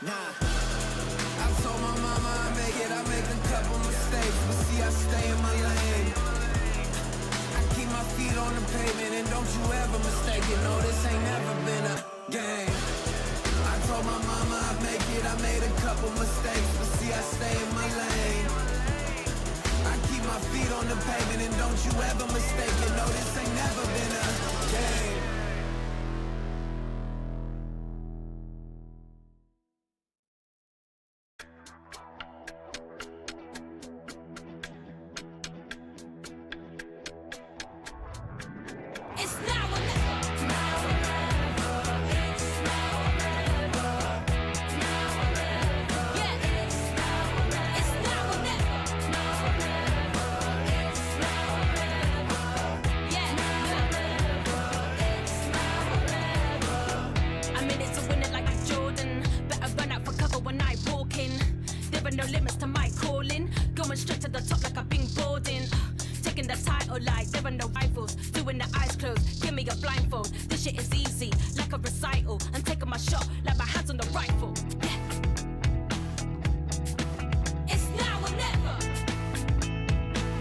Nah. I told my mama I make it, I make a couple mistakes, but see I stay in my lane. I keep my feet on the pavement, and don't you ever mistake it. No, this ain't never been a game. I told my mama I make it, I made a couple mistakes, but see I stay in my lane. I keep my feet on the pavement, and don't you ever mistake it. No, this ain't never been a game. No limits to my calling, going straight to the top like I've been boarding. Taking the title like there are no rivals, doing the eyes closed, give me a blindfold. This shit is easy, like a recital. I'm taking my shot like my hands on the rifle. Yeah. It's now or never.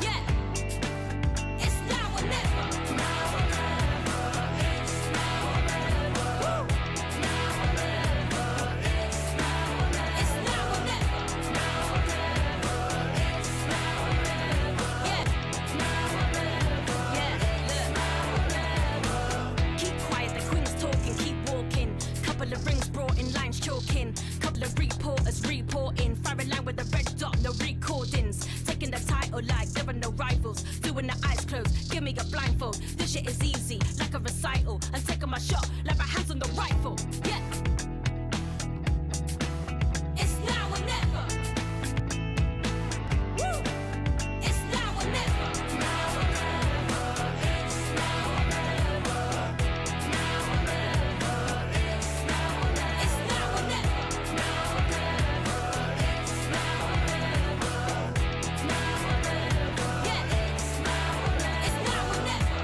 Yeah. It's now or never. Now or never. It's now or never. Woo. Now or never. It's now or never. It's now or never. Couple of rings brought in, lines choking. Couple of reporters reporting. Firing line with a red dot, no recordings. Taking the title like there are no rivals. Doing the eyes closed, give me a blindfold. This shit is easy, like a recital. I'm taking my shot like my hands on the rifle. Yeah. It's now or never. Woo. It's now or never. Now or never. It's now or never. Now or never. It's now or never. It's now or never. Now or never. It's now or never. Now or never. Yeah. It's now or never. It's now or never.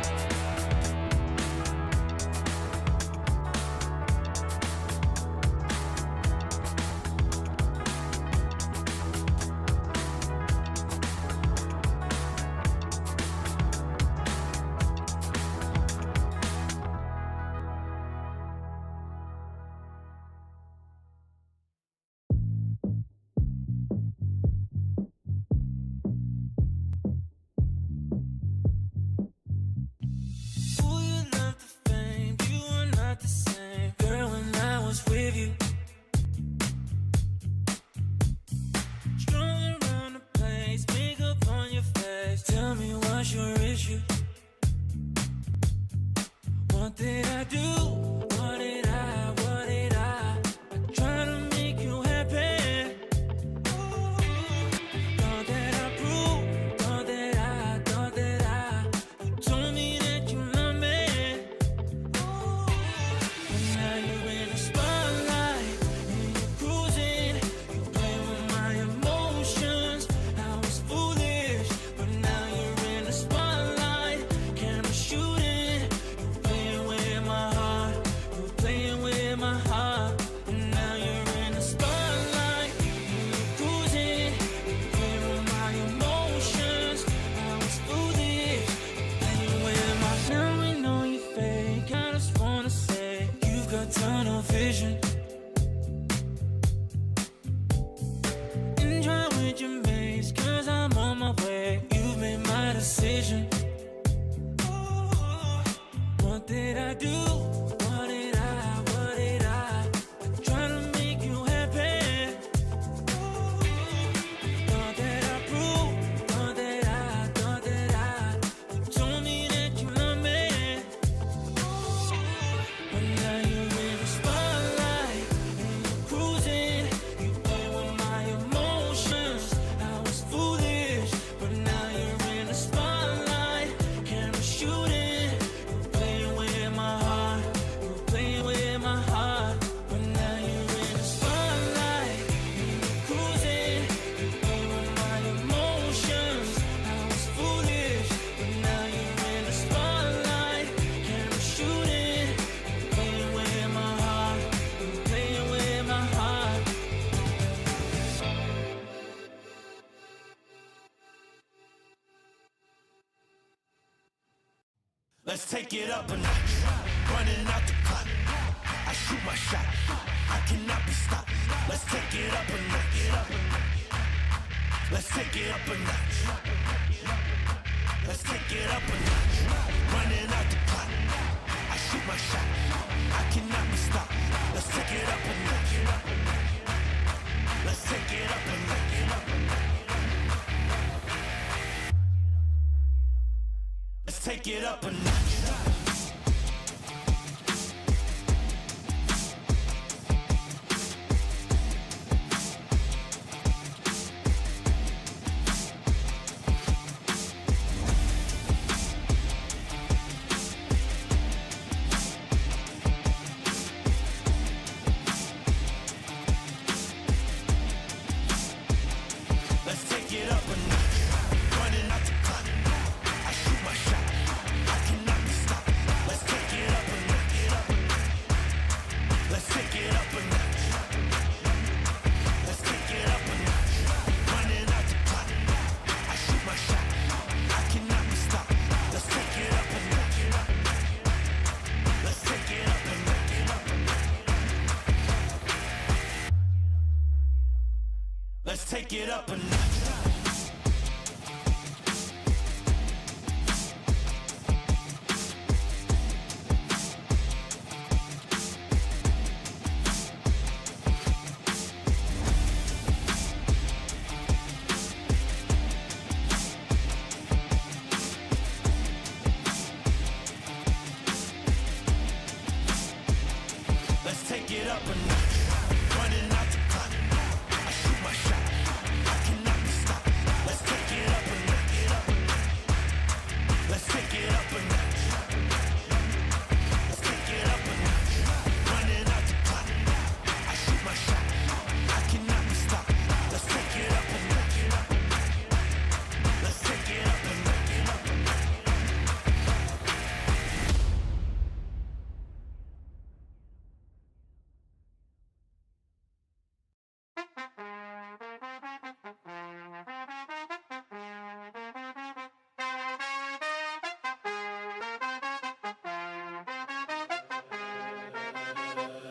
Ooh, you love the fame, you are not the same. Girl, when I was with you, strung around the place, makeup on your face. Tell me what's your issue? What did I do? What did I try to make you happy? Thought that I proved, thought that I you told me that you love me. But now you're in the spotlight and you're cruising. You play with my emotions. I was foolish, but now you're in the spotlight. Camera shooting. You're playing with my heart. You're playing with my heart. And now you're in the spotlight and you're cruising. You play with my emotions. I was foolish. Playing with my. Now we know you're fake. I just wanna say you've got tunnel vision. Enjoy with your mates, 'cause I'm on my way. You've made my decision. What did I do? What did I try to make you happy? Thought that I proved, thought that I you told me that you love me. But now you're in the spotlight and you're cruising. You play with my emotions. I was foolish, but now you're in the spotlight. Camera shooting. You're playing with my heart. Let's take it up a notch. Running out the clock. I shoot my shot. I cannot be stopped. Let's take it up a notch. Let's take it up a notch. Let's take it up a notch. Running out the clock. I shoot my shot. I cannot be stopped. Let's take it up a notch. Let's take it up a notch. Let's take it up a notch. Let's take it up a notch. Running out the clock. I shoot my shot. I cannot be stopped. Let's take it up a notch. Let's take it up a notch. Let's take it up a notch. Running out the clock. I shoot my shot. I cannot be stopped. Let's take it up a notch. Let's take it up a notch. Let's take it up a notch. Let's take it up a notch. Running out the clock. I shoot my shot. I cannot be stopped. Let's take it up a notch. Let's take it up a notch. Let's take it up a notch. Running out the clock. I shoot my shot. I cannot be stopped. Let's take it up a notch. Let's take it up a notch.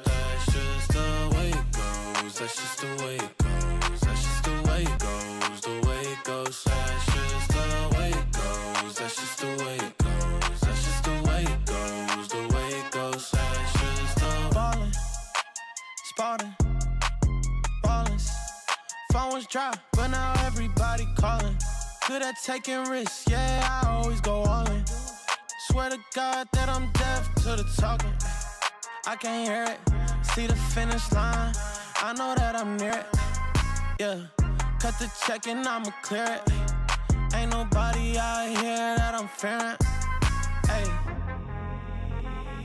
That's just the way it goes. That's just the way it goes. That's just the way it goes. The way it goes. That's just the way it goes. That's just the way it goes. That's just the way it goes. The way it goes. That's just the ballin', spotting, ballin'. Phone was dry, but now everybody calling. Good at taking risks, yeah, I always go all in. Swear to God that I'm deaf to the talking. I can't hear it. See the finish line. I know that I'm near it. Yeah, cut the check and I'ma clear it. Ain't nobody out here that I'm fearing. Hey,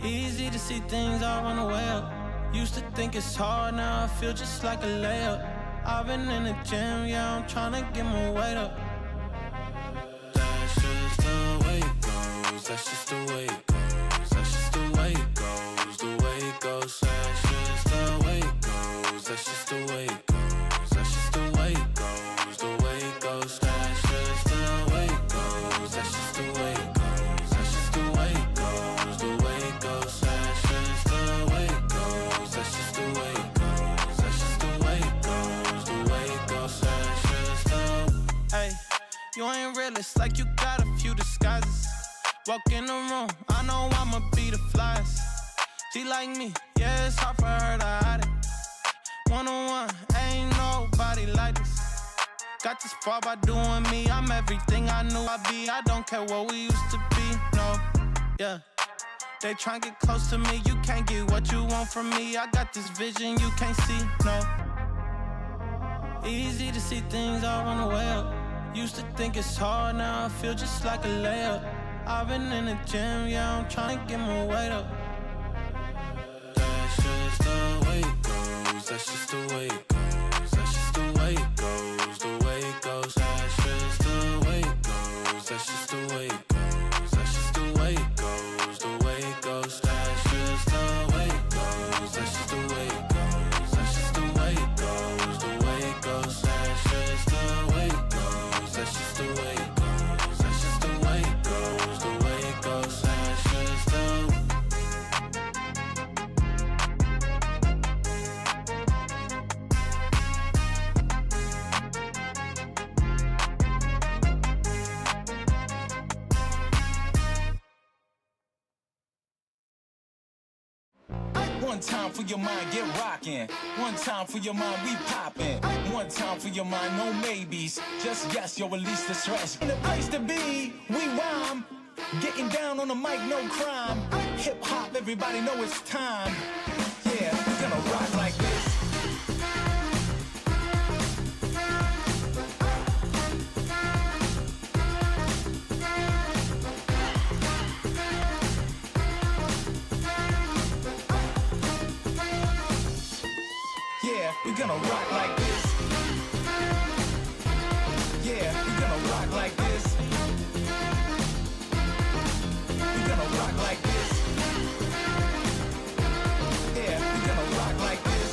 easy to see things all run away up. Used to think it's hard, now I feel just like a layup. I've been in the gym, yeah, I'm tryna get my weight up. That's just the way it goes. That's just the way it goes. That's just the way it goes. The way it goes. That's just the way it goes. That's just the way it goes. That's just the way it goes. The way it goes. That's just the way it goes. That's just the way it goes. That's just the way it goes. The way it goes. That's just the way it goes. That's just the way it goes. That's just the way it goes. The way it goes. That's just the. Hey, you ain't realist, like you got a few disguises. Walk in the room, I know I'ma be the flyest. She like me, yeah, it's hard for her to hide it. One-on-one, ain't nobody like this. Got this far by doing me, I'm everything I knew I'd be. I don't care what we used to be, no, yeah. They tryna get close to me, you can't get what you want from me. I got this vision you can't see, no. Easy to see things all run away up. Used to think it's hard, now I feel just like a layup. I've been in the gym, yeah, I'm tryna get my weight up. That's just the way it goes. That's just the way it goes. That's just the way it goes. The way it goes. That's just the way it goes. That's just the way it goes. That's just the way it goes. The way it goes. That's just the way it goes. That's just the way it goes. That's just the way it goes. The way it goes. That's just the way it goes. That's just the way it goes. That's just the way it goes. The way it goes. That's One time for your mind, get rockin'. One time for your mind, we poppin'. One time for your mind, no maybes. Just yes, you'll release the stress. In the place to be, we rhyme. Getting down on the mic, no crime. Hip hop, everybody know it's time. Yeah, we're gonna rock like this. Yeah, we're gonna rock like this. Yeah, we're gonna rock like this. We're gonna rock like this. Yeah, we're gonna rock like this.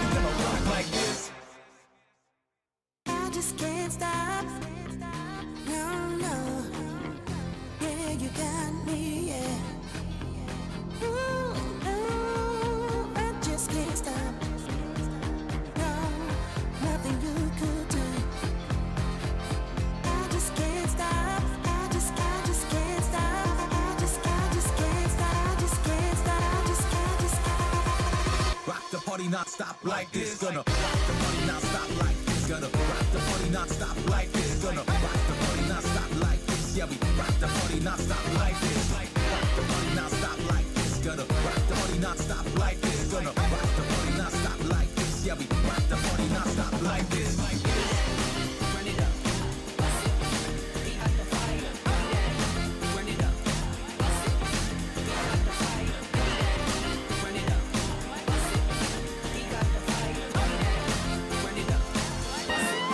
We're gonna rock like this. I just can't stop. No, no. Yeah, you got me, yeah. Ooh, ooh, I just can't stop. No, nothing you could do. I just can't stop. I just can't stop. I just can't stop. I just can't stop. Rock the party non-stop like this. Gonna rock the party non-stop like this. Gonna rock the party non-stop like this. Gonna rock the party non-stop like this. Yeah, we rock the party non-stop like this. Rock the party non-stop like this. Gonna rock the party non-stop like this. Gonna rock the party non-stop like this. Yeah, we rock the party non-stop like this. Run it up. Bust it. We got the fire. Run it up. Bust it. We got the fire. Run it up. Bust it. We got the fire. Run it up. Bust it.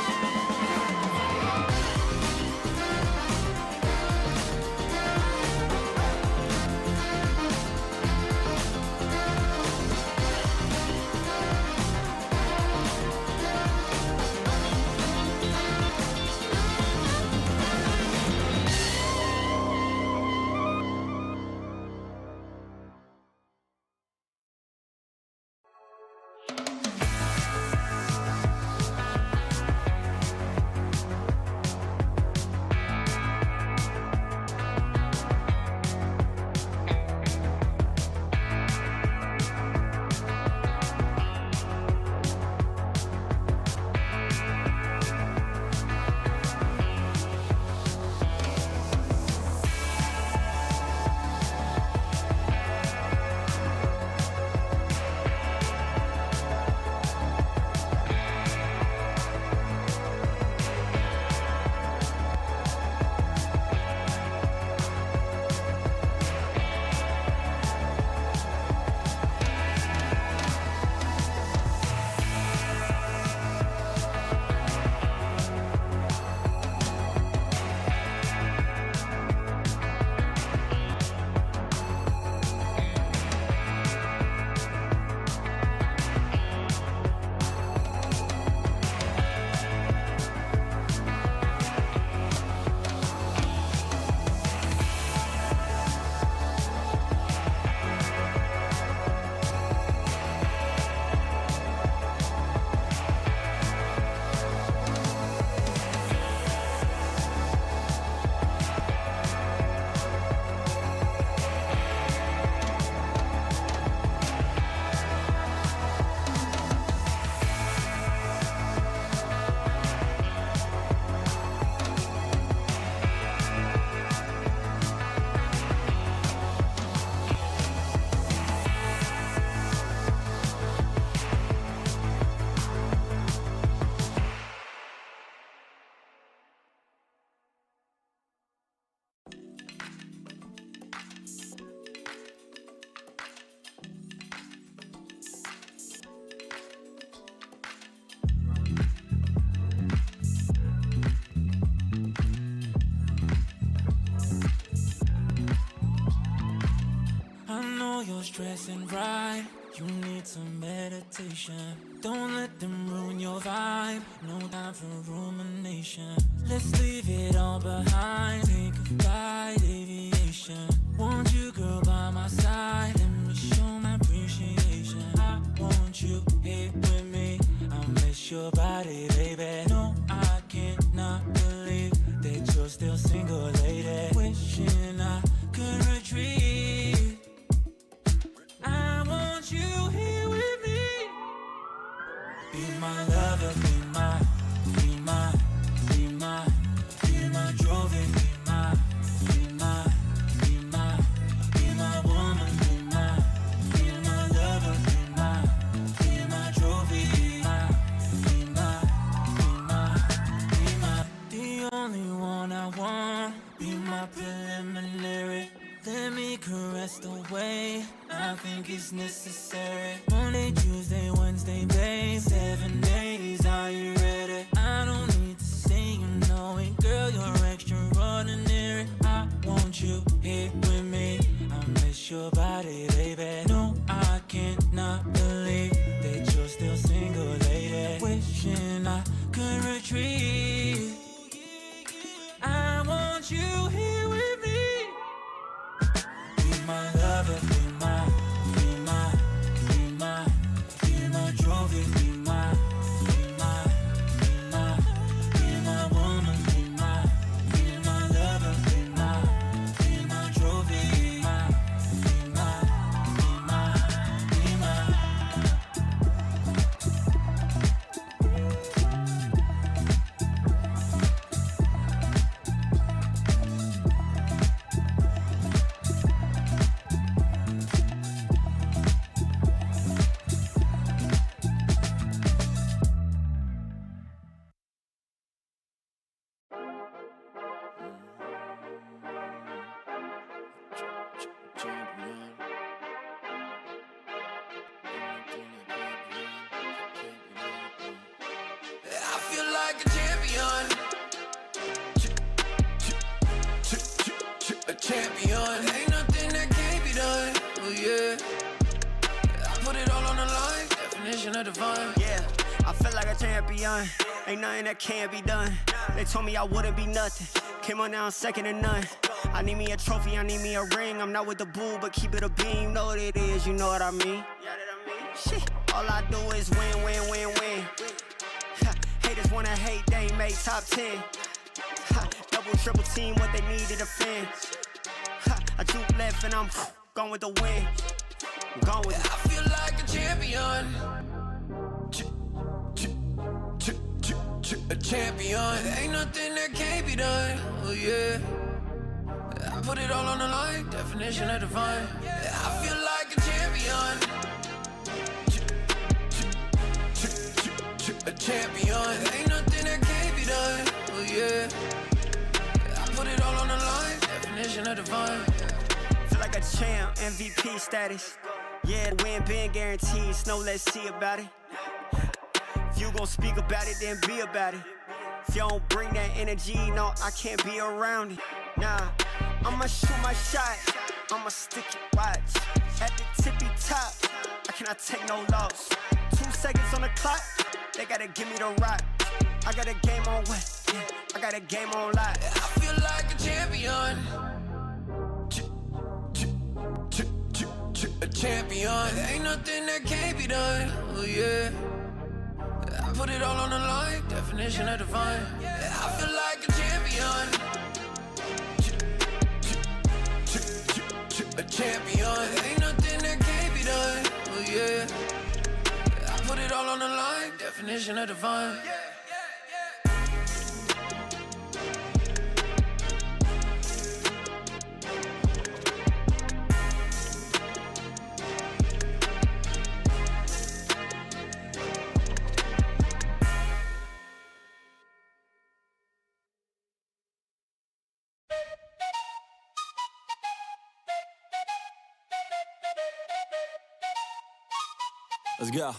you're stressing right. You need some meditation. Don't let them ruin your vibe. No time for rumination. Let's leave it all behind. Take a flight, aviation. Want you, girl, by my side. Let me show my appreciation. I want you here with me. I miss your body, baby. No, I cannot believe that you're still single, lady. Wishing I could retreat Be my lover, be my trophy, be my woman, be my lover, be my trophy, the only one I want, be my preliminary. Let me caress the way I think it's necessary. Monday, Tuesday, Wednesday, babe, 7 days, are you ready? I don't need to say you know it, girl, you're extraordinary. I want you here with me, I miss your body, baby. No, I cannot believe that you're still single, lady. Wishing I could retreat. I want you here with me. Be my lover, be my trophy, be my woman, be my lover, be my trophy, I feel like a champion. A champion. Ain't nothing that can't be done. Oh yeah. I put it all on the line. Definition of divine. Yeah, I feel like a champion. Ain't nothing that can't be done. They told me I wouldn't be nothing. Came on now, second to none. I need me a trophy, I need me a ring. I'm not with the bull, but keep it a beam. Know what it is, you know what I mean? Shit, all I do is win, win, win, win. Haters wanna hate, they ain't made top 10. Double, triple team, what they need to defend. I juke left and I'm gone with the win. I'm gone with it. I feel like a champion. A champion. Ain't nothing that can't be done. Oh yeah. I put it all on the line. Definition of divine. I feel like a champion. A champion. Ain't nothing that can't be done. Oh yeah. I put it all on the line. Definition of divine. Feel like a champ, MVP status. Yeah, win been guaranteed, so let's see about it. If you gon' speak about it, then be about it. If you don't bring that energy, no, I can't be around it. Nah, I'ma shoot my shot, I'ma stick it, watch. At the tippy top, I cannot take no loss. 2 seconds on the clock, they gotta give me the rock. I got a game on what? Yeah, I got a game on lock. I feel like a champion. A champion. Ain't nothing that can't be done. Oh yeah. I put it all on the line. Definition of divine. I feel like a champion. A champion. Ain't nothing that can't be done. Oh yeah. I put it all on the line. Definition of divine. Let's go.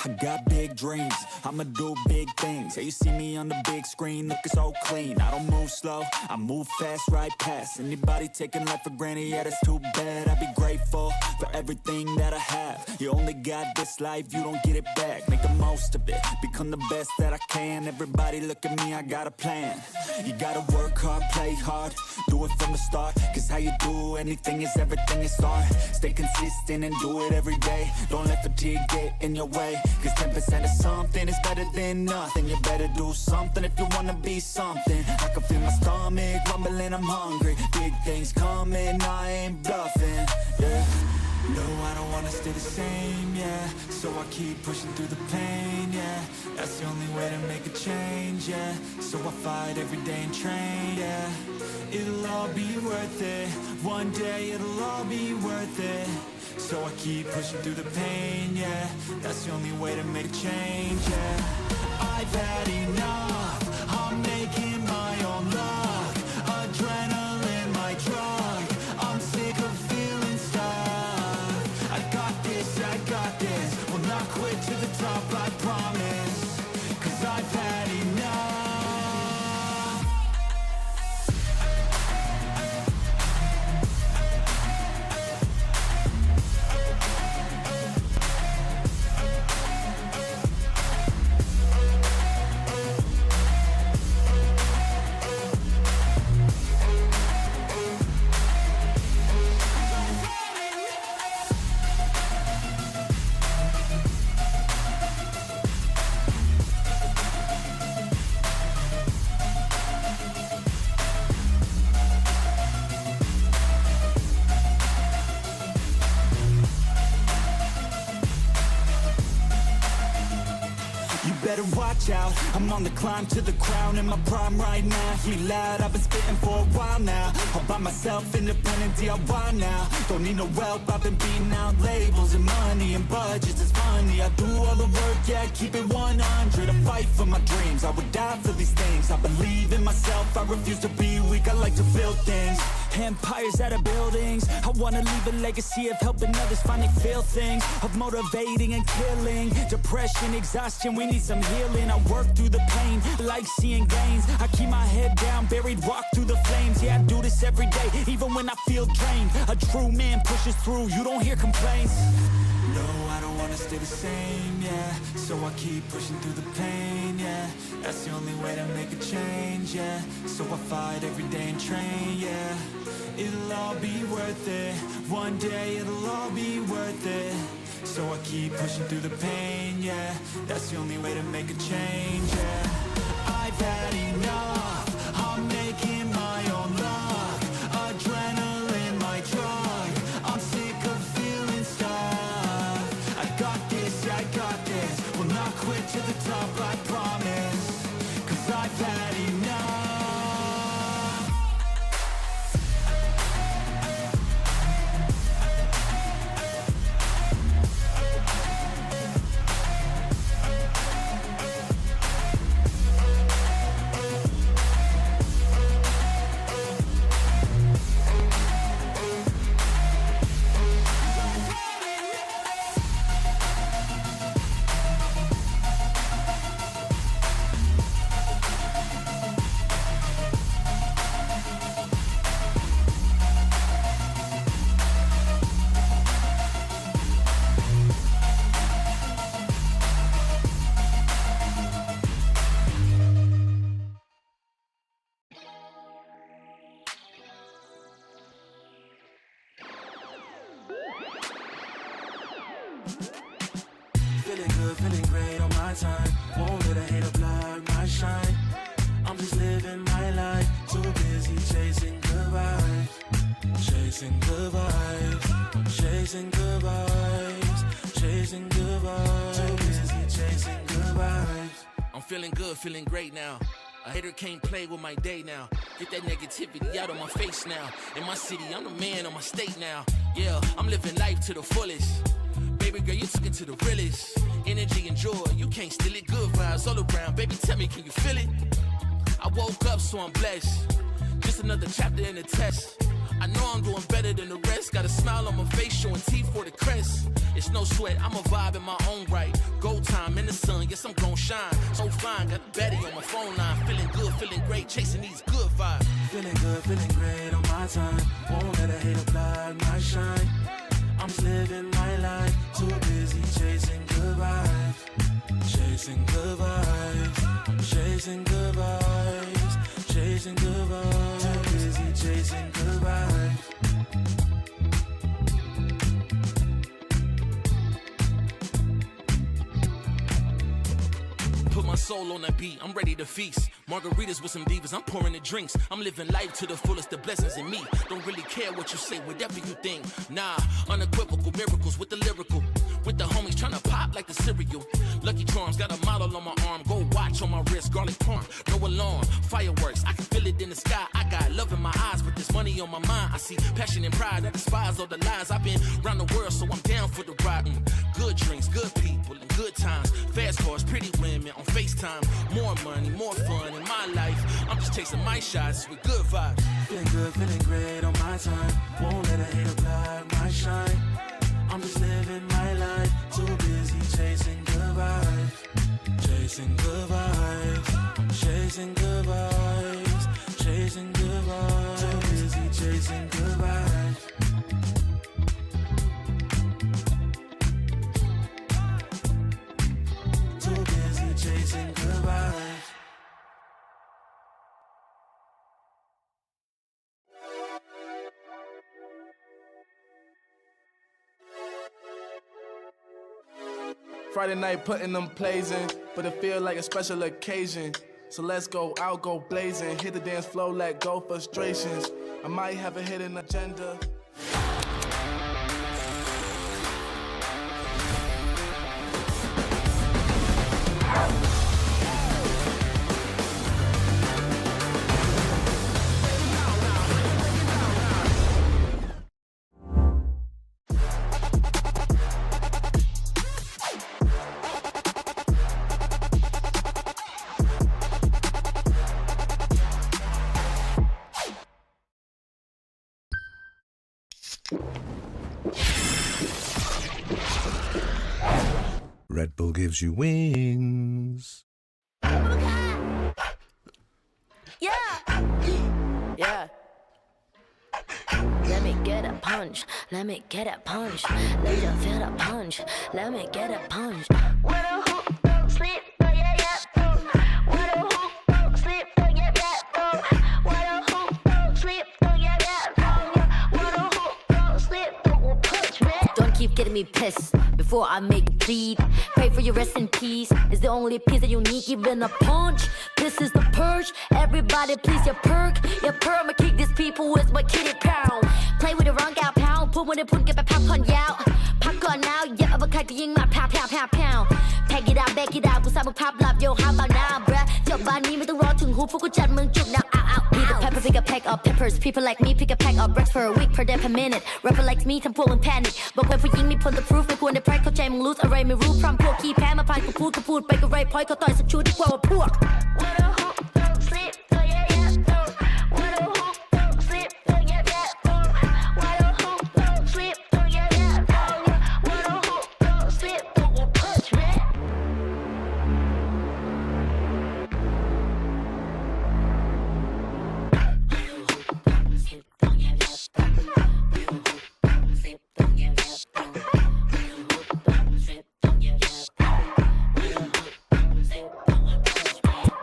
I got big dreams, I'ma do big things. Yeah, you see me on the big screen, looking so clean. I don't move slow, I move fast, right past anybody taking life for granted, yeah, that's too bad. I be grateful for everything that I have. You only got this life, you don't get it back. Make the most of it, become the best that I can. Everybody look at me, I got a plan. You gotta work hard, play hard, do it from the start. Cause how you do anything is everything is art. Stay consistent and do it every day. Don't let fatigue get in your way. Cause 10% of something is better than nothing. You better do something if you wanna be something. I can feel my stomach rumbling, I'm hungry. Big things coming, I ain't bluffing, yeah. No, I don't wanna stay the same, yeah. So I keep pushing through the pain, yeah. That's the only way to make a change, yeah. So I fight every day and train, yeah. It'll all be worth it. One day it'll all be worth it. So I keep pushing through the pain, yeah. That's the only way to make a change, yeah. I've had enough. I'm making my own luck. Adrenaline, my drug. I'm sick of feeling stuck. I got this. Will not quit to the top, I promise. 'Cause I've had enough. Better watch out, I'm on the climb to the crown in my prime right now. Hear me loud, I've been spitting for a while now. All by myself, independent DIY now. Don't need no help, I've been beating out labels and money and budgets, it's funny. I do all the work, yeah, keep it 100. I fight for my dreams, I would die for these things. I believe in myself, I refuse to be weak, I like to build things. Empires out of buildings, I wanna leave a legacy of helping others finally feel things. Of motivating and killing, depression, exhaustion, we need some healing. I work through the pain, like seeing gains. I keep my head down, buried, walk through the flames. Yeah, I do this every day, even when I feel drained. A true man pushes through, you don't hear complaints. No, I don't wanna stay the same, yeah. So I keep pushing through the pain, yeah. That's the only way to make a change, yeah. So I fight every day and train, yeah. It'll all be worth it. One day it'll all be worth it. So I keep pushing through the pain, yeah. That's the only way to make a change, yeah. I've had enough. I'm making my own luck. Adrenaline, my drug. I'm sick of feeling stuck. I got this. Will not quit to the top, I promise. 'Cause I've had enough. Feeling good, feeling great on my time. Won't let a hater block my shine. I'm just living my life. Too busy chasing good vibes. Chasing good vibes. Chasing good vibes. Chasing good vibes. Too busy chasing good vibes. I'm feeling good, feeling great now. A hater can't play with my day now. Get that negativity out of my face now. In my city, I'm the man of my state now. Yeah, I'm living life to the fullest. Baby girl, you took it to the realest. Energy and joy, you can't steal it. Good vibes all around. Baby, tell me, can you feel it? I woke up, so I'm blessed. Just another chapter in the test. I know I'm doing better than the rest. Got a smile on my face, showing teeth for the crest. It's no sweat, I'm a vibe in my own right. Go time in the sun, yes, I'm gon' shine. So fine, got a baddie on my phone line. Feeling good, feeling great, chasing these good vibes. Feeling good, feeling great on my time. Won't let a hater block my shine. I'm just living my life. Too busy chasing good vibes. Chasing good vibes. Chasing good vibes. Chasing good vibes. Too busy chasing good vibes. Put my soul on that beat, I'm ready to feast. Margaritas with some divas, I'm pouring the drinks. I'm living life to the fullest, the blessings in me. Don't really care what you say, whatever you think. Nah, unequivocal miracles with the lyrical. With the homies tryna pop like the cereal. Lucky Charms got a model on my arm. Go watch on my wrist, garlic parm. No alarm, fireworks, I can feel it in the sky. I got love in my eyes, but there's money on my mind. I see passion and pride that despise all the lies. I've been around the world, so I'm down for the ride. Good drinks, good people, and good times. Fast cars, pretty women on FaceTime. More money, more fun in my life. I'm just chasing my shots with good vibes. Feeling good, feeling great on my time. Won't let a hater block my shine. I'm just living my life. Too busy chasing good vibes. Chasing good vibes. Chasing good vibes. Chasing good vibes. Too busy chasing good vibes. Too busy chasing good vibes. Friday night putting them plays in, but it feel like a special occasion. So let's go out, go blazing, hit the dance floor, let go frustrations. I might have a hidden agenda. Red Bull gives you wings. Yeah. Let me get a punch. Let me get a punch. Let you feel the punch. Let me get a punch. What a hoop, don't sleep, oh yeah, yeah. What a hoop, don't sleep, oh yeah, yeah. What a hoop, don't sleep, oh yeah, yeah. What a hoop, don't sleep, don't punch me. Don't keep getting me pissed before I make you bleed. Pray for your rest in peace. It's the only piece that you need, even a punch. This is the purge. Everybody please your perk. Your perk, I'ma kick these people with my kitty pound. Play with the wrong gal pound. Put when they put get back pop on out. Pop on now, yeah, I'm a kite ying my pound. Pack it out, back it out. กูสร้างมึงภาพลับ yo how about now bruh จบบ้านนี้ไม่ต้องรอถึงหูพวกกูจัดมึงจุก now out Be the pepper, pick a pack of peppers. People like me pick a pack of bricks for a week per day per minute. Rapper like me ทำพวกมึง panic บอกไว้ผู้หญิงมีผลต่อ proof ไม่ควรได้ price เข้าใจมึง lose อะไรไม่รู้พร้อมพวกขี้แพ้มาพายกูพูดไปก็ไร point เขาต่อยสักชุดดีกว่าว่าพวก What a hoop, don't sleep, oh yeah yeah. What a hoop, don't sleep, oh yeah yeah. What a hoop, don't sleep, oh yeah yeah. What a hoop, don't sleep, don't punch me.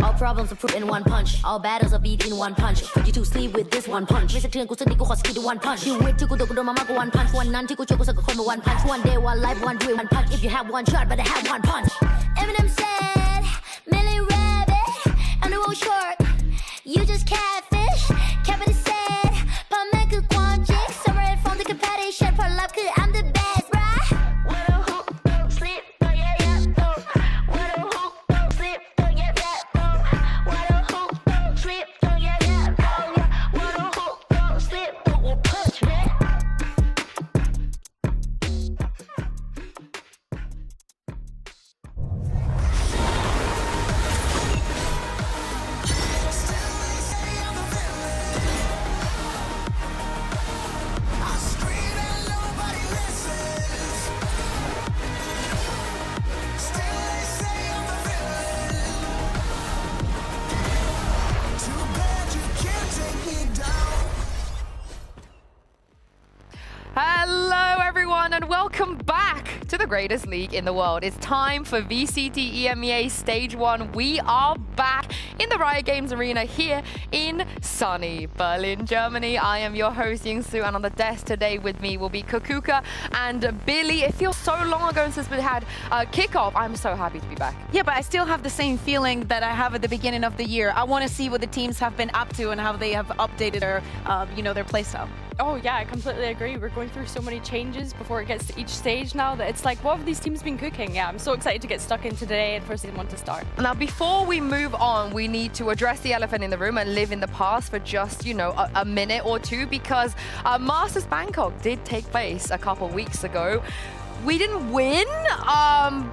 All problems are proved in one punch. All battles are beat in one punch. Put you to sleep with this one punch. ไม่สะเทือนกูสักนิดกูขอสกิด one punch. ชีวิตที่กูโดนมามากกว่า one punch. วันนั้นที่กูช่วยกูสักกับคนมา one punch. One day, one life, one dream, one punch. If you have one shot, better have one punch. Eminem said, Millie Rabbit, and the world short. You just catfish. Kevin said, พ่อแม่คือความจริง Separate from the competition. ผลลัพธ์คือ I'm the best, bruh. What a hoop, don't sleep, oh yeah yeah. What a hoop, don't sleep, oh yeah yeah. What a hoop, don't sleep, oh yeah yeah. What a hoop, don't sleep, don't punch me. Hello everyone and welcome back to the greatest league in the world. It's time for VCT EMEA Stage 1. We are back in the Riot Games Arena here in sunny Berlin, Germany. I am your host, Yingsu, and on the desk today with me will be Kukuka and Billy. It feels so long ago since we had kickoff. I'm so happy to be back. Yeah, but I still have the same feeling that I have at the beginning of the year. I want to see what the teams have been up to and how they have updated their, their playstyle. Oh yeah, I completely agree. We're going through so many changes before it gets to each stage now that it's like, what have these teams been cooking? Yeah, I'm so excited to get stuck in today and for season 1 to start. Now, before we move on, we need to address the elephant in the room and live in the past for just, a minute or two, because Masters Bangkok did take place a couple weeks ago. We didn't win,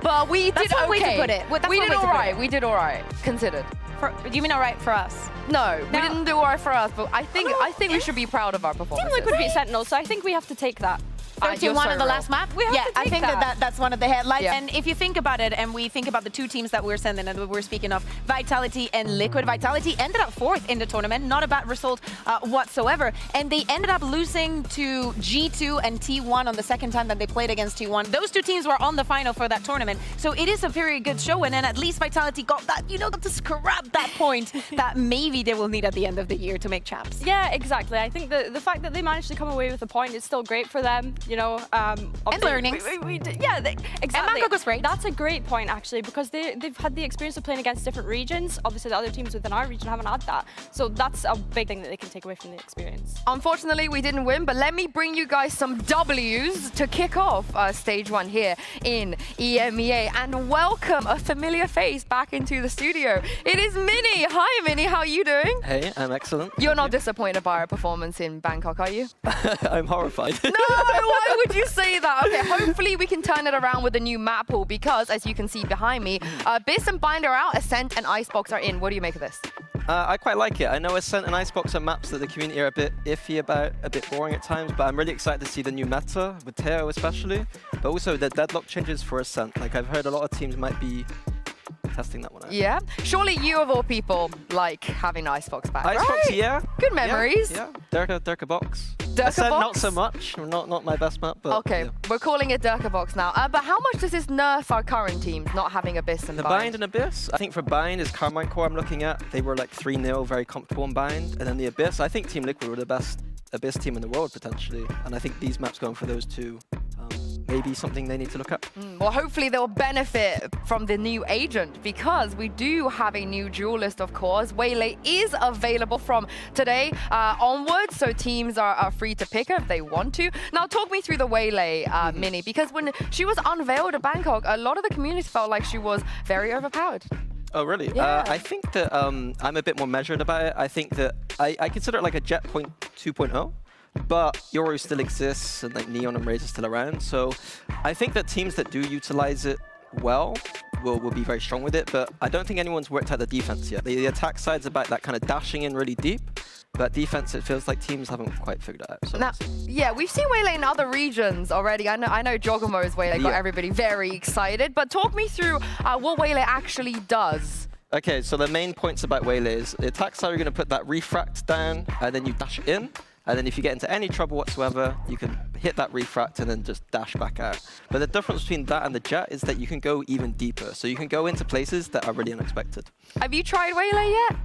but we did okay. That's one way to put it. We did all right. We did all right, considered. Do you mean all right for us? No, we didn't do all right for us, but I think we should be proud of our performance. Team Liquid beat Sentinel, so I think we have to take that. 13-1 on the last map? Yeah, I think that's one of the headlines. Yeah. And if you think about it, and we think about the two teams that we're sending and we're speaking of, Vitality and Liquid. Vitality ended up 4th in the tournament, not a bad result whatsoever. And they ended up losing to G2 and T1 on the second time that they played against T1. Those two teams were on the final for that tournament. So it is a very good show, and then at least Vitality got that, got to scrap that point that maybe they will need at the end of the year to make champs. Yeah, exactly. I think the fact that they managed to come away with a point is still great for them. And learnings. Exactly. And Bangkok was great. That's a great point, actually, because they've had the experience of playing against different regions. Obviously, the other teams within our region haven't had that. So that's a big thing that they can take away from the experience. Unfortunately, we didn't win, but let me bring you guys some W's to kick off stage 1 here in EMEA, and welcome a familiar face back into the studio. It is Minnie. Hi, Minnie. How are you doing? Hey, I'm excellent. You're not disappointed by our performance in Bangkok, are you? I'm horrified. No, why would you say that? Okay, hopefully we can turn it around with a new map pool, because as you can see behind me, Abyss and Bind are out, Ascent and Icebox are in. What do you make of this? I quite like it. I know Ascent and Icebox are maps that the community are a bit iffy about, a bit boring at times, but I'm really excited to see the new meta, with Teo especially, but also the deadlock changes for Ascent. Like, I've heard a lot of teams might be testing that one out. Yeah? Surely you, of all people, like having Icebox back, Icebox, right? yeah. Good memories. Yeah. Durka box. Ascent, not so much. Not my best map, but okay, yeah. We're calling it Durka box now. But how much does this nerf our current teams not having Abyss and the Bind and Abyss? I think for Bind is Carmine Core I'm looking at. They were like 3-0, very comfortable in Bind. And then the Abyss, I think Team Liquid were the best Abyss team in the world, potentially. And I think these maps going for those two, maybe something they need to look at. Well, hopefully they'll benefit from the new agent, because we do have a new duelist, of course. Waylay is available from today onwards, so teams are free to pick her if they want to. Now, talk me through the Waylay Mini, because when she was unveiled at Bangkok, a lot of the community felt like she was very overpowered. Oh, really? Yeah. I think that I'm a bit more measured about it. I think that I consider it like a Jet 2.0. But Yoru still exists, and like Neon and Raze are still around. So I think that teams that do utilize it well will be very strong with it. But I don't think anyone's worked out the defense yet. The attack side's about that kind of dashing in really deep. But defense, it feels like teams haven't quite figured it out. So now, yeah, we've seen Waylay in other regions already. I know Jogamo's Waylay got everybody very excited. But talk me through what Waylay actually does. Okay, so the main points about Waylay is the attack side, you're going to put that refract down, and then you dash in. And then if you get into any trouble whatsoever, you can hit that refract and then just dash back out. But the difference between that and the Jet is that you can go even deeper. So you can go into places that are really unexpected. Have you tried Waylay yet?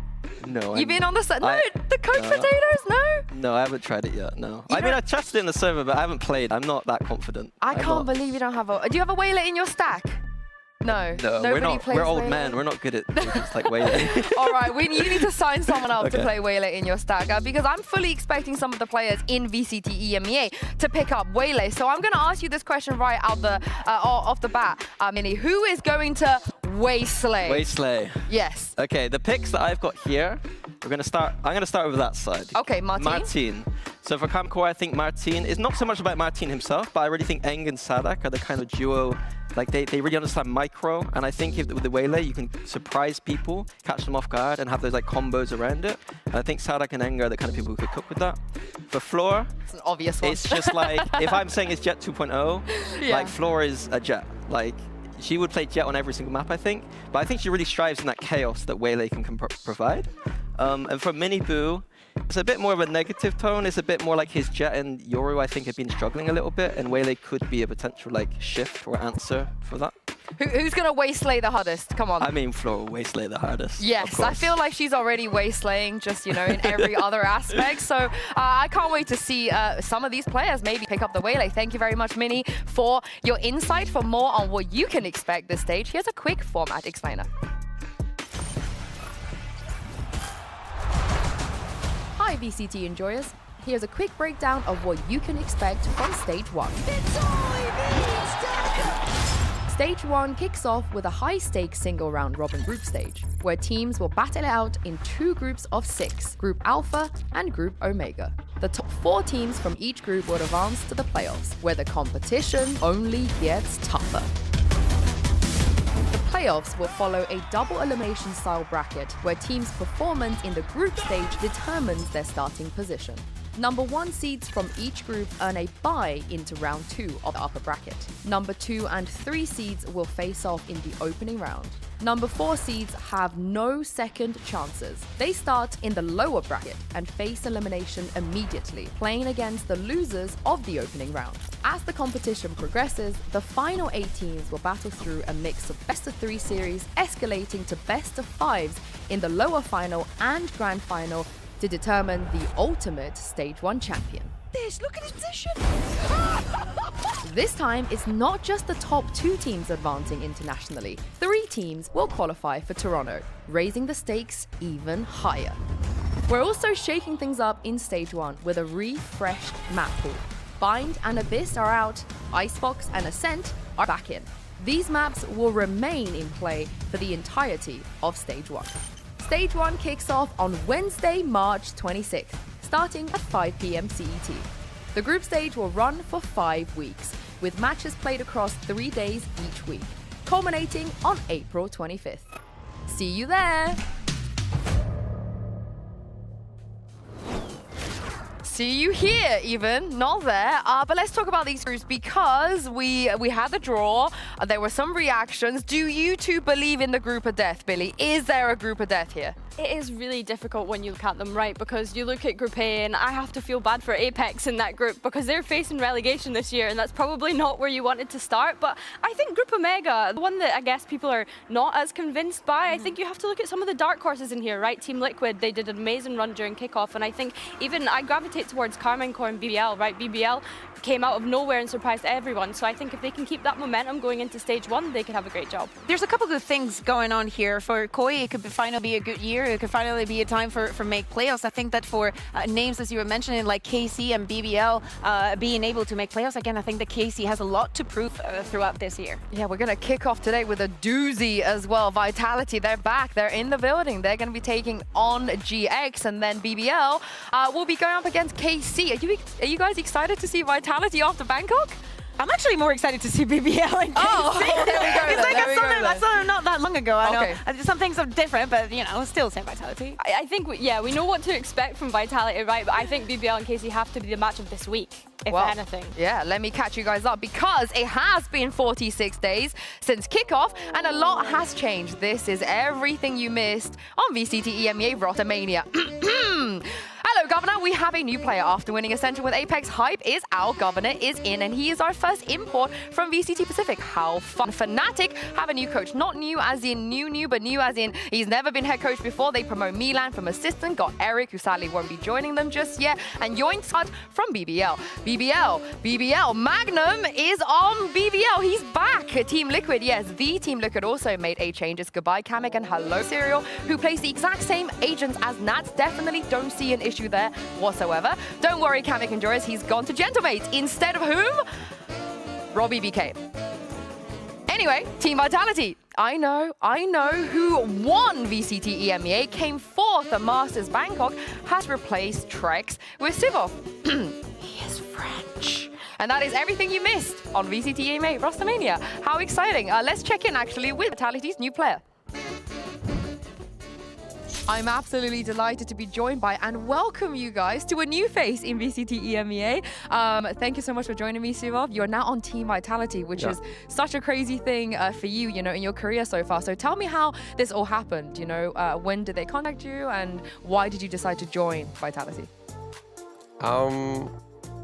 No. You've been on the set? No, the coach potatoes? No? No, I haven't tried it yet, no. I mean, I tested it in the server, but I haven't played. I'm not that confident. I can't believe you don't have a... Do you have a Waylay in your stack? No, we're not. We're old men. We're not good at just like Waylay. All right, you need to sign someone up to play Waylay in your stack, because I'm fully expecting some of the players in VCT EMEA to pick up Waylay. So I'm going to ask you this question right out off the bat, Minnie. Who is going to Wayslay? Wayslay. Yes. Okay, the picks that I've got here, I'm going to start with that side. Okay, Martin. So for Camcore, I think Martin is not so much about Martin himself, but I really think Eng and Sadak are the kind of duo. Like they really understand micro, and I think with the Waylay you can surprise people, catch them off guard, and have those like combos around it. And I think Sadak and Eng are the kind of people who could cook with that. For Floor, it's an obvious one. It's just like if I'm saying it's Jet 2.0, like Floor is a Jet. Like she would play Jet on every single map, I think. But I think she really strives in that chaos that Waylay can provide. And for Mini Boo, it's a bit more of a negative tone. It's a bit more like his Jet and Yoru, I think, have been struggling a little bit, and Waylay could be a potential like shift or answer for that. Who's going to wasteslay the hardest? Come on. I mean, Flora will wasteslay the hardest. Yes, I feel like she's already wastelaying just, you know, in every other aspect. So I can't wait to see some of these players maybe pick up the waylay. Thank you very much, Minnie, for your insight. For more on what you can expect this stage, here's a quick format explainer. Hi, VCT enjoyers. Here's a quick breakdown of what you can expect from Stage 1. Stage 1 kicks off with a high-stakes single-round robin group stage, where teams will battle it out in 2 groups of 6, Group Alpha and Group Omega. The top 4 teams from each group will advance to the playoffs, where the competition only gets tougher. The playoffs will follow a double elimination style bracket, where teams' performance in the group stage determines their starting position. Number 1 seeds from each group earn a bye into round 2 of the upper bracket. Number 2 and 3 seeds will face off in the opening round. Number 4 seeds have no second chances. They start in the lower bracket and face elimination immediately, playing against the losers of the opening round. As the competition progresses, the final 8 teams will battle through a mix of best-of-3 series, escalating to best-of-5s in the lower final and grand final to determine the ultimate Stage 1 champion. Look at his position. This time, it's not just the top 2 teams advancing internationally. 3 teams will qualify for Toronto, raising the stakes even higher. We're also shaking things up in Stage 1 with a refreshed map pool. Bind and Abyss are out, Icebox and Ascent are back in. These maps will remain in play for the entirety of Stage 1. Stage 1 kicks off on Wednesday, March 26th, starting at 5 p.m. CET. The group stage will run for 5 weeks, with matches played across 3 days each week, culminating on April 25th. See you there! See you here, even, not there. But let's talk about these groups because we had the draw. There were some reactions. Do you two believe in the group of death, Billy? Is there a group of death here? It is really difficult when you look at them, right? Because you look at Group A, and I have to feel bad for Apex in that group because they're facing relegation this year, and that's probably not where you wanted to start. But I think Group Omega, the one that I guess people are not as convinced by, I think you have to look at some of the dark horses in here, right? Team Liquid, they did an amazing run during kickoff, and I think even I gravitate towards Carmen Core and BBL, right? BBL came out of nowhere and surprised everyone. So I think if they can keep that momentum going into Stage 1, they could have a great job. There's a couple good things going on here. For Koi, it could finally be a good year. It could finally be a time for make playoffs. I think that for names, as you were mentioning, like KC and BBL being able to make playoffs, again, I think that KC has a lot to prove throughout this year. Yeah, we're going to kick off today with a doozy as well. Vitality, they're back. They're in the building. They're going to be taking on GX, and then BBL will be going up against KC. Are you guys excited to see Vitality after Bangkok? I'm actually more excited to see BBL and KC. Oh, there we go. It's like I saw them not that long ago. I Okay. know some things are different, but you know, still same Vitality. I think, we know what to expect from Vitality, right? But I think BBL and KC have to be the match of this week, if anything. Yeah, let me catch you guys up because it has been 46 days since kickoff and a lot has changed. This is everything you missed on VCT EMEA Rotomania. Hello, Governor. We have a new player after winning Ascension with Apex. Hype is out. Governor is in, and he is our first import from VCT Pacific. How fun. Fnatic have a new coach. Not new as in new, but new as in he's never been head coach before. They promote Milan from assistant. Got Eric, who sadly won't be joining them just yet. And Yoinsud from BBL. BBL. Magnum is on BBL. He's back. Team Liquid, yes. The Team Liquid also made a change. It's goodbye, Kamek, and hello, Serial, who plays the exact same agents as Nats. Definitely don't see an issue there whatsoever. Don't worry, Kamek and Joris, he's gone to Gentlemates instead of whom? Robbie BK. Anyway, Team Vitality. I know who won VCT EMEA, came fourth at Masters Bangkok, has replaced Trex with Sivov. He is French. And that is everything you missed on VCT EMEA Rotomania. How exciting. Let's check in actually with Vitality's new player. I'm absolutely delighted to be joined by and welcome you guys to a new face in VCT EMEA. Thank you so much for joining me, Sivov. You're now on Team Vitality, which is such a crazy thing for you, you know, in your career so far. So tell me how this all happened, you know, when did they contact you and why did you decide to join Vitality?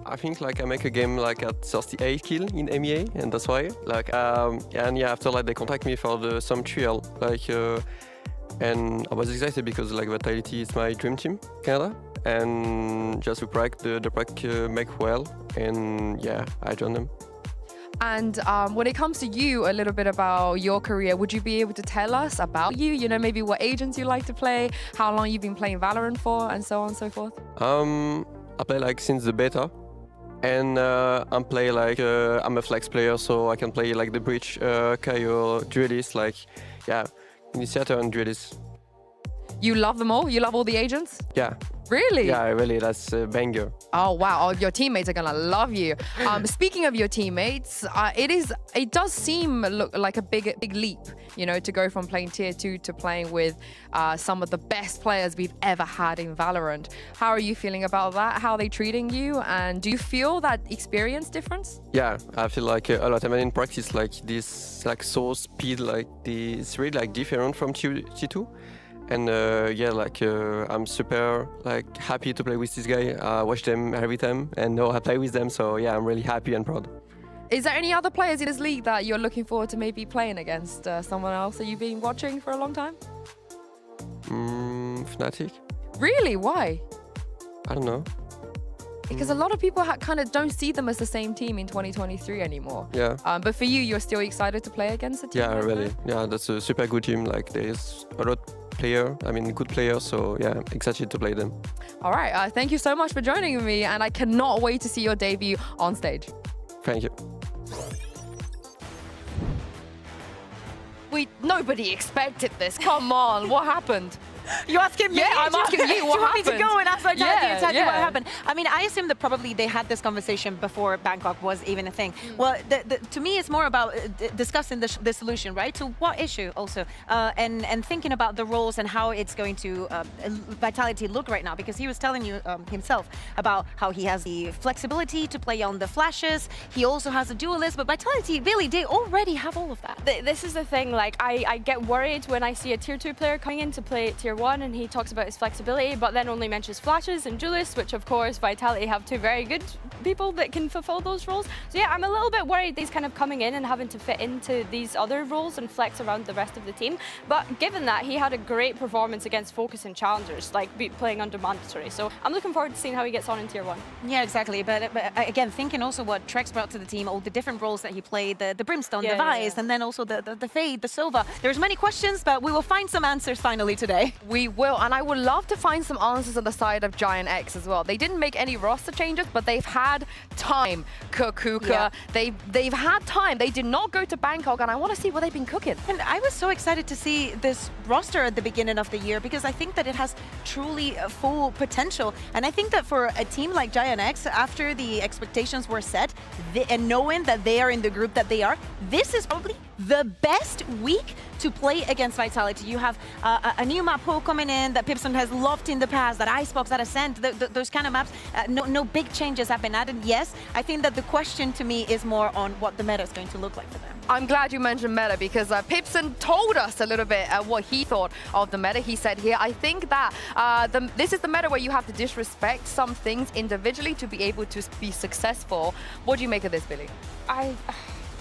I think like I make a game like at 38 kill in EMEA, and that's why. Like and yeah, after like they contact me for some trial, like and I was excited because like Vitality is my dream team, Canada, and just to the prac make well, and yeah, I joined them. And when it comes to you, a little bit about your career, would you be able to tell us about you? You know, maybe what agents you like to play, how long you've been playing Valorant for, and so on and so forth? I play like since the beta, and I'm a flex player, so I can play like the Breach, Kaio, Duelist, like yeah, Initiator and Duelist. You love them all? You love all the agents? Yeah. Really? Yeah, really, that's a banger. Oh, wow. Oh, your teammates are going to love you. Speaking of your teammates, it does seem like a big leap, you know, to go from playing Tier 2 to playing with some of the best players we've ever had in Valorant. How are you feeling about that? How are they treating you? And do you feel that experience difference? Yeah, I feel like a lot. I mean, in practice, like this, like so speed, like it's really like different from T2. And yeah, like I'm super like happy to play with this guy. I watch them every time and know I play with them. So yeah, I'm really happy and proud. Is there any other players in this league that you're looking forward to maybe playing against? Someone else that you've been watching for a long time? Fnatic. Really? Why? I don't know. Because a lot of people kind of don't see them as the same team in 2023 anymore. Yeah. But for you, you're still excited to play against a team? Yeah, really. Yeah, that's a super good team. Like there's a lot good players. So yeah, excited to play them. All right. Thank you so much for joining me, and I cannot wait to see your debut on stage. Thank you. Nobody expected this. Come on, what happened? You asking me? Yeah, I'm asking you what happened. You want me to go and ask my dad exactly yeah. what happened? I mean, I assume that probably they had this conversation before Bangkok was even a thing. Well, to me, it's more about discussing the solution, right? To what issue also, and thinking about the roles and how it's going to Vitality look right now. Because he was telling you himself about how he has the flexibility to play on the flashes. He also has a duelist, but Vitality really they already have all of that. This is the thing. Like I get worried when I see a tier 2 player coming in to play tier 1 and he talks about his flexibility, but then only mentions flashes and duelists, which of course Vitality have two very good people that can fulfill those roles. So yeah, I'm a little bit worried he's kind of coming in and having to fit into these other roles and flex around the rest of the team. But given that, he had a great performance against Focus and Challengers, like playing under mandatory. So I'm looking forward to seeing how he gets on in tier 1. Yeah, exactly. But again, thinking also what Trex brought to the team, all the different roles that he played, the Brimstone, the Vice, and then also the Fade, the Sova. There's many questions, but we will find some answers finally today. We will, and I would love to find some answers on the side of Giant X as well. They didn't make any roster changes, but they've had time. Kukuka, they've had time. They did not go to Bangkok, and I want to see what they've been cooking. And I was so excited to see this roster at the beginning of the year because I think that it has truly full potential. And I think that for a team like Giant X, after the expectations were set, and knowing that they are in the group that they are, this is probably the best week to play against Vitality. You have a new map pool coming in that Pipson has loved in the past, that Icebox, that Ascent, those kind of maps. No big changes have been added. Yes, I think that the question to me is more on what the meta is going to look like for them. I'm glad you mentioned meta because Pipson told us a little bit what he thought of the meta. He said here, I think that this is the meta where you have to disrespect some things individually to be able to be successful. What do you make of this, Billy?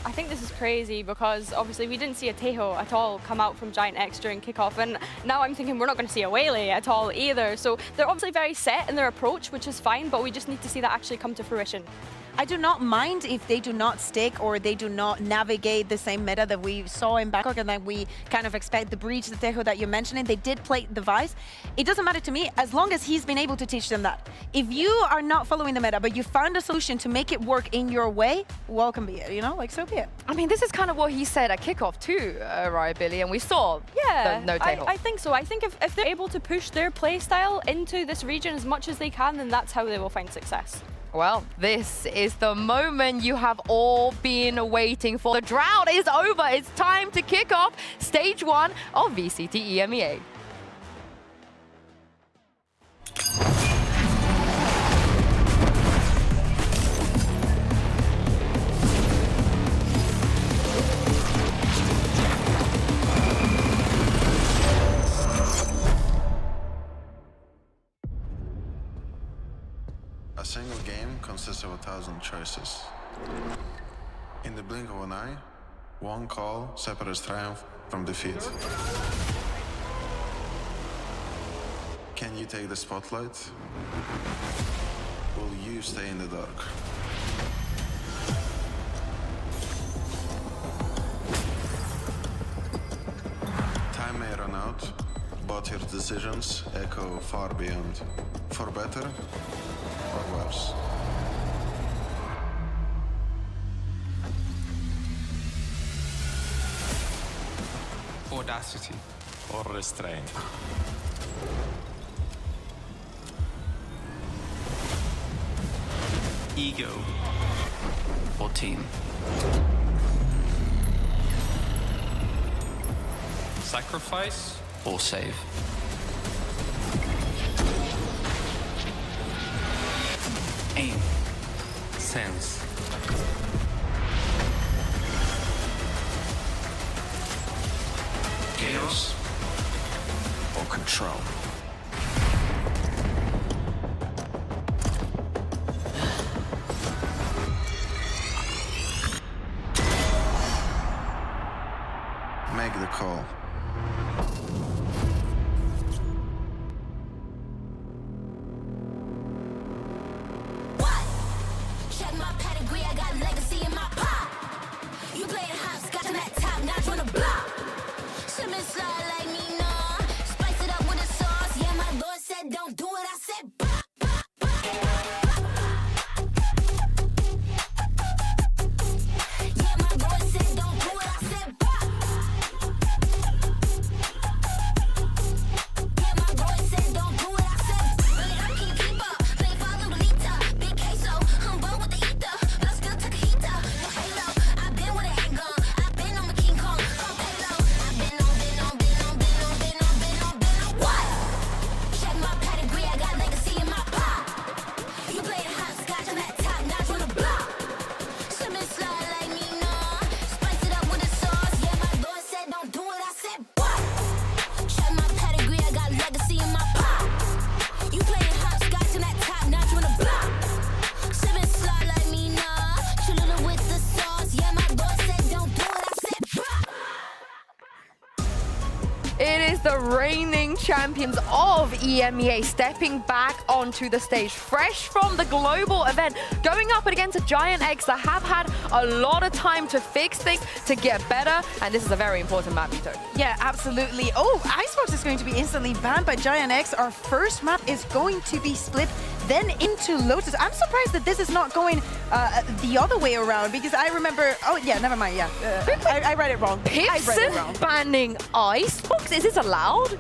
I think this is crazy because obviously we didn't see a Tejo at all come out from Giant X during kickoff, and now I'm thinking we're not going to see a Waylay at all either. So they're obviously very set in their approach, which is fine, but we just need to see that actually come to fruition. I do not mind if they do not stick or they do not navigate the same meta that we saw in Bangkok and that we kind of expect. The Breach, the Tejo that you're mentioning, they did play the Vice. It doesn't matter to me as long as he's been able to teach them that. If you are not following the meta, but you found a solution to make it work in your way, welcome be it, you know, like so be it. I mean, this is kind of what he said at kickoff too, right, Billy? And we saw no Tejo. I think so. I think if they're able to push their play style into this region as much as they can, then that's how they will find success. Well, this is the moment you have all been waiting for. The drought is over. It's time to kick off stage 1 of VCT EMEA. A single game consists of 1,000 choices. In the blink of an eye, one call separates triumph from defeat. Can you take the spotlight? Will you stay in the dark? Time may run out, but your decisions echo far beyond, for better or worse. Audacity or restraint. Ego or team. Sacrifice or save. Aim. Sense. Chaos or control. Make the call. Check my pedigree, I got legacy in my pop. You playing hopscotch on that top notch on the block. Slip and slide like me, nah. Spice it up with a sauce. Yeah, my Lord said don't do it. I said yeah, my Lord said don't do it. I said yeah, my Lord said don't do it. I said really, I can't keep up. Play follow the leader. Big queso, humble with the ether. But I still took a heater. No halo. I've been with a handgun. I've been on the King Kong. From Halo. I've been on what? Check my pedigree. I got legacy in my pop. You playing hopscotch on that top notch on the block. Slip and slide like me, nah. Spice it up with a sauce. Yeah, my Lord said don't do it. I said what? Check my pedigree. I got legacy in my pop. You playing hopscotch on that top notch on the block. Slip and slide like me, nah. Chill it with the sauce. Yeah, my Lord said don't do it. I said what? It is the reigning champions of EMEA stepping back onto the stage, fresh from the global event, going up against a Giant X that have had a lot of time to fix things, to get better, and this is a very important map, Vito. Yeah, absolutely. Oh, Icebox is going to be instantly banned by Giant X. Our first map is going to be split then into Lotus. I'm surprised that this is not going the other way around, because I remember... Oh, yeah, never mind, yeah. I read it wrong. Pips banning Icebox? Is this allowed?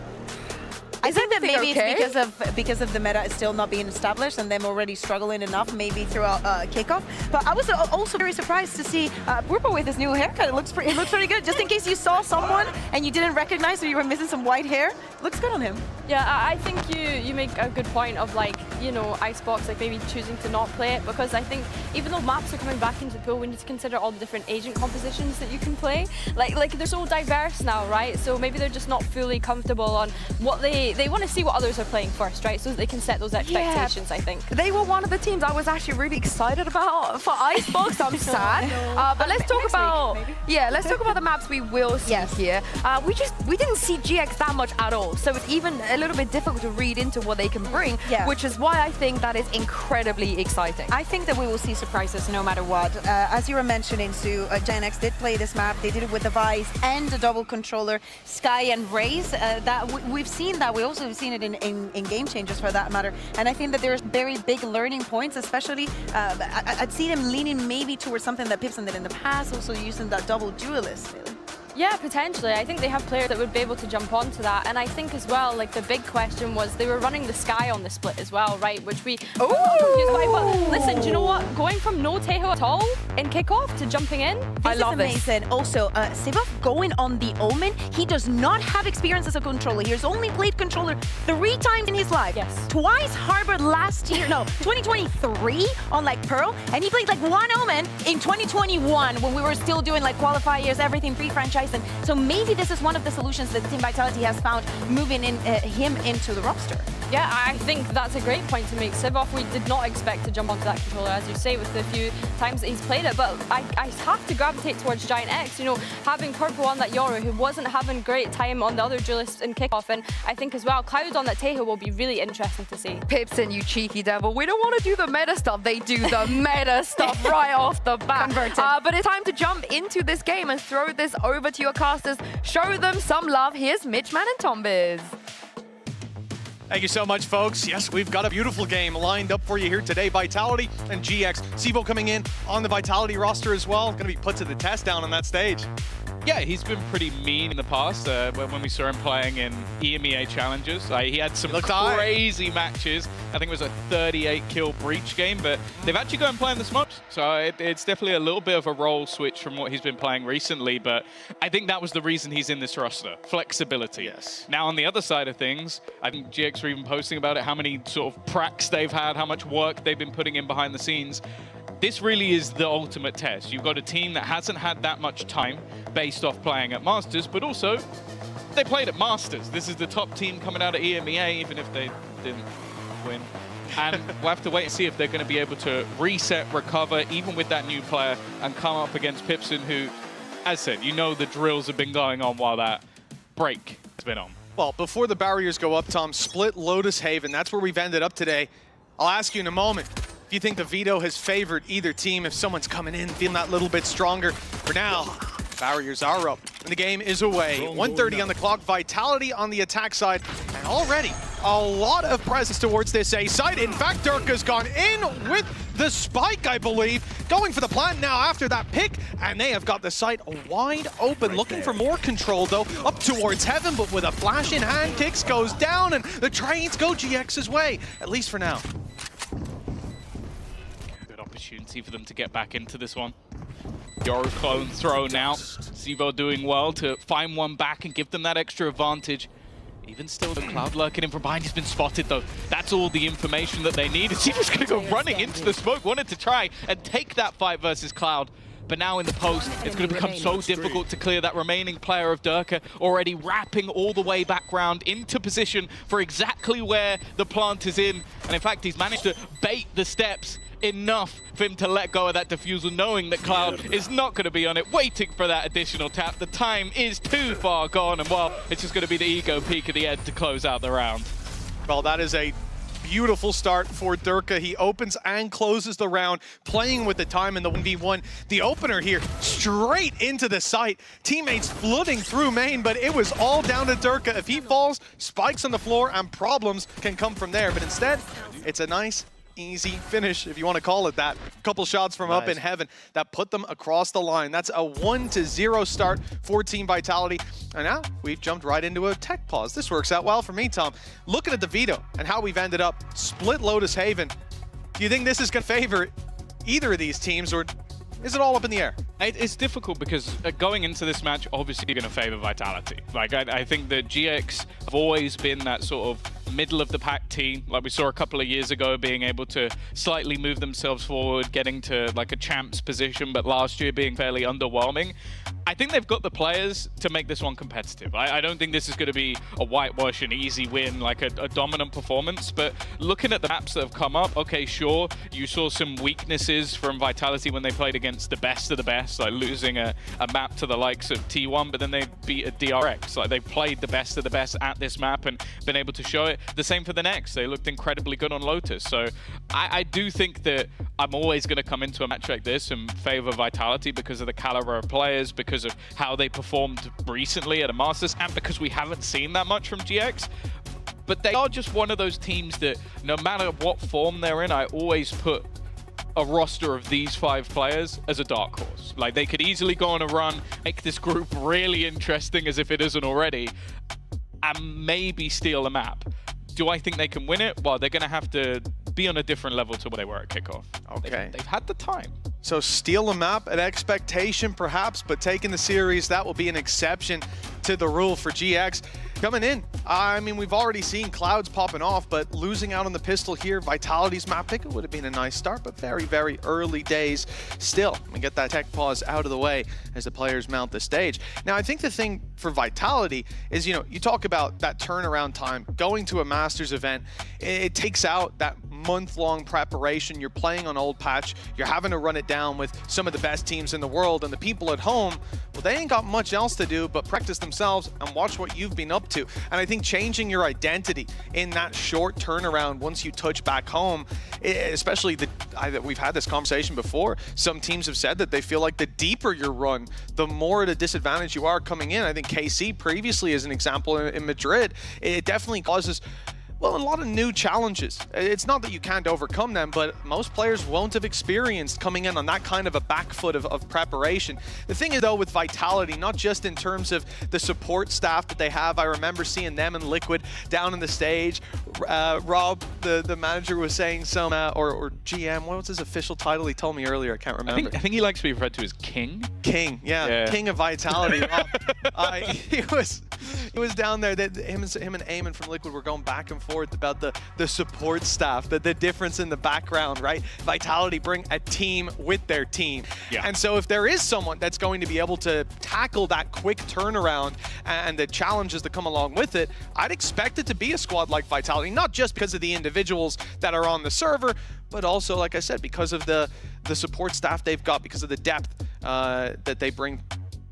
I think that maybe okay? it's because of the meta is still not being established and them already struggling enough maybe throughout kickoff. But I was also very surprised to see Purple with his new haircut. It looks pretty good. Just in case you saw someone and you didn't recognize or you were missing some white hair, looks good on him. Yeah, I think you make a good point of, like, you know, Icebox, like maybe choosing to not play it, because I think even though maps are coming back into the pool, we need to consider all the different agent compositions that you can play. Like they're so diverse now, right? So maybe they're just not fully comfortable on what they want to see what others are playing first, right? So that they can set those expectations, I think. They were one of the teams I was actually really excited about for Icebox. I'm sad. But let's talk about let's talk about the maps we will see here. We didn't see GX that much at all, so it's even a little bit difficult to read into what they can bring, which is why I think that is incredibly exciting. I think that we will see surprises no matter what. As you were mentioning, Sue, Giant X did play this map. They did it with the Vice and the double controller, Sky and Raze. That we've seen that. We also have seen it in Game Changers, for that matter. And I think that there's very big learning points, especially I'd see them leaning maybe towards something that Pipson did in the past, also using that double duelist, really. Yeah, potentially. I think they have players that would be able to jump onto that. And I think as well, like, the big question was they were running the Sky on the split as well, right? Which we were confused by. But listen, do you know what? Going from no Tejo at all in kickoff to jumping in, I love this. Amazing. Also, Sivov going on the Omen. He does not have experience as a controller. He has only played controller 3 times in his life. Yes. Twice Harbored last year, no, 2023 on like Pearl. And he played like 1 Omen in 2021 when we were still doing like qualifiers, everything pre-franchise. So maybe this is one of the solutions that Team Vitality has found moving in him into the roster. Yeah, I think that's a great point to make. Sivov, we did not expect to jump onto that controller, as you say, with the few times that he's played it, but I have to gravitate towards Giant X. You know, having Purple on that Yoru, who wasn't having great time on the other duelist in kickoff, and I think as well, Cloud on that Tejo will be really interesting to see. Pipson, you cheeky devil. We don't want to do the meta stuff. They do the meta stuff right off the bat. Converted. But it's time to jump into this game and throw this over to your casters. Show them some love. Here's Mitchman and Tombiz. Thank you so much, folks. Yes, we've got a beautiful game lined up for you here today. Vitality and GX. Sivo coming in on the Vitality roster as well. Going to be put to the test down on that stage. Yeah, he's been pretty mean in the past when we saw him playing in EMEA challenges. He had some crazy matches. I think it was a 38-kill Breach game, but they've actually gone and playing the smokes. So it's definitely a little bit of a role switch from what he's been playing recently, but I think that was the reason he's in this roster, flexibility. Yes. Now, on the other side of things, I think GX are even posting about it, how many sort of pracs they've had, how much work they've been putting in behind the scenes. This really is the ultimate test. You've got a team that hasn't had that much time based off playing at Masters, but also they played at Masters. This is the top team coming out of EMEA, even if they didn't win. And we'll have to wait and see if they're going to be able to reset, recover, even with that new player, and come up against Pipson, who, as said, you know the drills have been going on while that break has been on. Well, before the barriers go up, Tom, split Lotus Haven. That's where we've ended up today. I'll ask you in a moment if you think the veto has favored either team, if someone's coming in feeling that little bit stronger. For now, barriers are up and the game is away. 1:30 on the clock, Vitality on the attack side, and already a lot of presence towards this A side. In fact, Durka's gone in with the spike, I believe, going for the plant now after that pick, and they have got the site wide open, looking for more control though, up towards Heaven, but with a flash in hand, Kicks goes down, and the trains go GX's way, at least for now. Good opportunity for them to get back into this one. Yoru clone thrown out. Sivo doing well to find one back and give them that extra advantage. Even still, the Cloud lurking in from behind. He's been spotted, though. That's all the information that they need. Sivo's going to go running into the smoke. Wanted to try and take that fight versus Cloud. But now in the post, it's going to become so difficult to clear that remaining player of Durka, already wrapping all the way back round into position for exactly where the plant is in. And in fact, he's managed to bait the steps enough for him to let go of that defusal, knowing that Cloud is not going to be on it, waiting for that additional tap. The time is too far gone, and well, it's just going to be the ego peak at the end to close out the round. Well, that is a beautiful start for Durka. He opens and closes the round, playing with the time in the 1v1. The opener here, straight into the site. Teammates flooding through main, but it was all down to Durka. If he falls, spikes on the floor, and problems can come from there. But instead, it's a nice, easy finish, if you want to call it that. A couple shots from up in Heaven that put them across the line. That's a 1-0 start for Team Vitality. And now we've jumped right into a tech pause. This works out well for me, Tom. Looking at the veto and how we've ended up, split Lotus Haven. Do you think this is going to favor either of these teams, or is it all up in the air? It's difficult because going into this match, obviously you're going to favor Vitality. Like, I think that GX have always been that sort of middle of the pack team, like we saw a couple of years ago, being able to slightly move themselves forward, getting to like a champ's position, but last year being fairly underwhelming. I think they've got the players to make this one competitive. I don't think this is going to be a whitewash, an easy win, like a dominant performance, but looking at the maps that have come up, okay, sure, you saw some weaknesses from Vitality when they played against the best of the best, like losing a map to the likes of T1, but then they beat a DRX. Like, they played the best of the best at this map and been able to show it. The same for the next. They looked incredibly good on Lotus. So I do think that I'm always going to come into a match like this and favor Vitality because of the caliber of players, because of how they performed recently at a Masters, and because we haven't seen that much from GX. But they are just one of those teams that no matter what form they're in, I always put a roster of these 5 players as a dark horse. Like, they could easily go on a run, make this group really interesting as if it isn't already, and maybe steal a map. Do I think they can win it? Well, they're going to have to be on a different level to where they were at kickoff. Okay. They've had the time. So steal a map, an expectation perhaps, but taking the series, that will be an exception to the rule for GX. Coming in, I mean, we've already seen Cloud's popping off, but losing out on the pistol here, Vitality's map pick, it would have been a nice start, but very, very early days still. We get that tech pause out of the way as the players mount the stage. Now, I think the thing for Vitality is, you know, you talk about that turnaround time, going to a Masters event, it takes out that month-long preparation. You're playing on old patch, you're having to run it down with some of the best teams in the world, and the people at home, well, they ain't got much else to do but practice themselves and watch what you've been up to. And I think changing your identity in that short turnaround once you touch back home, especially we've had this conversation before, some teams have said that they feel like the deeper your run, the more at a disadvantage you are coming in. I think KC previously, as an example, in Madrid, it definitely causes, well, a lot of new challenges. It's not that you can't overcome them, but most players won't have experienced coming in on that kind of a back foot of preparation. The thing is, though, with Vitality, not just in terms of the support staff that they have, I remember seeing them and Liquid down on the stage. Rob, the manager, was saying some, or GM, what was his official title? He told me earlier, I can't remember. I think he likes to be referred to as King. King, yeah. King of Vitality. He was down there. Him and Eamon from Liquid were going back and forth about the support staff, the difference in the background, right? Vitality bring a team with their team. Yeah. And so if there is someone that's going to be able to tackle that quick turnaround and the challenges that come along with it, I'd expect it to be a squad like Vitality, not just because of the individuals that are on the server, but also, like I said, because of the support staff they've got, because of the depth that they bring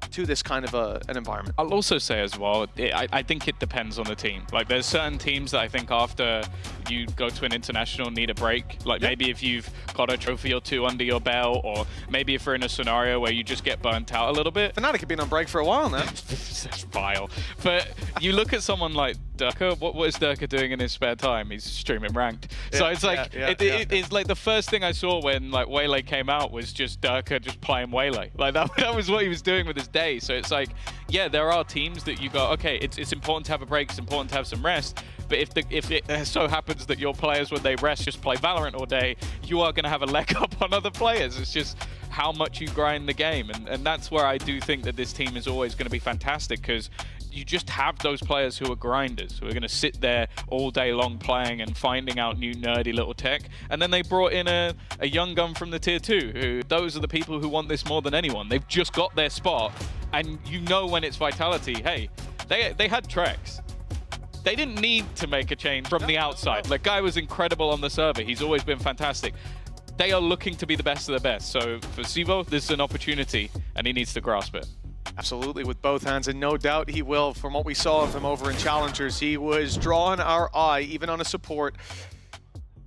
to this kind of an environment. I'll also say as well, I think it depends on the team. Like, there's certain teams that I think after you go to an international need a break. Like, maybe if you've got a trophy or two under your belt, or maybe if you're in a scenario where you just get burnt out a little bit. Fnatic have been on break for a while now. That's vile. But you look at someone like Durka. What is Durka doing in his spare time? He's streaming ranked. So it's like, it's like the first thing I saw when like Waylay came out was just Durka just playing Waylay. Like that was what he was doing with his day. So it's like, yeah, there are teams that you go, okay, it's important to have a break, it's important to have some rest, but if it so happens that your players, when they rest, just play Valorant all day, you are going to have a leg up on other players. It's just how much you grind the game, and that's where I do think that this team is always going to be fantastic, because you just have those players who are grinders, who are going to sit there all day long playing and finding out new nerdy little tech. And then they brought in a young gun from the tier 2, who those are the people who want this more than anyone. They've just got their spot, and you know when it's Vitality, hey, they had Trex. They didn't need to make a change from the outside. Like, guy was incredible on the server. He's always been fantastic. They are looking to be the best of the best. So for Sivo, this is an opportunity, and he needs to grasp it. Absolutely, with both hands, and no doubt he will. From what we saw of him over in Challengers, he was drawing our eye, even on a support.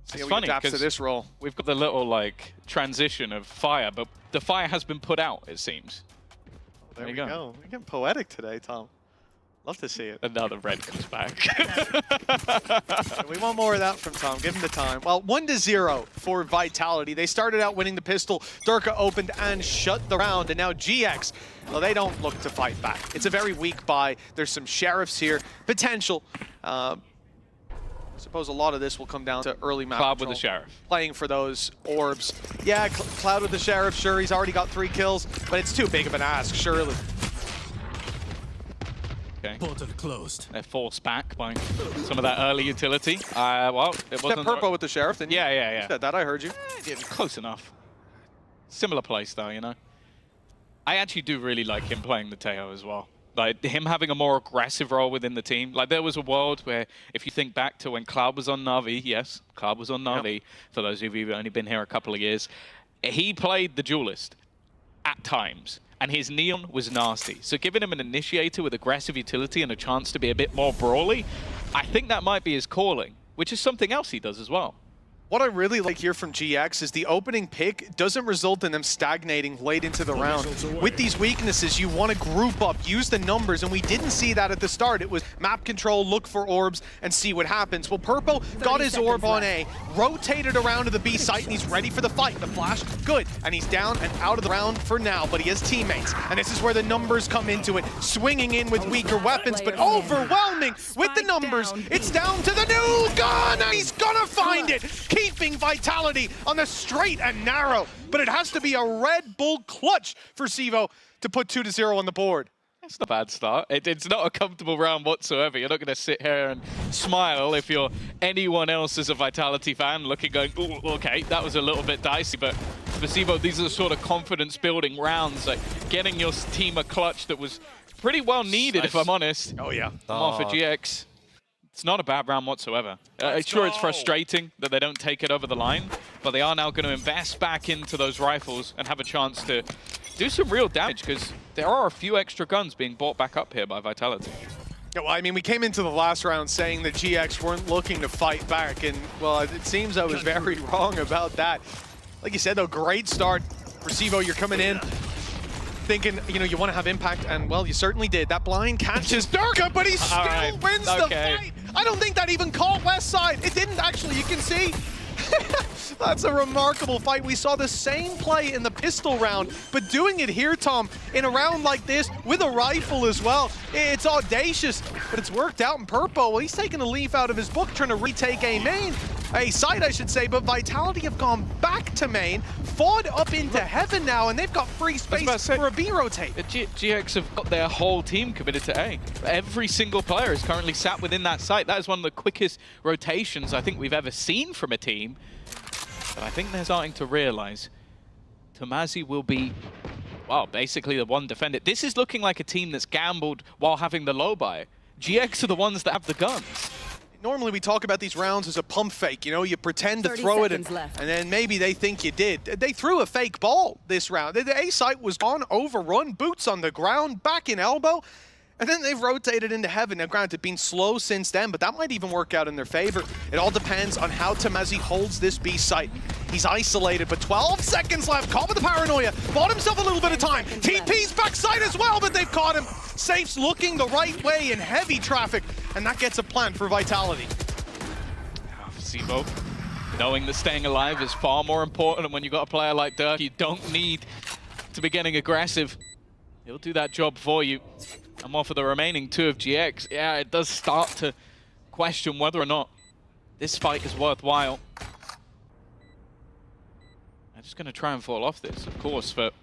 See how he adapts to this role. We've got the little like transition of fire, but the fire has been put out, it seems. There we go. We're getting poetic today, Tom. Love to see it. And now the red comes back. We want more of that from Tom. Give him the time. Well, 1-0 for Vitality. They started out winning the pistol. Durka opened and shut the round. And now GX, well, they don't look to fight back. It's a very weak buy. There's some sheriffs here. Potential. I suppose a lot of this will come down to early map Cloud control, with the sheriff. Playing for those orbs. Yeah, Cloud with the sheriff, sure, he's already got 3 kills, but it's too big of an ask, surely. Okay. Portal closed. They're forced back by some of that early utility. Well, it wasn't... Purple with the sheriff, didn't you? Yeah. You said that, I heard you. Close enough. Similar play style, you know. I actually do really like him playing the Teo as well. Like, him having a more aggressive role within the team. Like, there was a world where, if you think back to when Cloud was on Na'Vi, yes, Cloud was on Na'Vi, for those of you who've only been here a couple of years, he played the duelist at times, and his Neon was nasty. So giving him an initiator with aggressive utility and a chance to be a bit more brawly, I think that might be his calling, which is something else he does as well. What I really like here from GX is the opening pick doesn't result in them stagnating late into the round. With these weaknesses, you want to group up, use the numbers, and we didn't see that at the start. It was map control, look for orbs, and see what happens. Well, Purple got his orb on A, rotated around to the B site, and he's ready for the fight. The flash, good. And he's down and out of the round for now, but he has teammates. And this is where the numbers come into it. Swinging in with weaker weapons, but overwhelming with the numbers. It's down to the new gun, and he's gonna find it. Keeping Vitality on the straight and narrow, but it has to be a Red Bull clutch for Sivo to put 2-0 on the board. It's not a bad start. It's not a comfortable round whatsoever. You're not going to sit here and smile if you're anyone else as a Vitality fan looking going, ooh, okay, that was a little bit dicey. But for Sivo, these are the sort of confidence-building rounds, like getting your team a clutch that was pretty well needed, if I'm honest. Oh, yeah. Come on for GX. It's not a bad round whatsoever. Sure, it's frustrating that they don't take it over the line, but they are now going to invest back into those rifles and have a chance to do some real damage, because there are a few extra guns being brought back up here by Vitality. Yeah, well, I mean, we came into the last round saying that GX weren't looking to fight back, and, well, it seems I was very wrong about that. Like you said, though, great start. For Sivo, you're coming in thinking, you know, you want to have impact, and, well, you certainly did. That blind catches Durka, but he still wins the fight. I don't think that even caught West Side. It didn't, actually. You can see. That's a remarkable fight. We saw the same play in the pistol round, but doing it here, Tom, in a round like this, with a rifle as well. It's audacious, but it's worked out in Purpo. Well, he's taking a leaf out of his book, trying to retake a main. A side, I should say, but Vitality have gone back to main, fought up into heaven now, and they've got free space for a B rotate. GX have got their whole team committed to A. Every single player is currently sat within that site. That is one of the quickest rotations I think we've ever seen from a team. But I think they're starting to realize Tomazi will be, well, basically the one defender. This is looking like a team that's gambled while having the low buy. GX are the ones that have the guns. Normally we talk about these rounds as a pump fake, you know, you pretend to throw it and then maybe they think you did. They threw a fake ball this round. The A site was gone, overrun, boots on the ground, back in elbow, and then they've rotated into heaven. Now granted, been slow since then, but that might even work out in their favor. It all depends on how Tomazi holds this B site. He's isolated, but 12 seconds left. Caught with the paranoia. Bought himself a little bit of time. TP's backside as well, but they've caught him. Safe's looking the right way in heavy traffic, and that gets a plant for Vitality. Sivo, knowing that staying alive is far more important, and when you've got a player like Dirk, you don't need to be getting aggressive. He'll do that job for you. And more for the remaining two of GX. Yeah, it does start to question whether or not this fight is worthwhile. I'm just going to try and fall off this, of course, but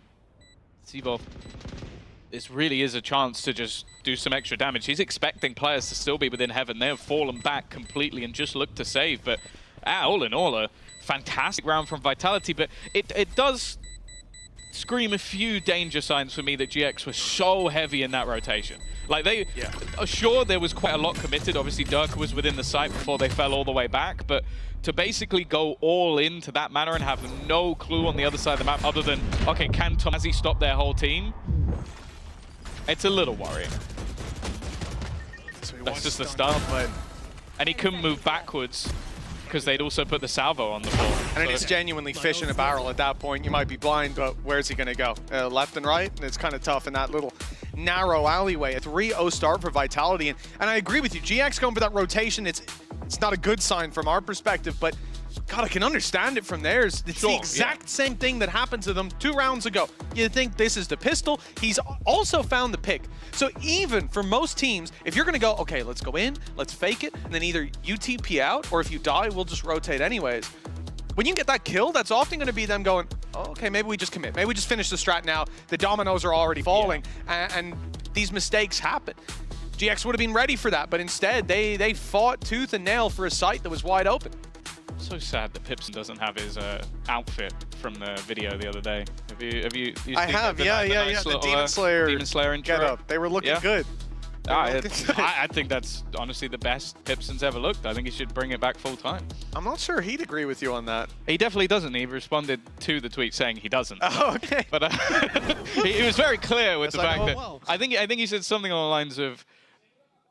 Sivo, this really is a chance to just do some extra damage. He's expecting players to still be within heaven. They have fallen back completely and just looked to save, but all in all, a fantastic round from Vitality, but it does scream a few danger signs for me that GX was so heavy in that rotation. Like, they are sure there was quite a lot committed. Obviously, Dirk was within the site before they fell all the way back, but to basically go all into that manner and have no clue on the other side of the map other than, okay, can Tomazi stop their whole team? It's a little worrying. So that's just the start. And he couldn't move backwards because they'd also put the salvo on the board. And it's genuinely fish in a barrel at that point. You might be blind, but where's he going to go? Left and right? And it's kind of tough in that little narrow alleyway. A 3-0 start for Vitality. And I agree with you. GX going for that rotation. It's not a good sign from our perspective, but God, I can understand it from theirs. It's the exact same thing that happened to them 2 rounds ago. You think this is the pistol. He's also found the pick. So even for most teams, if you're going to go, okay, let's go in, let's fake it, and then either you TP out, or if you die, we'll just rotate anyways. When you get that kill, that's often going to be them going, oh, okay, maybe we just commit. Maybe we just finish the strat now. The dominoes are already falling, and these mistakes happen. GX would have been ready for that, but instead, they fought tooth and nail for a site that was wide open. So sad that Pipson doesn't have his outfit from the video the other day. Have you I have, yeah. The Demon Slayer intro. Get up. They were looking good. I think that's honestly the best Pipson's ever looked. I think he should bring it back full time. I'm not sure he'd agree with you on that. He definitely doesn't. He responded to the tweet saying he doesn't. Oh, okay. But he was very clear with the fact that I think he said something along the lines of,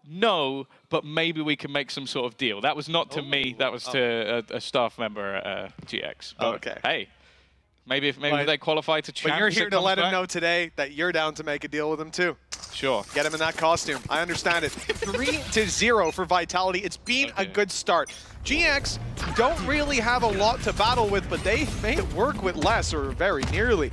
no, but maybe we can make some sort of deal. That was not to me. That was to a staff member at GX. But, okay. Hey, maybe if they qualify to champ. But you're here to let him know today that you're down to make a deal with him too. Sure. Get him in that costume. I understand it. 3-0 for Vitality. It's been a good start. GX don't really have a lot to battle with, but they made it work with less, or very nearly.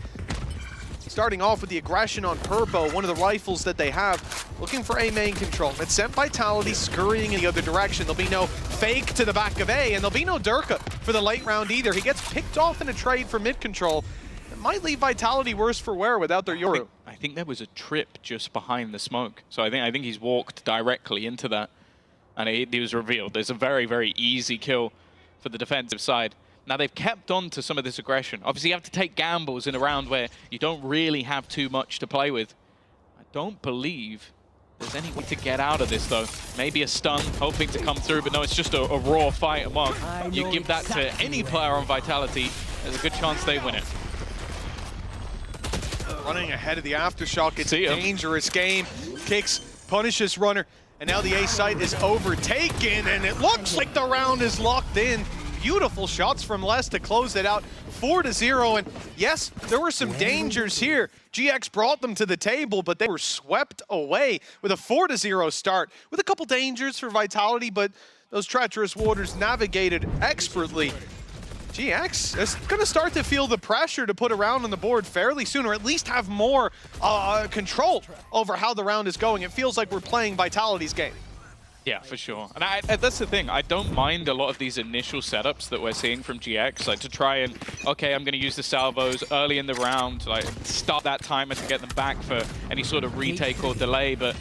Starting off with the aggression on Purpo, one of the rifles that they have, looking for A main control. It's sent Vitality scurrying in the other direction. There'll be no fake to the back of A, and there'll be no Durka for the late round either. He gets picked off in a trade for mid control. might leave Vitality worse for wear without their Yoru. I think there was a trip just behind the smoke. So I think he's walked directly into that. And he was revealed. There's a very, very easy kill for the defensive side. Now, they've kept on to some of this aggression. Obviously, you have to take gambles in a round where you don't really have too much to play with. I don't believe there's any way to get out of this, though. Maybe a stun, hoping to come through, but no, it's just a raw fight among. You give that to any player on Vitality, there's a good chance they win it. Running ahead of the Aftershock, it's a dangerous game. Kicks, punishes runner, and now the A site is overtaken, and it looks like the round is locked in. Beautiful shots from Les to close it out, 4-0, and yes, there were some dangers here. GX brought them to the table, but they were swept away with a 4-0 start, with a couple dangers for Vitality, but those treacherous waters navigated expertly. GX is going to start to feel the pressure to put a round on the board fairly soon, or at least have more control over how the round is going. It feels like we're playing Vitality's game. Yeah, for sure. And that's the thing. I don't mind a lot of these initial setups that we're seeing from GX, like to try and, okay, I'm going to use the salvos early in the round, like start that timer to get them back for any sort of retake or delay. But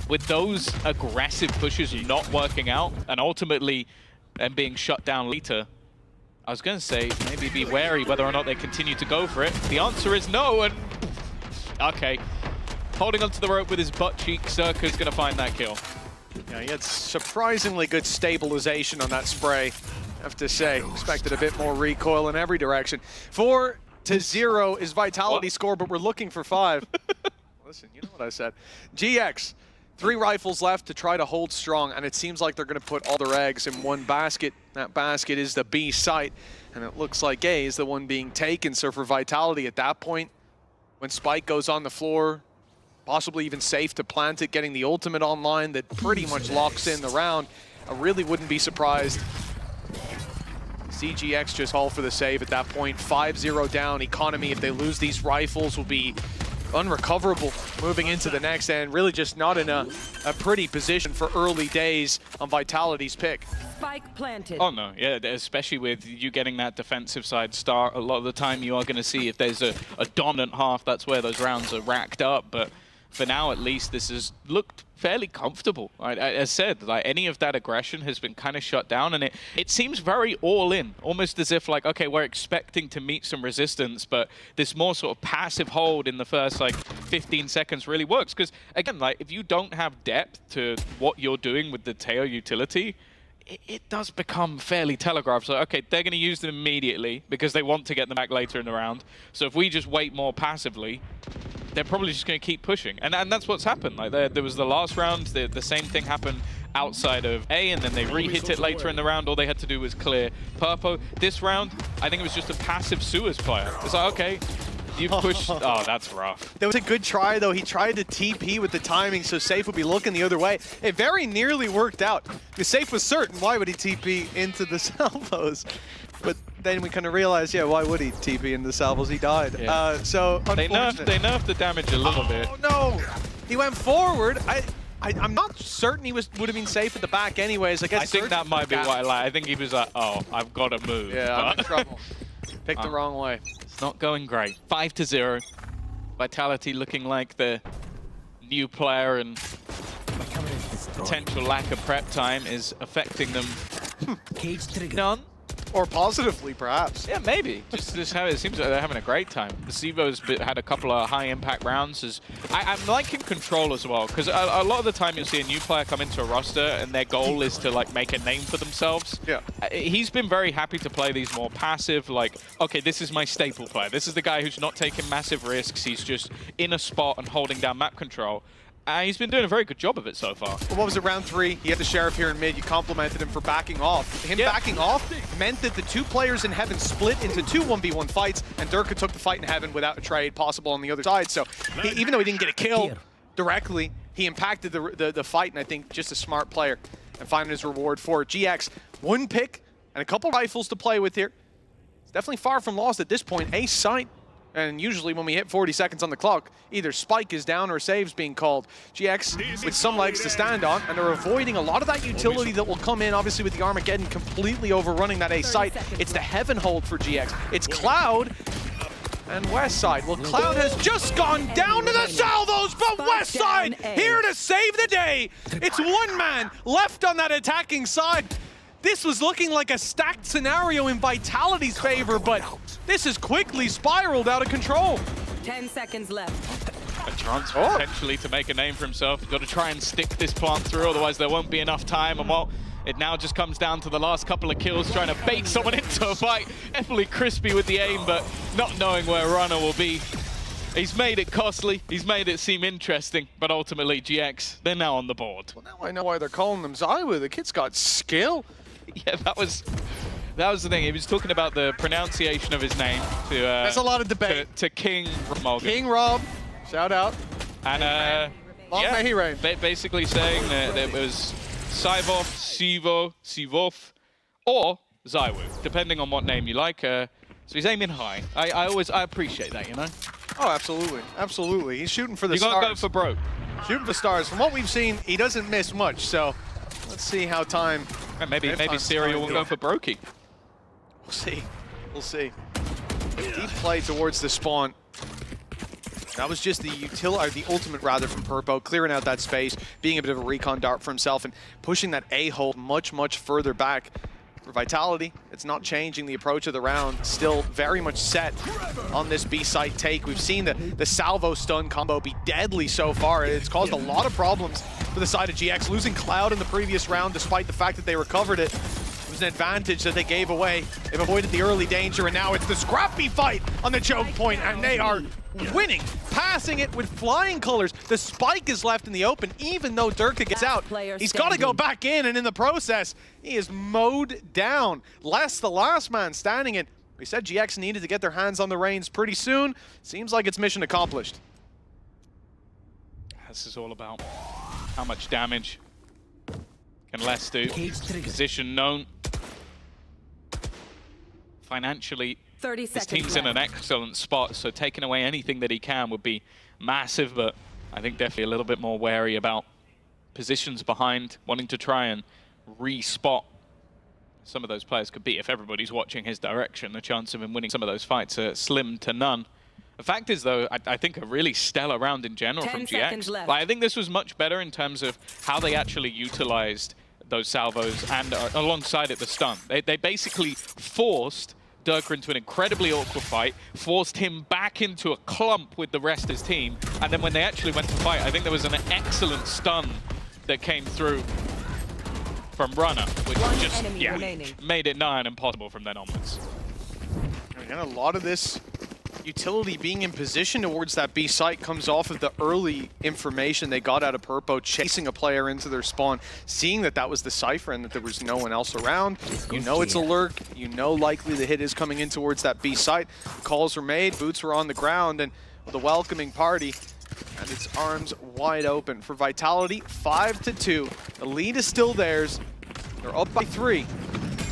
with those aggressive pushes not working out, and ultimately them being shut down later, I was going to say maybe be wary whether or not they continue to go for it. The answer is no, and okay. Holding onto the rope with his butt cheek, Circa's going to find that kill. Yeah, he had surprisingly good stabilization on that spray, I have to say. Expected a bit more recoil in every direction. 4-0 is Vitality score, but we're looking for 5. Listen, you know what I said. GX, 3 rifles left to try to hold strong, and it seems like they're going to put all their eggs in one basket. That basket is the B site, and it looks like A is the one being taken. So for Vitality at that point, when Spike goes on the floor, possibly even safe to plant it, getting the ultimate online that pretty much locks in the round. I really wouldn't be surprised. CGX just haul for the save at that point. 5-0 down. Economy, if they lose these rifles, will be unrecoverable moving into the next, and really just not in a pretty position for early days on Vitality's pick. Spike planted. Oh no, yeah, especially with you getting that defensive side start, a lot of the time you are going to see if there's a dominant half, that's where those rounds are racked up. But for now, at least, this has looked fairly comfortable. As said, like any of that aggression has been kind of shut down, and it seems very all in, almost as if like, okay, we're expecting to meet some resistance, but this more sort of passive hold in the first like 15 seconds really works. Because again, like if you don't have depth to what you're doing with the Teo utility, it does become fairly telegraphed. So, okay, they're going to use them immediately because they want to get them back later in the round. So if we just wait more passively, they're probably just going to keep pushing. And that's what's happened. Like there was the last round, the same thing happened outside of A, and then they re-hit it later in the round. All they had to do was clear Purpo. This round, I think it was just a passive Suez player. It's like, okay, you pushed. Oh, that's rough. That was a good try, though. He tried to TP with the timing, so Safe would be looking the other way. It very nearly worked out. Because Safe was certain. Why would he TP into the salvos? But then we kind of realized, yeah, why would he TP into the salvos? He died. Yeah. So they nerfed the damage a little bit. Oh no! He went forward. I'm not certain he would have been safe at the back anyways. I guess I think that might be why. Like, I think he was like, oh, I've got to move. Yeah, I'm in trouble. Picked the wrong way. It's not going great. 5-0. Vitality looking like the new player, and potential lack of prep time is affecting them. None. Or positively, perhaps. Yeah, maybe. Just how it seems like they're having a great time. The Sivo's had a couple of high-impact rounds. I'm liking Control as well, because a lot of the time you'll see a new player come into a roster and their goal is to like make a name for themselves. Yeah. He's been very happy to play these more passive, like, okay, this is my staple player. This is the guy who's not taking massive risks. He's just in a spot and holding down map control. He's been doing a very good job of it so far. Well, what was it, round 3? He had the Sheriff here in mid. You complimented him for backing off. Him backing off meant that the 2 players in Heaven split into 2 1v1 fights, and Durka took the fight in Heaven without a trade possible on the other side. So even though he didn't get a kill directly, he impacted the fight, and I think just a smart player and finding his reward for it. GX, 1 pick and a couple rifles to play with here. It's definitely far from lost at this point. Ace sight. And usually when we hit 40 seconds on the clock, either Spike is down or save's being called. GX with some legs to stand on, and are avoiding a lot of that utility that will come in, obviously, with the Armageddon completely overrunning that A site. It's the Heaven hold for GX. It's Cloud. and West Side. Well, Cloud has just gone down to the salvos, but West Side here to save the day. It's one man left on that attacking side. This was looking like a stacked scenario in Vitality's favor, but this has quickly spiraled out of control. 10 seconds left. A chance potentially to make a name for himself. He's got to try and stick this plant through, otherwise there won't be enough time. And well, it now just comes down to the last couple of kills, trying to bait someone into a fight. Definitely crispy with the aim, but not knowing where Runner will be. He's made it costly, he's made it seem interesting, but ultimately GX, they're now on the board. Well, now I know why they're calling them Zaiwu. The kid's got skill. Yeah, that was the thing. He was talking about the pronunciation of his name. There's a lot of debate. To King Rob. King Rob, shout out. And long may he reign. Basically saying that it was Sivov, Sivo, Sivov, or Zaiwu, depending on what name you like. So he's aiming high. I appreciate that, you know? Oh, absolutely. Absolutely. He's shooting for the stars. You gotta go for broke. Shooting for stars. From what we've seen, he doesn't miss much, so let's see how time... And maybe Serial will go for brokey. We'll see. We'll see. Deep play towards the spawn. That was just the ultimate rather from Purpo, clearing out that space, being a bit of a recon dart for himself, and pushing that A-hole much, much further back. For Vitality, it's not changing the approach of the round, still very much set on this B-site take. We've seen the salvo stun combo be deadly so far. It's caused a lot of problems for the side of GX, losing Cloud in the previous round despite the fact that they recovered it. It was an advantage that they gave away. They've avoided the early danger, and now it's the scrappy fight on the choke point, and they are winning, passing it with flying colors. The spike is left in the open, even though Durka gets out. He's got to go back in, and in the process, he is mowed down. Less the last man standing in. We said GX needed to get their hands on the reins pretty soon. Seems like it's mission accomplished. This is all about how much damage can Les do. Position known. Financially, this team's in an excellent spot, so taking away anything that he can would be massive, but I think definitely a little bit more wary about positions behind, wanting to try and re-spot some of those players could be. If everybody's watching his direction, the chance of him winning some of those fights are slim to none. The fact is, though, I think a really stellar round in general from GX. Like, I think this was much better in terms of how they actually utilized those salvos and alongside it the stun. They basically forced Durka into an incredibly awkward fight, forced him back into a clump with the rest of his team, and then when they actually went to fight, I think there was an excellent stun that came through from Runner, which just made it nigh and impossible from then onwards. And a lot of this utility being in position towards that B site comes off of the early information they got out of Purpo, chasing a player into their spawn, seeing that that was the Cypher and that there was no one else around. You know it's a lurk, you know likely the hit is coming in towards that B site. Calls were made, boots were on the ground, and the welcoming party and its arms wide open. For Vitality, 5-2. The lead is still theirs. They're up by 3.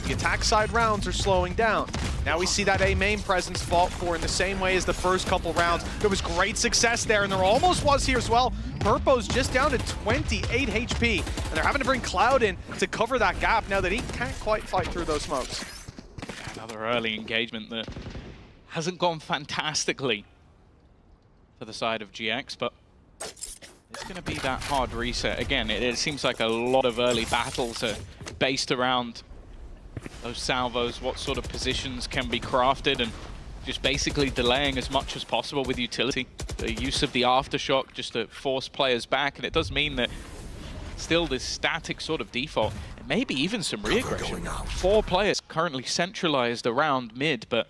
The attack side rounds are slowing down. Now we see that A main presence fought for in the same way as the first couple rounds. There was great success there, and there almost was here as well. Purpo's just down to 28 HP, and they're having to bring Cloud in to cover that gap now that he can't quite fight through those smokes. Another early engagement that hasn't gone fantastically for the side of GX, but it's going to be that hard reset. Again, it seems like a lot of early battles are based around those salvos, what sort of positions can be crafted, and just basically delaying as much as possible with utility. The use of the aftershock just to force players back, and it does mean that still this static sort of default, and maybe even some re-aggression. 4 players currently centralized around mid, but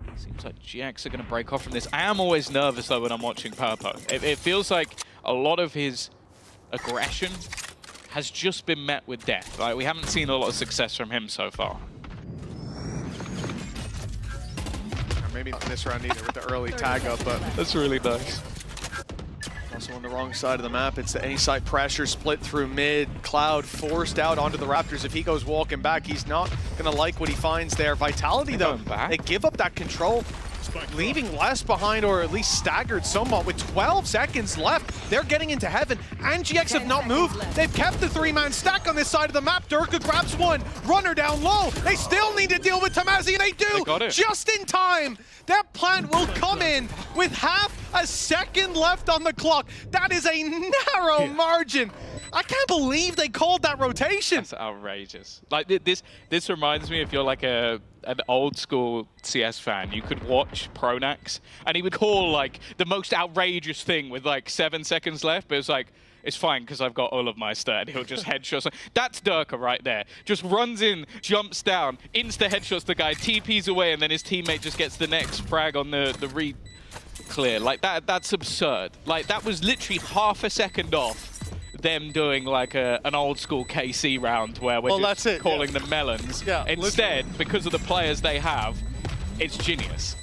it seems like GX are going to break off from this. I am always nervous though when I'm watching Purpo. It feels like a lot of his aggression has just been met with death. Like, we haven't seen a lot of success from him so far. Or maybe not this round either with the early tag up, but that's really nice. Also on the wrong side of the map, it's the A-side pressure split through mid. Cloud forced out onto the Raptors. If he goes walking back, he's not going to like what he finds there. Vitality, though, they give up that control, leaving Les behind, or at least staggered somewhat. With 12 seconds left, they're getting into heaven, and GX have not moved. They've kept the 3-man stack on this side of the map. Durka grabs one, Runner down low. They still need to deal with Tamazi, and they do, just in time. That plant will come in with half a second left on the clock. That is a narrow margin. I can't believe they called that rotation. That's outrageous. Like this reminds me, if you're like an old school CS fan, you could watch Pronax and he would call like the most outrageous thing with like 7 seconds left, but it's like, it's fine because I've got all of my stat. He'll just headshot. That's Durka right there. Just runs in, jumps down, insta headshots the guy, TPs away, and then his teammate just gets the next frag on the re-clear. Like that's absurd. Like that was literally half a second off them doing like an old school KC round where we're just calling them melons. Yeah, instead, because of the players they have, it's genius.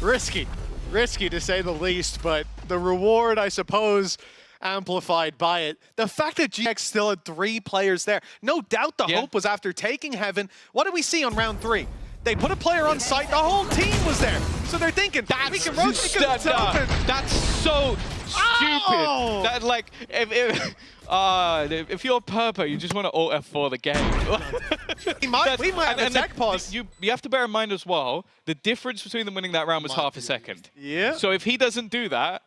Risky to say the least, but the reward, I suppose, amplified by it. The fact that GX still had 3 players there, no doubt the hope was after taking Heaven. What did we see on round 3? They put a player on site, the whole team was there. So they're thinking, we can rotate because it's open. That's so stupid. That like, if you're Purpo, you just want to alt F4 the game. we might have a tech pause. You have to bear in mind as well, the difference between them winning that round was half a second. Yeah. So if he doesn't do that,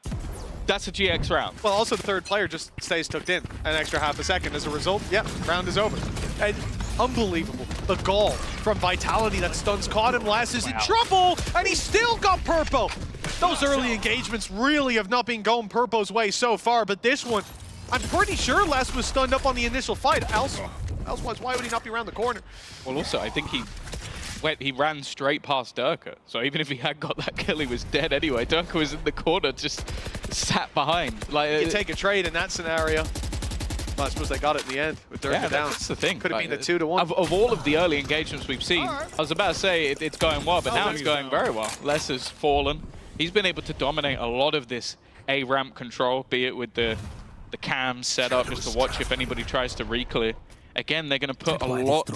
that's a GX round. Well, also the third player just stays tucked in an extra half a second. As a result, round is over. And unbelievable. The gall from Vitality that stuns caught him. Les is in trouble, and he still got Purpo. Those early engagements really have not been going Purpo's way so far, but this one, I'm pretty sure Les was stunned up on the initial fight. Elsewise, why would he not be around the corner? Well, also, I think he ran straight past Durka. So even if he had got that kill, he was dead anyway. Durka was in the corner, just sat behind. Like, you take a trade in that scenario. Well, I suppose they got it in the end with Durka down. That's the thing. Could have been the 2-1. Of all of the early engagements we've seen, I was about to say it's going well, but now it's going very well. Les has fallen. He's been able to dominate a lot of this A-ramp control, be it with the cams set up just to watch if anybody tries to re-clear. Again, they're going to put a lot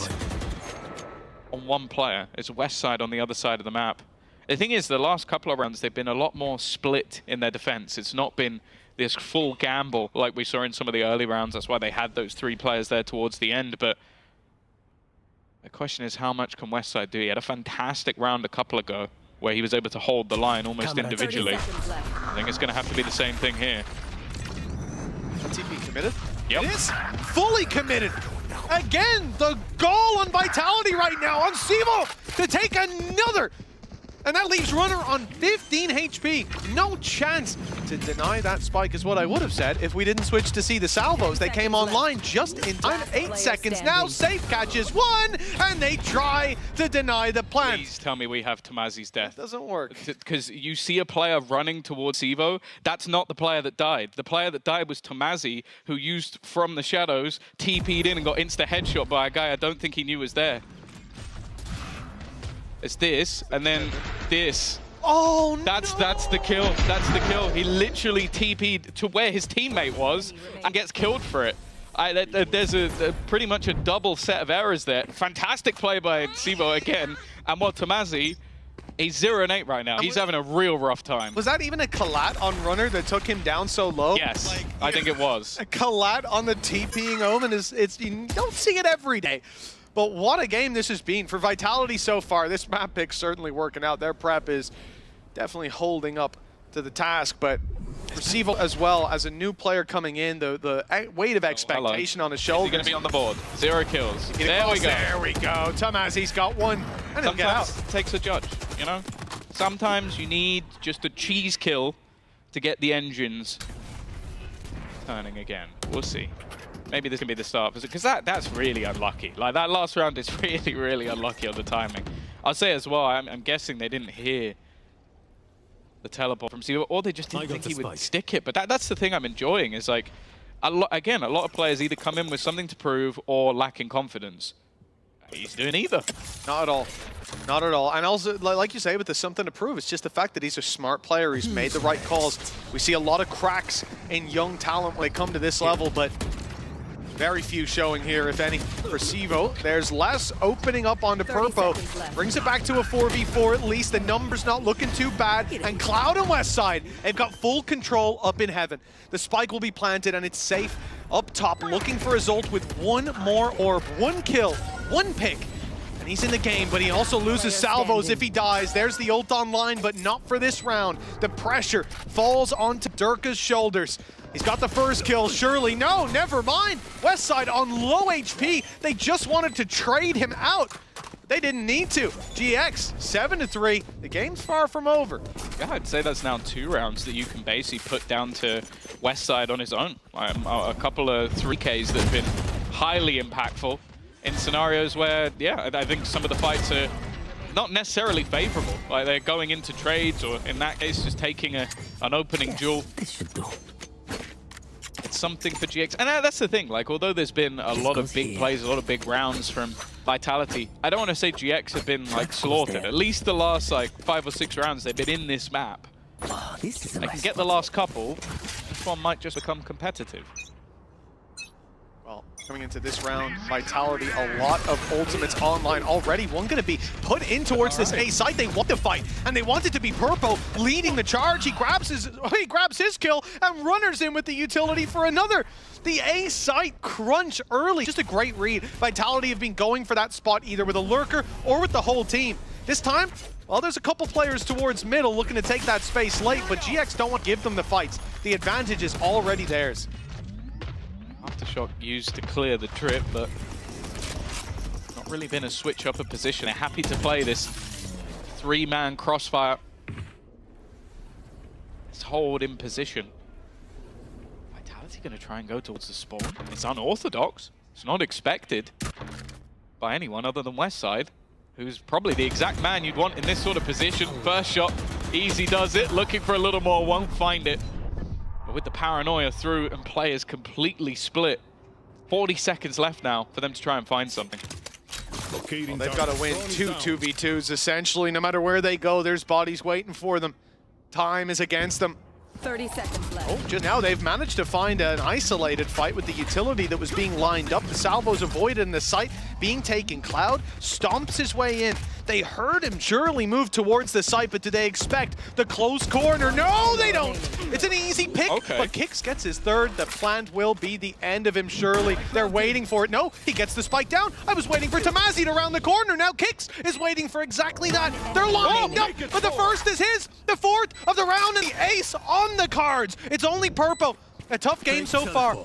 on one player. It's West Side on the other side of the map. The thing is, the last couple of rounds, they've been a lot more split in their defense. It's not been this full gamble like we saw in some of the early rounds. That's why they had those 3 players there towards the end. But the question is, how much can West Side do? He had a fantastic round a couple ago where he was able to hold the line almost individually. I think it's going to have to be the same thing here. TP committed? Yep. It is fully committed. Again, the goal on Vitality right now on Sivo to take another. And that leaves Runner on 15 HP. No chance to deny that spike is what I would have said if we didn't switch to see the salvos. They came online just in time. 8 seconds now. Safe catches 1, and they try to deny the plan. Please tell me we have Tomazi's death. It doesn't work. Because you see a player running towards Evo, that's not the player that died. The player that died was Tomazi, who used from the shadows, TP'd in and got insta headshot by a guy I don't think he knew was there. It's this, and then this. Oh, That's the kill. That's the kill. He literally TP'd to where his teammate was and gets killed for it. There's pretty much a double set of errors there. Fantastic play by Sivo again. And while Tomazi, he's 0-8 right now. He's having a real rough time. Was that even a collat on Runner that took him down so low? Yes, I think it was. A collat on the TPing Omen you don't see it every day. But what a game this has been for Vitality so far. This map pick's certainly working out. Their prep is definitely holding up to the task, but for Sivo as well, as a new player coming in, the weight of expectation on his shoulders. He's going to be on the board. 0 kills. There we go. There we go. Tomazi's got 1. And he'll get out. Sometimes it takes a judge, you know? Sometimes you need just a cheese kill to get the engines turning again. We'll see. Maybe this can be the start, because that's really unlucky. Like, that last round is really, really unlucky on the timing. I'll say as well, I'm guessing they didn't hear the teleport from Sivo, or they just didn't think he would stick it. But that's the thing I'm enjoying, is like, again, a lot of players either come in with something to prove or lacking confidence. He's doing either. Not at all. Not at all. And also, like you say, with the something to prove, it's just the fact that he's a smart player. He's made the right calls. We see a lot of cracks in young talent when they come to this level, but very few showing here, if any, for Sivo. There's Les opening up onto Purpo. Brings it back to a 4v4 at least. The numbers not looking too bad. And Cloud and West Side, they've got full control up in heaven. The spike will be planted and it's safe up top, looking for a Zolt with 1 more orb. 1 kill, 1 pick. And he's in the game, but he also loses salvos if he dies. There's the ult online, but not for this round. The pressure falls onto Durka's shoulders. He's got the first kill, surely. No, never mind. Westside on low HP. They just wanted to trade him out. They didn't need to. GX, 7-3. The game's far from over. Yeah, I'd say that's now 2 rounds that you can basically put down to Westside on his own. A couple of 3Ks that have been highly impactful in scenarios where, yeah, I think some of the fights are not necessarily favorable. Like they're going into trades, or in that case, just taking an opening duel. It's something for GX. And that's the thing, like, although there's been a lot of big plays, a lot of big rounds from Vitality, I don't want to say GX have been, like, slaughtered. At least the last, like, 5 or 6 rounds they've been in this map. They can get the last couple. This one might just become competitive. Well, coming into this round, Vitality, a lot of ultimates online already. One going to be put in towards this A site. They want to fight, and they want it to be Purpo leading the charge. He grabs his kill and runners in with the utility for another. The A site crunch early. Just a great read. Vitality have been going for that spot either with a lurker or with the whole team. This time, well, there's a couple players towards middle looking to take that space late, but GX don't want to give them the fights. The advantage is already theirs. Aftershock used to clear the trip, but not really been a switch up of position. They're happy to play this 3-man crossfire. Let's hold in position. Vitality going to try and go towards the spawn. It's unorthodox. It's not expected by anyone other than Westside, who's probably the exact man you'd want in this sort of position. First shot, easy does it. Looking for a little more, won't find it. With the paranoia through and players completely split. 40 seconds left now for them to try and find something. Well, they've got to win 2 2v2s essentially. No matter where they go, there's bodies waiting for them. Time is against them. 30 seconds left. Oh, just now they've managed to find an isolated fight with the utility that was being lined up. The salvos avoided in the site being taken. Cloud stomps his way in. They heard him surely move towards the site, but do they expect the close corner? No, they don't. It's an easy pick, but Kix gets his third. The plant will be the end of him, surely. They're waiting for it. No, he gets the spike down. I was waiting for Tamazi to round the corner. Now Kix is waiting for exactly that. They're lining up, but the first is his. The fourth of the round, and the ace on the cards. It's only Purpo. A tough game so far.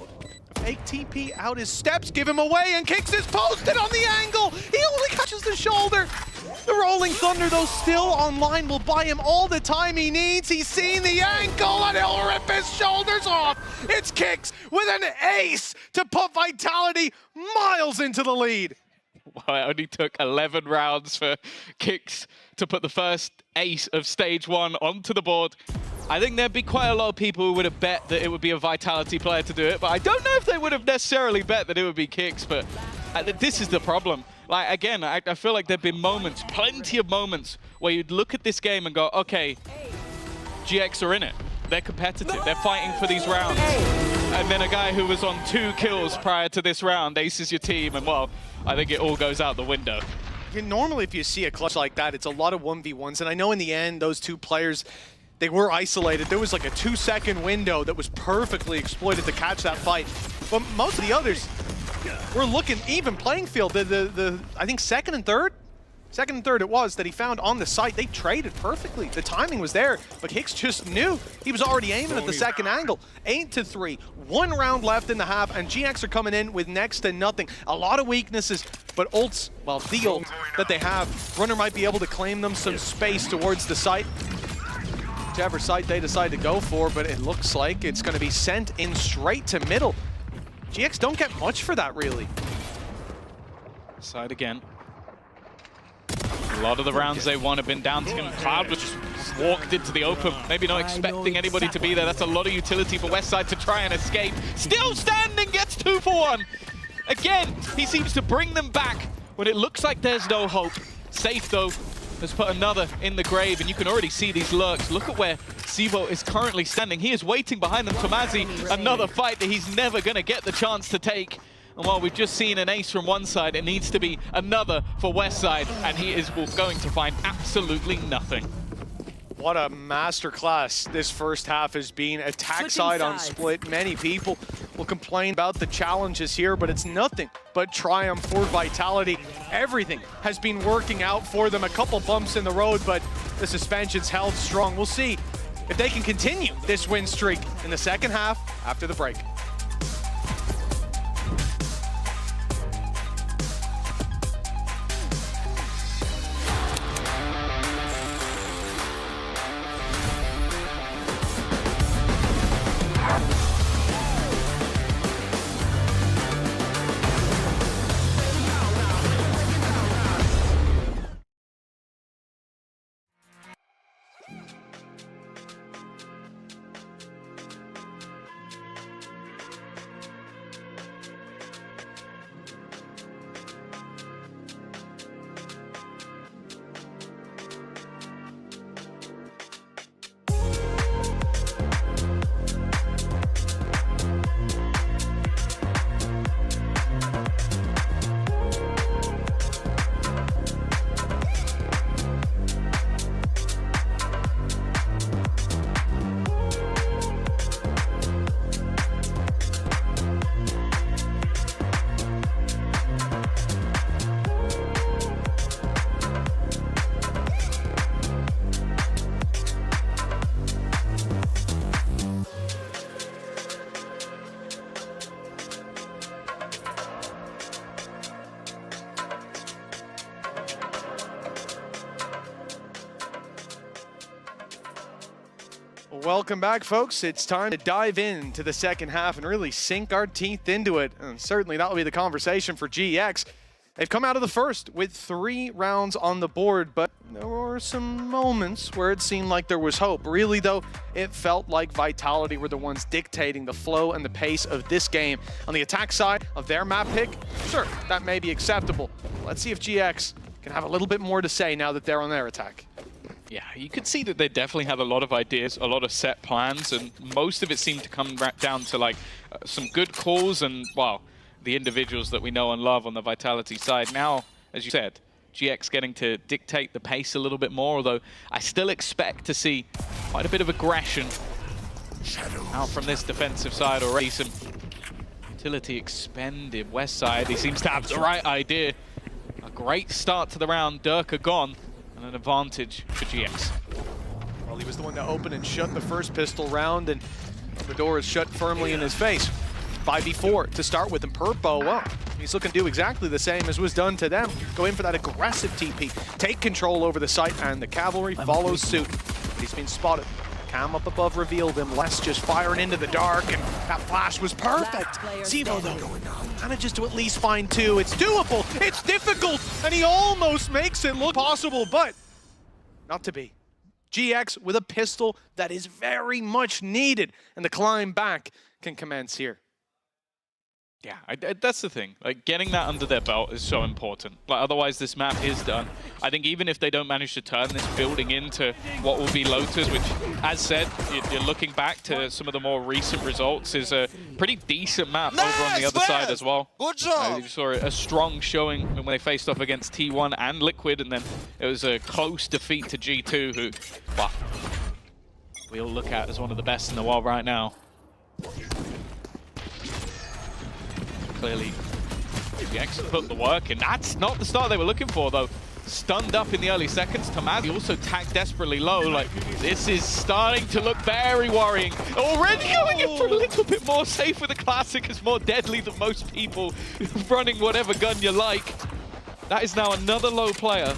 Fake TP out his steps, give him away, and Kix is posted on the angle. He only catches the shoulder. The Rolling Thunder, though, still online, will buy him all the time he needs. He's seen the ankle, and he'll rip his shoulders off. It's Kix with an ace to put Vitality miles into the lead. Well, it only took 11 rounds for Kix to put the first ace of stage 1 onto the board. I think there'd be quite a lot of people who would have bet that it would be a Vitality player to do it, but I don't know if they would have necessarily bet that it would be Kix, but this is the problem. Like, again, I feel like there've been moments, plenty of moments, where you'd look at this game and go, okay, GX are in it. They're competitive. They're fighting for these rounds. And then a guy who was on 2 kills prior to this round aces your team, and, well, I think it all goes out the window. Normally, if you see a clutch like that, it's a lot of 1v1s, and I know in the end, those 2 players, they were isolated. There was like a 2-second window that was perfectly exploited to catch that fight. But most of the others were looking even playing field. I think second and third it was that he found on the site. They traded perfectly. The timing was there, but Kix just knew he was already aiming at the second angle. 8-3, 1 round left in the half, and GX are coming in with next to nothing. A lot of weaknesses, but ults, well, the ult that they have, Runner might be able to claim them some space towards the site. Whichever site they decide to go for, but it looks like it's going to be sent in straight to middle. GX don't get much for that, really. Side again. A lot of the rounds they won have been down to him. Cloud was just walked into the open, maybe not expecting anybody to be there. That's a lot of utility for Westside to try and escape. Still standing, gets 2 for 1. Again, he seems to bring them back when it looks like there's no hope. Safe, though, has put another in the grave, and you can already see these lurks. Look at where Sivo is currently standing. He is waiting behind them. Tomazi, another fight that he's never going to get the chance to take. And while we've just seen an ace from one side, it needs to be another for Westside, and he is going to find absolutely nothing. What a masterclass this first half has been. Attack side on split. Many people will complain about the challenges here, but it's nothing but triumph for Vitality. everything has been working out for them. A couple bumps in the road, but the suspension's held strong. We'll see if they can continue this win streak in the second half after the break. Welcome back, folks. It's time to dive into the second half and really sink our teeth into it. And certainly that will be the conversation for GX. They've come out of the first with 3 rounds on the board, but there were some moments where it seemed like there was hope. Really, though, it felt like Vitality were the ones dictating the flow and the pace of this game. On the attack side of their map pick, sure, that may be acceptable. Let's see if GX can have a little bit more to say now that they're on their attack. Yeah, you could see that they definitely had a lot of ideas, a lot of set plans, and most of it seemed to come down to like some good calls and, well, the individuals that we know and love on the Vitality side. Now, as you said, GX getting to dictate the pace a little bit more, although I still expect to see quite a bit of aggression out from this defensive side already. Some utility expended west side. He seems to have the right idea. A great start to the round. Durka gone. And an advantage for GX. Well, he was the one to open and shut the first pistol round, and the door is shut firmly in his face. 5v4 to start with, and Purpo, well, he's looking to do exactly the same as was done to them. Go in for that aggressive TP, take control over the site, and the cavalry follows suit. He's been spotted. Cam up above revealed him. Les just firing into the dark, and that flash was perfect. Zivo, though, manages to at least find 2. It's doable, it's difficult, and he almost makes it look possible, but not to be. GX with a pistol that is very much needed, and the climb back can commence here. Yeah, that's the thing. Like, getting that under their belt is so important. Like, otherwise this map is done. I think even if they don't manage to turn this building into what will be Lotus, which, as said, you're looking back to some of the more recent results, is a pretty decent map over on the other side as well. Good job! You saw a strong showing when they faced off against T1 and Liquid, and then it was a close defeat to G2, who, well, we all look at as one of the best in the world right now. Clearly, GX put the work in. That's not the start they were looking for, though. Stunned up in the early seconds. Tomazi also tagged desperately low. Like, this is starting to look very worrying. Already going in for a little bit more safe with a classic. It's more deadly than most people running whatever gun you like. That is now another low player.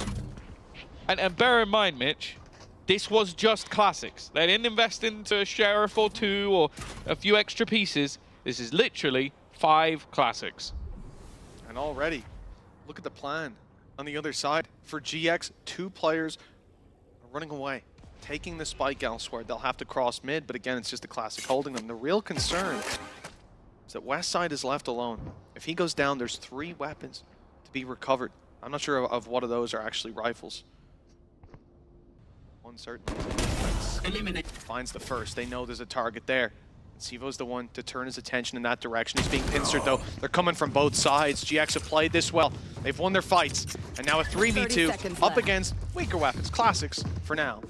And bear in mind, Mitch, this was just classics. They didn't invest into a sheriff or 2 or a few extra pieces. This is literally 5 classics. And already, look at the plan on the other side. For GX, 2 players are running away, taking the spike elsewhere. They'll have to cross mid, but again, it's just a classic holding them. The real concern is that west side is left alone. If he goes down, there's 3 weapons to be recovered. I'm not sure of what of those are actually rifles. One certain. Finds the first. They know there's a target there. Sivo's the one to turn his attention in that direction. He's being pincered, though. They're coming from both sides. GX have played this well. They've won their fights. And now a 3v2 up against weaker weapons. Classics for now.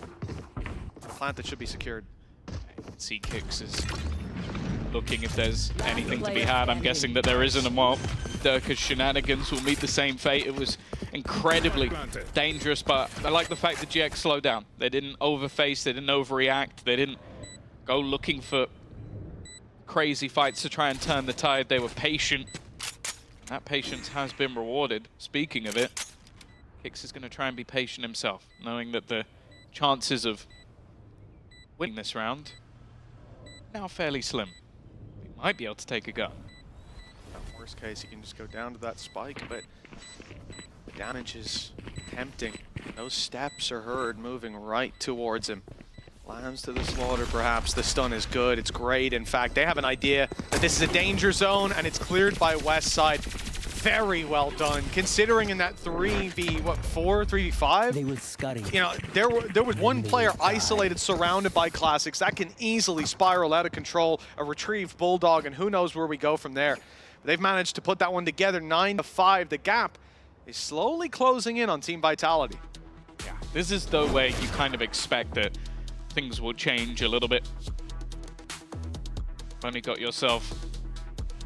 A plant that should be secured. C-Kicks is looking if there's anything to be had. I'm guessing that there isn't, and while Durka's shenanigans will meet the same fate. It was incredibly dangerous, but I like the fact that GX slowed down. They didn't overface, they didn't overreact, they didn't go looking for crazy fights to try and turn the tide. They were patient. That patience has been rewarded. Speaking of it, Kix is going to try and be patient himself, knowing that the chances of winning this round are now fairly slim. He might be able to take a gun. Worst case, he can just go down to that spike, but the damage is tempting. Those steps are heard moving right towards him. Lands to the slaughter, perhaps. The stun is good. It's great. In fact, they have an idea that this is a danger zone, and it's cleared by West Side. Very well done, considering in that 3v5? They were Scotty. You know, there was one player isolated, surrounded by classics. That can easily spiral out of control. A retrieved Bulldog, and who knows where we go from there. They've managed to put that one together, 9-5. The gap is slowly closing in on Team Vitality. Yeah, this is the way you kind of expect that things will change a little bit. You've only got yourself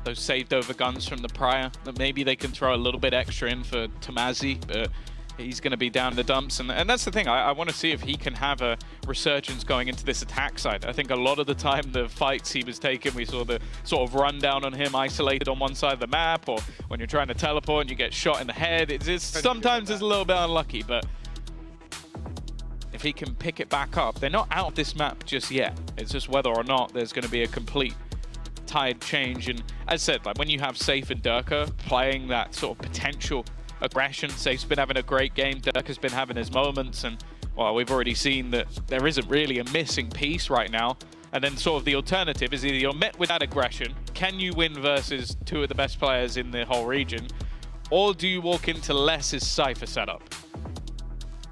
those saved over guns from the prior that maybe they can throw a little bit extra in for Tomazi, but he's going to be down the dumps. And that's the thing, I want to see if he can have a resurgence going into this attack side. I think a lot of the time the fights he was taking, we saw the sort of rundown on him isolated on one side of the map, or when you're trying to teleport and you get shot in the head. Sometimes it's a little bit unlucky, but if he can pick it back up, they're not out of this map just yet. It's just whether or not there's going to be a complete tide change. And as I said, like when you have Safe and Durka playing that sort of potential aggression, Safe's been having a great game, Durka's been having his moments, and well, we've already seen that there isn't really a missing piece right now. And then sort of the alternative is either you're met with that aggression, can you win versus two of the best players in the whole region, or do you walk into Less's Cypher setup?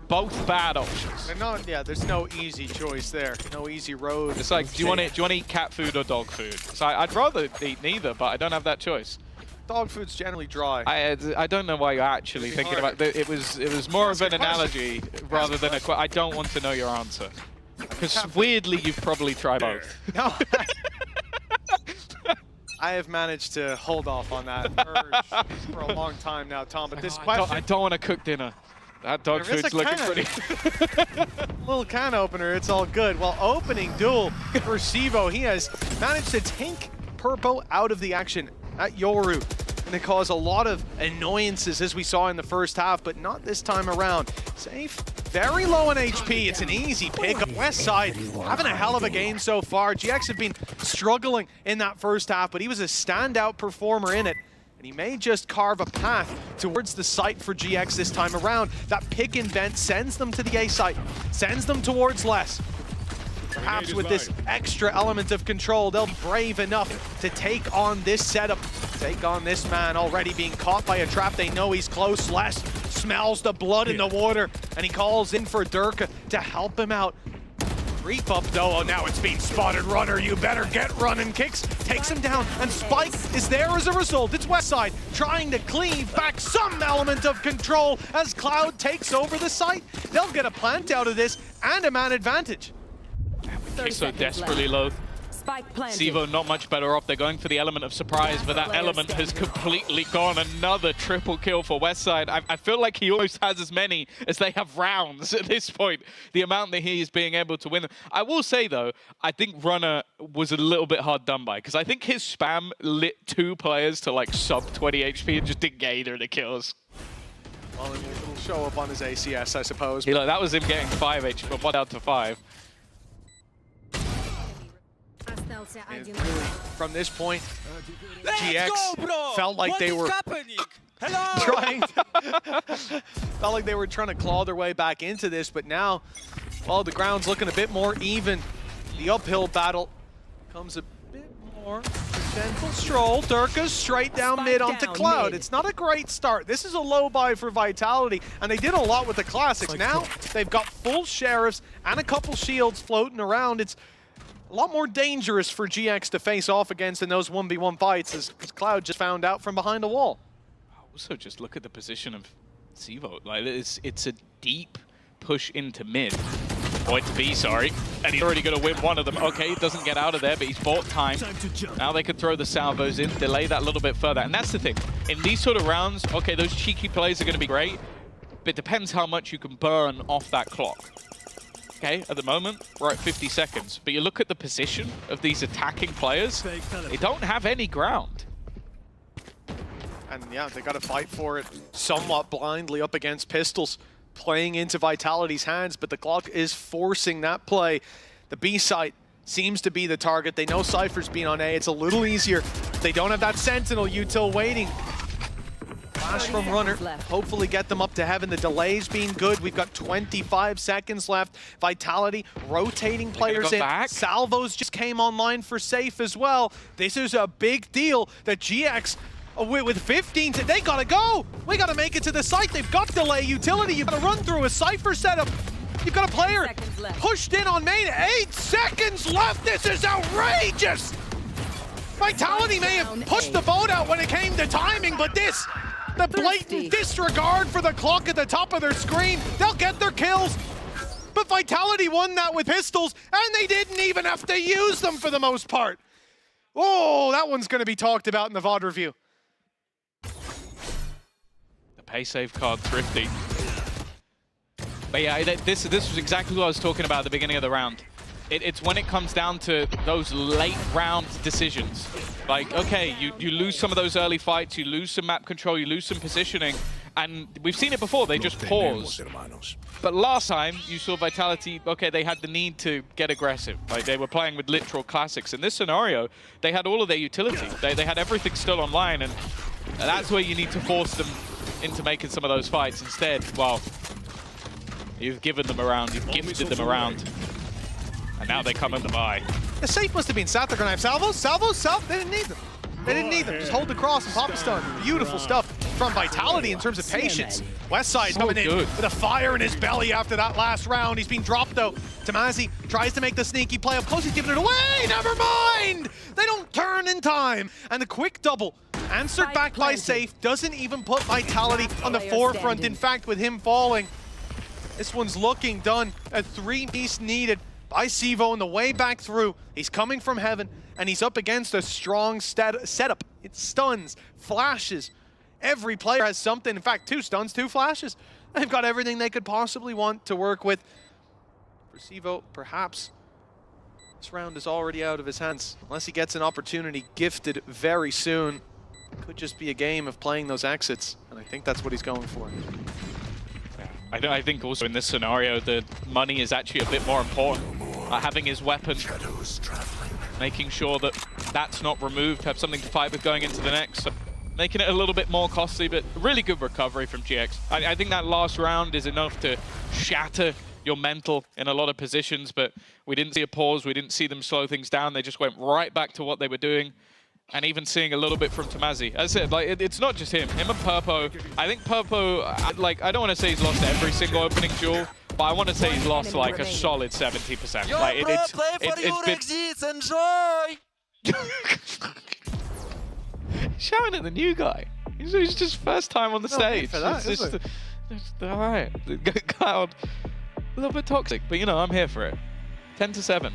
Both bad options. They're not, yeah, there's no easy choice there. No easy road. It's like, do you want to eat cat food or dog food? So I'd rather eat neither, but I don't have that choice. Dog food's generally dry. I don't know why you're actually thinking about it. It was more of an analogy rather than a question. I don't want to know your answer. Because weirdly, you've probably tried both. No. I have managed to hold off on that urge for a long time now, Tom. But this question... I don't want to cook dinner. That dog food's looking pretty... Little can opener, it's all good. Well, opening duel for Sivo. He has managed to take Purpo out of the action at Yoru. And it caused a lot of annoyances as we saw in the first half, but not this time around. Safe, very low on HP. It's an easy pick. West Side having a hell of a game so far. GX have been struggling in that first half, but he was a standout performer in it. And he may just carve a path towards the site for GX this time around. That pick and vent sends them to the A site, sends them towards Less. Perhaps with this extra element of control, they'll be brave enough to take on this setup, take on this man already being caught by a trap. They know he's close. Less smells the blood in the water, and he calls in for Durka to help him out. Creep up though, oh now it's being spotted. Runner, you better get running. Kicks, takes him down, and Spike is there as a result. It's Westside trying to cleave back some element of control as Cloud takes over the site. They'll get a plant out of this and a man advantage. He's so desperately low. Sivo not much better off. They're going for the element of surprise, but that element has completely gone. Another triple kill for Westside. I feel like he almost has as many as they have rounds at this point. The amount that he is being able to win them. I will say though, I think Runner was a little bit hard done by, because I think his spam lit 2 players to like sub 20 HP and just didn't get either of the kills. Well, it'll show up on his ACS, I suppose. That was him getting 5 HP, but 1 out to 5. And really, from this point, GX felt like they were trying to claw their way back into this, but now, well, the ground's looking a bit more even. The uphill battle comes a bit more gentle stroll. Durka straight down mid onto Cloud. It's not a great start. This is a low buy for Vitality, and they did a lot with the classics. Now they've got full sheriffs and a couple shields floating around. It's a lot more dangerous for GX to face off against in those 1v1 fights, as Cloud just found out from behind a wall. Also, just look at the position of Sivo. Like, it's a deep push into mid. Or to B, sorry. And he's already going to win one of them. Okay, he doesn't get out of there, but he's bought time. Now they can throw the salvos in, delay that a little bit further. And that's the thing. In these sort of rounds, okay, those cheeky plays are going to be great, but it depends how much you can burn off that clock. Okay, at the moment, we're at 50 seconds. But you look at the position of these attacking players, they don't have any ground. And yeah, they got to fight for it somewhat blindly up against Pistols, playing into Vitality's hands, but the clock is forcing that play. The B site seems to be the target. They know Cypher's been on A. It's a little easier. They don't have that Sentinel util waiting. Flash from Runner, hopefully get them up to heaven. The delay's been good. We've got 25 seconds left. Vitality rotating players in. Salvos just came online for Safe as well. This is a big deal that GX, with 15, they gotta go. We gotta make it to the site. They've got delay utility. You've got to run through a Cypher setup. You've got a player pushed in on main. 8 seconds left. This is outrageous. Vitality may have pushed the boat out when it came to timing, but this, the blatant disregard for the clock at the top of their screen. They'll get their kills. But Vitality won that with pistols, and they didn't even have to use them for the most part. Oh, that one's going to be talked about in the VOD review. Pay save card thrifty. But yeah, this was exactly what I was talking about at the beginning of the round. It's when it comes down to those late round decisions. Like, okay, you lose some of those early fights, you lose some map control, you lose some positioning, and we've seen it before, they just pause. But last time, you saw Vitality, okay, they had the need to get aggressive. Like, they were playing with literal classics. In this scenario, they had all of their utility. They had everything still online, and that's where you need to force them into making some of those fights. Instead, well, you've given them around, you've gifted them around, and now they come in the buy. The Safe must have been sat. They're going to have salvos, salvos. They didn't need them. They didn't need them. Just hold the cross and pop a stun. Beautiful stuff from Vitality in terms of patience. Westside coming in with a fire in his belly after that last round. He's been dropped though. Tamazi tries to make the sneaky play up close. He's giving it away. Never mind. They don't turn in time. And the quick double answered back by Safe doesn't even put Vitality on the forefront. In fact, with him falling, this one's looking done. A 3-piece needed by Sivo on the way back through. He's coming from heaven, and he's up against a strong setup. It stuns, flashes. Every player has something. In fact, 2 stuns, 2 flashes. They've got everything they could possibly want to work with. For Sivo, perhaps this round is already out of his hands. Unless he gets an opportunity gifted very soon. It could just be a game of playing those exits, and I think that's what he's going for. I think also in this scenario, the money is actually a bit more important. Having his weapon, making sure that that's not removed, have something to fight with going into the next. So making it a little bit more costly, but really good recovery from GX. I think that last round is enough to shatter your mental in a lot of positions, but we didn't see a pause, we didn't see them slow things down. They just went right back to what they were doing. And even seeing a little bit from Tamazi. As I said, like, it's not just him and Purpo. I think Purpo, I don't want to say he's lost every single opening duel, but I want to say he's lost like a solid 70%. Like, it's been... Enjoy! Shouting at the new guy. He's just first time on the stage. For that, it's just all right. Cloud, a little bit toxic, but you know, I'm here for it. 10-7.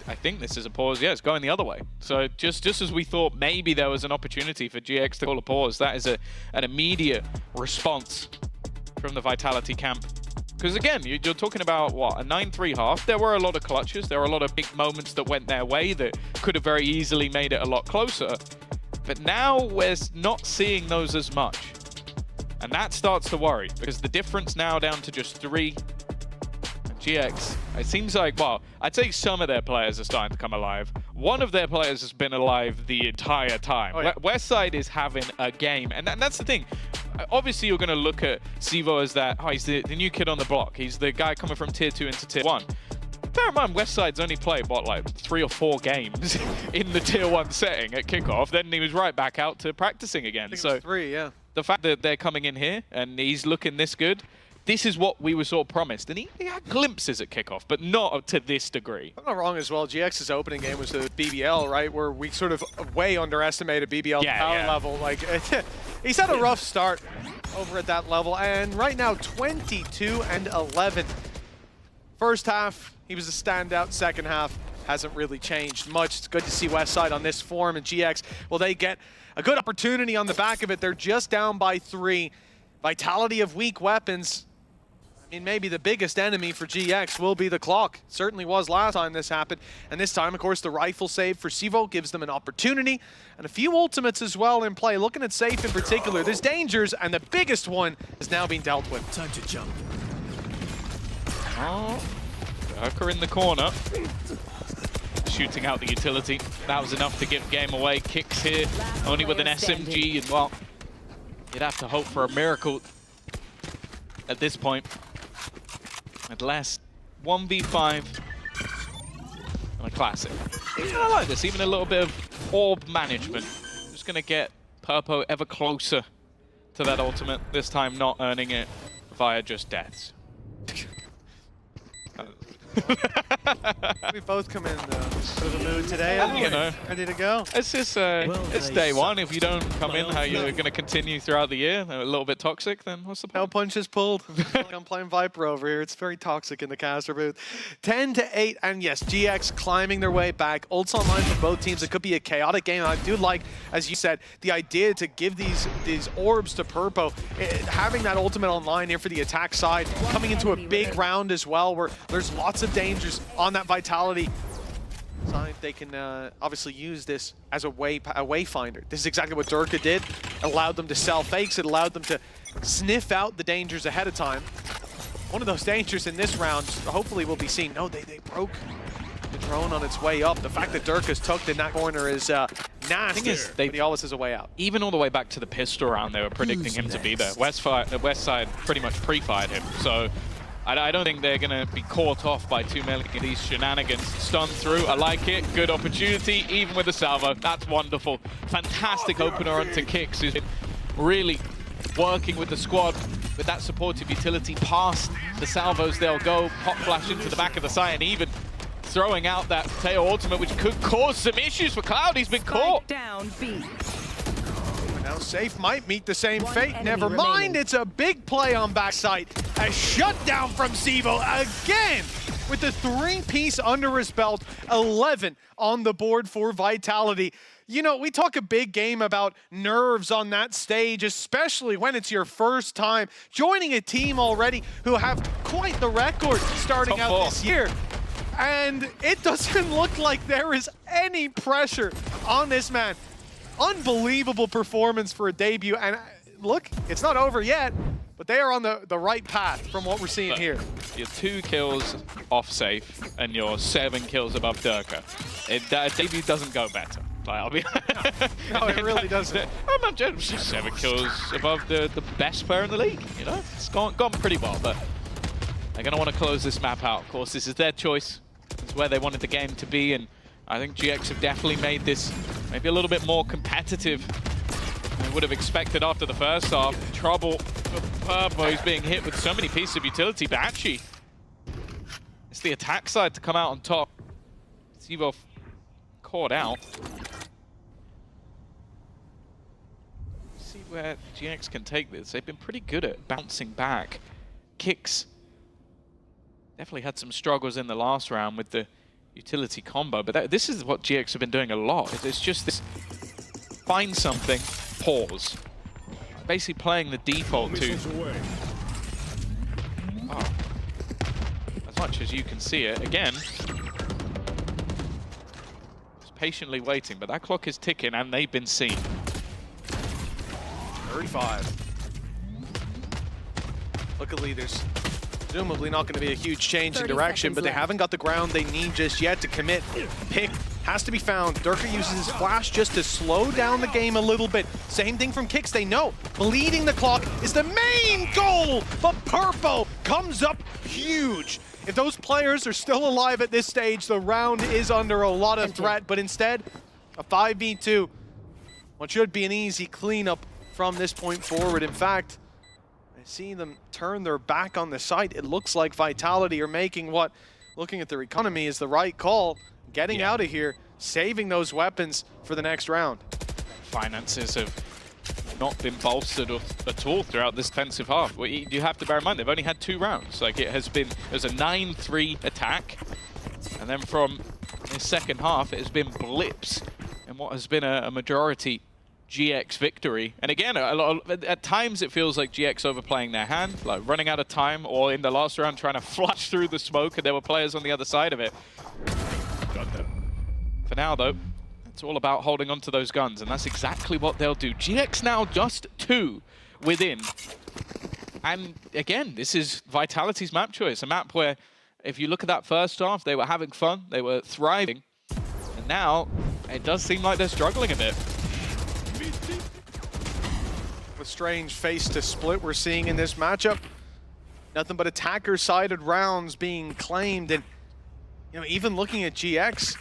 I think this is a pause. Yeah, it's going the other way. So just as we thought maybe there was an opportunity for GX to call a pause, that is an immediate response from the Vitality camp. Because again, you're talking about, what, a 9-3 half? There were a lot of clutches. There were a lot of big moments that went their way that could have very easily made it a lot closer. But now we're not seeing those as much. And that starts to worry, because the difference now down to just 3. GX, it seems like, well, I'd say some of their players are starting to come alive. One of their players has been alive the entire time. Oh, yeah. Westside is having a game, and that's the thing. Obviously, you're going to look at Sivo as that, oh, he's the new kid on the block. He's the guy coming from Tier 2 into Tier 1. Bear in mind, Westside's only played, what, like 3 or 4 games in the Tier 1 setting at kickoff. Then he was right back out to practicing again. I think it was 3, yeah. The fact that they're coming in here and he's looking this good, this is what we were sort of promised. And he had glimpses at kickoff, but not to this degree. I'm not wrong as well. GX's opening game was the BBL, right? Where we sort of way underestimated BBL power level. Like, he's had a rough start over at that level. And right now, 22-11. First half, he was a standout. Second half, hasn't really changed much. It's good to see Westside on this form, and GX, well, they get a good opportunity on the back of it. They're just down by 3. Vitality of weak weapons. I mean, maybe the biggest enemy for GX will be the clock. Certainly was last time this happened. And this time, of course, the rifle save for Sivo gives them an opportunity. And a few ultimates as well in play. Looking at Safe in particular, there's dangers, and the biggest one is now being dealt with. Time to jump. Oh, Durka in the corner. Shooting out the utility. That was enough to give game away. Kicks here, only with an SMG, and well, you'd have to hope for a miracle at this point. At last, 1v5 on a classic. I like this, even a little bit of orb management. Just gonna get Purpo ever closer to that ultimate, this time not earning it via just deaths. We both come in for the mood today. You know, ready to go. It's just it's day one. If you don't come in how you're going to continue throughout the year, a little bit toxic, then what's the point? No punches pulled. I'm playing Viper over here. It's very toxic in the caster booth. 10-8, and yes, GX climbing their way back. Ults online for both teams. It could be a chaotic game. I do like, as you said, the idea to give these orbs to Purpo, having that ultimate online here for the attack side, coming into a big round as well, where there's lots of dangers on that Vitality side. They can obviously use this as a wayfinder. This is exactly what Durka did. Allowed them to sell fakes. It allowed them to sniff out the dangers ahead of time. One of those dangers in this round, hopefully, will be seen. No, they broke the drone on its way up. The fact that Durka's tucked in that corner is nasty. He always has a way out. Even all the way back to the pistol round, they were predicting him to be there. Westside pretty much pre-fired him, so I don't think they're going to be caught off by too many of these shenanigans. Stun through, I like it. Good opportunity, even with the salvo. That's wonderful. Fantastic opener onto Kicks, who's been really working with the squad with that supportive utility. Past the salvos, they'll go. Pop flash into the back of the site, and even throwing out that Teo ultimate, which could cause some issues for Cloud. He's been caught. Down B. Now Safe might meet the same fate. Never mind, it's a big play on backside. A shutdown from Sivo again with the 3-piece under his belt. 11 on the board for Vitality. You know, we talk a big game about nerves on that stage, especially when it's your first time joining a team already who have quite the record starting out this year. And it doesn't look like there is any pressure on this man. Unbelievable performance for a debut, and look, it's not over yet, but they are on the right path from what we're seeing here. You're 2 kills off Safe, and you're 7 kills above Durka. That debut doesn't go better. Like, I'll be no, it really doesn't. I'm not just 7 kills above the best player in the league. You know, it's gone pretty well, but they're going to want to close this map out. Of course, this is their choice. It's where they wanted the game to be, and I think GX have definitely made this maybe a little bit more competitive than we would have expected after the first half. Trouble for Purpo, he's being hit with so many pieces of utility, but actually, it's the attack side to come out on top. Sivo caught out. See where GX can take this. They've been pretty good at bouncing back. Kicks definitely had some struggles in the last round with the utility combo, but this is what GX have been doing a lot. It's just this find something, pause. Basically playing the default to... Oh. As much as you can see it, again, just patiently waiting, but that clock is ticking and they've been seen. 35. Luckily, there's presumably not going to be a huge change in direction, but they haven't got the ground they need just yet to commit. Pick has to be found. Durka uses his flash just to slow down the game a little bit. Same thing from Kicks. They know bleeding the clock is the main goal, but Purpo comes up huge. If those players are still alive at this stage, the round is under a lot of threat, but instead, a 5v2. What should be an easy cleanup from this point forward. In fact, see them turn their back on the site. It looks like Vitality are making what, looking at their economy, is the right call. Getting out of here, saving those weapons for the next round. Finances have not been bolstered at all throughout this defensive half. Well, you have to bear in mind, they've only had 2 rounds. Like, there's a 9-3 attack, and then from the second half, it has been blips in what has been a majority GX victory. And again, at times it feels like GX overplaying their hand, like running out of time, or in the last round trying to flush through the smoke, and there were players on the other side of it. Got them. For now, though, it's all about holding on to those guns, and that's exactly what they'll do. GX now just 2 within. And again, this is Vitality's map choice, a map where, if you look at that first half, they were having fun, they were thriving, and now it does seem like they're struggling a bit. With strange face to split we're seeing in this matchup. Nothing but attacker-sided rounds being claimed, and even looking at GX,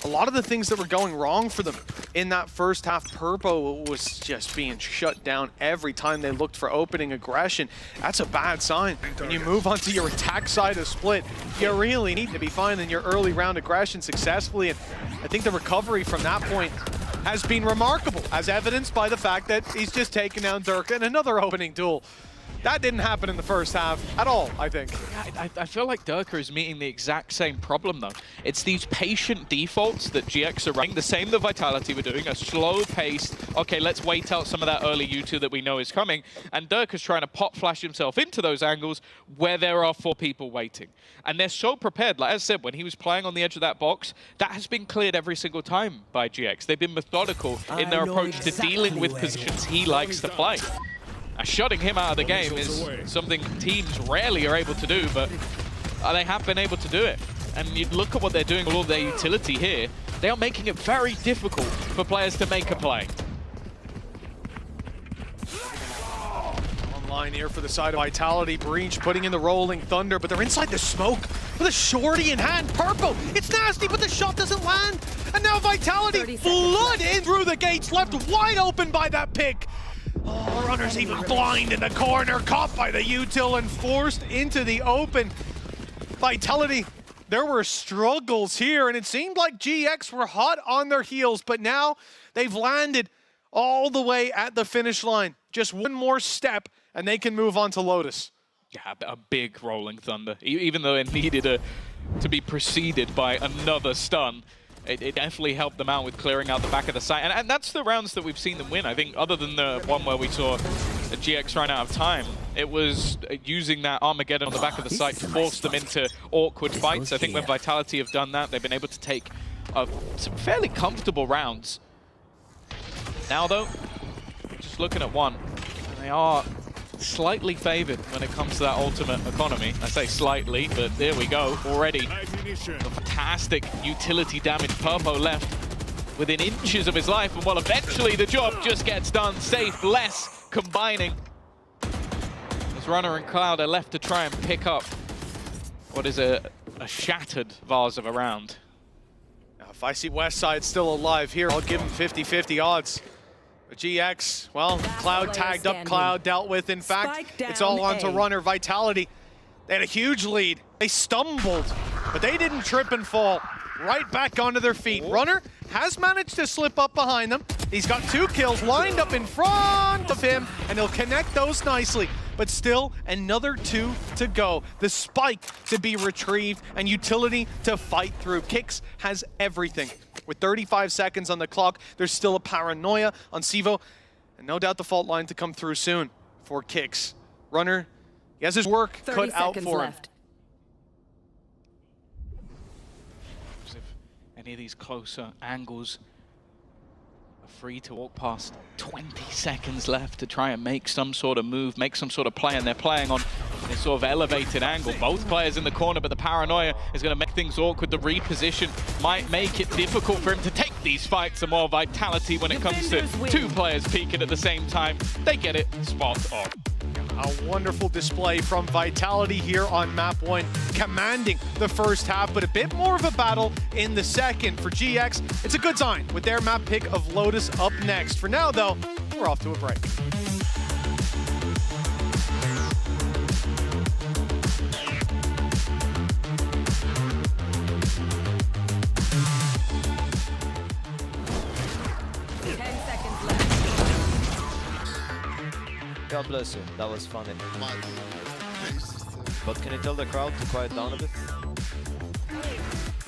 a lot of the things that were going wrong for them in that first half, Purpo was just being shut down every time they looked for opening aggression. That's a bad sign. When you move onto your attack side of split, you really need to be finding your early round aggression successfully, and I think the recovery from that point has been remarkable, as evidenced by the fact that he's just taken down Durka in another opening duel. That didn't happen in the first half at all, I think. Yeah, I feel like Durka is meeting the exact same problem, though. It's these patient defaults that GX are running, the same that Vitality were doing, a slow pace. Okay, let's wait out some of that early U2 that we know is coming. And Durka's trying to pop flash himself into those angles where there are 4 people waiting. And they're so prepared. Like I said, when he was playing on the edge of that box, that has been cleared every single time by GX. They've been methodical in their approach to dealing with positions he likes to play. Shutting him out of the game is something teams rarely are able to do, but they have been able to do it. And you look at what they're doing with all their utility here, they are making it very difficult for players to make a play. Online here for the side of Vitality. Breach putting in the Rolling Thunder, but they're inside the smoke with a shorty in hand. Purpo, it's nasty, but the shot doesn't land. And now Vitality flood in through the gates, left wide open by that pick. Oh, Runner's even blind in the corner, caught by the util and forced into the open. Vitality, there were struggles here, and it seemed like GX were hot on their heels, but now they've landed all the way at the finish line. Just one more step, and they can move on to Lotus. Yeah, a big Rolling Thunder. Even though it needed to be preceded by another stun, it definitely helped them out with clearing out the back of the site. And that's the rounds that we've seen them win. I think other than the one where we saw a GX run out of time, it was using that Armageddon on the back of the site to force them into awkward fights. I think when Vitality have done that, they've been able to take some fairly comfortable rounds. Now though, just looking at one, they are slightly favored when it comes to that ultimate economy. I say slightly, but there we go, already. The fantastic utility damage. Purpo left within inches of his life, and well, eventually the job just gets done. Safe, less, combining. As Runner and Cloud are left to try and pick up what is a shattered vase of a round. Now, if I see Westside still alive here, I'll give him 50-50 odds. But GX, well, Cloud tagged up, Cloud dealt with. In fact, it's all on to Runner. Vitality, they had a huge lead. They stumbled, but they didn't trip and fall. Right back onto their feet. Runner has managed to slip up behind them. He's got 2 kills lined up in front of him, and he'll connect those nicely. But still, another 2 to go. The spike to be retrieved, and utility to fight through. Kix has everything. With 35 seconds on the clock, there's still a paranoia on Sivo, and no doubt the fault line to come through soon for Kix. Runner, he has his work cut out for him. If any of these closer angles are free to walk past, 20 seconds left to try and make some sort of move, make some sort of play, and they're playing on this sort of elevated angle. Both players in the corner, but the paranoia is going to make things awkward. The reposition might make it difficult for him to take these fights. And more Vitality when it comes to 2 players peeking at the same time. They get it spot on. A wonderful display from Vitality here on map 1, commanding the first half, but a bit more of a battle in the second. For GX, it's a good sign with their map pick of Lotus up next. For now, though, we're off to a break. God bless you. That was funny. But can you tell the crowd to quiet down a bit?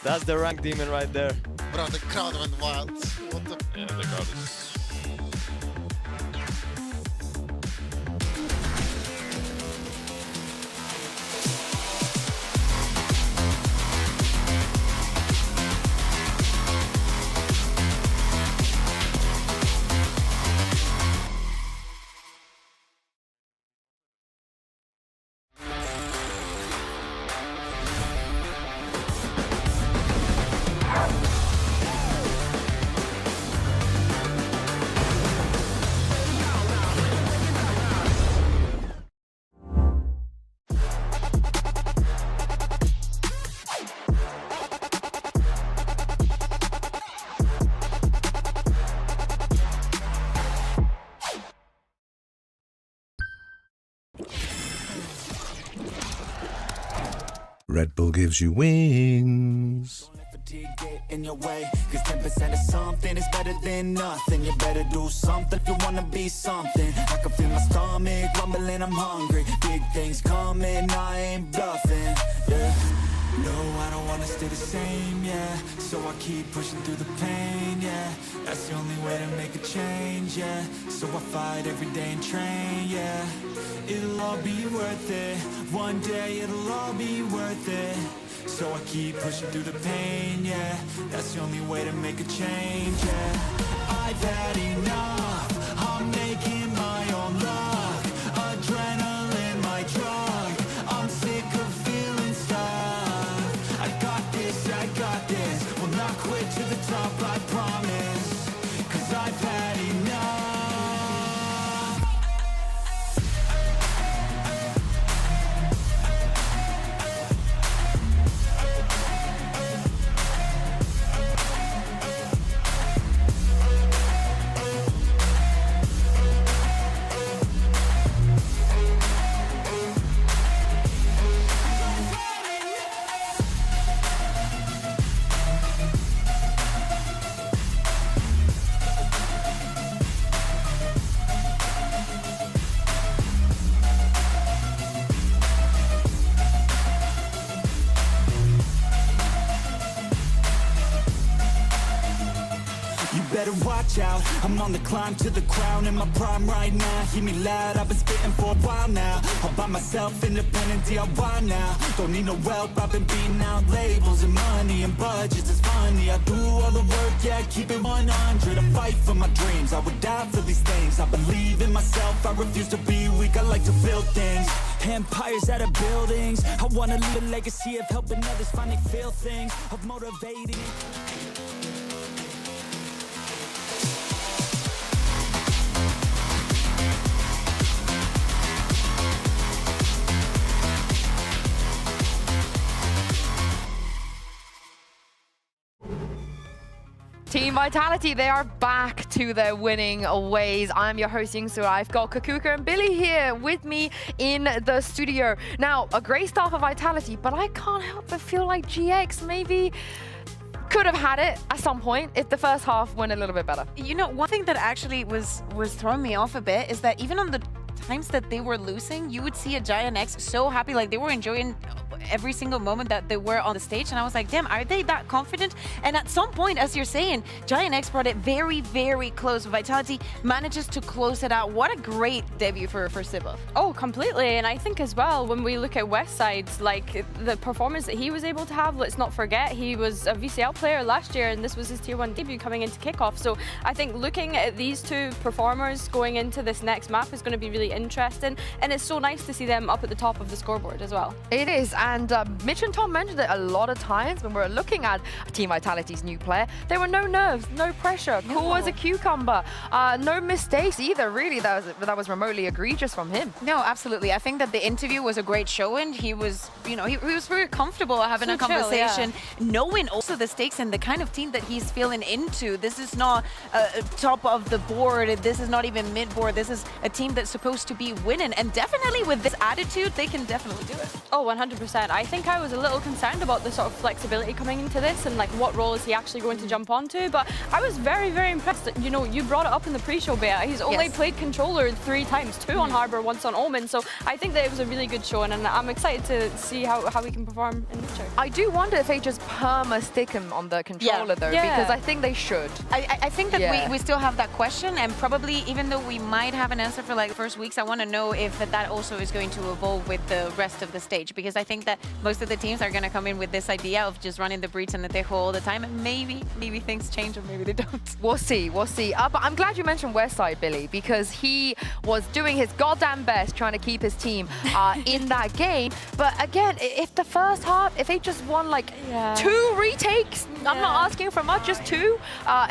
That's the rank demon right there. Bro, the crowd went wild. What the? Yeah, the crowd is... Red Bull gives you wings. Get in your way, cause 10% of something is better than nothing. You better do something if you wanna be something. I can feel my stomach rumbling, I'm hungry. Big things coming, I ain't bluffing, yeah. No, I don't wanna stay the same, yeah. So I keep pushing through the pain, yeah. That's the only way to make a change, yeah. So I fight every day and train, yeah. It'll all be worth it. One day it'll all be worth it. So I keep pushing through the pain, yeah. That's the only way to make a change, yeah. I've had enough, I'm making my own luck. Adrenaline, my drug, I'm sick of feeling stuck. I got this, will not quit to the top, I promise. Cause I've had enough. Better watch out, I'm on the climb to the crown. In my prime right now, hear me loud, I've been spitting for a while now. All by myself, independent DIY now. Don't need no help, I've been beating out labels and money and budgets, it's funny. I do all the work, yeah, keep it 100. I fight for my dreams, I would die for these things. I believe in myself, I refuse to be weak, I like to build things. Empires out of buildings, I wanna leave a legacy of helping others find they feel things, of motivating. Team Vitality, they are back to their winning ways. I'm your host, Yingsu. I've got Kakuka and Billy here with me in the studio. Now, a great start for Vitality, but I can't help but feel like GX maybe could have had it at some point if the first half went a little bit better. You know, one thing that actually was throwing me off a bit is that even on the times that they were losing, you would see a Giant X so happy, like they were enjoying every single moment that they were on the stage, and I was like, damn, are they that confident? And at some point, as you're saying, Giant X brought it very, very close. Vitality manages to close it out. What a great debut for Sibba. Oh, completely. And I think as well, when we look at Westside's, like the performance that he was able to have, let's not forget, he was a VCL player last year, and this was his Tier 1 debut coming into kickoff. So I think looking at these two performers going into this next map is going to be really interesting, and it's so nice to see them up at the top of the scoreboard as well. It is, and Mitch and Tom mentioned it a lot of times when we're looking at Team Vitality's new player. There were no nerves, no pressure, cool as a cucumber, no mistakes either, really, that was remotely egregious from him. No, absolutely. I think that the interview was a great showing. He was, you know, he was very comfortable having a conversation, knowing also the stakes and the kind of team that he's feeling into. This is not top of the board, this is not even mid-board, this is a team that's supposed to be winning, and definitely with this attitude, they can definitely do it. Oh, 100%. 100%. I think I was a little concerned about the sort of flexibility coming into this and like what role is he actually going to jump onto, but I was very, very impressed that, you know, you brought it up in the pre-show beta. He's only played controller 3 times, 2 on Harbor, once on Omen, so I think that it was a really good showing, and I'm excited to see how he can perform in the future. I do wonder if they just perma-stick him on the controller though, because I think they should. I think that we still have that question, and probably even though we might have an answer for like the first weeks, I want to know if that also is going to evolve with the rest of the stage, because I think that most of the teams are going to come in with this idea of just running the breach and the Tejo all the time, and maybe things change or maybe they don't. We'll see, we'll see. But I'm glad you mentioned Westside, Billy, because he was doing his goddamn best trying to keep his team in that game. But again, if the first half, if they just won like 2 retakes, I'm not asking for much, just 2,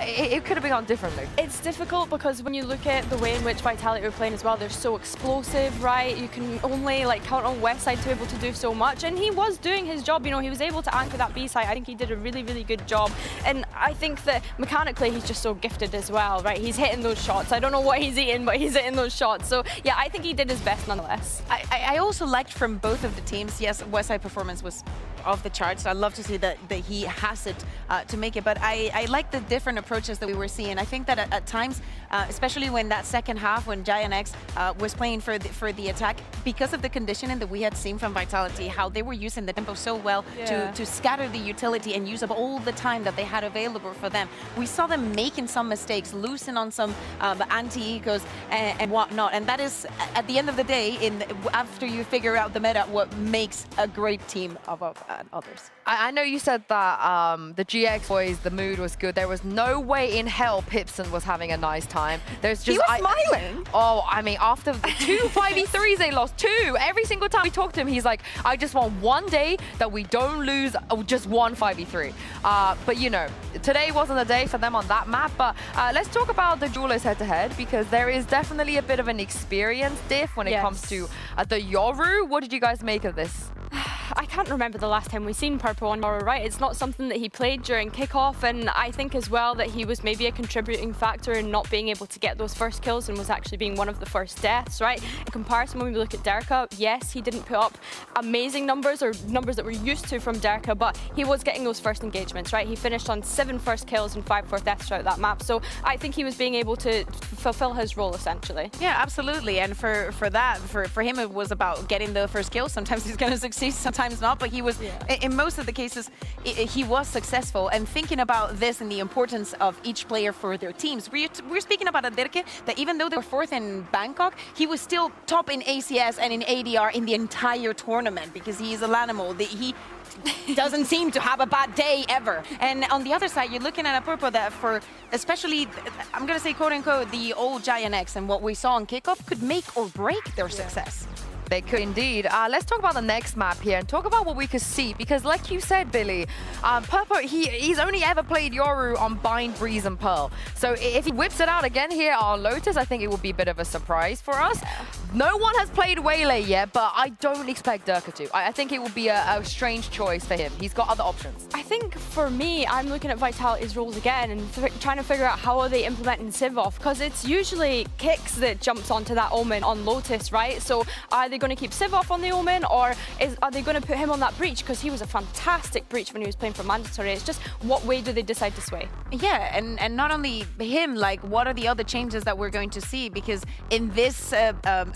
it could have been gone differently. It's difficult because when you look at the way in which Vitality are playing as well, they're so explosive, right? You can only like count on Westside to be able to do so much, and he was doing his job. You know, he was able to anchor that B side. I think he did a really, really good job, and I think that mechanically he's just so gifted as well, right? He's hitting those shots. I don't know what he's eating, but he's hitting those shots. So yeah, I think he did his best nonetheless. I also liked from both of the teams. Yes, Westside performance was off the charts. So I love to see that he has it to make it. But I like the different approaches that we were seeing. I think that at times, especially when that second half, when Giant X was playing for the attack, because of the conditioning that we had seen from Vitality, how they were using the tempo so well to scatter the utility and use up all the time that they had available for them. We saw them making some mistakes, losing on some anti-ecos and whatnot. And that is, at the end of the day, after you figure out the meta, what makes a great team of others. I know you said that the GX boys, the mood was good. There was no way in hell Pipson was having a nice time. There's just, he was smiling. Oh, I mean, after the 2 5v3s they lost, 2. Every single time we talked to him, he's like, I just want one day that we don't lose just 1 5v3. But you know, today wasn't a day for them on that map. But let's talk about the duelist head-to-head, because there is definitely a bit of an experience diff when it comes to the Yoru. What did you guys make of this? I can't remember the last time we've seen Purple on Yoru, right? It's not something that he played during kickoff, and I think as well that he was maybe a contributing factor in not being able to get those first kills and was actually being one of the first deaths, right? In comparison, when we look at Derka, yes, he didn't put up amazing numbers or numbers that we're used to from Derka, but he was getting those first engagements, right? He finished on 7 first kills and 5 first deaths throughout that map, so I think he was being able to fulfill his role essentially. Yeah, absolutely, and for him it was about getting the first kill. Sometimes he's going to succeed, sometimes not, but he was, in most of the cases, he was successful. And thinking about this and the importance of each player for their teams, we're speaking about a Derke that even though they were 4th in Bangkok, he was still top in ACS and in ADR in the entire tournament, because he is an animal. He doesn't seem to have a bad day ever. And on the other side, you're looking at a Purple that for, especially, I'm going to say quote-unquote, the old Giant X and what we saw on kickoff could make or break their success. They could indeed. Let's talk about the next map here and talk about what we could see, because like you said, Billy, Purple, he's only ever played Yoru on Bind, Breeze, and Pearl. So if he whips it out again here on Lotus, I think it would be a bit of a surprise for us. No one has played Waylay yet, but I don't expect Derka to. I think it will be a strange choice for him. He's got other options. I think for me, I'm looking at Vitality's roles again and trying to figure out how are they implementing Sivov, because it's usually Kicks that jumps onto that Omen on Lotus, right? So are they going to keep Sivov on the Omen, or are they going to put him on that breach, because he was a fantastic breach when he was playing for Mandatory? It's just what way do they decide to sway? Yeah, and not only him, like what are the other changes that we're going to see, because in this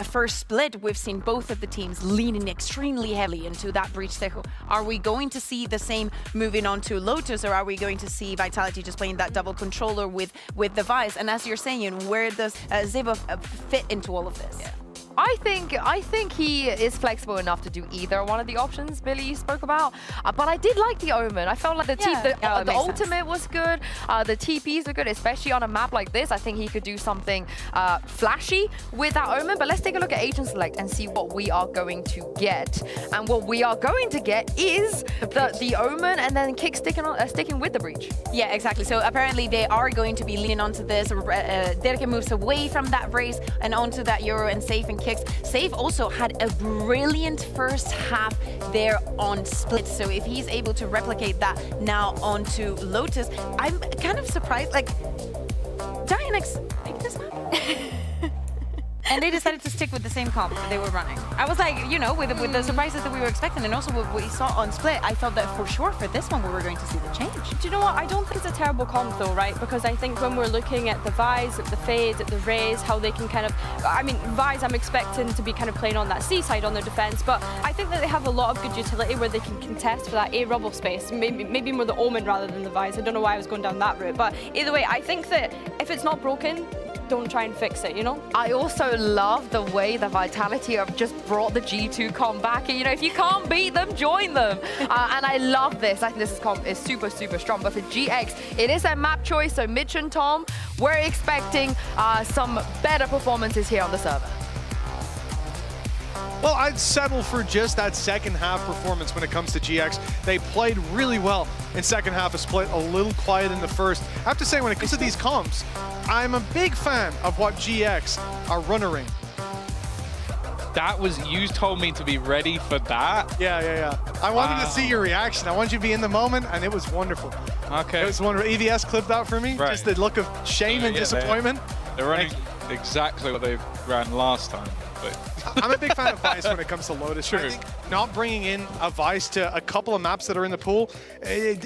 first split we've seen both of the teams leaning extremely heavily into that breach Tejo. Are we going to see the same moving on to Lotus, or are we going to see Vitality just playing that double controller with the Vice? And as you're saying, where does Sivov fit into all of this? I think he is flexible enough to do either one of the options Billy you spoke about. But I did like the Omen. I felt like the ultimate was good. The TPs were good, especially on a map like this. I think he could do something flashy with that Omen. But let's take a look at Agent Select and see what we are going to get. And what we are going to get is the Omen, and then Kick sticking with the breach. Yeah, exactly. So apparently they are going to be leaning onto this. Derke moves away from that race and onto that Euro, and Safe and Kicks. Safe also had a brilliant first half there on Split, so if he's able to replicate that now onto Lotus, I'm kind of surprised, like, Giant X picked this map? and they decided to stick with the same comp that they were running. I was like, you know, with the surprises that we were expecting, and also what we saw on Split, I thought that for sure for this one we were going to see the change. Do you know what? I don't think it's a terrible comp though, right? Because I think when we're looking at the Vi's, at the Fades, at the Rays, how they can kind of, I mean, Vi's I'm expecting to be kind of playing on that C side on their defense, but I think that they have a lot of good utility where they can contest for that A rubble space. Maybe more the Omen rather than the Vi's. I don't know why I was going down that route, but either way, I think that if it's not broken, don't try and fix it, you know? I also love the way the Vitality have just brought the G2 comp back. You know, if you can't beat them, join them. And I love this. I think this comp is super, super strong. But for GX, it is a map choice. So Mitch and Tom, we're expecting some better performances here on the server. Well, I'd settle for just that second half performance when it comes to GX. They played really well in second half of Split, a little quiet in the first. I have to say, when it comes to these comps, I'm a big fan of what GX are runnering. That was, you told me to be ready for that? Yeah. I wanted to see your reaction. I wanted you to be in the moment, and it was wonderful. Okay. It was wonderful. EVS clipped out for me, just the look of shame and disappointment. They're running exactly what they ran last time. I'm a big fan of Vice when it comes to Lotus. I think not bringing in a Vice to a couple of maps that are in the pool,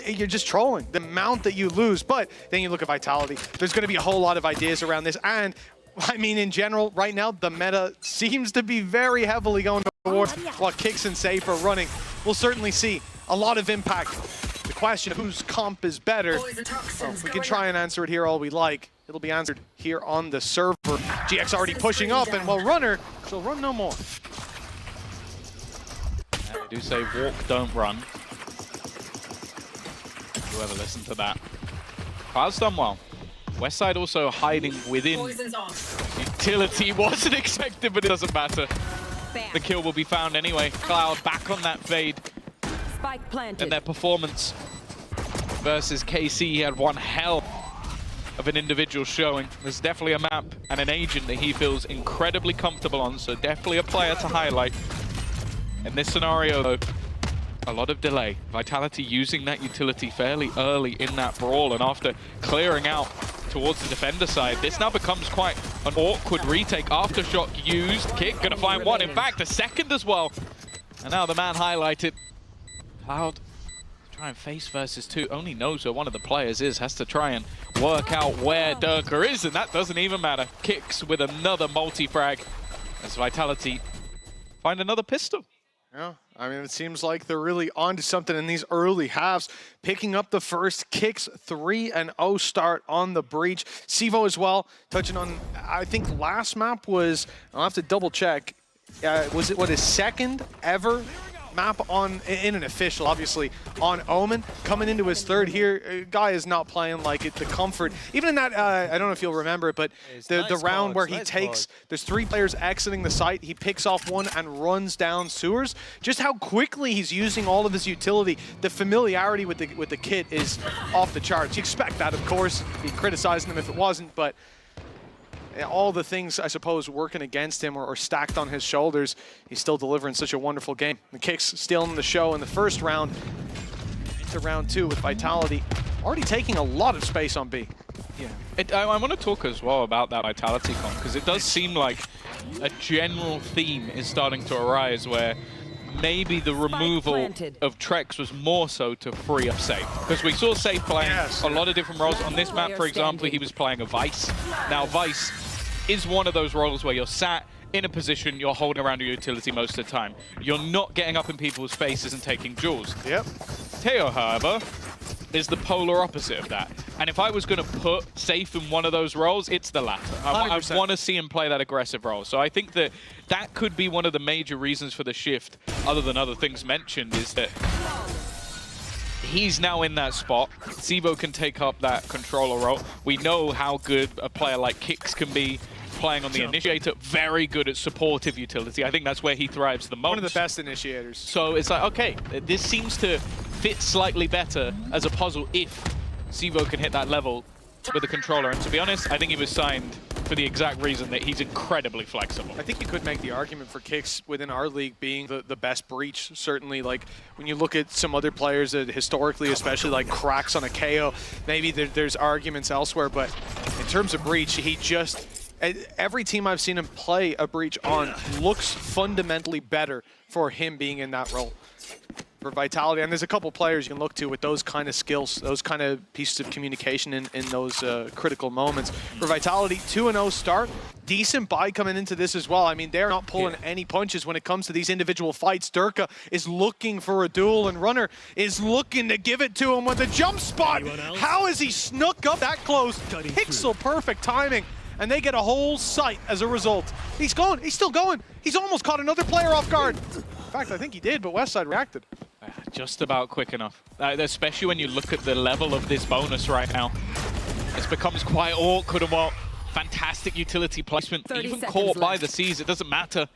you're just trolling the amount that you lose. But then you look at Vitality. There's going to be a whole lot of ideas around this. And I mean, in general, right now, the meta seems to be very heavily going towards what Kicks and Safe are running. We'll certainly see a lot of impact. The question of whose comp is better, well, we can try and answer it here all we like. It'll be answered here on the server. GX already pushing up, and well, Runner, she'll run no more. Yeah, they do say walk, don't run. Whoever listened to that. Cloud's done well. Westside also hiding within. Utility wasn't expected, but it doesn't matter. The kill will be found anyway. Cloud back on that fade. Spike planted. And their performance versus KC, he had one hell of an individual showing. There's definitely a map and an agent that he feels incredibly comfortable on, so definitely a player to highlight. In this scenario, though, a lot of delay. Vitality using that utility fairly early in that brawl, and after clearing out towards the defender side, this now becomes quite an awkward retake. Aftershock used, Kick gonna find one, in fact, a second as well. And now the man highlighted. Cloud try and face versus two, only knows where one of the players is, has to try and work out where Durka is, and that doesn't even matter. Kicks with another multi-frag as Vitality find another pistol. Yeah, I mean, it seems like they're really onto something in these early halves, picking up the first. Kicks 3-0 start on the breach. Sivo as well, touching on, I think last map was, I'll have to double check, was it what, his second ever map on in an official, obviously on Omen, coming into his third here. Guy is not playing like it. The comfort, even in that, I don't know if you'll remember it, but the round where he takes, there's 3 players exiting the site, he picks off one and runs down sewers. Just how quickly he's using all of his utility, the familiarity with the kit is off the charts. You expect that, of course. Be criticizing him if it wasn't, but all the things, I suppose, working against him or stacked on his shoulders, he's still delivering such a wonderful game. The Kicks stealing the show in the first round. Into round 2 with Vitality already taking a lot of space on B. Yeah, I want to talk as well about that Vitality comp, because it does seem like a general theme is starting to arise where maybe the removal of Trex was more so to free up Safe. Because we saw Safe playing a lot of different roles. On this map, for example, he was playing a Vice. Now, Vice is one of those roles where you're sat in a position, you're holding around your utility most of the time. You're not getting up in people's faces and taking jewels. Yep. Teo, however, is the polar opposite of that. And if I was going to put Safe in one of those roles, it's the latter. I want to see him play that aggressive role. So I think that that could be one of the major reasons for the shift, other than other things mentioned, is that he's now in that spot. Sivo can take up that controller role. We know how good a player like Kicks can be playing on the initiator. Very good at supportive utility. I think that's where he thrives the most. One of the best initiators. So it's like, okay, this seems to fit slightly better as a puzzle if Sivo can hit that level with the controller. And to be honest, I think he was signed for the exact reason that he's incredibly flexible. I think you could make the argument for Kicks within our league being the best breach, certainly. Like, when you look at some other players that historically, especially like cracks on a KO, maybe there's arguments elsewhere, but in terms of breach, he just every team I've seen him play a breach on looks fundamentally better for him being in that role. For Vitality, and there's a couple players you can look to with those kind of skills, those kind of pieces of communication in those critical moments. For Vitality, 2-0 start, decent buy coming into this as well. I mean, they're not pulling any punches when it comes to these individual fights. Durka is looking for a duel, and Runner is looking to give it to him with a jump spot. How has he snuck up that close? Pixel perfect timing, and they get a whole sight as a result. He's going, he's still going. He's almost caught another player off guard. In fact, I think he did, but Westside reacted. Just about quick enough, especially when you look at the level of this bonus right now. It becomes quite awkward and what fantastic utility placement. Even caught by the seas, it doesn't matter.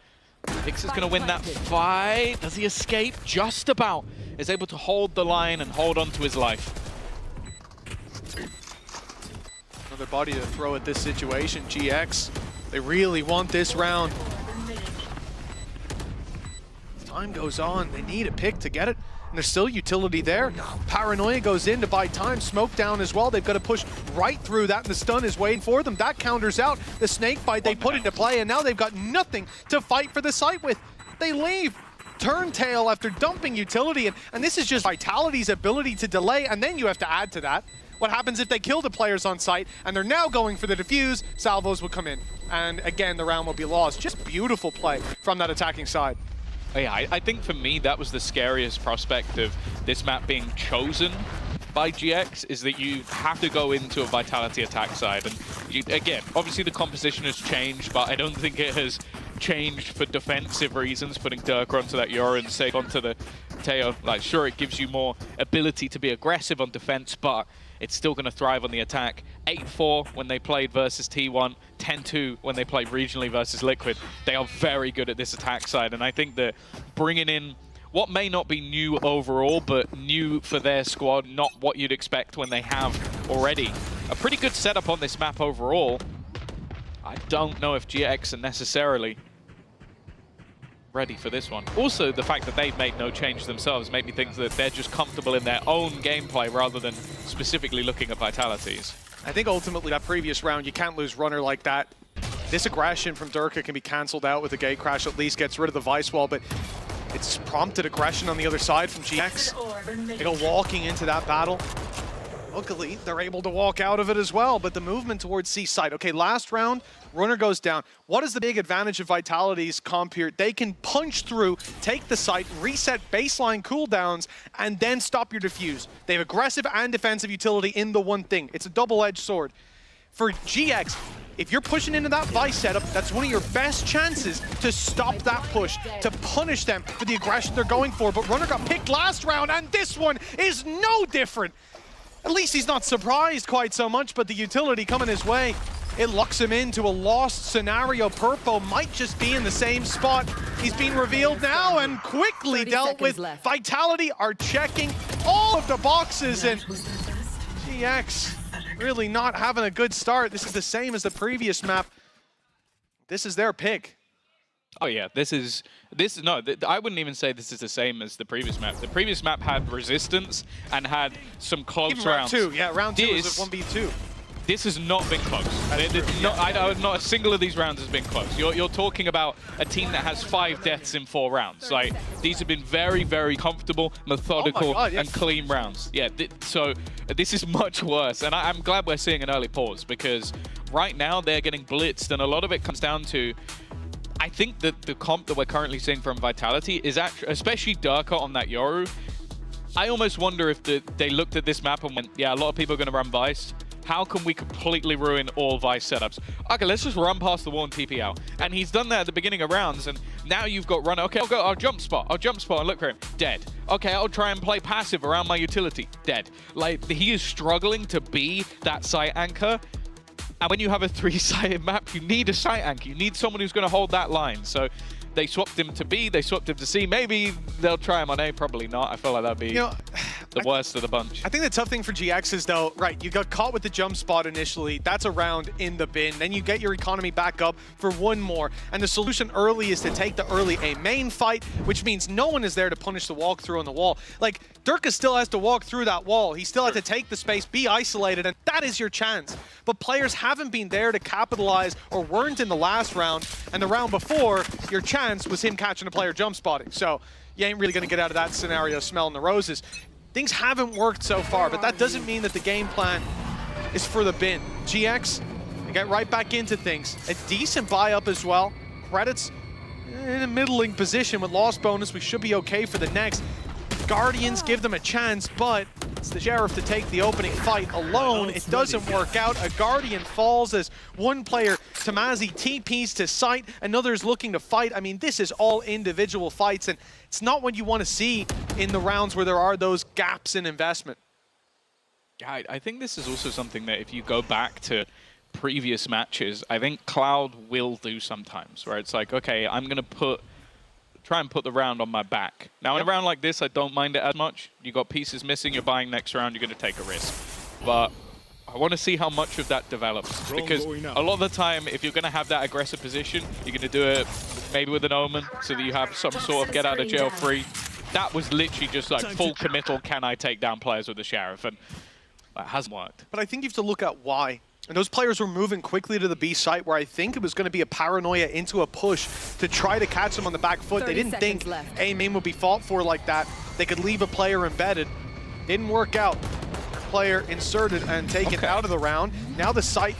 Vix is going to win that fight. Does he escape? Just about. Is able to hold the line and hold on to his life. Another body to throw at this situation. GX, they really want this round. Time goes on, they need a pick to get it, and there's still utility there. Paranoia goes in to buy time, smoke down as well. They've got to push right through that, and the stun is waiting for them. That counters out the snake bite they put into play, and now they've got nothing to fight for the site with. They leave. Turntail after dumping utility, and this is just Vitality's ability to delay, and then you have to add to that. What happens if they kill the players on site, and they're now going for the defuse? Salvos will come in, and again, the round will be lost. Just beautiful play from that attacking side. Yeah, I think for me, that was the scariest prospect of this map being chosen by GX, is that you have to go into a Vitality attack side. And you, again, obviously the composition has changed, but I don't think it has changed for defensive reasons, putting Durka onto that Yoru and Save onto the Teo. Like, sure, it gives you more ability to be aggressive on defense, but it's still going to thrive on the attack. 8-4 when they played versus T1, 10-2 when they played regionally versus Liquid. They are very good at this attack side, and I think that bringing in what may not be new overall, but new for their squad, not what you'd expect when they have already a pretty good setup on this map overall. I don't know if GX are necessarily ready for this one. Also, the fact that they've made no change themselves made me think that they're just comfortable in their own gameplay rather than specifically looking at Vitalities. I think ultimately that previous round, you can't lose Runner like that. This aggression from Durka can be cancelled out with a gate crash, at least gets rid of the Vice Wall, but it's prompted aggression on the other side from GX. They go walking into that battle. Luckily, they're able to walk out of it as well, but the movement towards C site. Okay, last round, Runner goes down. What is the big advantage of Vitality's comp here? They can punch through, take the site, reset baseline cooldowns, and then stop your defuse. They have aggressive and defensive utility in the one thing. It's a double-edged sword. For GX, if you're pushing into that Vice setup, that's one of your best chances to stop that push, to punish them for the aggression they're going for. But Runner got picked last round, and this one is no different. At least he's not surprised quite so much, but the utility coming his way, it locks him into a lost scenario. Purpo might just be in the same spot. He's being revealed now and quickly dealt with. Vitality are checking all of the boxes, and GX really not having a good start. This is the same as the previous map. This is their pick. Oh yeah, I wouldn't even say this is the same as the previous map. The previous map had resistance and had some close Even rounds. Round 2, yeah, round 2 is a 1v2. This has not been close. Not a single of these rounds has been close. You're talking about a team that has 5 deaths in 4 rounds. Like, these have been very, very comfortable, methodical, and clean rounds. Yeah, so this is much worse. And I'm glad we're seeing an early pause, because right now they're getting blitzed, and a lot of it comes down to, I think that the comp that we're currently seeing from Vitality is actually, especially Durka on that Yoru, I almost wonder if they looked at this map and went, yeah, a lot of people are going to run Vice. How can we completely ruin all Vice setups? Okay, let's just run past the wall and TP out. And he's done that at the beginning of rounds, and now you've got Runner. Okay, I'll jump spot and look for him. Dead. Okay, I'll try and play passive around my utility. Dead. Like, he is struggling to be that site anchor. And when you have a 3-sided map, you need a site anchor. You need someone who's going to hold that line. So they swapped him to B, they swapped him to C. Maybe they'll try him on A, probably not. I feel like that'd be the worst of the bunch. I think the tough thing for GX is, though, right, you got caught with the jump spot initially. That's a round in the bin. Then you get your economy back up for one more. And the solution early is to take the early A main fight, which means no one is there to punish the walkthrough on the wall. Like, Durka still has to walk through that wall. He still had to take the space, be isolated, and that is your chance. But players haven't been there to capitalize or weren't in the last round. And the round before, your chance was him catching a player jump spotting. So you ain't really going to get out of that scenario smelling the roses. Things haven't worked so far, but that doesn't mean that the game plan is for the bin. GX, they get right back into things. A decent buy-up as well. Credits in a middling position with loss bonus. We should be okay for the next. Guardians give them a chance, but it's the Sheriff to take the opening fight alone. It doesn't work out. A Guardian falls as one player, Tamazi, TPs to site. Another's looking to fight. I mean, this is all individual fights, and it's not what you want to see in the rounds where there are those gaps in investment. Yeah, I think this is also something that if you go back to previous matches, I think Cloud will do sometimes, where it's like, okay, I'm going to try and put the round on my back. Now, in a round like this, I don't mind it as much. You got pieces missing, you're buying next round, you're going to take a risk. But I want to see how much of that develops. Because a lot of the time, if you're going to have that aggressive position, you're going to do it maybe with an Omen, so that you have some sort of get out of jail free. That was literally just like full committal, can I take down players with the Sheriff? And that hasn't worked. But I think you have to look at why. And those players were moving quickly to the B site, where I think it was going to be a paranoia into a push to try to catch them on the back foot. They didn't think A main would be fought for like that. They could leave a player embedded. Didn't work out. Player inserted and taken out of the round. Now the site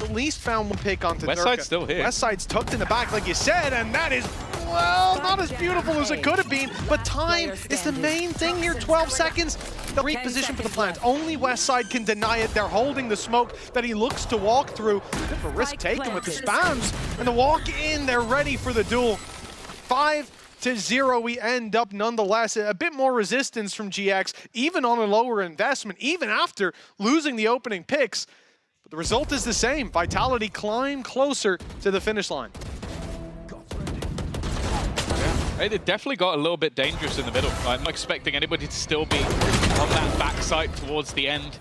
at least found one pick onto West Durka. Side's still here. West Side's tucked in the back, like you said, and that is, well, not as beautiful as it could have been, but time is the main thing here. 12 seconds. The reposition for the plant. Only West Side can deny it. They're holding the smoke that he looks to walk through. Bit of a risk taken with the spams. And the walk in, they're ready for the duel. 5-0 we end up nonetheless. A bit more resistance from GX, even on a lower investment, even after losing the opening picks. But the result is the same. Vitality climb closer to the finish line. It definitely got a little bit dangerous in the middle. I'm not expecting anybody to still be on that backside towards the end.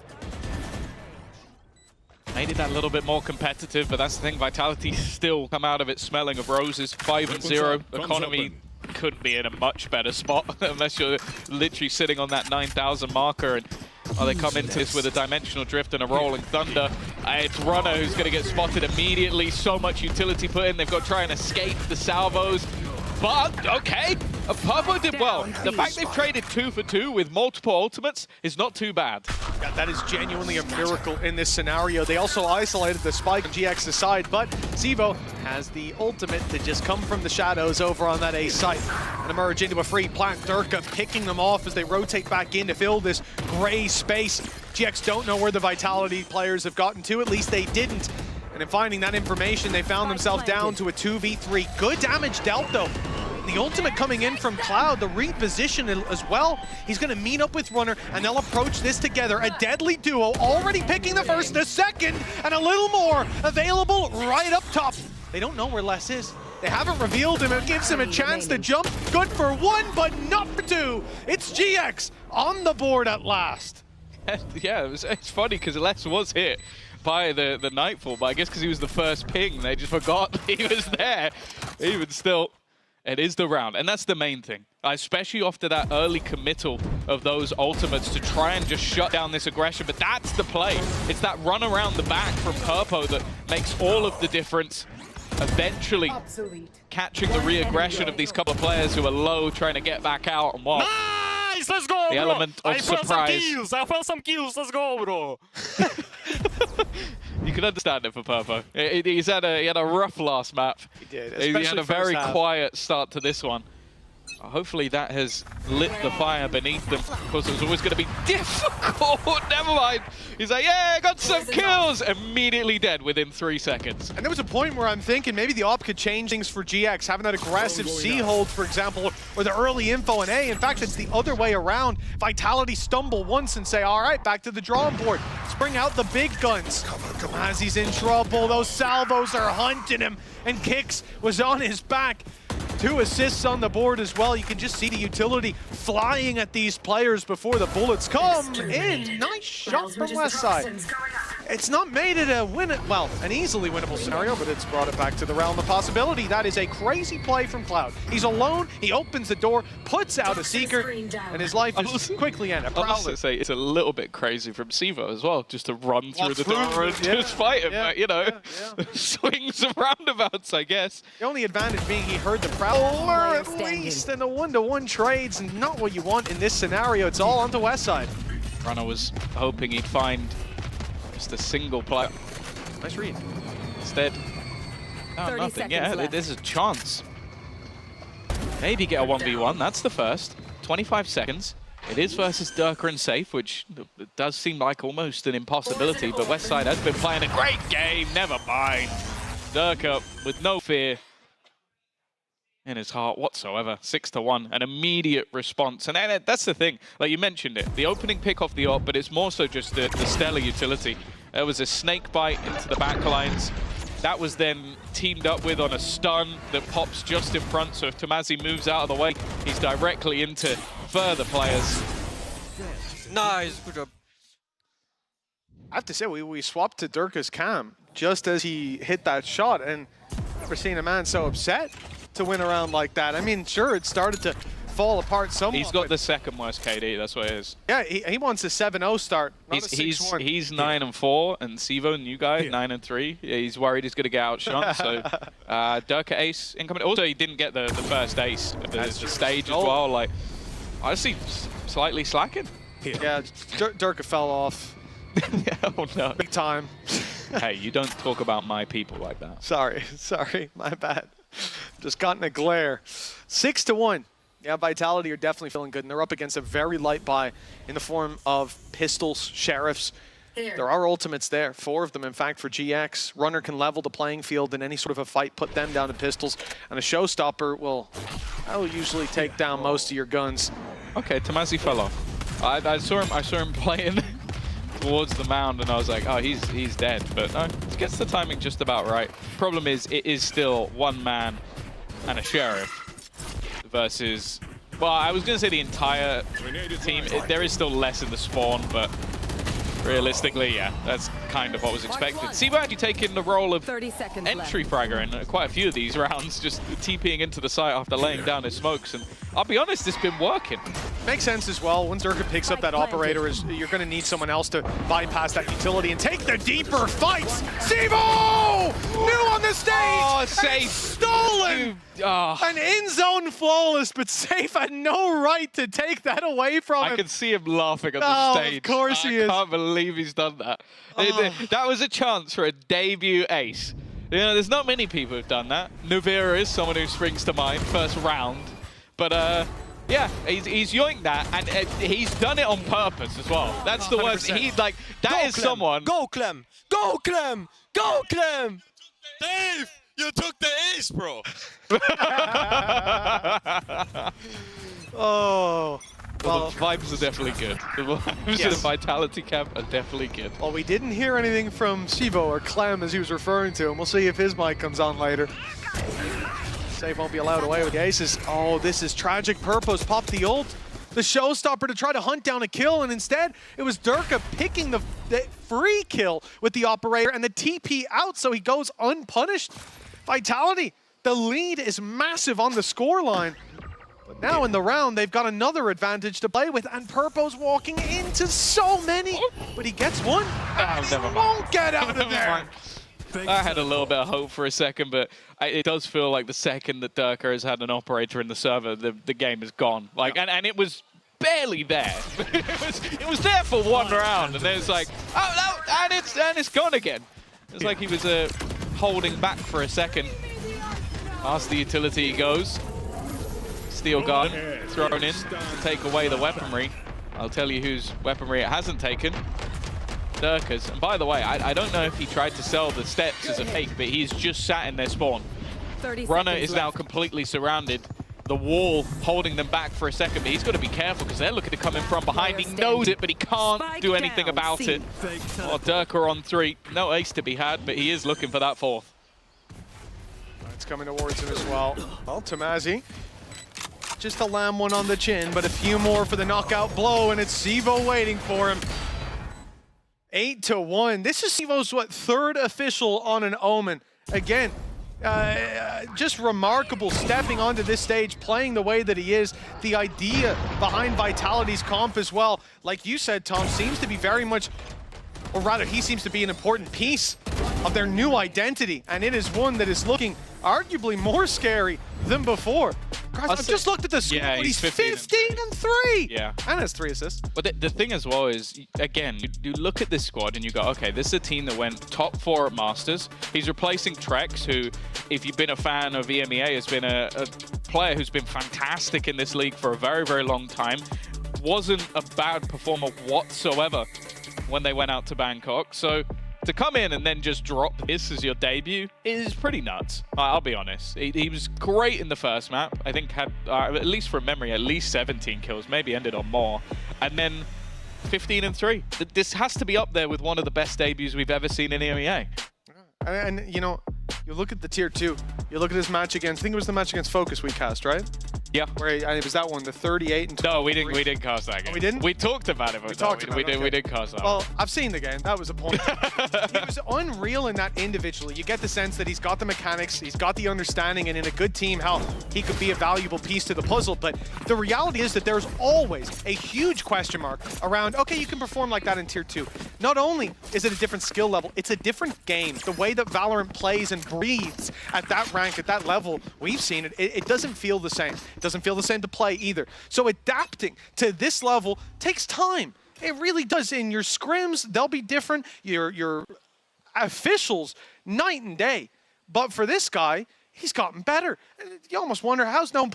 Made it that little bit more competitive, but that's the thing. Vitality still come out of it smelling of roses. 5-0. Economy couldn't be in a much better spot unless you're literally sitting on that 9,000 marker. And they come into this with a Dimensional Drift and a Rolling Thunder. It's Runner who's going to get spotted immediately. So much utility put in. They've got to try and escape the salvos. But, okay, Purpo did well. The fact they've traded 2 for 2 with multiple ultimates is not too bad. Yeah, that is genuinely a miracle in this scenario. They also isolated the spike on GX's side, but Zevo has the ultimate to just come from the shadows over on that A site and emerge into a free plant. Durka picking them off as they rotate back in to fill this gray space. GX don't know where the Vitality players have gotten to, at least they didn't. And in finding that information, they found themselves down to a 2v3. Good damage dealt, though. The ultimate coming in from Cloud, the reposition as well. He's going to meet up with Runner, and they'll approach this together. A deadly duo, already picking the first, the second, and a little more available right up top. They don't know where Les is. They haven't revealed him. It gives him a chance to jump. Good for 1, but not for 2. It's GX on the board at last. Yeah, it's funny because Les was hit by the Nightfall, but I guess because he was the first ping, they just forgot he was there. Even still, it is the round, and that's the main thing. Especially after that early committal of those ultimates to try and just shut down this aggression, but that's the play. It's that run around the back from Purpo that makes all of the difference. Eventually catching the re-aggression of these couple of players who are low, trying to get back out and what. Nice, let's go, the bro. element of surprise. I found some kills, let's go, bro. You can understand it for Purpo. He had a rough last map. He did. He had a very quiet start to this one. Hopefully that has lit the fire beneath them, because it was always going to be difficult. Never mind. He's like, yeah, I got some kills. Immediately dead within 3 seconds. And there was a point where I'm thinking maybe the op could change things for GX, having that aggressive C hold, for example, or the early info in A. In fact, it's the other way around. Vitality stumble once and say, all right, back to the drawing board. Let's bring out the big guns. As he's in trouble, those salvos are hunting him, and Kix was on his back. 2 assists on the board as well. You can just see the utility flying at these players before the bullets come in. Nice shot from Westside. It's not made it a well, an easily winnable scenario, but it's brought it back to the realm of possibility. That is a crazy play from Cloud. He's alone, he opens the door, puts out a Seeker, and his life is quickly ended. I was also say it's a little bit crazy from Sivo as well, just to run through the door and just fight him. But, you know, swings and roundabouts, I guess. The only advantage being he heard the Prowler at least, and the 1-to-1 trades, not what you want in this scenario. It's all onto Westside. Runner was hoping he'd find just a single player. Nice read. Instead, no, nothing. Yeah, there's a chance. Maybe get a 1v1. That's the first. 25 seconds. It is versus Durka and Safe, which does seem like almost an impossibility, but Westside has been playing a great game. Never mind. Durka with no fear in his heart whatsoever. 6-1, an immediate response. And that's the thing, like you mentioned it, the opening pick off the op, but it's more so just the stellar utility. There was a snake bite into the back lines. That was then teamed up with on a stun that pops just in front, so if Tomazi moves out of the way, he's directly into further players. Nice, good job. I have to say, we swapped to Durka's cam just as he hit that shot, and I've never seen a man so upset to win a round like that. I mean, sure, it started to fall apart somewhat. He's got the second worst KD, that's what it is. Yeah, he wants a 7-0 start, not a 6-1. He's 9-4, and Sivo, new guy, 9-3. Yeah, he's worried he's going to get outshot, so Durka ace incoming. Also, he didn't get the first ace of the stage as well. Like, honestly, slightly slacking. Yeah, Durka fell off. Oh no. Big time. Hey, you don't talk about my people like that. Sorry, my bad. Just got in a glare. 6-1. Yeah, Vitality are definitely feeling good, and they're up against a very light buy in the form of pistols, sheriffs. There are ultimates there, 4 of them, in fact, for GX. Runner can level the playing field in any sort of a fight, put them down to pistols, and a showstopper will usually take down most of your guns. Okay, Tomazi fell off. I saw him playing towards the mound, and I was like, oh, he's dead. But no, he gets the timing just about right. Problem is, it is still one man and a sheriff versus, well, I was going to say the entire team. There is still less in the spawn, but realistically, yeah, that's kind of what was expected. Sivo actually taking the role of entry fragger in quite a few of these rounds, just TPing into the site after laying down his smokes, and I'll be honest, it's been working. Makes sense as well. Once Durka picks up that operator, you're going to need someone else to bypass that utility and take the deeper fights. Sivo! New on the stage! Oh, Safe! Stolen! An in-zone flawless, but Safe had no right to take that away from him. I can see him laughing on the stage. Of course he is. I can't believe he's done that. That was a chance for a debut ace. You know, there's not many people who've done that. Nuvira is someone who springs to mind, first round. But yeah, he's yoinked that, and he's done it on purpose as well. That's the worst. That is someone. Go Clem! Go Clem! Go Clem! Dave, you took the ace, bro. Oh. Well, the vibes are definitely good. The vibes of the Vitality camp are definitely good. Well, we didn't hear anything from Sivo, or Clem as he was referring to him. We'll see if his mic comes on later. Safe won't be allowed away with the aces. Oh, this is tragic. Purpose popped the ult. The showstopper to try to hunt down a kill, and instead it was Durka picking the free kill with the operator and the TP out, so he goes unpunished. Vitality, the lead is massive on the scoreline. But now in the round, they've got another advantage to play with, and Purpo's walking into so many. But he gets one, and he won't get out of there. I had a little bit of hope for a second, but it does feel like the second that Durka has had an operator in the server, the game is gone. Like, and it was barely there. it was there for one round, and then it's like, oh no, and it's gone again. It's like he was holding back for a second. Past the utility he goes. Steel gun thrown in to take away the weaponry. I'll tell you whose weaponry it hasn't taken. Durka's. And by the way, I don't know if he tried to sell the steps as a fake, but he's just sat in their spawn. Runner is now completely surrounded. The wall holding them back for a second, but he's got to be careful because they're looking to come in from behind. He knows it, but he can't do anything about it. Oh, Durka on 3. No ace to be had, but he is looking for that 4th. shots coming towards him as well. Well, Tamazi just to land one on the chin, but a few more for the knockout blow, and it's Zevo waiting for him. 8-1. This is Zevo's, third official on an Omen. Again, just remarkable stepping onto this stage, playing the way that he is. The idea behind Vitality's comp as well, like you said, Tom, seems to be very much, or rather, he seems to be an important piece of their new identity, and it is one that is looking arguably more scary than before. Guys, I've just looked at the score. Yeah, he's 15-3. Yeah. And has 3 assists. But the thing as well is, again, you look at this squad and you go, okay, this is a team that went top 4 at Masters. He's replacing Trex, who, if you've been a fan of EMEA, has been a player who's been fantastic in this league for a very, very long time. Wasn't a bad performer whatsoever when they went out to Bangkok. So to come in and then just drop this as your debut is pretty nuts. I'll be honest. He was great in the first map. I think had, at least from memory, at least 17 kills, maybe ended on more. And then 15-3. This has to be up there with one of the best debuts we've ever seen in EMEA. And you know, you look at the tier 2, you look at his match against, I think it was the match against Focus we cast, right? Yeah. Where it was that one, the 38 and 23. No, we didn't cast that game. Oh, we didn't? We talked about it. We did cast that. Well, I've seen the game. That was a point. He was unreal in that individually. You get the sense that he's got the mechanics, he's got the understanding, and in a good team, how he could be a valuable piece to the puzzle. But the reality is that there's always a huge question mark around, okay, you can perform like that in tier 2. Not only is it a different skill level, it's a different game. The way that Valorant plays and breathes at that rank, at that level, we've seen it. It doesn't feel the same. It doesn't feel the same to play either. So adapting to this level takes time. It really does. In your scrims, they'll be different. Your officials, night and day. But for this guy, he's gotten better. You almost wonder how's no one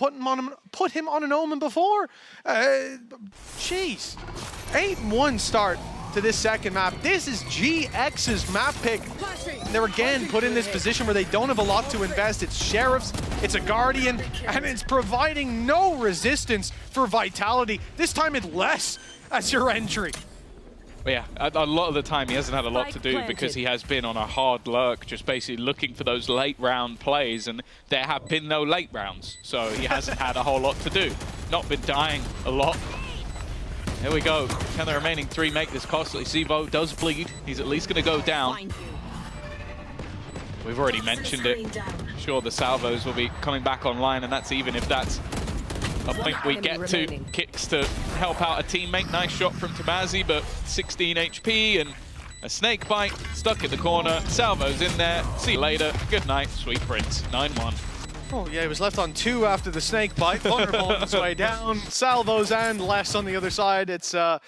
put him on an Omen before. Jeez. 8-1 start to this second map. This is GX's map pick. They're again put in this position where they don't have a lot to invest. It's Sheriffs, it's a Guardian, and it's providing no resistance for Vitality. This time it's less as your entry. But yeah, a lot of the time he hasn't had a lot to do because he has been on a hard lurk, just basically looking for those late round plays, and there have been no late rounds, so he hasn't had a whole lot to do. Not been dying a lot. Here we go. Can the remaining 3 make this costly? Zevo does bleed. He's at least going to go down. We've already mentioned it. Sure, the salvos will be coming back online, and that's even if that's a point we get to. Kicks to help out a teammate. Nice shot from Tamazi, but 16 HP and a snake bite stuck in the corner. Salvo's in there. See you later. Good night, sweet prince. 9-1. Oh yeah, he was left on 2 after the snake bite. Vulnerable on his way down. Salvos and Les on the other side. It's a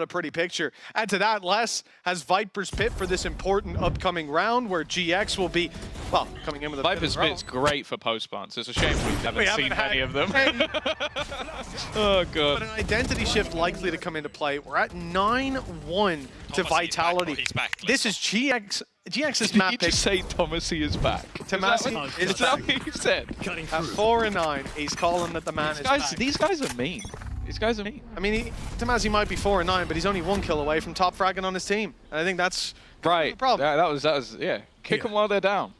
pretty picture. Add to that, Les has Viper's Pit for this important upcoming round where GX will be, well, coming in with a Viper's Pit's great for post-plants. It's a shame we haven't seen many of them. Oh, God. But an identity shift likely to come into play. We're at 9-1 to Vitality. He's back. This is GX's map pick. Did you just say Tomasi is back? Tomasi is that back. what you said? At 4-9, he's calling that the man is back. These guys are mean. These guys are mean. I mean, Tomasi might be 4-9, but he's only 1 kill away from top fragging on his team. And I think that's right. The problem. Yeah, that was yeah. Kick them while they're down.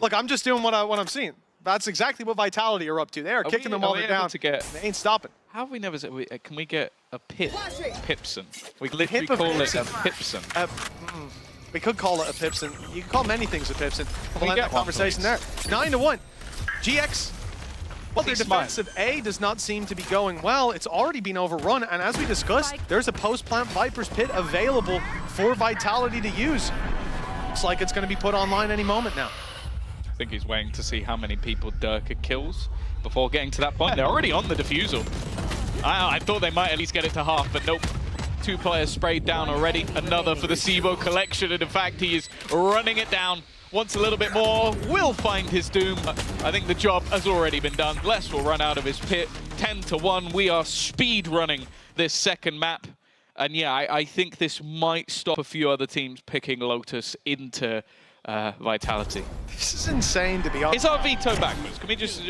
Look, I'm just doing what I'm seeing. That's exactly what Vitality are up to. They are kicking them while they're down. They ain't stopping. How have we never said? Can we get a Pipson? We literally call it a Pipson. We could call it a Pipson. You can call many things a Pipson. We'll end that conversation there. 9-1. GX. Well, their defensive A does not seem to be going well. It's already been overrun, and as we discussed, there's a post-plant Viper's Pit available for Vitality to use. Looks like it's going to be put online any moment now. I think he's waiting to see how many people Durka kills before getting to that point. They're already on the defusal. I thought they might at least get it to half, but nope. 2 players sprayed down already. Another for the Zevo collection, and in fact, he is running it down. Wants a little bit more, will find his doom. I think the job has already been done. Les will run out of his pit. 10-1, we are speed running this second map. And yeah, I think this might stop a few other teams picking Lotus into Vitality. This is insane, to be honest. Is our veto backwards? Can we just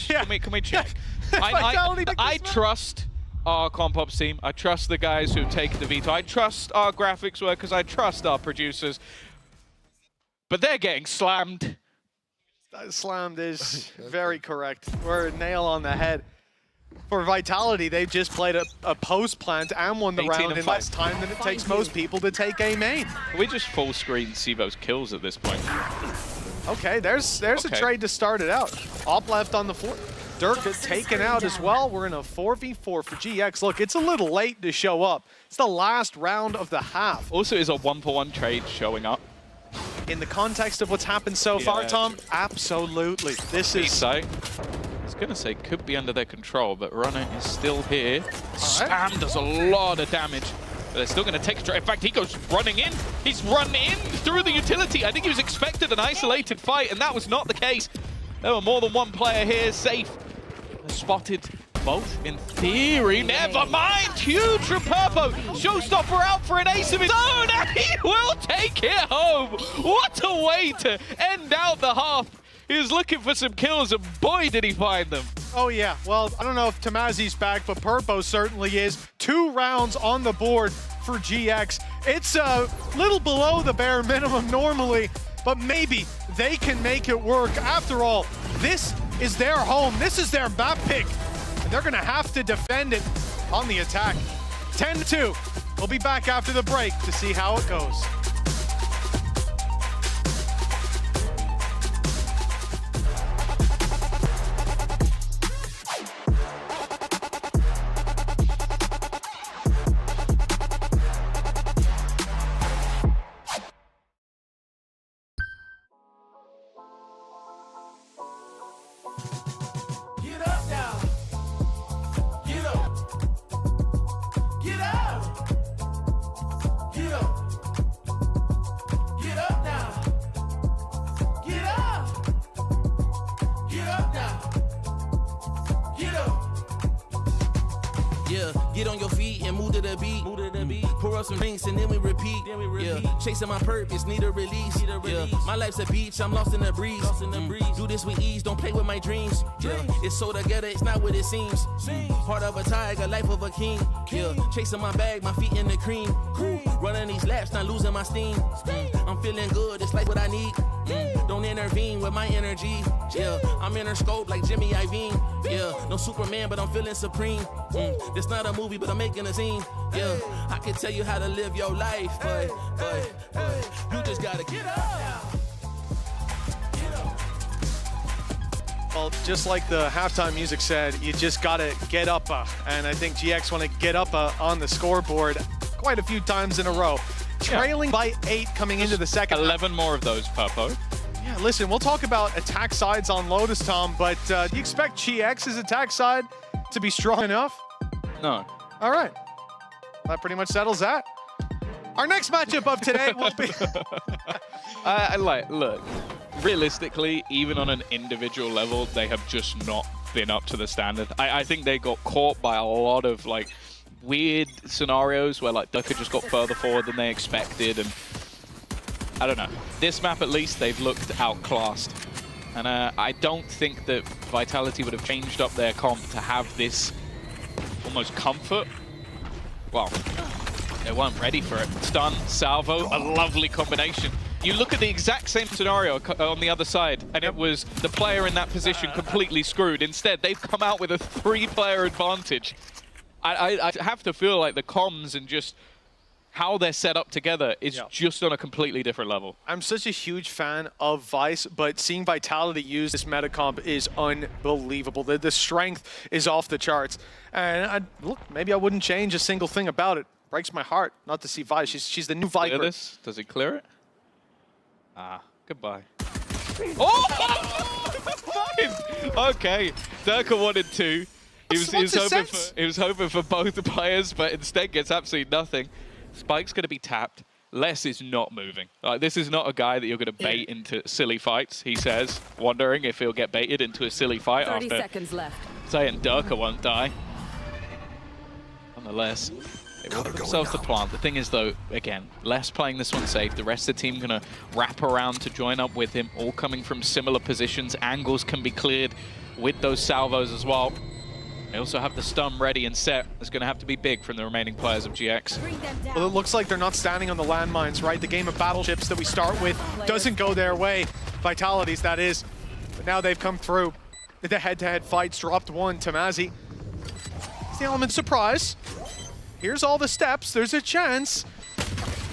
yeah. can we check? I trust our comp ops team. I trust the guys who take the veto. I trust our graphics workers. I trust our producers. But they're getting slammed. That slammed is very correct. We're a nail on the head. For Vitality, they've just played a post plant and won the round in less time than it takes most people to take a main. We just full screen see those kills at this point. Okay, there's a trade to start it out. Op left on the floor. Durka taken out as well. We're in a 4v4 for GX. Look, it's a little late to show up. It's the last round of the half. Also, is a 1-for-1 trade showing up? In the context of what's happened so far, Tom, absolutely. This is... I was going to say could be under their control, but Runner is still here. Spam does a lot of damage. But they're still going to take a strike. In fact, he goes running in. He's run in through the utility. I think he was expected an isolated fight, and that was not the case. There were more than one player here safe. Spotted both in theory. Never mind. Huge from Purpo. Showstopper out for an ace of his own, and he will take it home. What a way to end out the half. He was looking for some kills, and boy, did he find them. Oh, yeah. Well, I don't know if Tamazi's back, but Purpo certainly is. 2 rounds on the board for GX. It's a little below the bare minimum normally, but maybe they can make it work. After all, this is their home. This is their map pick, and they're going to have to defend it on the attack. 10-2. We'll be back after the break to see how it goes. Get on your feet and move to the beat. Pour up some drinks and then we repeat. Yeah, chasing my purpose, need a release. Yeah, my life's a beach, I'm lost in the breeze. Do this with ease, don't play with my dreams. Yeah, it's so together, it's not what it seems. Heart of a tiger, life of a king. Yeah, chasing my bag, my feet in the cream. Running these laps, not losing my steam. I'm feeling good, it's like what I need. Don't intervene with my energy. Yeah, I'm in her scope like Jimmy Iovine. Yeah, no Superman, but I'm feeling supreme. It's not a movie, but I'm making a scene. Yeah, I can tell you how to live your life, but you just gotta get up. Well, just like the halftime music said, you just gotta get up. And I think GX want to get up on the scoreboard quite a few times in a row. Trailing by 8 coming into the second. 11 more of those, Purpo. Yeah, listen, we'll talk about attack sides on Lotus, Tom, but do you expect GX's attack side to be strong enough? No. All right. That pretty much settles that. Our next matchup of today will be... Look, realistically, even on an individual level, they have just not been up to the standard. I think they got caught by a lot of, like, weird scenarios where, like, Durka just got further forward than they expected, and I don't know. This map, at least, they've looked outclassed. And I don't think that Vitality would have changed up their comp to have this almost comfort. Well, they weren't ready for it. Stun, salvo, a lovely combination. You look at the exact same scenario on the other side, and it was the player in that position completely screwed. Instead, they've come out with a 3-player advantage. I have to feel like the comms and just how they're set up together is just on a completely different level. I'm such a huge fan of Vice, but seeing Vitality use this meta comp is unbelievable. The strength is off the charts. And look, maybe I wouldn't change a single thing about it. Breaks my heart not to see Vice. She's the new Viper. Clear this? Does he clear it? Ah, goodbye. Oh! Okay, Durka wanted 2. He was hoping for both the players, but instead gets absolutely nothing. Spike's going to be tapped. Les is not moving. Like, this is not a guy that you're going to bait into silly fights, he says, wondering if he'll get baited into a silly fight 30 after seconds left. saying Durka won't die. Nonetheless, they want themselves to plant. The thing is, though, again, Les playing this one safe. The rest of the team going to wrap around to join up with him, all coming from similar positions. Angles can be cleared with those salvos as well. They also have the stun ready and set. It's going to have to be big from the remaining players of GX. Well, it looks like they're not standing on the landmines, right? The game of battleships that we start with doesn't go their way. Vitality's, that is. But now they've come through. The head-to-head fights dropped one. Tamazi. It's the element surprise. Here's all the steps. There's a chance.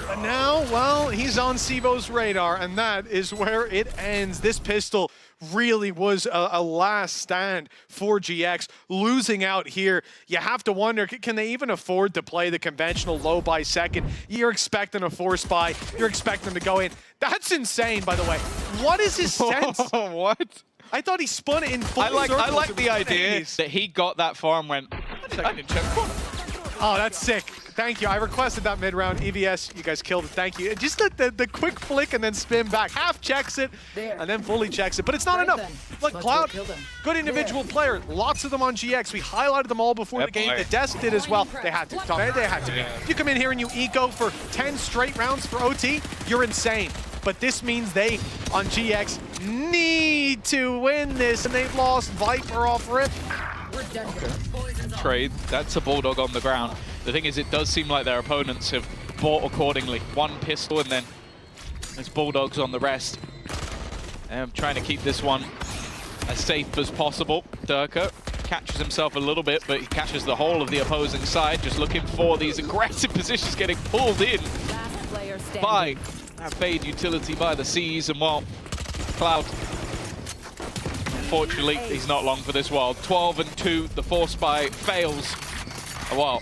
But now, well, he's on Sivo's radar, and that is where it ends. This pistol really was a last stand for GX. Losing out here, you have to wonder, can they even afford to play the conventional low by second? You're expecting a force buy. You're expecting them to go in. That's insane, by the way. What is his sense? What? I thought he spun it in full I like circles. the idea that he got that far and went, I didn't check. Oh, that's sick. Thank you. I requested that mid-round. EVS, you guys killed it. Thank you. Just the quick flick and then spin back. Half checks it and then fully checks it. But it's not enough. Look, Cloud, good individual player. Lots of them on GX. We highlighted them all before the game. The Desk did as well. They had to. Tom, they had to. If you come in here and you eco for 10 straight rounds for OT, you're insane. But this means they, on GX, need to win this. And they've lost Viper off Rip. Trade, that's a Bulldog on the ground. The thing is, it does seem like their opponents have bought accordingly. One pistol and then there's Bulldogs on the rest. I'm trying to keep this one as safe as possible. Durka catches himself a little bit, but he catches the whole of the opposing side, just looking for these aggressive positions getting pulled in by that Fade utility by the Seas, and well, Cloud, unfortunately, he's not long for this world. 12 and 2, the force buy fails. Well,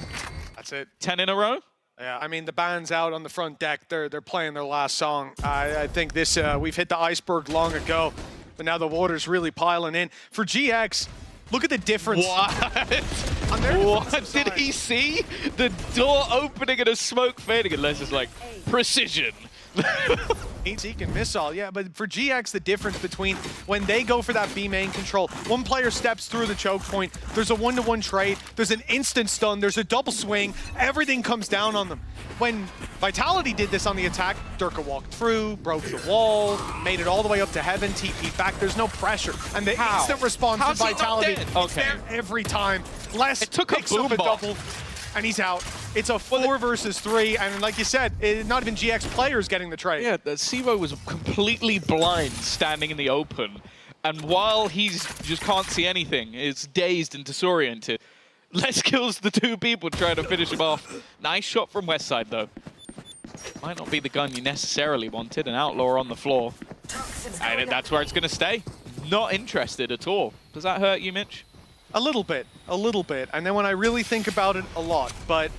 that's it. 10 in a row? Yeah, I mean, the band's out on the front deck. They're playing their last song. I think this, we've hit the iceberg long ago, but now the water's really piling in. For GX, look at the difference. What? What? Did he see the door opening and a smoke fading? Unless it's like precision. Seek missile, yeah, but for GX, the difference between when they go for that B main control, one player steps through the choke point, there's a one-to-one trade, there's an instant stun, there's a double swing, everything comes down on them. When Vitality did this on the attack, Durka walked through, broke the wall, made it all the way up to heaven, TP back, there's no pressure. And the instant response from Vitality, it's there every time. Les picks up a double, and he's out. It's a 4 versus 3, and like you said, not even GX players getting the trade. Yeah, Sivo was completely blind standing in the open, and while he's just can't see anything, is dazed and disoriented. Les kills the two people trying to finish him off. Nice shot from Westside, though. Might not be the gun you necessarily wanted. An Outlaw on the floor. And that's where it's going to stay. Not interested at all. Does that hurt you, Mitch? A little bit. And then when I really think about it, a lot. But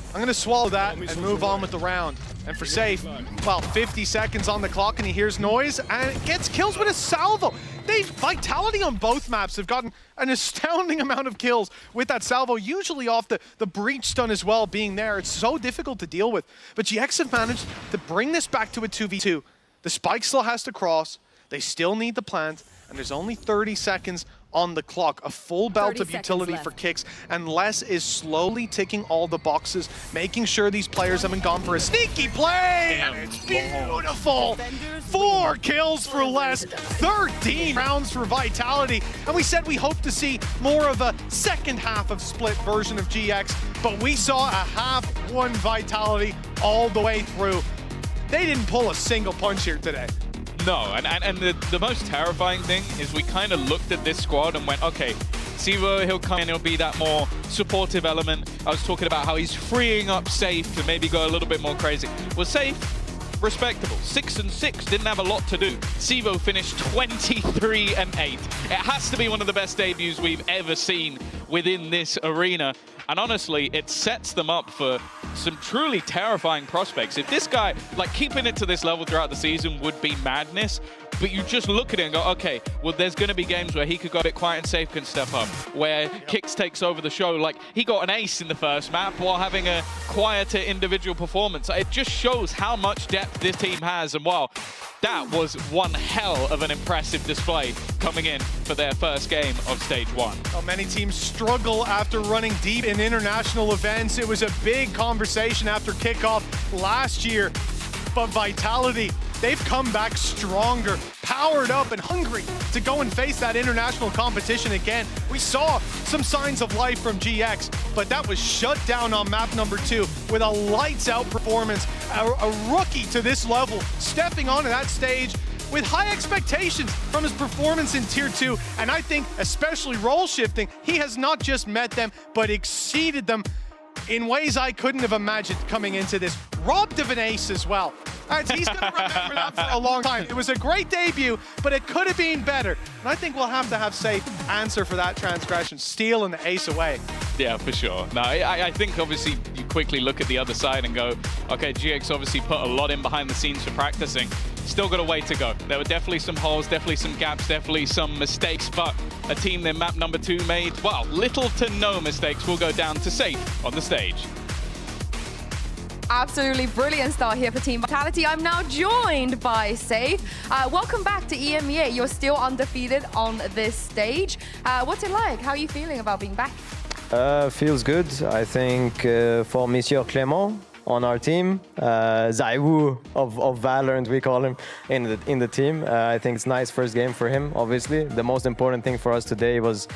I'm going to swallow that and move on with the round. And for Safe, well, 50 seconds on the clock and he hears noise and gets kills with a salvo. Vitality on both maps have gotten an astounding amount of kills with that salvo, usually off the breach stun as well being there. It's so difficult to deal with. But GX have managed to bring this back to a 2v2. The spike still has to cross. They still need the plant. And there's only 30 seconds on the clock. A full belt of utility for kicks, and Les is slowly ticking all the boxes, making sure these players haven't gone for a sneaky play. And it's beautiful. 4 kills for Les, 13 rounds for Vitality. And we said we hope to see more of a second half of split version of GX, but we saw a half-one Vitality all the way through. They didn't pull a single punch here today. No, and the most terrifying thing is we kind of looked at this squad and went, okay, Sivo, he'll come in, he'll be that more supportive element. I was talking about how he's freeing up Safe to maybe go a little bit more crazy. Well, Safe, respectable, 6 and 6, didn't have a lot to do. Sivo finished 23 and 8. It has to be one of the best debuts we've ever seen within this arena. And honestly, it sets them up for some truly terrifying prospects. If this guy, like, keeping it to this level throughout the season would be madness, but you just look at it and go, okay, well, there's going to be games where he could go a bit quiet and Safe can step up, where Kicks takes over the show. Like, he got an ace in the first map while having a quieter individual performance. It just shows how much depth this team has, and wow, that was one hell of an impressive display coming in for their first game of Stage 1. Well, many teams struggle after running deep in international events. It was a big conversation after kickoff last year, but Vitality, they've come back stronger, powered up and hungry to go and face that international competition again. We saw some signs of life from GX, but that was shut down on map number 2 with a lights out performance. A rookie to this level, stepping onto that stage with high expectations from his performance in Tier 2, and I think, especially role shifting, he has not just met them, but exceeded them in ways I couldn't have imagined coming into this. Robbed of an ace as well. He's going to remember that for a long time. It was a great debut, but it could have been better. And I think we'll have to have Safe answer for that transgression, stealing the ace away. Yeah, for sure. No, I think obviously you quickly look at the other side and go, okay, GX obviously put a lot in behind the scenes for practicing. Still got a way to go. There were definitely some holes, definitely some gaps, definitely some mistakes, but a team in map number 2 made, well, little to no mistakes will go down to Safe on the stage. Absolutely brilliant start here for Team Vitality. I'm now joined by Safe. Welcome back to EMEA. You're still undefeated on this stage. What's it like? How are you feeling about being back? Feels good. I think for Monsieur Clément on our team, Zaiwu of Valorant, we call him in the team. I think it's nice first game for him, obviously. The most important thing for us today was,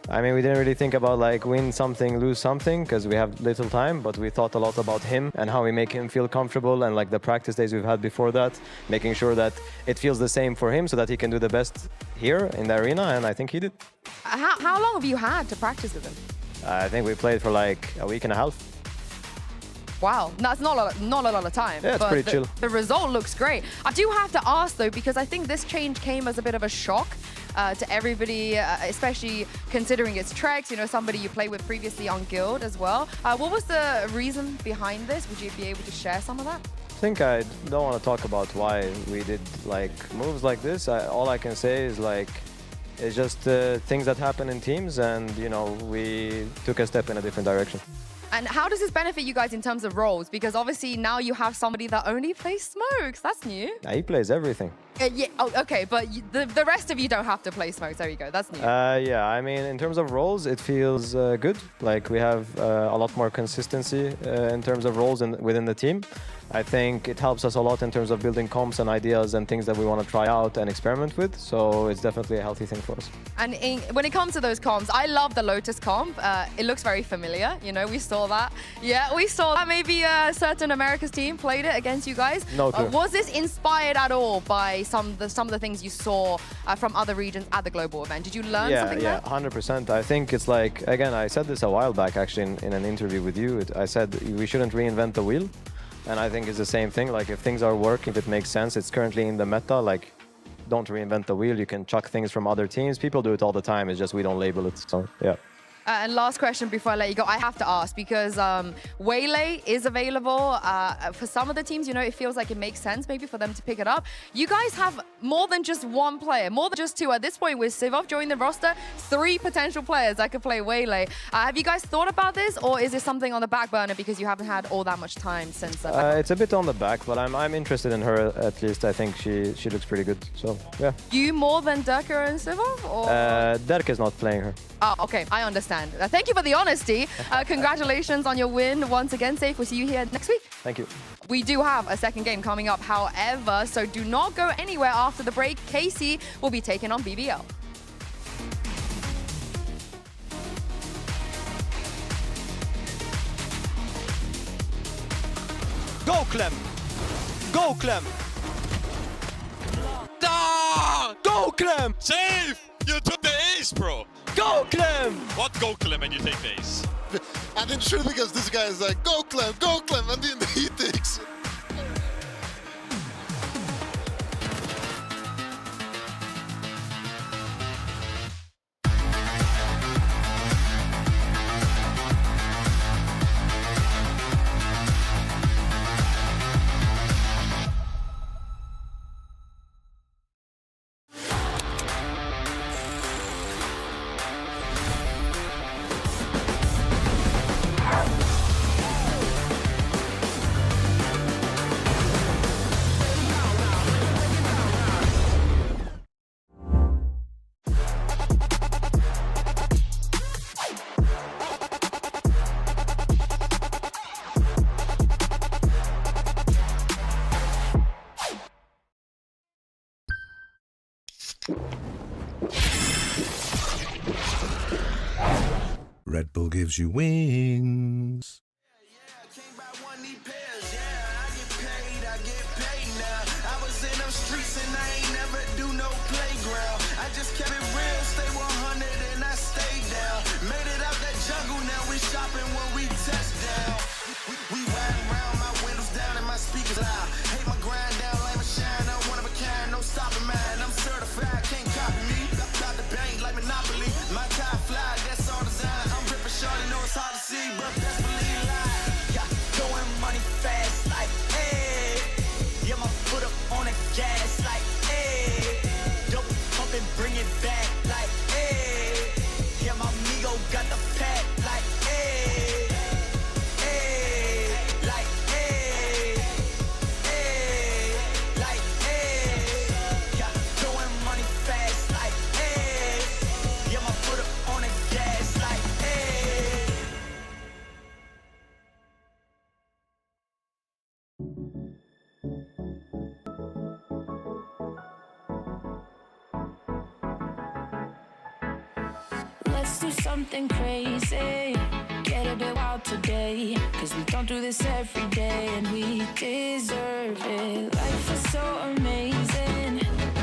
I mean, we didn't really think about like win something, lose something, because we have little time, but we thought a lot about him and how we make him feel comfortable, and like the practice days we've had before that, making sure that it feels the same for him so that he can do the best here in the arena, and I think he did. How long have you had to practice with him? I think we played for like a week and a half. Wow, that's not a lot of time. Yeah, it's but pretty chill. The result looks great. I do have to ask though, because I think this change came as a bit of a shock to everybody, especially considering it's Trex, you know, somebody you played with previously on Guild as well. What was the reason behind this? Would you be able to share some of that? I think I don't want to talk about why we did like moves like this. All I can say is like, it's just things that happen in teams, and you know, we took a step in a different direction. And how does this benefit you guys in terms of roles? Because obviously now you have somebody that only plays smokes. That's new. He plays everything. Yeah. Oh, okay, but the rest of you don't have to play smokes. There you go. That's new. Yeah, I mean, in terms of roles, it feels good. Like we have a lot more consistency in terms of roles within the team. I think it helps us a lot in terms of building comps and ideas and things that we want to try out and experiment with. So it's definitely a healthy thing for us. And when it comes to those comps, I love the Lotus comp. It looks very familiar. You know, we saw that. Yeah, we saw that. Maybe a certain America's team played it against you guys. No clue. Was this inspired at all by some of the things you saw from other regions at the global event? Did you learn something there? Yeah, 100%. I think it's like, again, I said this a while back actually in an interview with you. I said we shouldn't reinvent the wheel. And I think it's the same thing. Like if things are working, if it makes sense, it's currently in the meta. Like, don't reinvent the wheel. You can chuck things from other teams. People do it all the time. It's just we don't label it. So yeah. And last question before I let you go, I have to ask, because Waylay is available for some of the teams. You know, it feels like it makes sense maybe for them to pick it up. You guys have more than just one player, more than just two. At this point, with Sivov joining the roster, 3 potential players that could play Waylay. Have you guys thought about this, or is this something on the back burner because you haven't had all that much time since? It's a bit on the back, but I'm interested in her at least. I think she looks pretty good. So yeah. You more than Durka and Sivov, or? Durka is not playing her. Oh, okay, I understand. Thank you for the honesty. Congratulations on your win once again, Safe. We'll see you here next week. Thank you. We do have a second game coming up, however, so do not go anywhere after the break. KC will be taking on BBL. Go, Clem! Go, Clem! Ah! Go, Clem! Safe! You took the ace, bro! Go, Clem! What go, Clem, and you take the ace? And then sure, because this guy is like, go, Clem, and then he takes it. Red Bull gives you wings. I was in them streets and I ain't never it back like, hey. Yeah, my amigo got the pack like, hey. Hey, like, hey. Hey, like, hey. Yeah, throwing money fast like, hey. Yeah, my foot up on the gas like, hey. Let's do something crazy. Get a bit wild today. Cause we don't do this every day and we deserve it. Life is so amazing.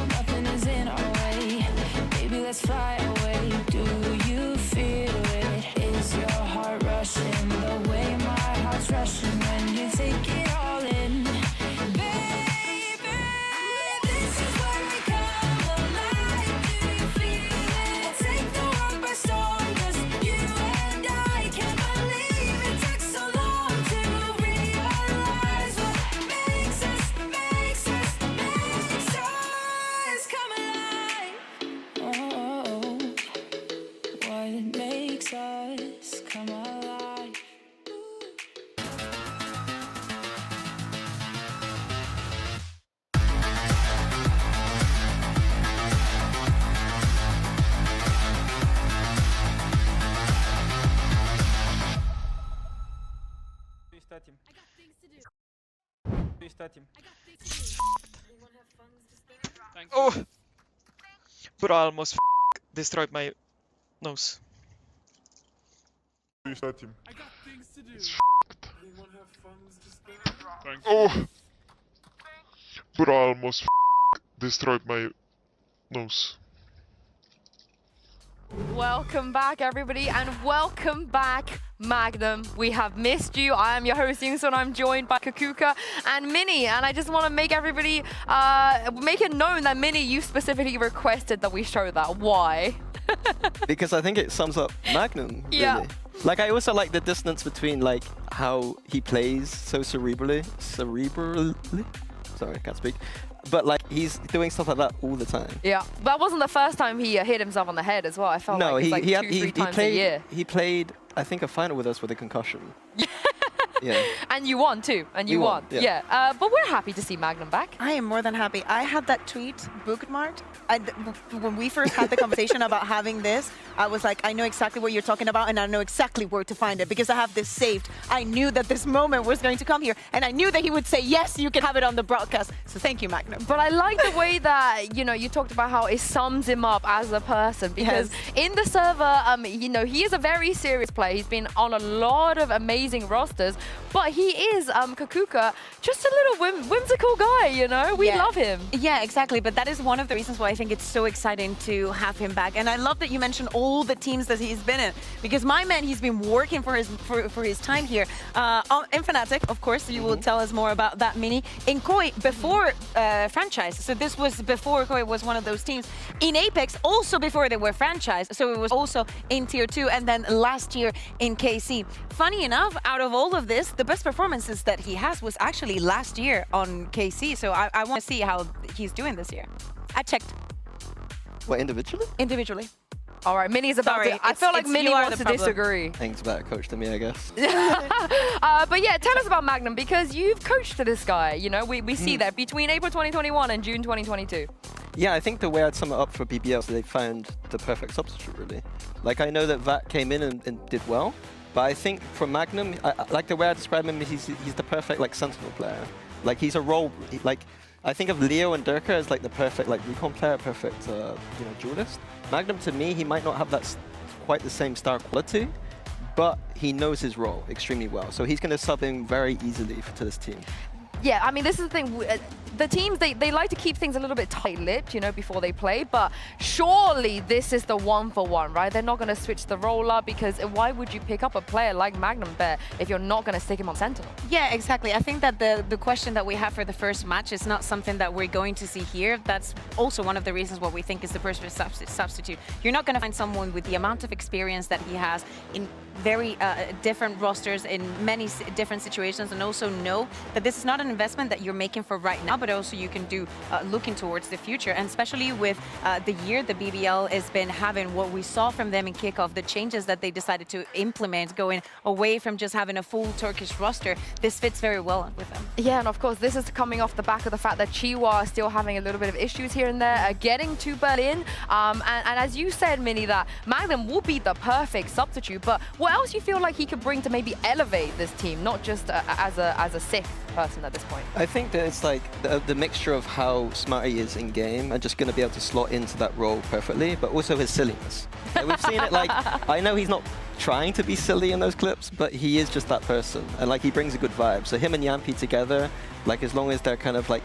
Nothing is in our way. Baby, let's fly away. Do you feel it? Is your heart rushing the way my heart's rushing when you take it all in? Baby, this is where we come alive. Do you feel it? Take the world by storm, 'cause you and I can't believe it took so long to realize what makes us come alive. Oh, what makes us come alive. Oh! But I almost destroyed my nose. Restart him. It's oh! But I almost destroyed my nose. Welcome back, everybody, and welcome back, Magnum. We have missed you. I am your host, Yungso, and I'm joined by Kakuka and Minnie. And I just want to make everybody, make it known that Minnie, you specifically requested that we show that. Why? Because I think it sums up Magnum, really. Yeah. Like, I also like the distance between, like, how he plays so cerebrally. Sorry, I can't speak. But, like, he's doing stuff like that all the time. Yeah, that wasn't the first time he hit himself on the head as well. I felt No, like it's like he 2-3 times a year. He played, I think, a final with us with a concussion. Yeah. And you won too, and you won. Yeah. But we're happy to see Magnum back. I am more than happy. I had that tweet bookmarked. When we first had the conversation about having this, I was like, I know exactly what you're talking about, and I know exactly where to find it because I have this saved. I knew that this moment was going to come here, and I knew that he would say, yes, you can have it on the broadcast. So thank you, Magnum. But I like the way that, you know, you talked about how it sums him up as a person because in the server, you know, he is a very serious player. He's been on a lot of amazing rosters, but he is, Kakuka, just a little whimsical guy, you know? We love him. Yeah, exactly. But that is one of the reasons why I think it's so exciting to have him back. And I love that you mentioned all the teams that he's been in because my man, he's been working for his time here. In Fnatic, of course, you will tell us more about that, Mini. In Koi, before franchise. So this was before Koi was one of those teams. In Apex, also before they were franchised. So it was also in Tier 2 and then last year in KC. Funny enough, out of all of this, the best performances that he has was actually last year on KC. So I want to see how he's doing this year. I checked. What, individually? Individually. All right, Minnie's about to... I feel like Minnie wants to disagree. Things better coach than me, I guess. But yeah, tell us about Magnum because you've coached this guy. You know, we see that between April 2021 and June 2022. Yeah, I think the way I'd sum it up for BBL is they found the perfect substitute, really. Like, I know that VAT came in and did well, but I think for Magnum, like the way I describe him, he's the perfect, like, sentinel player. Like, he's a role, like, I think of Leo and Durka as, like, the perfect, like, recon player, perfect, you know, duelist. Magnum, to me, he might not have that quite the same star quality, but he knows his role extremely well. So he's going to sub in very easily to this team. Yeah, I mean, this is the thing. The teams, they like to keep things a little bit tight-lipped, you know, before they play, but surely this is the one-for-one, right? They're not going to switch the role up because why would you pick up a player like Magnum Bear if you're not going to stick him on Sentinel? Yeah, exactly. I think that the question that we have for the first match is not something that we're going to see here. That's also one of the reasons what we think is the perfect substitute. You're not going to find someone with the amount of experience that he has in very different rosters in many different situations, and also know that this is not an investment that you're making for right now, but also you can do looking towards the future. And especially with the year the BBL has been having, what we saw from them in kickoff, the changes that they decided to implement, going away from just having a full Turkish roster, this fits very well with them. Yeah, and of course, this is coming off the back of the fact that Chiwa are still having a little bit of issues here and there, getting to Berlin. And as you said, Minnie, that Magnum will be the perfect substitute, but what else you feel like he could bring to maybe elevate this team, not just as a sixth person at this point? I think that it's like the mixture of how smart he is in game and just going to be able to slot into that role perfectly, but also his silliness. Like, we've seen it, like, I know he's not trying to be silly in those clips, but he is just that person, and like he brings a good vibe. So him and Yampi together, like as long as they're kind of like,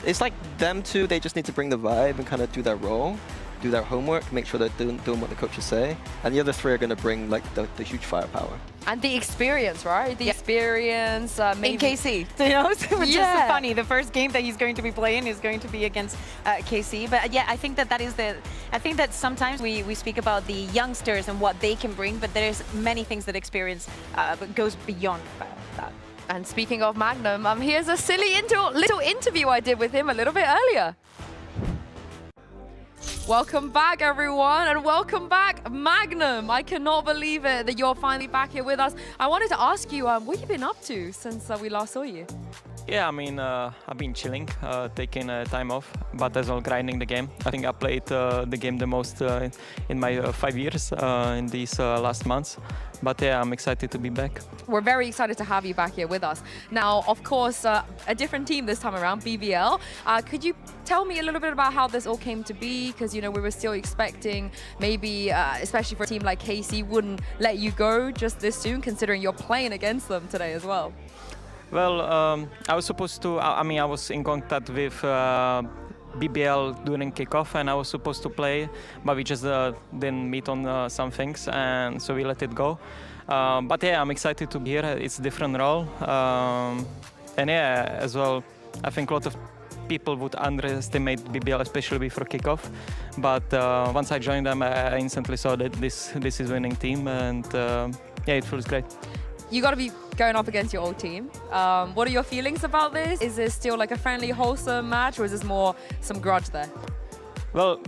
it's like them two, they just need to bring the vibe and kind of do their role, do their homework, make sure they're doing what the coaches say, and the other three are going to bring like the huge firepower. And the experience, right? The experience, maybe... In KC, you know, which is so funny. The first game that he's going to be playing is going to be against KC. But yeah, I think that is the... I think that sometimes we speak about the youngsters and what they can bring, but there's many things that experience goes beyond that. And speaking of Magnum, here's a silly little interview I did with him a little bit earlier. Welcome back, everyone, and welcome back, Magnum. I cannot believe it that you're finally back here with us. I wanted to ask you, what have you been up to since we last saw you? Yeah, I mean, I've been chilling, taking time off, but as well grinding the game. I think I played the game the most in my 5 years in these last months. But yeah, I'm excited to be back. We're very excited to have you back here with us. Now, of course, a different team this time around, BBL. Could you tell me a little bit about how this all came to be? Because, you know, we were still expecting maybe, especially for a team like KC, wouldn't let you go just this soon, considering you're playing against them today as well. Well, I was supposed to, I mean, I was in contact with BBL during kickoff and I was supposed to play, but we just didn't meet on some things, and so we let it go. But yeah, I'm excited to be here. It's a different role. And yeah, as well, I think a lot of people would underestimate BBL, especially before kickoff. But once I joined them, I instantly saw that this is a winning team, and yeah, it feels great. You got to be going up against your old team. What are your feelings about this? Is this still like a friendly, wholesome match, or is this more some grudge there? Well,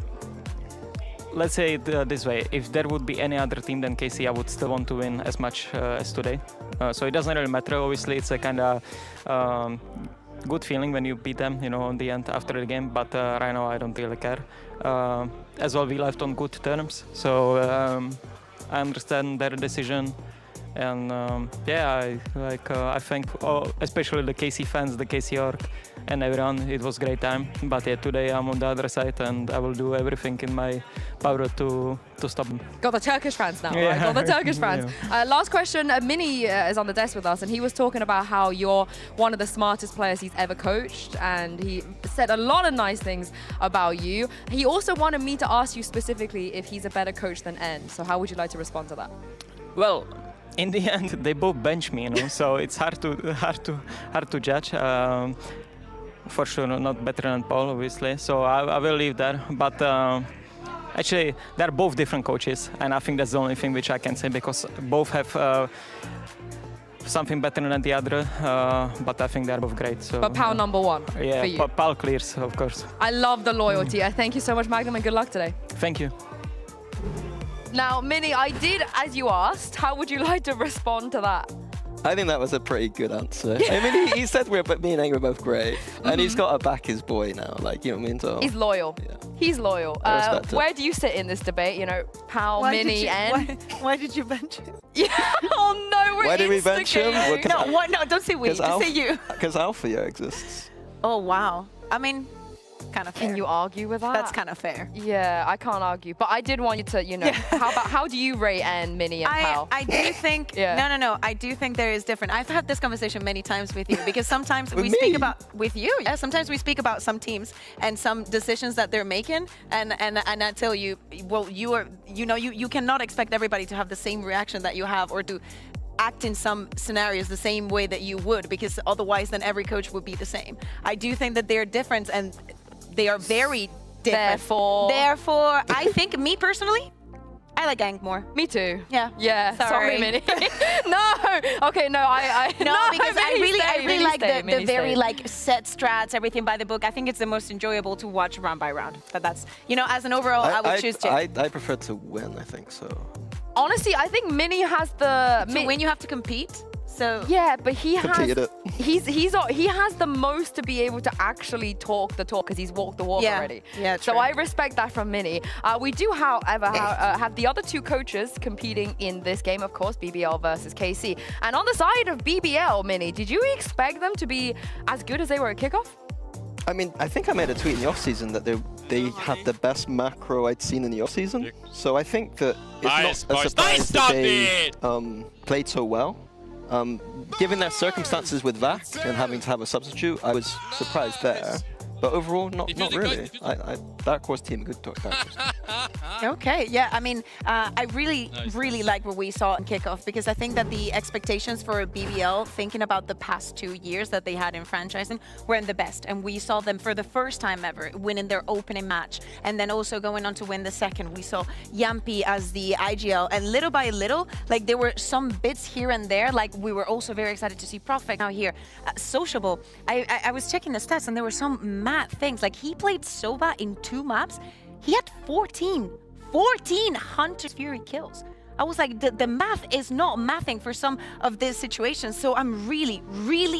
let's say it this way. If there would be any other team than KC, I would still want to win as much as today. So it doesn't really matter. Obviously, it's a kind of good feeling when you beat them, you know, on the end after the game. But right now, I don't really care. As well, we left on good terms. So I understand their decision. And yeah, I think especially the KC fans, the KC org, and everyone, it was a great time. But yeah, today I'm on the other side, and I will do everything in my power to stop them. Got the Turkish fans now, yeah. right? Got the Turkish fans. Yeah. Last question, Mini is on the desk with us, and he was talking about how you're one of the smartest players he's ever coached, and he said a lot of nice things about you. He also wanted me to ask you specifically if he's a better coach than N. So how would you like to respond to that? Well, in the end, they both bench me, you know, so it's hard to judge. For sure, not better than Paul, obviously. So I will leave that. But actually, they're both different coaches, and I think that's the only thing which I can say, because both have something better than the other. But I think they're both great. So, but Paul number one for yeah, you. Paul clears, of course. I love the loyalty. Thank you so much, Magnum, and good luck today. Thank you. Now, Minnie, I did as you asked. How would you like to respond to that? I think that was a pretty good answer. I mean, he said me and Ang were both great, and he's got to back his boy now. Like, you know what I mean? So he's loyal. Yeah. He's loyal. Where do you sit in this debate? You know, Pal, Minnie, and why did you bench him? Yeah. Oh no, we're why did we bench him? Well, no, don't say we. Just say you. Because Althea exists. Oh wow. I mean, kind of fair. Can you argue with that? That's kind of fair. Yeah, I can't argue. But I did want you to, you know, how do you rate N, Minnie, and Pal? I do think, no. I do think there is different. I've had this conversation many times with you, because sometimes we speak about, with you, sometimes we speak about some teams and some decisions that they're making. And I tell you, well, you cannot expect everybody to have the same reaction that you have, or to act in some scenarios the same way that you would, because otherwise then every coach would be the same. I do think that they're different, and they are very different. Therefore, I think, me personally, I like Ang more. Me too. Yeah. Yeah. Sorry, Minnie. No. Okay. No. No, because I really like the very stay. like set strats, everything by the book. I think it's the most enjoyable to watch round by round. But that's, you know, as an overall, I would choose to. I prefer to win. I think so. Honestly, I think Minnie has the. To win, you have to compete. So yeah, but he Completed has he has the most to be able to actually talk the talk because he's walked the walk already. Yeah, so I respect that from Minnie. We do, however, have the other two coaches competing in this game, of course, BBL versus KC. And on the side of BBL, Minnie, did you expect them to be as good as they were at kickoff? I mean, I think I made a tweet in the off-season that they had the best macro I'd seen in the off-season. So I think that it's not a surprise that they played so well. Given their circumstances with VAC and having to have a substitute, I was surprised there. But overall, not really. Dark Horse team, good Dark Horse team. Okay, yeah, I mean, I really like what we saw in kickoff because I think that the expectations for BBL, thinking about the past 2 years that they had in franchising, weren't the best. And we saw them for the first time ever winning their opening match and then also going on to win the second. We saw Yampi as the IGL, and little by little, like there were some bits here and there, like we were also very excited to see Prophet now here. Sociable, I was checking the stats and there were some mad things, like he played Sova in 2 maps. He had 14 Hunter's Fury kills. I was like, the math is not mathing for some of these situations. So I'm really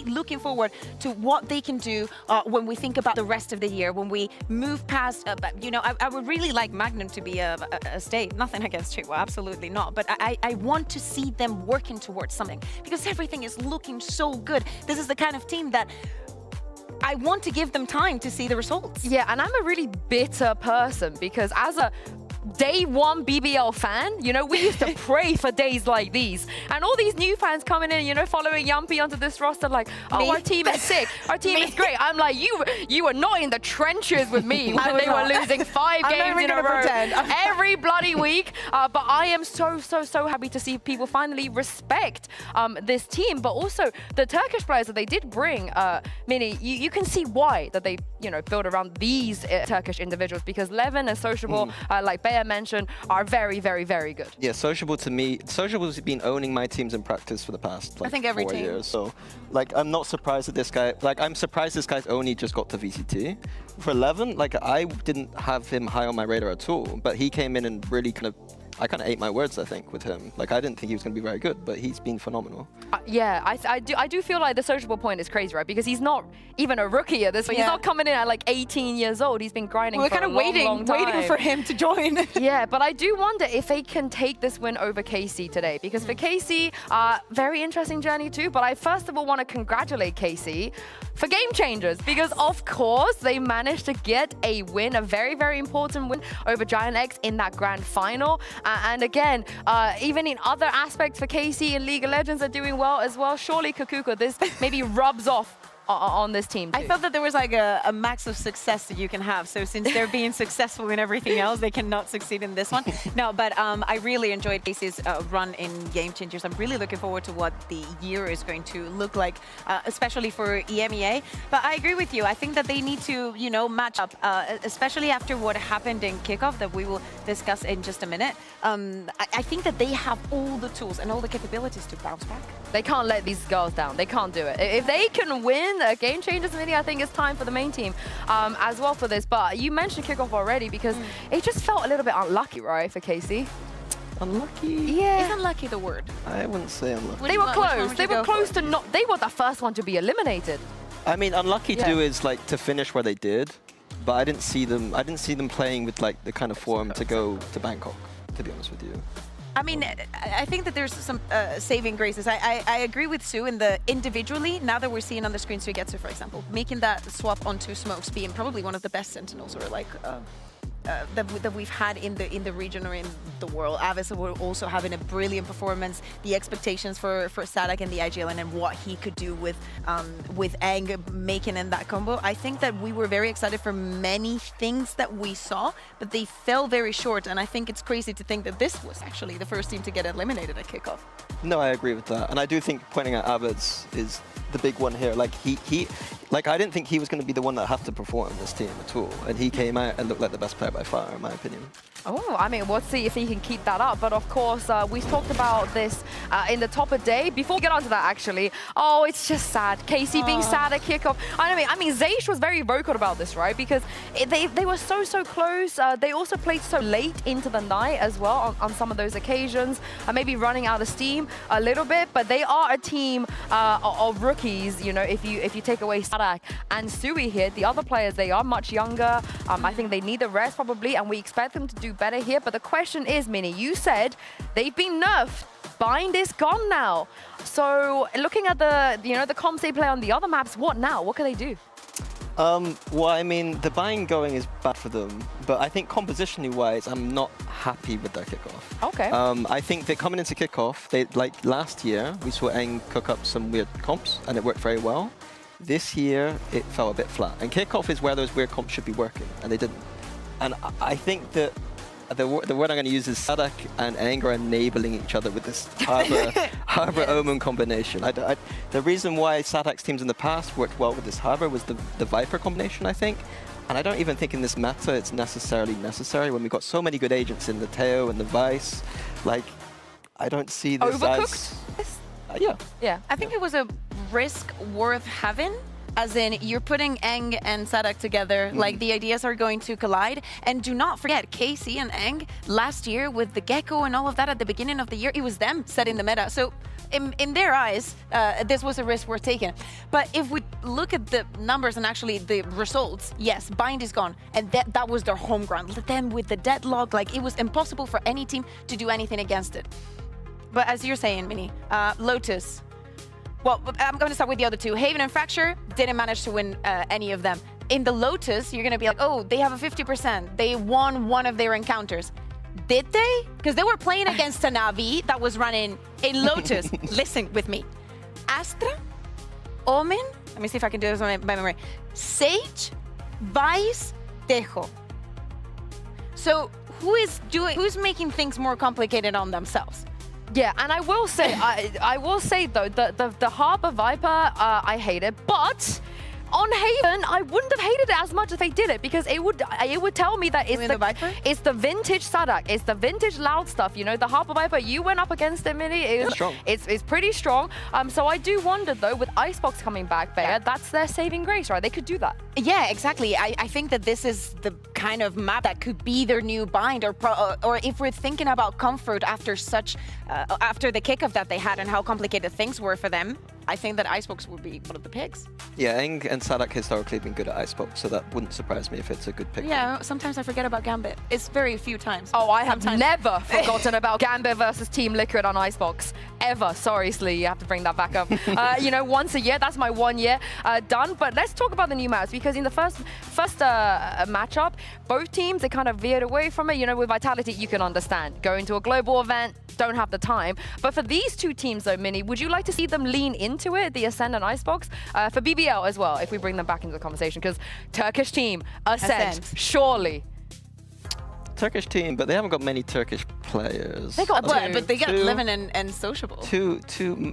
looking forward to what they can do when we think about the rest of the year, when we move past, you know, I would really like Magnum to be a state. Nothing against Chihuahua, absolutely not. But I want to see them working towards something because everything is looking so good. This is the kind of team that I want to give them time to see the results. Yeah, and I'm a really bitter person because as a day one BBL fan, you know, we used to pray for days like these. And all these new fans coming in, you know, following Yampi onto this roster like, oh, our team is sick, our team is great. I'm like, you were not in the trenches with me when they were losing 5 games in a row every bloody week. But I am so happy to see people finally respect this team. But also the Turkish players that they did bring, Minnie, you can see why that they, you know, build around these Turkish individuals because Levin and Sociable, like Bea mentioned, are very good. Yeah, Sociable to me, Sociable's been owning my teams in practice for the past like, I think every 4 team. years. So, like, I'm not surprised that this guy, like, I'm surprised this guy's only just got to VCT. For 11, like, I didn't have him high on my radar at all, but he came in and really I kind of ate my words, I think, with him. Like, I didn't think he was going to be very good, but he's been phenomenal. Yeah, I do feel like the Sociable point is crazy, right? Because he's not even a rookie at this point. He's not coming in at like 18 years old. He's been grinding for a long time. waiting for him to join. Yeah, but I do wonder if they can take this win over KC today. Because for KC, very interesting journey too. But I first of all want to congratulate KC for Game Changers. Because of course, they managed to get a win, a very important win over Giant X in that grand final. And again, even in other aspects for KC and League of Legends are doing well as well. Surely, Kakuko, this maybe rubs off on this team too. I felt that there was like a max of success that you can have. So since they're being successful in everything else, they cannot succeed in this one. No, but I really enjoyed Casey's run in Game Changers. I'm really looking forward to what the year is going to look like, especially for EMEA. But I agree with you. I think that they need to, you know, match up, especially after what happened in kickoff that we will discuss in just a minute. I think that they have all the tools and all the capabilities to bounce back. They can't let these girls down. They can't do it. If they can win Game Changers mini, I think it's time for the main team as well for this. But you mentioned kickoff already because it just felt a little bit unlucky, right, for KC? Unlucky? Yeah. Isn't lucky the word? I wouldn't say unlucky. They were close. They were close to not. They were the first one to be eliminated. I mean, unlucky too is like to finish where they did, but I didn't see them playing with like the kind of form to go to Bangkok, to be honest with you. I mean, I think that there's some saving graces. I agree with Sue in the individually, now that we're seeing on the screen Suigetsu, for example, making that swap onto Smokes being probably one of the best Sentinels or like that we've had in the region or in the world. Avis will also having a brilliant performance. The expectations for Sadak and the IGL and what he could do with Aang making in that combo. I think that we were very excited for many things that we saw, but they fell very short. And I think it's crazy to think that this was actually the first team to get eliminated at kickoff. No, I agree with that, and I do think pointing out Abbott's is the big one here. Like like I didn't think he was going to be the one that had to perform this team at all, and he came out and looked like the best player by far, in my opinion. Oh, I mean, we'll see if he can keep that up. But of course, we talked about this in the top of day. Before we get onto that, actually, oh, it's just sad. Casey being sad at kickoff. I mean, Zaysh was very vocal about this, right? Because they were so close. They also played so late into the night as well on some of those occasions. Maybe running out of steam a little bit, but they are a team of rookies. You know, if you take away Sadak and Sui here, the other players, they are much younger. I think they need the rest probably, and we expect them to do better here. But the question is, Mini, you said they've been nerfed. Bind is gone now. So looking at the comps they play on the other maps, what now? What can they do? Well, I mean, the bind going is bad for them, but I think compositionally wise, I'm not happy with their kickoff. Okay. I think they're coming into kickoff. They like last year, we saw Eng cook up some weird comps, and it worked very well. This year, it fell a bit flat. And kickoff is where those weird comps should be working, and they didn't. And I think that the word I'm going to use is Sadak and Eng are enabling each other with this Harbor Omen combination. The reason why Sadak's teams in the past worked well with this Harbor was the Viper combination, I think. And I don't even think in this meta it's necessarily necessary when we've got so many good agents in the Teo and the Vice. Like, I don't see this Overcooked? as... yeah. Yeah, I think it was a risk worth having. As in, you're putting Eng and Sadak together, like the ideas are going to collide. And do not forget, Casey and Eng, last year with the Gecko and all of that at the beginning of the year, it was them setting the meta. So in their eyes, this was a risk worth taking. But if we look at the numbers and actually the results, yes, Bind is gone. And that was their home ground. Them with the deadlock, like it was impossible for any team to do anything against it. But as you're saying, Mini, Lotus, well, I'm going to start with the other two. Haven and Fracture didn't manage to win any of them. In the Lotus, you're going to be like, oh, they have a 50%. They won one of their encounters. Did they? Because they were playing against a Navi that was running a Lotus. Listen with me. Astra, Omen, let me see if I can do this by memory. Sage, Vice, Tejo. So who's making things more complicated on themselves? Yeah, and I will say, I will say though, the Harbor Viper, I hate it, but on Haven, I wouldn't have hated it as much if they did it, because it would tell me that it's the vintage Sadak, it's the vintage loud stuff. You know, the Harbor Viper, you went up against it, Mini. It's pretty strong. So I do wonder though, with Icebox coming back, Bea, that's their saving grace, right? They could do that. Yeah, exactly. I think that this is the kind of map that could be their new bind, or if we're thinking about comfort after after the kickoff that they had and how complicated things were for them, I think that Icebox would be one of the picks. Yeah, Eng and Sadak historically have been good at Icebox, so that wouldn't surprise me if it's a good pick. Yeah, sometimes I forget about Gambit. It's very few times. Oh, I have never forgotten about Gambit versus Team Liquid on Icebox. Ever. Sorry, Slee, you have to bring that back up. You know, once a year, that's my 1 year done. But let's talk about the new maps, because in the first matchup, both teams, they kind of veered away from it. You know, with Vitality, you can understand. Going to a global event, don't have the time. But for these two teams though, Mini, would you like to see them lean into it, the Ascend and Icebox? For BBL as well, if we bring them back into the conversation, because Turkish team, Ascend, surely. Turkish team, but they haven't got many Turkish players. They got but they got Living and Sociable. Two,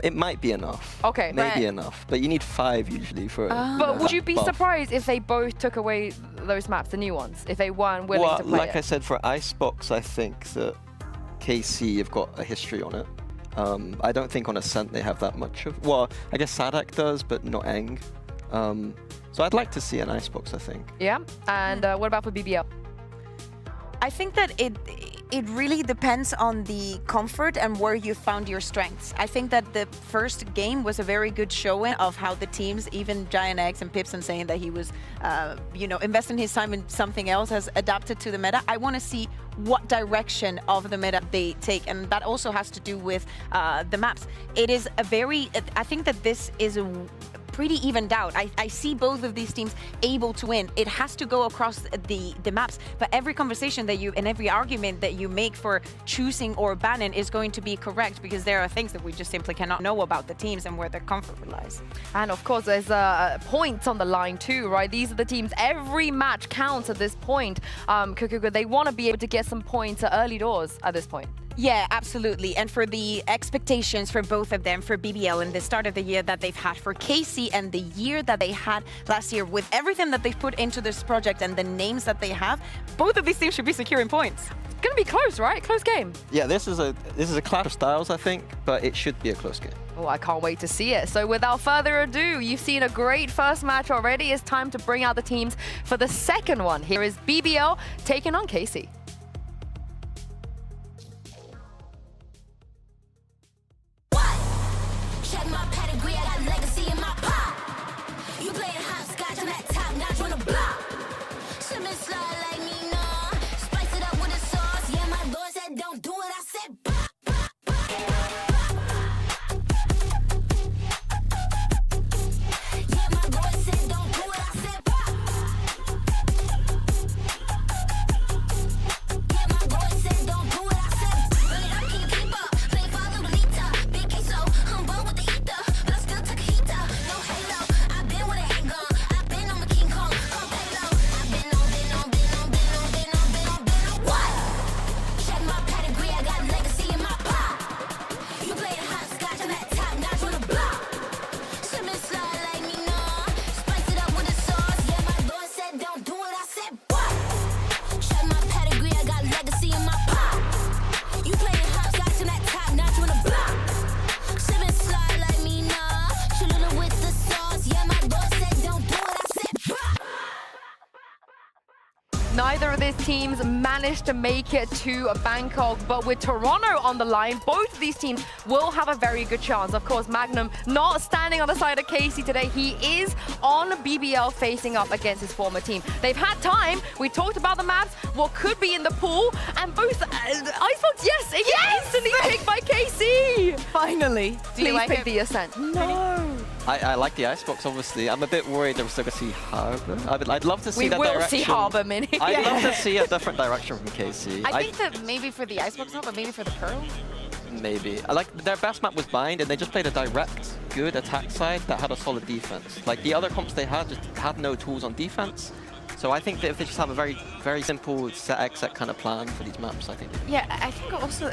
it might be enough. Okay. Maybe enough, but you need 5 usually for But would you be buff. surprised if they both took away those maps, the new ones, if they weren't willing to play like it? I said, for Icebox, I think that KC have got a history on it. I don't think on Ascent they have that much of... Well, I guess Sadak does, but not Eng. So I'd like to see an Icebox, I think. Yeah, and what about for BBL? I think that it really depends on the comfort and where you found your strengths. I think that the first game was a very good showing of how the teams, even Giant X and Pipson saying that he was, you know, investing his time in something else, has adapted to the meta. I want to see what direction of the meta they take, and that also has to do with the maps. It is a very, I think that this is a pretty evened out. I see both of these teams able to win. It has to go across the maps, but every conversation that you and every argument that you make for choosing or banning is going to be correct, because there are things that we just simply cannot know about the teams and where their comfort lies. And of course, there's points on the line too, right? These are the teams, every match counts at this point. They want to be able to get some points early doors at this point. Yeah, absolutely. And for the expectations for both of them, for BBL and the start of the year that they've had, for KC and the year that they had last year, with everything that they've put into this project and the names that they have, both of these teams should be securing points. going to be close, right? Close game. Yeah, this is a clash of styles, I think, but it should be a close game. Oh, I can't wait to see it. So without further ado, you've seen a great first match already. It's time to bring out the teams for the second one. Here is BBL taking on KC. Check my pedigree, I got legacy in my pop. You playing hopscotch, I'm at top notch on the block. Slip and slide like me, nah. Spice it up with a sauce. Yeah, my boy said don't do it, I said pop, pop, pop. Yeah, my boy said don't do it, I said pop. Yeah, my boy said don't do it, I said run it up, can you keep up? Play follow the leader, big queso, I'm born with the ether, but I still took a heater, no halo. I've been with a handgun, I've been on my King Kong, come payload. I've been on what? Check my pedigree, I got legacy in my pop. You playing hopscotch, I'm at top notch on the block. Slip and slide like me, nah. Spice it up with a sauce. Yeah, my boy said don't do it, I said what? Check my pedigree, I got legacy in my pop. You playing hopscotch, I'm at top notch on the block. Slip and slide like me, nah. Cholula with the sauce. Yeah, my boy said don't do it, I said what? Neither of these teams managed to make it to Bangkok, but with Toronto on the line, both of these teams will have a very good chance. Of course, Magnum not standing on the side of Casey today. He is on BBL facing up against his former team. They've had time. We talked about the maps, what could be in the pool, and both Icebox, yes, instantly picked by KC. Finally. Do you Please like pick it? the Ascent. No. I like the Icebox, obviously. I'm a bit worried that we're still going to see Harbor. I'd love to see that We will direction. see Harbor, Mini. I'd love to see a different direction from KC. I think that maybe for the Icebox not, but maybe for the Pearl. Maybe. I like their best map was Bind, and they just played a direct, good attack side that had a solid defense. Like the other comps they had just had no tools on defense. So I think that if they just have a very, very simple set exec kind of plan for these maps, I think. Yeah, I think also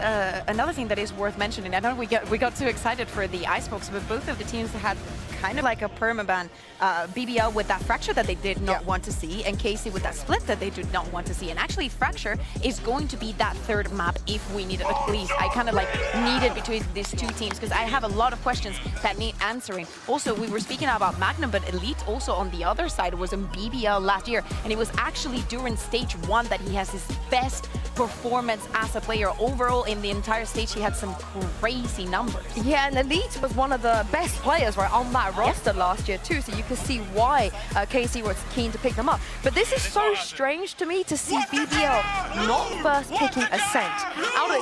another thing that is worth mentioning. I know we got too excited for the Icebox, but both of the teams had kind of like a permaban. BBL with that Fracture that they did not want to see, and KC with that Split that they did not want to see. And actually, Fracture is going to be that third map if we need it. At least I kind of like need it between these two teams because I have a lot of questions that need answering. Also, we were speaking about Magnum, but Elite also on the other side was in BBL last year, and it was actually during stage 1 that he has his best performance as a player. Overall, in the entire stage, he had some crazy numbers. Yeah, and Elite was one of the best players right on that roster last year too, so you can see why KC was keen to pick them up. But this is so strange to me to see BBL not first picking Ascent.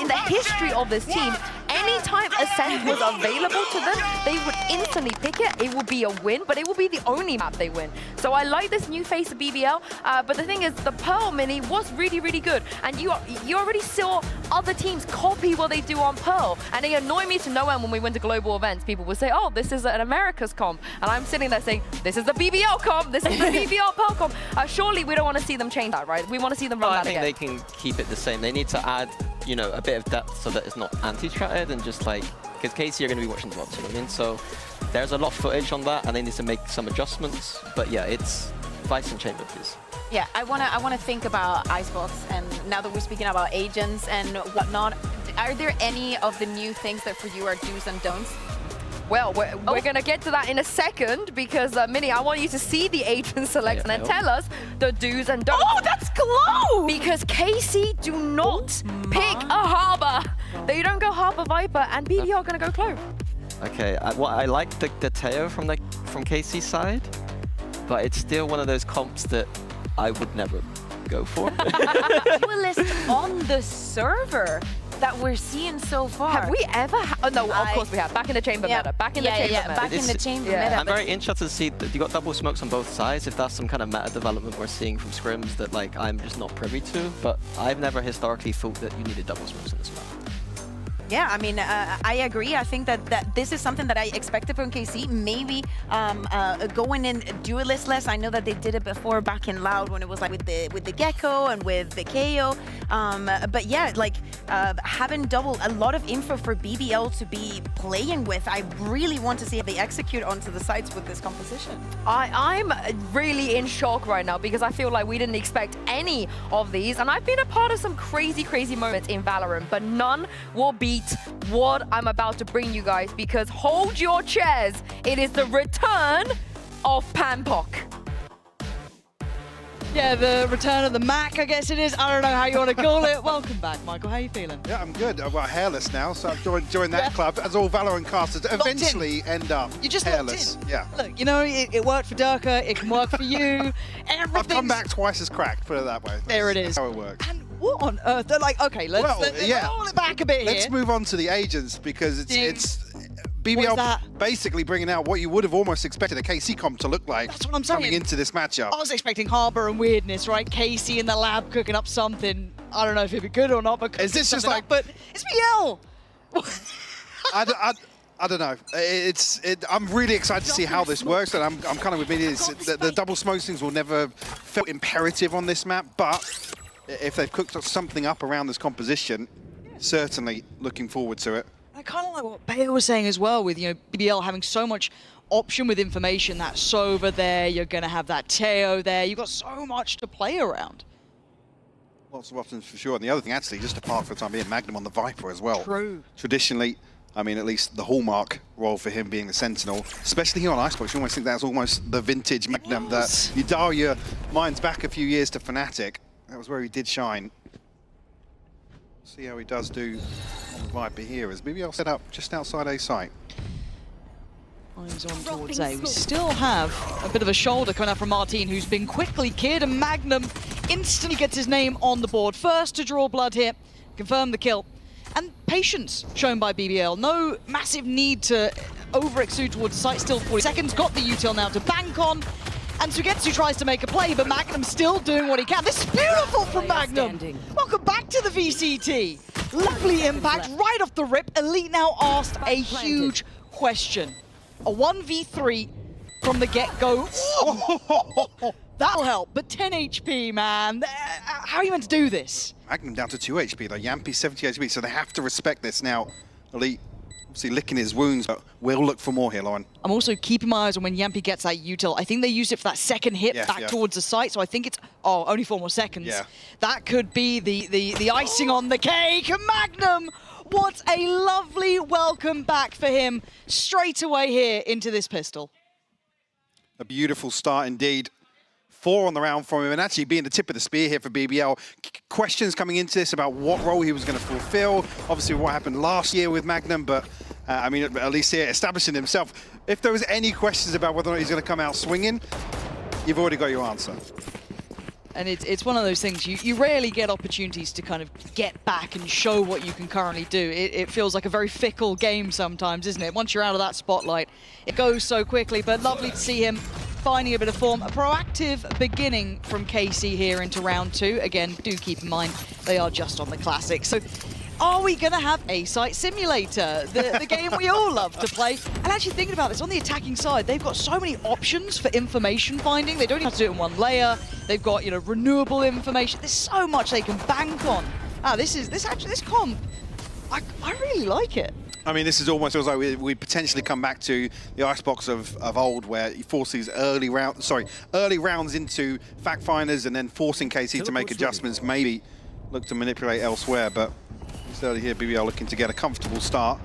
In the history of this team, anytime Ascent was available to them, they would instantly pick it. It would be a win, but it will be the only map they win. So I like this new face of BBL, but the thing is, the Pearl Mini was really, really good. And you already saw other teams copy what they do on Pearl. And it annoyed me to no end when we went to global events. People would say, oh, this is an America's comp. And I'm sitting there saying, this is the BBL comp, this is the BBL Pearl comp. Surely we don't want to see them change that, right? We want to see them run that again. I think they can keep it the same. They need to add, you know, a bit of depth so that it's not anti-stratted and just like, because KC are going to be watching the VODs, you know what I mean? So there's a lot of footage on that and they need to make some adjustments. But yeah, it's Vice and Chamber, please. Yeah, I wanna think about Icebox, and now that we're speaking about agents and whatnot, are there any of the new things that for you are do's and don'ts? Well, we're going to get to that in a second because, Minnie, I want you to see the agent selection and tell us the do's and don'ts. Oh, that's close! Because KC do not pick a Harbor. They don't go Harbor Viper, and BBL are going to go Clove. Okay, I like the Teo from KC side, but it's still one of those comps that I would never go for. Duelist on the server that we're seeing so far. Have we ever? Oh no, of course we have. Back in the chamber meta. Back in the chamber meta. Back in the chamber meta. I'm very interested to see that you got double smokes on both sides. If that's some kind of meta development we're seeing from scrims that like I'm just not privy to. But I've never historically thought that you needed double smokes on this map. Yeah, I mean, I agree. I think that this is something that I expected from KC. Maybe going in duelistless. I know that they did it before back in Loud when it was like with the Gecko and with the KO. But yeah, like having a lot of info for BBL to be playing with. I really want to see if they execute onto the sites with this composition. I'm really in shock right now because I feel like we didn't expect any of these, and I've been a part of some crazy moments in Valorant, but none will beat what I'm about to bring you guys, because hold your chairs, it is the return of Panpok. Yeah, the return of the Mac, I guess it is. I don't know how you want to call it. Welcome back, Michael. How are you feeling? Yeah, I'm good. I'm hairless now, so I've joined that club, as all Valorant casters eventually end up You just hairless. locked in. Yeah. Look, you know, it worked for Durka. It can work for you. I've come back twice as cracked, put it that way. There it is. That's how it works. What on earth? They're like, okay, let's roll it back a bit Let's here. move on to the agents, because it's What is BBL that? basically bringing out what you would have almost expected a KC comp to look like. That's what I'm saying. Coming into this matchup. I was expecting Harbour and weirdness, right? Casey in the lab cooking up something. I don't know if it'd be good or not, but Is this just something like- up, but it's BL. I don't know. I'm really excited to see how this works, and I'm kind of with me. The double smokes things will never felt imperative on this map, but if they've cooked something up around this composition, certainly looking forward to it. I kind of like what Bayo was saying as well, with, you know, BBL having so much option with information. That Sova there, you're going to have that Teo there. You've got so much to play around. Lots of options for sure. And the other thing, actually, just to park for the time being, Magnum on the Viper as well. True. Traditionally, I mean, at least the hallmark role for him being the Sentinel, especially here on Icebox, you almost think that's almost the vintage Magnum, that you dial your minds back a few years to Fnatic. That was where he did shine. See how he does do on the Viper here, as BBL set up just outside A site. Eyes on towards A. We still have a bit of a shoulder coming out from Martin, who's been quickly cleared, and Magnum instantly gets his name on the board. First to draw blood here, confirm the kill. And patience shown by BBL. No massive need to over-exude towards the site. Still 40 seconds. Got the util now to bank on. And Sugetsu tries to make a play, but Magnum still doing what he can. This is beautiful from Magnum. Welcome back to the VCT. Lovely impact right off the rip. Elite now asked a huge question. A 1v3 from the get-go. That'll help, but 10 HP, man. How are you meant to do this? Magnum down to 2 HP though, Yampi 70 HP, so they have to respect this now. Elite obviously licking his wounds, but we'll look for more here, Lauren. I'm also keeping my eyes on when Yampi gets that util. I think they used it for that second hit back towards the site, so I think it's, only 4 more seconds. Yeah. That could be the icing on the cake. Magnum, what a lovely welcome back for him. Straight away here into this pistol. A beautiful start indeed. 4 on the round from him, and actually being the tip of the spear here for BBL. Questions coming into this about what role he was going to fulfill. Obviously what happened last year with Magnum, but I mean, at least here, establishing himself. If there was any questions about whether or not he's going to come out swinging, you've already got your answer. And it's one of those things, you rarely get opportunities to kind of get back and show what you can currently do. It feels like a very fickle game sometimes, isn't it? Once you're out of that spotlight, it goes so quickly, but lovely to see him finding a bit of form. A proactive beginning from KC here into round 2. Again, do keep in mind, they are just on the Classic. So are we going to have A-Site Simulator, the game we all love to play? And actually thinking about this, on the attacking side, they've got so many options for information finding. They don't even have to do it in one layer. They've got, you know, renewable information. There's so much they can bank on. This comp, I really like it. I mean, this is almost feels like we potentially come back to the Icebox of old, where you force these early rounds into fact finders, and then forcing KC to make adjustments, maybe look to manipulate elsewhere. But certainly here, BBL looking to get a comfortable start.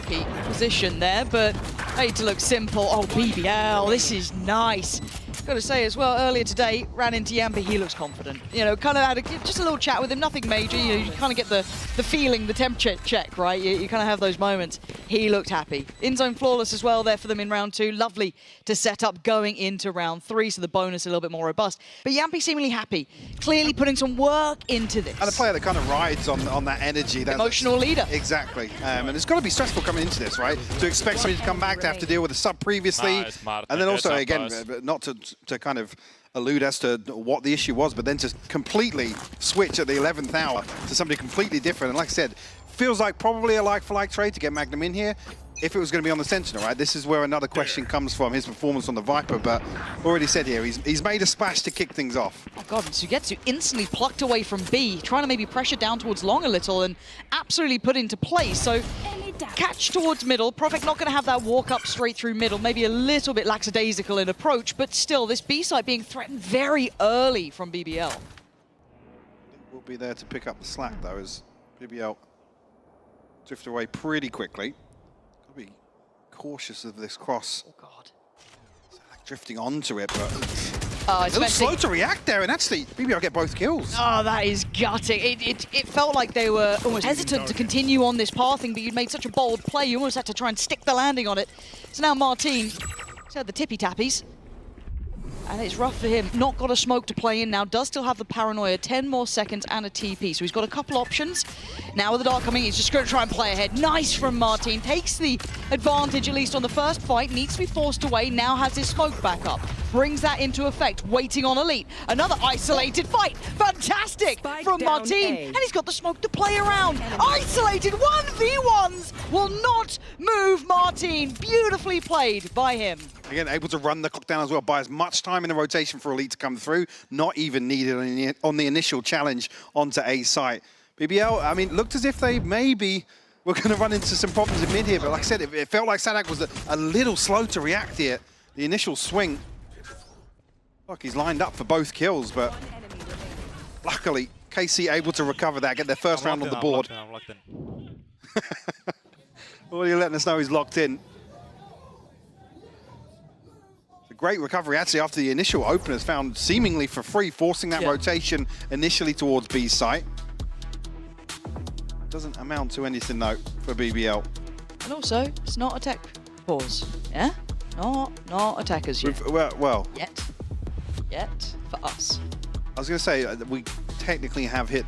Peak position there, but made to look simple. Oh, BBL, this is nice. Got to say as well, earlier today, ran into Yampi, he looks confident. You know, kind of had just a little chat with him, nothing major. You know, you kind of get the feeling, the temperature check, right? You kind of have those moments. He looked happy. In-zone flawless as well there for them in round 2. Lovely to set up going into round 3, so the bonus a little bit more robust. But Yampi seemingly happy, clearly putting some work into this. And a player that kind of rides on that energy. Emotional leader. Exactly. And it's got to be stressful coming into this, right? To expect somebody to come back, to have to deal with a sub previously. And then also, again, not to kind of allude as to what the issue was, but then to completely switch at the 11th hour to somebody completely different. And like I said, feels like probably a like-for-like trade to get Magnum in here. If it was going to be on the Sentinel, right? This is where another question comes from, his performance on the Viper, but already said here, he's made a splash to kick things off. Oh god, Sugetsu instantly plucked away from B, trying to maybe pressure down towards long a little and absolutely put into place. So catch towards middle. Prophet not going to have that walk up straight through middle, maybe a little bit lackadaisical in approach, but still this B site being threatened very early from BBL. We'll be there to pick up the slack though, as BBL drift away pretty quickly. Be cautious of this cross. Oh god. Drifting onto it, but it's a little slow to react there, and actually BBL get both kills. Oh, that is gutting. It felt like they were almost hesitant to continue on this pathing, but you'd made such a bold play, you almost had to try and stick the landing on it. So now Martin, he's had the tippy-tappies. And it's rough for him. Not got a smoke to play in now. Does still have the paranoia. 10 more seconds and a TP. So he's got a couple options. Now with the dark coming, he's just going to try and play ahead. Nice from Martin. Takes the advantage, at least on the first fight. Needs to be forced away. Now has his smoke back up. Brings that into effect. Waiting on Elite. Another isolated fight. Fantastic from Martin. And he's got the smoke to play around. Isolated 1v1s will not move Martin. Beautifully played by him. Again, able to run the clock down as well, buy as much time in the rotation for Elite to come through. Not even needed on the initial challenge onto A site. BBL, I mean, looked as if they maybe were going to run into some problems in mid here, but like I said, it felt like Sadak was a little slow to react here. The initial swing. Look, he's lined up for both kills, but luckily, KC able to recover that, get their first round on the board. I'm locked in. Well, you're letting us know he's locked in. Great recovery actually after the initial openers found seemingly for free, forcing that rotation initially towards B site. Doesn't amount to anything though for BBL. And also, it's not a tech pause, yeah? Not attackers yet. Well. Yet, for us. I was going to say, we technically have hit...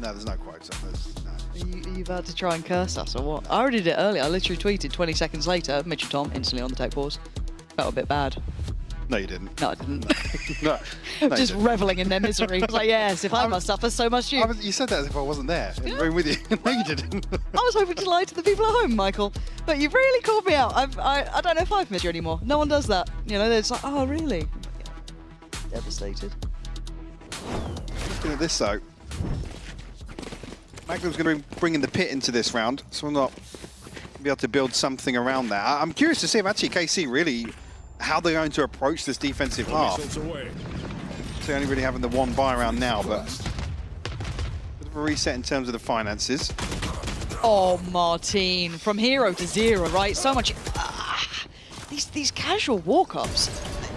no, there's no quotes on this. Are you about to try and curse us or what? I already did it earlier. I literally tweeted 20 seconds later, Mitchell Tom instantly on the tech pause. Felt a bit bad. No, you didn't. No, I didn't. No. Just reveling in their misery. I was like, yes, if I must suffer, so must you. You said that as if I wasn't there in the room with you. No, you didn't. I was hoping to lie to the people at home, Michael. But you've really called me out. I don't know if I've missed you anymore. No one does that. You know, it's like, oh, really? Devastated. Looking at this, though. Magnum's going to bring in the pit into this round, so we'll not be able to build something around that. I'm curious to see if actually KC really, how they're going to approach this defensive half. So only really having the one buy around now, but bit of a reset in terms of the finances. Oh, Martin, from hero to zero, right? So much. These casual walk-ups,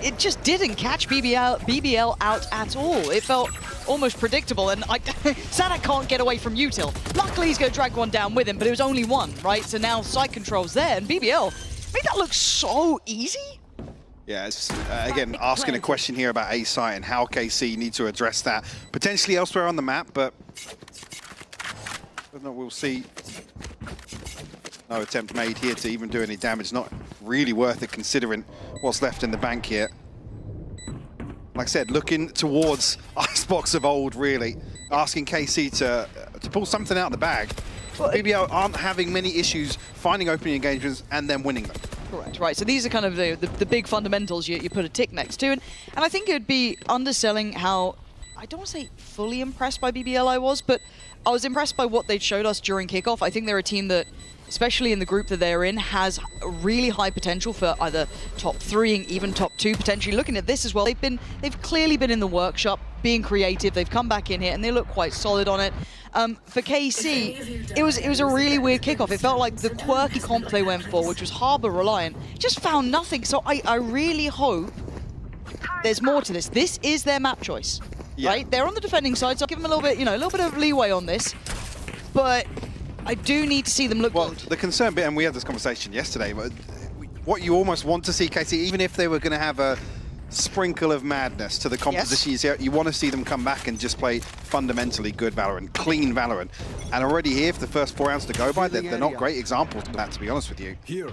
it just didn't catch BBL out at all. It felt almost predictable, and Sadak can't get away from Util. Luckily, he's going to drag one down with him, but it was only one, right? So now side control's there, and BBL made that look so easy. Yeah, it's, again, asking a question here about A site and how KC need to address that. Potentially elsewhere on the map, but we'll see. No attempt made here to even do any damage. Not really worth it considering what's left in the bank here. Like I said, looking towards Icebox of old, really. Asking KC to pull something out of the bag. BBL aren't having many issues finding opening engagements and then winning them. Correct, right. So these are kind of the big fundamentals you put a tick next to. And I think it would be underselling how, I don't want to say fully impressed by BBL I was, but I was impressed by what they'd showed us during kickoff. I think they're a team that, especially in the group that they're in, has a really high potential for either top 3 and even top 2 potentially. Looking at this as well, they've clearly been in the workshop, being creative. They've come back in here and they look quite solid on it. For KC, it was a really weird kickoff. It felt like the quirky comp they went for, which was Harbor reliant, just found nothing. So I really hope there's more to this. This is their map choice, right? They're on the defending side, so I'll give them a little bit, a little bit of leeway on this. But I do need to see them look good. The concern bit, and we had this conversation yesterday, but what you almost want to see KC, even if they were going to have a sprinkle of madness to the composition, you want to see them come back and just play fundamentally good Valorant, clean Valorant. And already here, for the first 4 rounds to go by, they're not great examples of that, to be honest with you. Here.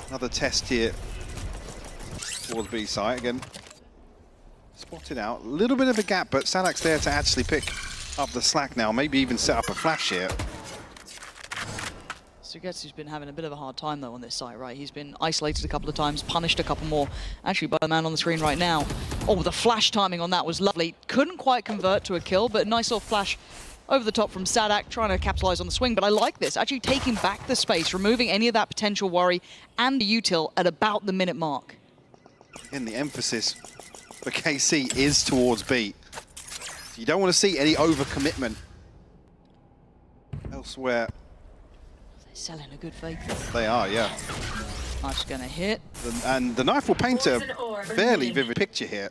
Another test here towards B side again. Spotted out. A little bit of a gap, but Sadak's there to actually pick up the slack now. Maybe even set up a flash here. Sugetsu's been having a bit of a hard time, though, on this site, right? He's been isolated a couple of times, punished a couple more, actually, by the man on the screen right now. Oh, the flash timing on that was lovely. Couldn't quite convert to a kill, but nice little flash over the top from Sadak, trying to capitalize on the swing. But I like this, actually taking back the space, removing any of that potential worry and the util at about the minute mark. Again, the emphasis for KC is towards B. You don't want to see any overcommitment elsewhere. Selling a good faith. They are, yeah. Knife's gonna hit. And the knife will paint a fairly vivid picture here.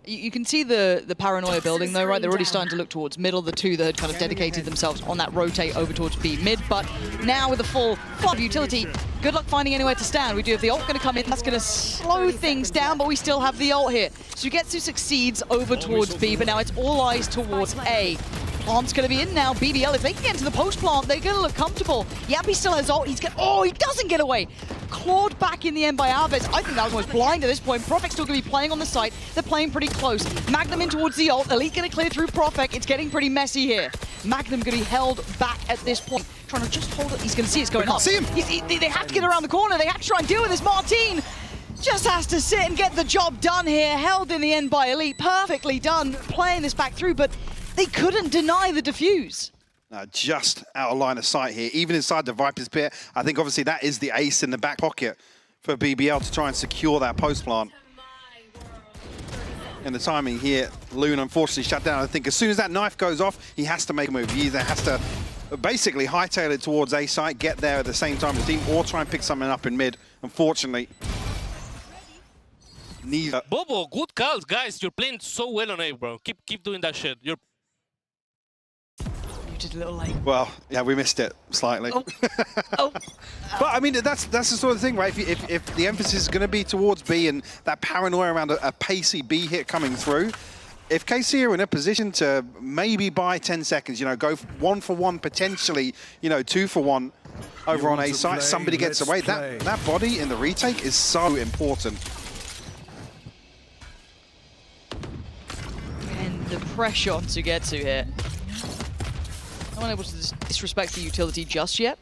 You can see the paranoia building, though, right? They're already starting to look towards middle. The two that had kind of dedicated themselves on that rotate over towards B mid. But now with a full flood of utility, good luck finding anywhere to stand. We do have the ult going to come in. That's going to slow things down, but we still have the ult here. Sugetsu succeeds over towards B, but now it's all eyes towards A. Plant's going to be in now. BBL, if they can get into the post plant, they're going to look comfortable. Yappy still has ult. Oh, he doesn't get away. Clawed back in the end by Alves. I think that was almost blind at this point. Profec's still going to be playing on the site. They're playing pretty close. Magnum in towards the ult. Elite going to clear through Profec. It's getting pretty messy here. Magnum going to be held back at this point. Trying to just hold it. He's going to see it's going up. See him. They have to get around the corner. They have to try and deal with this. Martin just has to sit and get the job done here. Held in the end by Elite. Perfectly done. Playing this back through, but they couldn't deny the defuse. Just out of line of sight here, even inside the Viper's pit. I think obviously that is the ace in the back pocket for BBL to try and secure that post plant. And the timing here, Loon unfortunately shut down. I think as soon as that knife goes off, he has to make a move. He either has to basically hightail it towards A site, get there at the same time as the team, or try and pick something up in mid. Unfortunately, neither. Bobo, good calls, guys. You're playing so well on A, bro. Keep doing that shit. You're just a little late. Well, yeah, we missed it slightly. Oh. But I mean, that's the sort of thing, right? If the emphasis is going to be towards B and that paranoia around a pacey B hit coming through, if KC are in a position to maybe buy 10 seconds, you know, go 1 for 1, potentially, you know, 2 for 1 over on A site, somebody gets away. That body in the retake is so important. And the pressure on Sugetsu here. No one able to disrespect the utility just yet.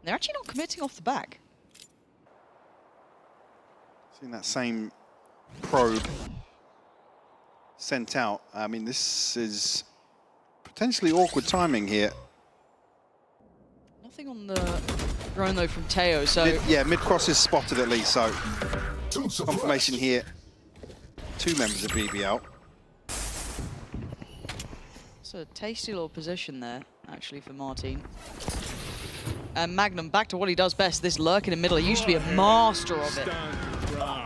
They're actually not committing off the back. Seeing that same probe sent out. I mean, this is potentially awkward timing here. Nothing on the drone, though, from Teo, so... Yeah, mid-cross is spotted at least, so confirmation here. 2 members of BBL. It's a tasty little position there, actually, for Martin. And Magnum, back to what he does best, this lurk in the middle. He used to be a master of it.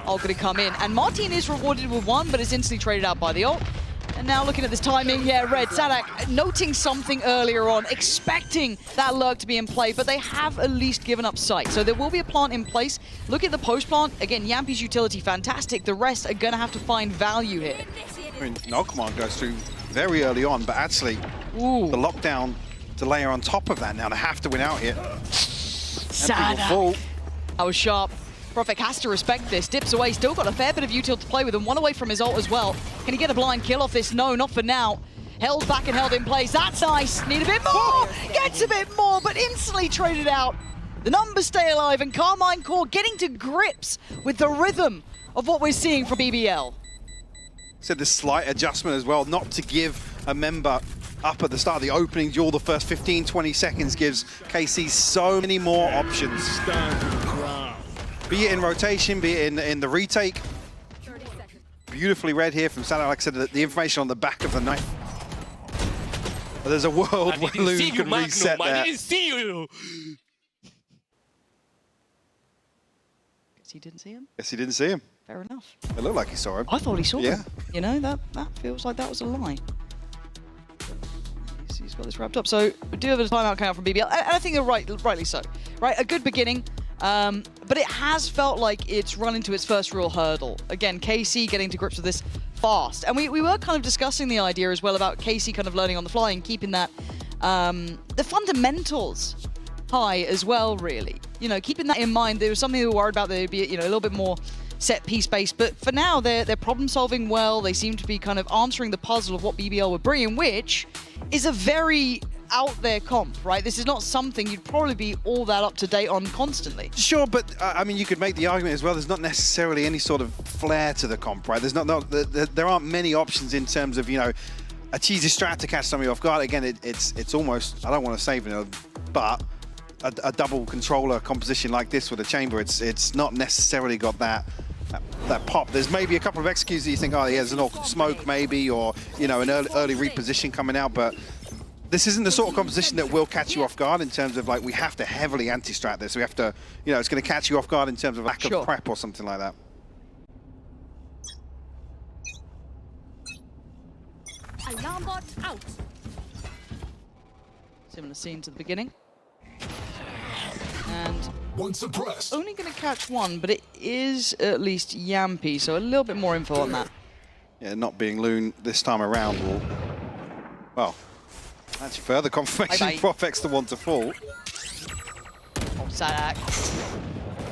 Ult gonna come in. And Martin is rewarded with 1, but is instantly traded out by the ult. And now looking at this timing, yeah, Red, Sadak noting something earlier on, expecting that lurk to be in play, but they have at least given up sight. So there will be a plant in place. Look at the post plant. Again, Yampy's utility, fantastic. The rest are gonna have to find value here. I mean, no command goes through very early on, but actually the lockdown to layer on top of that now to have to win out here. Sadak. That was sharp. Profec has to respect this. Dips away. Still got a fair bit of util to play with and 1 away from his ult as well. Can he get a blind kill off this? No, not for now. Held back and held in place. That's nice. Need a bit more. Gets a bit more, but instantly traded out. The numbers stay alive and Carmine Core getting to grips with the rhythm of what we're seeing from BBL. So the slight adjustment as well, not to give a member up at the start of the opening duel. The first 15-20 seconds gives KC so many more options. Be it in rotation, be it in the retake. Beautifully read here from Sadak. Like I said, the information on the back of the knife. But there's a world where Loon can reset there. I didn't see you! Guess he didn't see him? Yes, he didn't see him. Fair enough. It looked like he saw him. I thought he saw Yeah. him. You know, that feels like that was a lie. He's got this wrapped up. So we do have a timeout count from BBL, and I think they're rightly so. Right, a good beginning, but it has felt like it's run into its first real hurdle. Again, KC getting to grips with this fast, and we were kind of discussing the idea as well about KC kind of learning on the fly and keeping that the fundamentals high as well. Really, you know, keeping that in mind. There was something we were worried about. There'd be, you know, a little bit more set piece based, but for now they're problem solving well. They seem to be kind of answering the puzzle of what BBL were bringing, which is a very out there comp, right? This is not something you'd probably be all that up to date on constantly. Sure, but I mean, you could make the argument as well. There's not necessarily any sort of flair to the comp, right? There's there aren't many options in terms of, you know, a cheesy strat to catch somebody off guard. Again, it's almost, I don't want to say vanilla, but a double controller composition like this with a chamber, it's not necessarily got that pop. There's maybe a couple of executes that you think, oh, yeah, there's an awkward smoke maybe, or, you know, an early reposition coming out, but this isn't the sort of composition that will catch you off guard in terms of, like, we have to heavily anti-strat this. We have to, you know, it's going to catch you off guard in terms of lack of prep or something like that. Alarm bot out. Similar scene to the beginning. And one suppressed. Only going to catch one, but it is at least Yampy, so a little bit more info on that. Yeah, not being Loon this time around will, well, actually further confirmation Profex the one to fall. Oh, Sadak.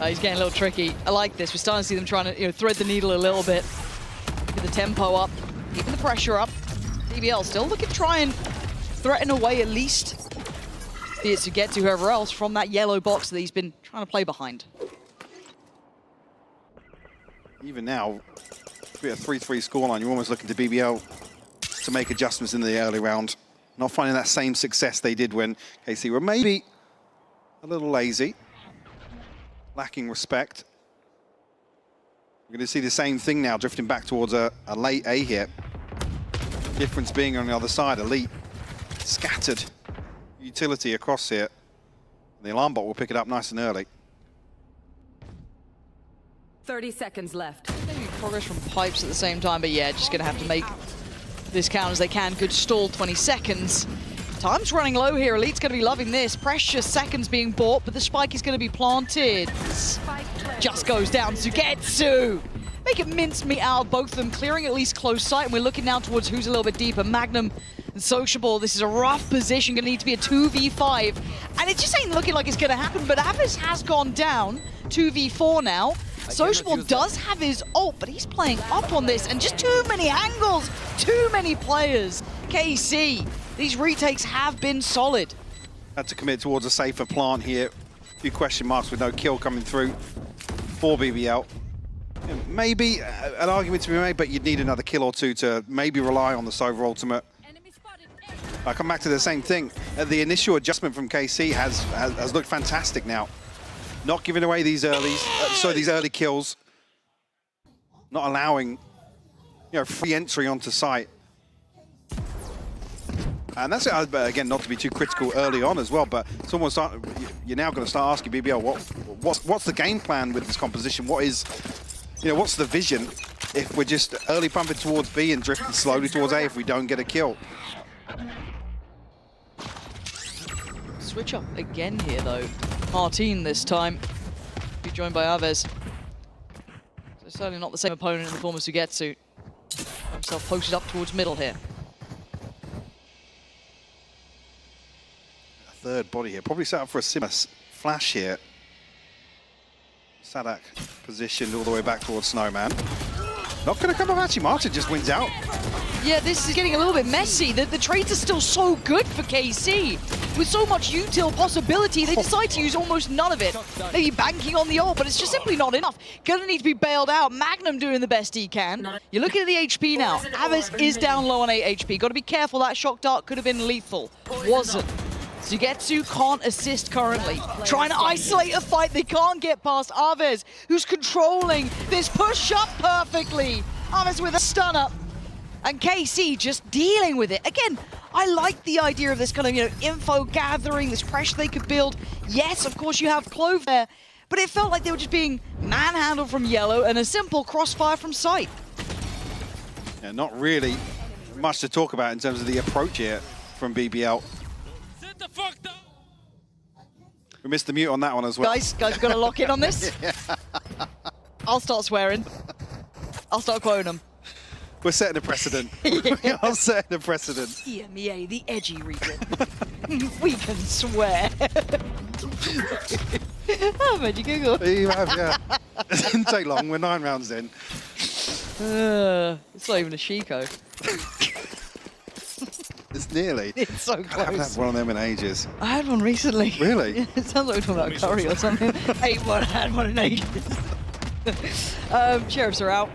He's getting a little tricky. I like this. We're starting to see them trying to, you know, thread the needle a little bit. Get the tempo up, keeping the pressure up. BBL still looking to try and threaten away at least, be it to get to whoever else from that yellow box that he's been trying to play behind. Even now, with a 3-3 scoreline, you're almost looking to BBL to make adjustments in the early round. Not finding that same success they did when KC were maybe a little lazy, lacking respect. We're going to see the same thing now, drifting back towards a late A here. Difference being on the other side, Elite scattered utility across here. The alarm bot will pick it up nice and early. 30 seconds left. Maybe progress from pipes at the same time, but yeah, just going to have to make this count as they can. Good stall, 20 seconds. Time's running low here. Elite's going to be loving this. Precious seconds being bought, but the spike is going to be planted. Just goes down. Sugetsu! Make it mincemeat out of both of them, clearing at least close sight. And we're looking now towards who's a little bit deeper. Magnum and Sociable. This is a rough position. Going to need to be a 2v5. And it just ain't looking like it's going to happen, but Avis has gone down. 2v4 now. Sociable does have his ult, but he's playing up on this, and just too many angles, too many players. KC, these retakes have been solid. Had to commit towards a safer plant here. A few question marks with no kill coming through for BBL. Maybe an argument to be made, but you'd need another kill or two to maybe rely on the Sova ultimate. I come back to the same thing. The initial adjustment from KC has looked fantastic now. Not giving away these early kills, not allowing, you know, free entry onto site. And that's, again, not to be too critical early on as well, but someone you're now going to start asking BBL, what's the game plan with this composition? What is, you know, what's the vision if we're just early pumping towards B and drifting slowly towards A if we don't get a kill? Switch up again here, though. Martin this time. Be joined by Aves. So certainly not the same opponent in the form of Sugetsu. Himself posted up towards middle here. A third body here. Probably set up for a similar flash here. Sadak positioned all the way back towards Snowman. Not going to come up, actually. Martin just wins out. Yeah, this is getting a little bit messy. The trades are still so good for KC. With so much util possibility, they decide to use almost none of it. Maybe banking on the ult, but it's just simply not enough. Gonna need to be bailed out. Magnum doing the best he can. You're looking at the HP now. Avis is down low on 8 HP. Got to be careful. That shock dart could have been lethal. Wasn't. Sugetsu can't assist currently. Trying to isolate a fight. They can't get past Aves, who's controlling this push up perfectly. Aves with a stunner. And KC just dealing with it. Again, I like the idea of this kind of, you know, info gathering, this pressure they could build. Yes, of course, you have Clove there, but it felt like they were just being manhandled from yellow and a simple crossfire from sight. Yeah, not really much to talk about in terms of the approach here from BBL. Sit the fuck down. We missed the mute on that one as well. Guys, we've got to lock in on this. I'll start swearing. I'll start quoting them. We're setting a precedent. We are setting a precedent. EMEA, the edgy region. We can swear. Oh, made you giggle. You have, yeah. It didn't take long. We're 9 rounds in. It's not even a Chico. It's nearly. It's so I haven't close. had one of them in ages. I had one recently. Really? It sounds like we're talking about curry or something. Ate one, had one in ages. Sheriffs are out.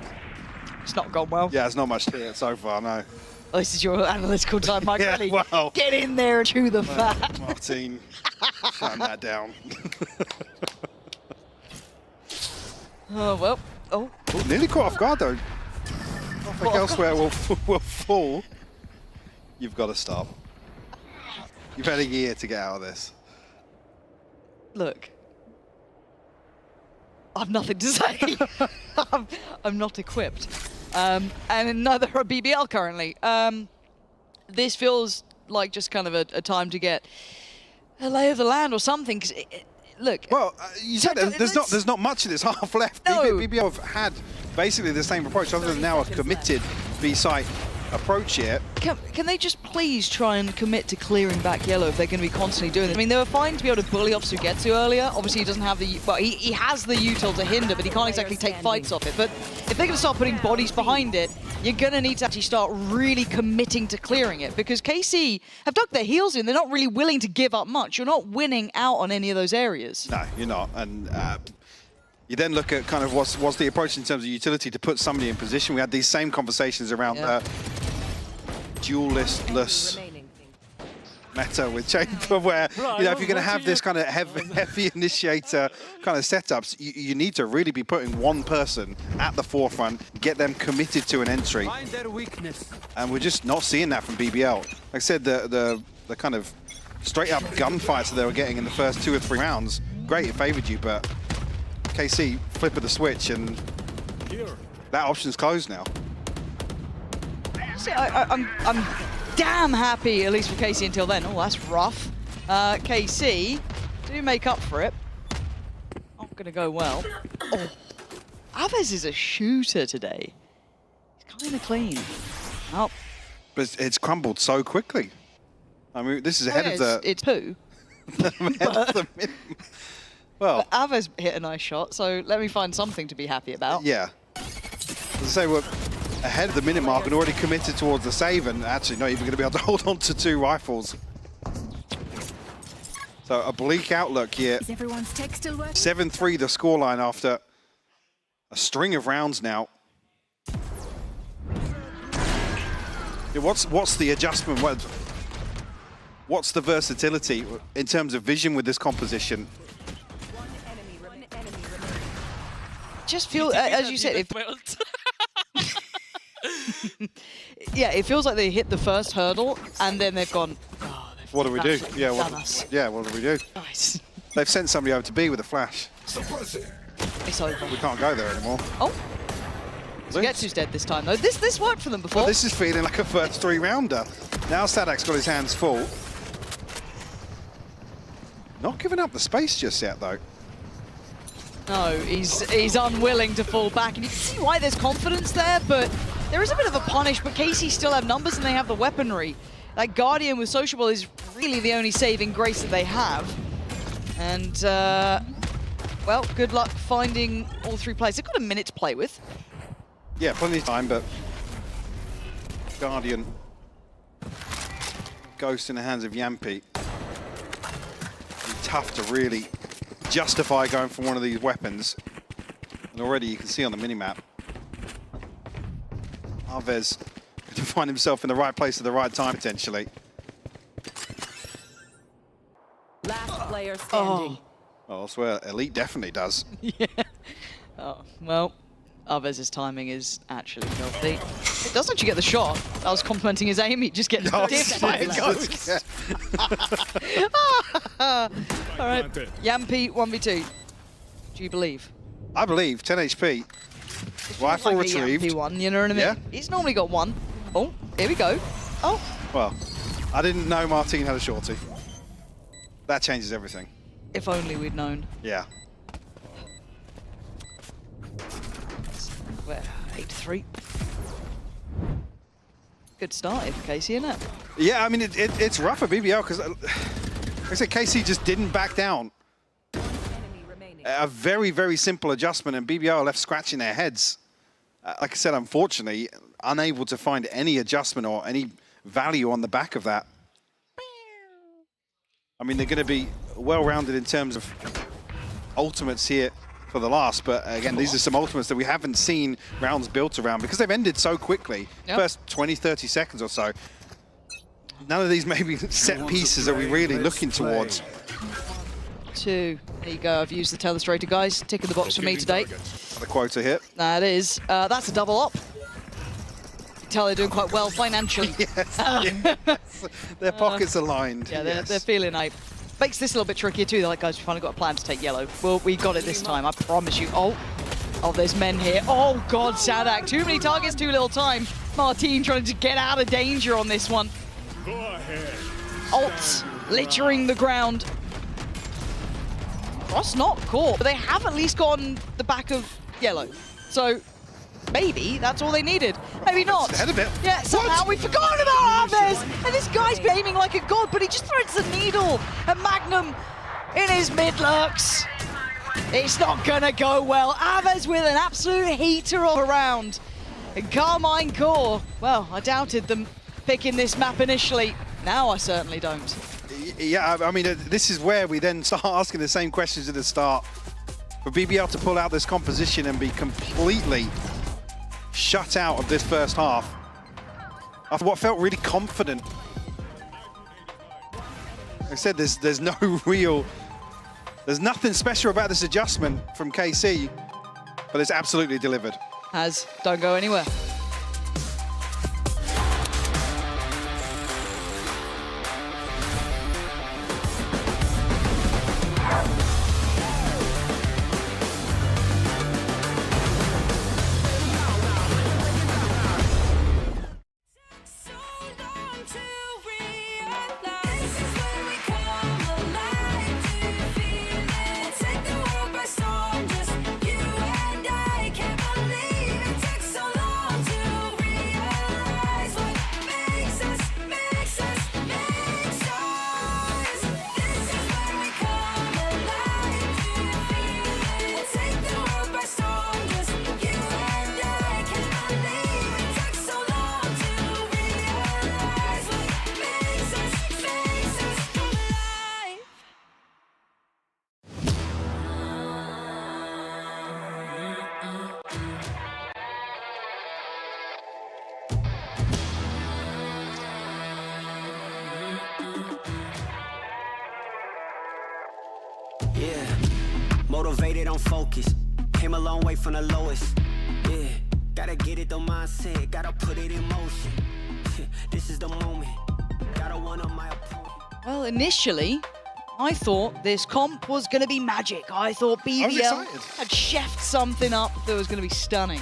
It's not gone well. Yeah, it's not much to it so far, no. Oh, this is your analytical time, Mike. Yeah, Ready? well. Get in there and chew the fat. Martin, shutting that down. Oh, well. Oh. Oh, nearly caught off guard, though. Nothing elsewhere will fall. You've got to stop. You've had a year to get out of this. Look. I've nothing to say. I'm not equipped. And neither are BBL currently. This feels like just kind of a time to get a lay of the land or something. Cause look. Well, you said there's not much of this half left. No. BBL have had basically the same approach, other than now a committed B-site approach here. Can they just please try and commit to clearing back yellow if they're going to be constantly doing it? I mean, they were fine to be able to bully off Sugetsu earlier. Obviously, he doesn't have the... Well, he has the util to hinder, but he can't exactly take fights off it. But if they're going to start putting bodies behind it, you're going to need to actually start really committing to clearing it, because KC have dug their heels in. They're not really willing to give up much. You're not winning out on any of those areas. No, you're not. And you then look at kind of what's the approach in terms of utility to put somebody in position. We had these same conversations around duelistless meta with Chamber, where if you're going to have this kind of heavy initiator kind of setups, you need to really be putting one person at the forefront, get them committed to an entry. And we're just not seeing that from BBL. Like I said, the kind of straight up gunfights that they were getting in the first 2 or 3 rounds, great, it favored you, but KC flip of the switch and that option's closed now. See, I'm damn happy, at least for KC until then. Oh, that's rough. KC do make up for it. Not going to go well. Oh, Aves is a shooter today. He's kind of clean. Oh. But it's crumbled so quickly. I mean, this is ahead of the... It's poo. Well, but Aves hit a nice shot, so let me find something to be happy about. Yeah. As I say, we're ahead of the minute mark and already committed towards the save, and actually not even going to be able to hold on to 2 rifles. So a bleak outlook here. Is everyone's tech still working? 7-3 the scoreline after a string of rounds now. Yeah, what's the adjustment? What's the versatility in terms of vision with this composition? Just feel, as you said, yeah, it feels like they hit the first hurdle and then they've gone, oh, What do we do? Yeah, what do we do? Nice. They've sent somebody over to B with a flash. It's over. We can't go there anymore. Oh. Sugetsu's dead this time, though. This worked for them before. Well, this is feeling like a first 3-rounder. Now Sadak's got his hands full. Not giving up the space just yet, though. No, he's unwilling to fall back, and you can see why there's confidence there, but there is a bit of a punish, but KC still have numbers and they have the weaponry. That Guardian with Sociable is really the only saving grace that they have. And, well, good luck finding all 3 players. They've got a minute to play with. Yeah, plenty of time, but Guardian, Ghost in the hands of Yampi. It's tough to really justify going for one of these weapons. And already you can see on the minimap, Aves going to find himself in the right place at the right time, potentially. Last player standing. Oh, I swear, Elite definitely does. Yeah. Oh, well, Aves' timing is actually filthy. It does actually get the shot. I was complimenting his aim, he just gets dipped by a ghost. All right, Yampi 1v2. Do you believe? I believe, 10 HP. Rifle like retrieved. Yampi one, you know what I mean? Yeah. He's normally got 1. Oh, here we go. Oh. Well, I didn't know Martin had a shorty. That changes everything. If only we'd known. Yeah. Where? 8-3. Good start here for Casey, isn't it? Yeah, I mean, it's rough for BBL because, like I said, KC just didn't back down. A very, very simple adjustment, and BBL left scratching their heads. Like I said, unfortunately, unable to find any adjustment or any value on the back of that. I mean, they're going to be well-rounded in terms of ultimates here for the last, but again, these are some ultimates that we haven't seen rounds built around because they've ended so quickly. Yep. First 20, 30 seconds or so. None of these maybe set pieces are we really looking towards. 2. There you go. I've used the telestrator, guys. Tick in the box for me today. The quota hit. That is. That's a double up. Tell they're doing quite well financially. Yes. Their pockets aligned. Yeah, yes. they're feeling hype. Makes this a little bit trickier too. They're like, guys, we finally got a plan to take yellow. Well, we got it this time, I promise you. Oh, there's men here. Oh, God, Sadak. Too many targets, too little time. Martin trying to get out of danger on this one. Go ahead. Ults littering the ground. Frost not caught, but they have at least gotten the back of yellow. So maybe that's all they needed. Maybe not. Ahead a bit. Yeah, somehow we forgot about Aves. And this guy's aiming like a god, but he just threads the needle. And Magnum in his mid-lurks. It's not gonna go well. Aves with an absolute heater of a round. And Carmine Core, well, I doubted them picking this map initially. Now I certainly don't. Yeah, I mean, this is where we then start asking the same questions at the start. For BBL to pull out this composition and be completely shut out of this first half after what felt really confident. Like I said, there's no real, there's nothing special about this adjustment from KC, but it's absolutely delivered. Don't go anywhere. Yeah, motivated on focus. Came a long way from the lowest. Yeah, gotta get it the mindset, gotta put it in motion. This is the moment. Gotta one up my opponent. Well, initially, I thought this comp was going to be magic. I thought BBL had chefed something up that was going to be stunning.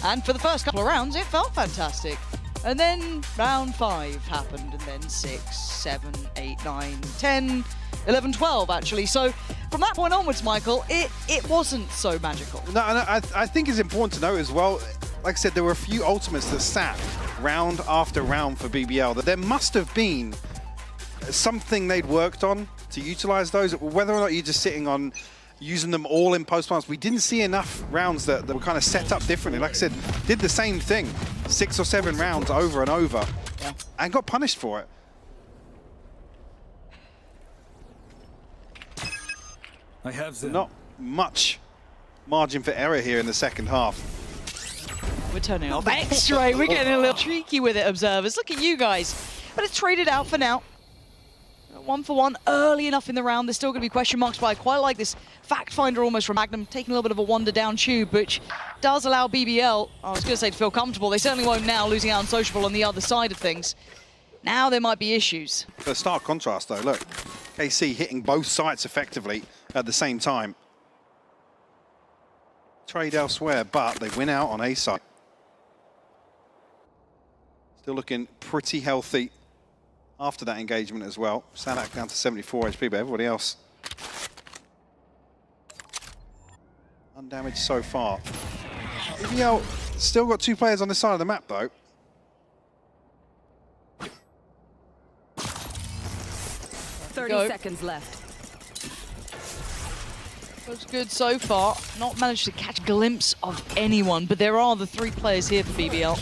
And for the first couple of rounds, it felt fantastic. And then round 5 happened, and then 6, 7, 8, 9, 10, 11, 12, actually. So from that point onwards, Michael, it wasn't so magical. No, and I think it's important to note as well, like I said, there were a few ultimates that sat round after round for BBL, that there must have been something they'd worked on to utilize those, whether or not you're just sitting on using them all in post-plants. We didn't see enough rounds that were kind of set up differently. Like I said, did the same thing 6 or 7 rounds over and over, and got punished for it. I have them. Not much margin for error here in the second half. We're turning off X-ray. We're getting a little cheeky with it, observers. Look at you guys. But it's traded out for now. 1 for 1 early enough in the round. There's still going to be question marks, but I quite like this fact finder almost from Magnum, taking a little bit of a wander down tube, which does allow BBL, I was going to say, to feel comfortable. They certainly won't now, losing out on Sociable on the other side of things. Now there might be issues. The stark contrast, though, look. KC hitting both sites effectively at the same time. Trade elsewhere, but they win out on A side. Still looking pretty healthy after that engagement as well. Sadak down to 74 HP, but everybody else undamaged so far. BBL still got 2 players on this side of the map, though. 30 seconds left. Looks good so far. Not managed to catch a glimpse of anyone, but there are the 3 players here for BBL.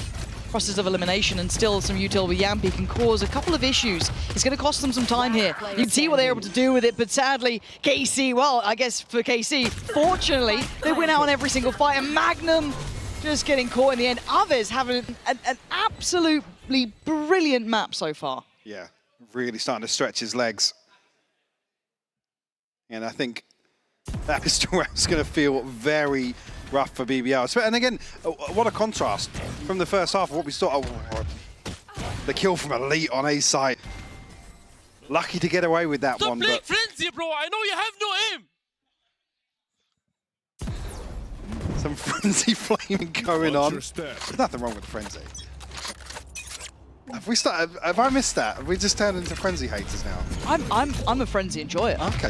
Process of elimination, and still some util with Yampi can cause a couple of issues. It's going to cost them some time here. You can see what they're able to do with it, but sadly, KC, well, I guess for KC, fortunately, they win out on every single fight, and Magnum just getting caught in the end. Aves having an absolutely brilliant map so far. Yeah, really starting to stretch his legs. And I think that pistol round's going to feel very rough for BBL. And again, what a contrast from the first half of what we saw. Oh, the kill from Elite on A site. Lucky to get away with that Stop one. playing But Frenzy, bro. I know you have no aim. some Frenzy flaming going on. There's nothing wrong with Frenzy. Have we started? Have I missed that? Have we just turned into Frenzy haters now? I'm a Frenzy enjoyer. Okay.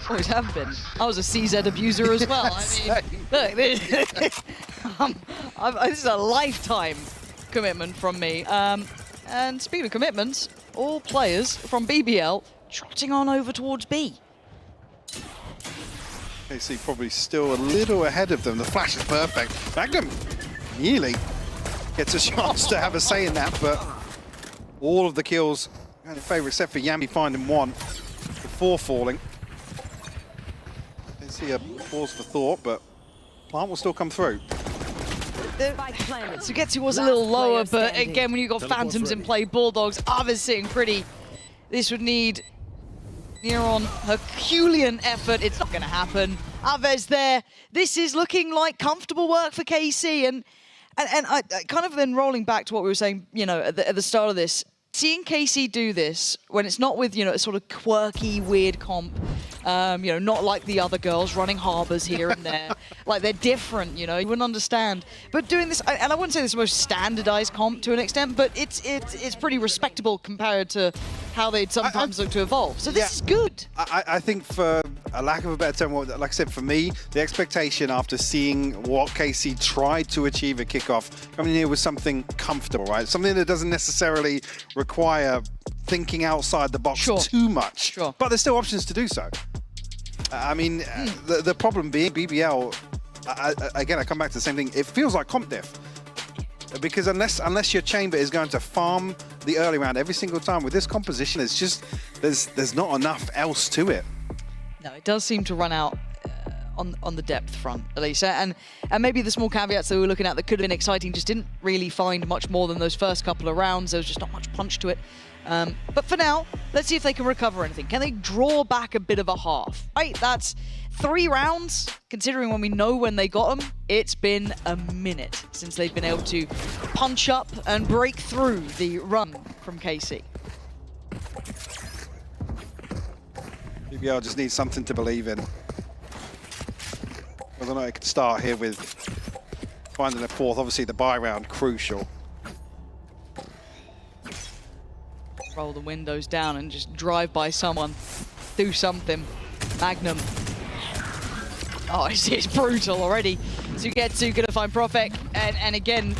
Always have been. I was a CZ abuser as well. I mean, look, this is a lifetime commitment from me. And speaking of commitments, all players from BBL trotting on over towards B. KC probably still a little ahead of them. The flash is perfect. Magnum nearly gets a chance to have a say in that, but all of the kills in favour except for Yampi finding one before falling. See a pause for thought, but Plant will still come through. Sugetsu was a little lower, but again, when you've got Phantoms in play, Bulldogs, Aves sitting pretty. This would need near-on Herculean effort. It's not going to happen. Aves there. This is looking like comfortable work for KC, and I kind of then rolling back to what we were saying, you know, at the start of this. Seeing KC do this when it's not with, you know, a sort of quirky, weird comp, you know, not like the other girls running harbors here and there. Like, they're different, you know, you wouldn't understand. But doing this, and I wouldn't say this is the most standardized comp to an extent, but it's pretty respectable compared to how they'd sometimes look to evolve. So this is good. I think, for a lack of a better term, like I said, for me, the expectation after seeing what KC tried to achieve at kickoff, coming here with something comfortable, right? Something that doesn't necessarily require thinking outside the box too much. But there's still options to do so. I mean, the problem being BBL, again, I come back to the same thing. It feels like comp diff. Because unless your chamber is going to farm the early round every single time, with this composition, it's just, there's not enough else to it. No, it does seem to run out on the depth front, at least. And maybe the small caveats that we were looking at that could have been exciting just didn't really find much more than those first couple of rounds. There was just not much punch to it. But for now, let's see if they can recover anything. Can they draw back a bit of a half? Right, that's 3 rounds, considering when we know when they got them. It's been a minute since they've been able to punch up and break through the run from KC. BBL just needs something to believe in. Whether or not it could start here with finding a fourth, obviously the buy round, crucial. Roll the windows down and just drive by someone, do something. Magnum. Oh, it's brutal already. Sugetsu gonna find Prophet, and again,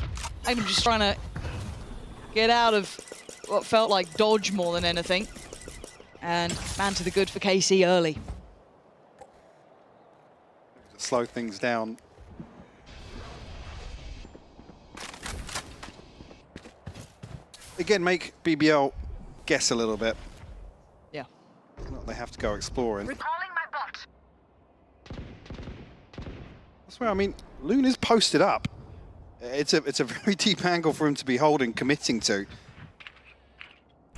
Magnum just trying to get out of what felt like dodge more than anything. And man to the good for KC early. Slow things down. Again, make BBL guess a little bit. Yeah. They have to go exploring. Recalling my bot. That's where, I mean, Loon is posted up. It's a very deep angle for him to be holding, committing to.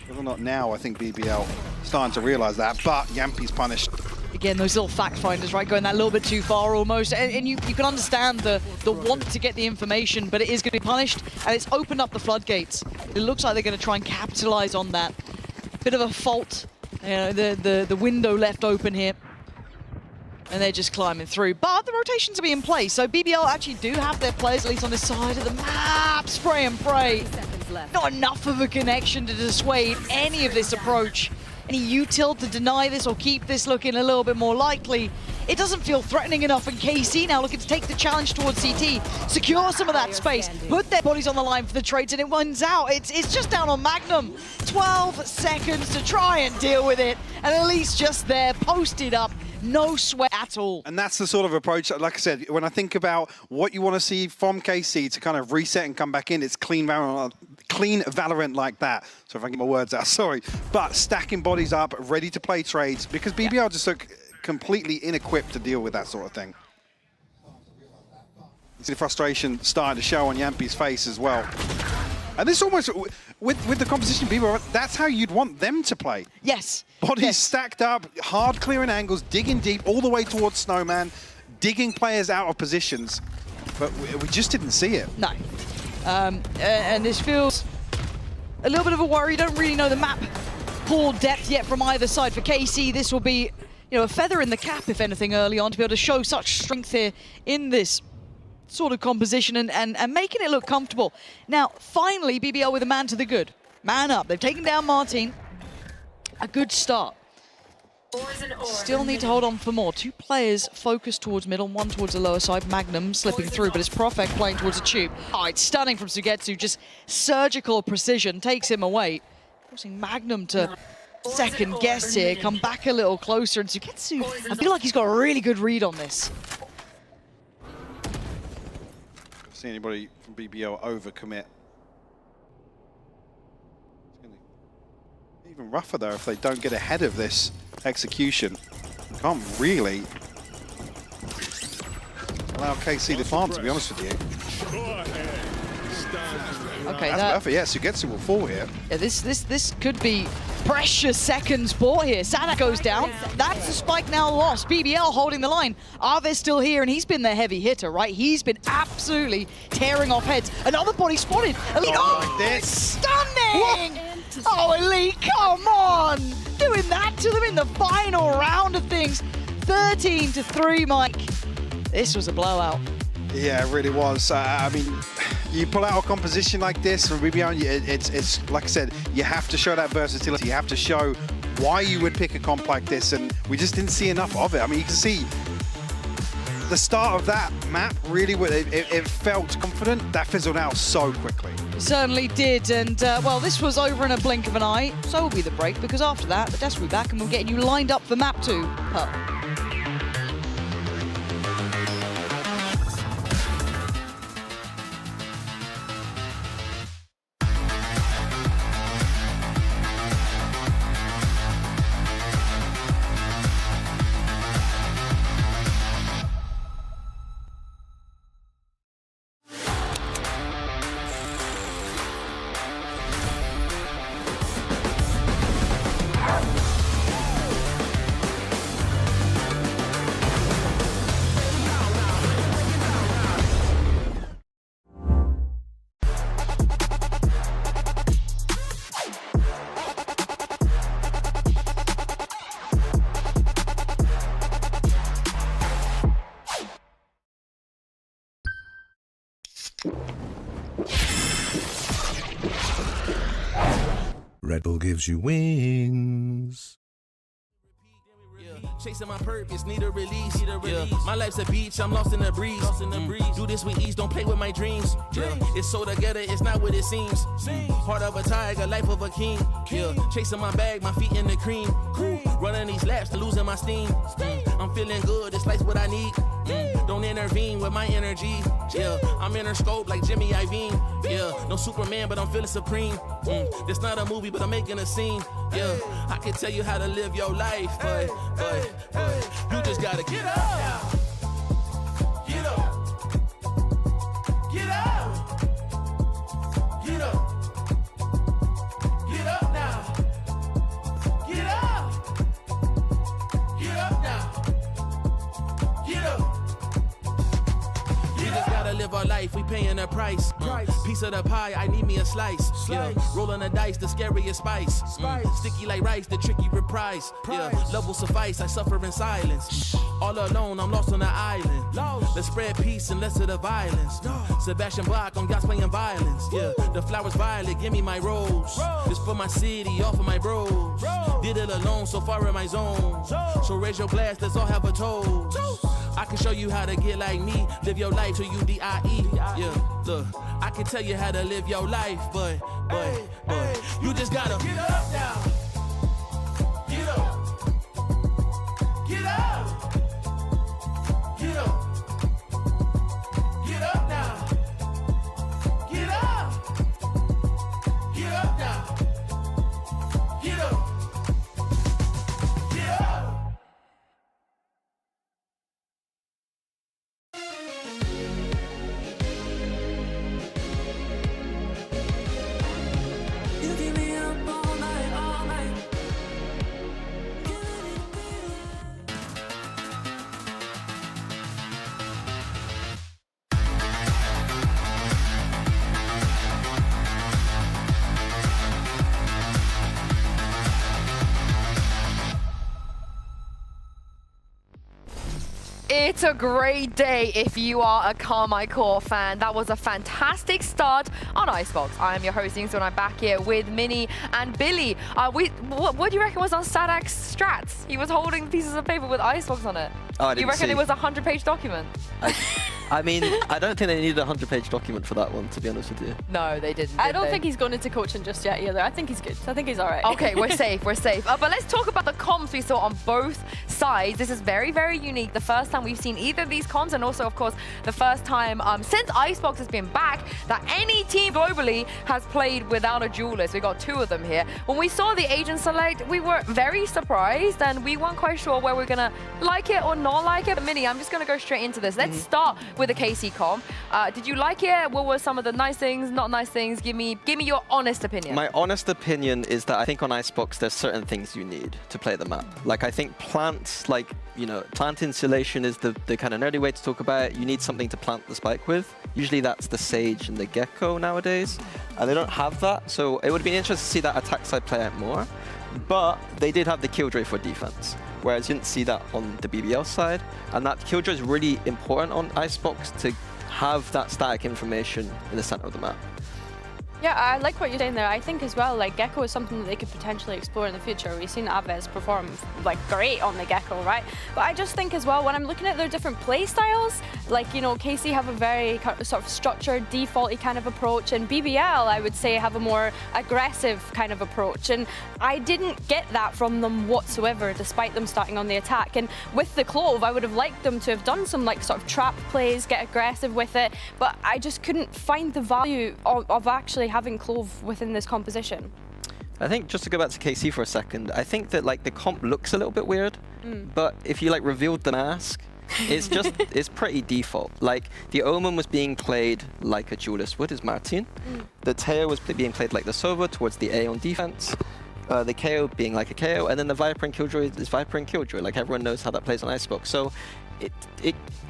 Whether or not now, I think BBL starting to realize that, but Yampi's punished. Again, those little fact finders, right, going that little bit too far almost. And you can understand the want to get the information, but it is going to be punished, and it's opened up the floodgates. It looks like they're going to try and capitalize on that. Bit of a fault, you know, the window left open here. And they're just climbing through. But the rotations will be in place, so BBL actually do have their players, at least on this side of the map. Spray and pray. Not enough of a connection to dissuade any of this approach. Any util to deny this or keep this looking a little bit more likely. it doesn't feel threatening enough, and KC now looking to take the challenge towards CT, secure some of that space, put their bodies on the line for the trades, and it wins out. It's just down on Magnum. 12 seconds to try and deal with it, and at least just there, posted up, no sweat at all. And that's the sort of approach, like I said, when I think about what you want to see from KC to kind of reset and come back in, it's clean Valorant like that. So if I can get my words out, sorry. But stacking bodies up, ready to play trades, because BBL just look completely inequipped to deal with that sort of thing. You see the frustration starting to show on Yampi's face as well. And this almost, with the composition, BBL, that's how you'd want them to play. Yes. Bodies stacked up, hard clearing angles, digging deep all the way towards Snowman, digging players out of positions. But we just didn't see it. No. And this feels a little bit of a worry. You don't really know the map pool depth yet from either side. For KC, this will be, you know, a feather in the cap, if anything, early on, to be able to show such strength here in this sort of composition and making it look comfortable. Now, finally, BBL with a man to the good. Man up. They've taken down Martin. A good start. Still need to hold on for more. Two players focused towards middle, one towards the lower side. Magnum slipping through, but it's Profek playing towards the tube. Oh, it's stunning from Sugetsu. Just surgical precision takes him away. Forcing Magnum to second guess here, come back a little closer. And Sugetsu, I feel like he's got a really good read on this. See anybody from BBL overcommit. Even rougher though if they don't get ahead of this execution. Can't really allow KC to farm, to be honest with you. Okay, that's perfect. Yeah, Sugetsu will fall here. Yeah, this could be precious seconds bought here. Sana goes down. That's the spike now lost. BBL holding the line. Arve's still here, and he's been their heavy hitter, right? He's been absolutely tearing off heads. Another body spotted. Elite, like this. Stunning! Oh, Elite, come on! Doing that to them in the final round of things. 13-3, Mike. This was a blowout. Yeah, it really was. I mean, you pull out a composition like this from BBL, it's like I said, you have to show that versatility. You have to show why you would pick a comp like this, and we just didn't see enough of it. I mean, you can see the start of that map, really, it felt confident. That fizzled out so quickly. Certainly did, and well, this was over in a blink of an eye. So will be the break, because after that, the Desk will be back and we'll get you lined up for map 2. Red Bull gives you wings. Chasing my purpose, need a release. Yeah. My life's a beach, I'm lost in the breeze. Do this with ease, don't play with my dreams. Yeah. It's so together, it's not what it seems. Heart of a tiger, life of a king. Yeah. Chasing my bag, my feet in the cream. Running these laps, losing my steam. I'm feeling good, this life's what I need. Don't intervene with my energy. Yeah. I'm in her scope like Jimmy Iovine. Yeah. No Superman, but I'm feeling supreme. This not a movie, but I'm making a scene. Yeah. I can tell you how to live your life, but you just gotta get up. Get up. Get up. Get up. Get up now. Get up. Get up now. Get up. We just gotta live our life, we paying a price. Piece of the pie, I need me a slice. Yeah. Rolling the dice, the scariest spice. Sticky like rice, the tricky reprise. Yeah. Love will suffice, I suffer in silence. All alone, I'm lost on the island. Let's spread peace and less of the violence. Sebastian Bach on God's playing violence. Yeah. The flowers violet, give me my rose. This for my city, all for my bros. Did it alone, so far in my zone. So raise your glass, let's all have a toast. I can show you how to get like me. Live your life till you D-I-E. Yeah, look, I can tell you how to live your life, but you just gotta get up now. Get up. Get up. Get up. Get up now. Get up. Get up now. Get up. Get up. You keep me up all night, all night. It's a great day if you are a Carmichael fan. That was a fantastic start on Icebox. I am your host, Yingsu, and I'm back here with Minnie and Billy. What do you reckon was on Sadak's strats? He was holding pieces of paper with Icebox on it. Oh, I You didn't reckon see. it was a 100-page document? I mean, I don't think they needed a 100-page document for that one, to be honest with you. No, they didn't. I don't think he's gone into coaching just yet either. I think he's good. I think he's all right. Okay, we're safe, we're safe. But let's talk about the comps we saw on both sides. This is very, very unique. The first time we've seen either of these comps, and also, of course, the first time since Icebox has been back that any team globally has played without a duelist. We got 2 of them here. When we saw the agent select, we were very surprised, and we weren't quite sure where we're gonna like it or not like it. But Minnie, I'm just gonna go straight into this. Let's start with the KC comp. Did you like it? What were some of the nice things, not nice things? Give me your honest opinion. My honest opinion is that I think on Icebox there's certain things you need to play the map. Like I think plants, like, you know, plant insulation is the kind of nerdy way to talk about it. You need something to plant the spike with. Usually that's the Sage and the Gecko nowadays. And they don't have that, so it would be interesting to see that attack side play out more. But they did have the Killjoy for defense, whereas you didn't see that on the BBL side. And that Killjoy is really important on Icebox to have that static information in the center of the map. Yeah, I like what you're saying there. I think as well, like Gecko is something that they could potentially explore in the future. We've seen Aves perform like great on the Gecko, right? But I just think as well, when I'm looking at their different play styles, like, you know, KC have a very sort of structured, defaulty kind of approach, and BBL, I would say, have a more aggressive kind of approach. And I didn't get that from them whatsoever, despite them starting on the attack. And with the Clove, I would have liked them to have done some like sort of trap plays, get aggressive with it, but I just couldn't find the value of actually having Clove within this composition. I think, just to go back to KC for a second, I think that like the comp looks a little bit weird, but if you like revealed the mask, it's just, it's pretty default. Like the Omen was being played like a duelist would, is Martin. The Teo was being played like the Sova towards the A on defense. The KO being like a KO, and then the Viper and Killjoy is Viper and Killjoy. Like everyone knows how that plays on Icebox. So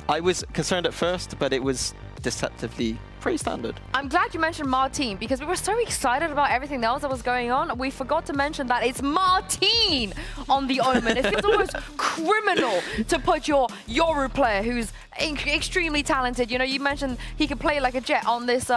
I was concerned at first, but it was deceptively pretty standard. I'm glad you mentioned Martine, because we were so excited about everything else that was going on. We forgot to mention that it's Martine on the Omen. It feels almost criminal to put your Yoru player, who's extremely talented. You know, you mentioned he could play like a jet on this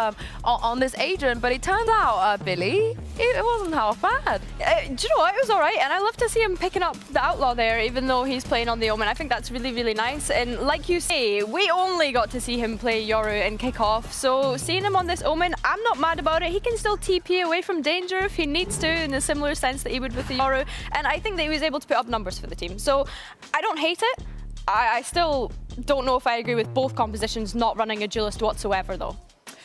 agent, but it turned out, Billy, it wasn't half bad. Do you know what? It was all right, and I love to see him picking up the Outlaw there, even though he's playing on the Omen. I think that's really, really nice. And like you say, we only got to see him play Yoru and kick off, so seeing him on this Omen, I'm not mad about it. He can still TP away from danger if he needs to, in a similar sense that he would with the Yoru, and I think that he was able to put up numbers for the team. So I don't hate it. I still don't know if I agree with both compositions not running a duelist whatsoever, though.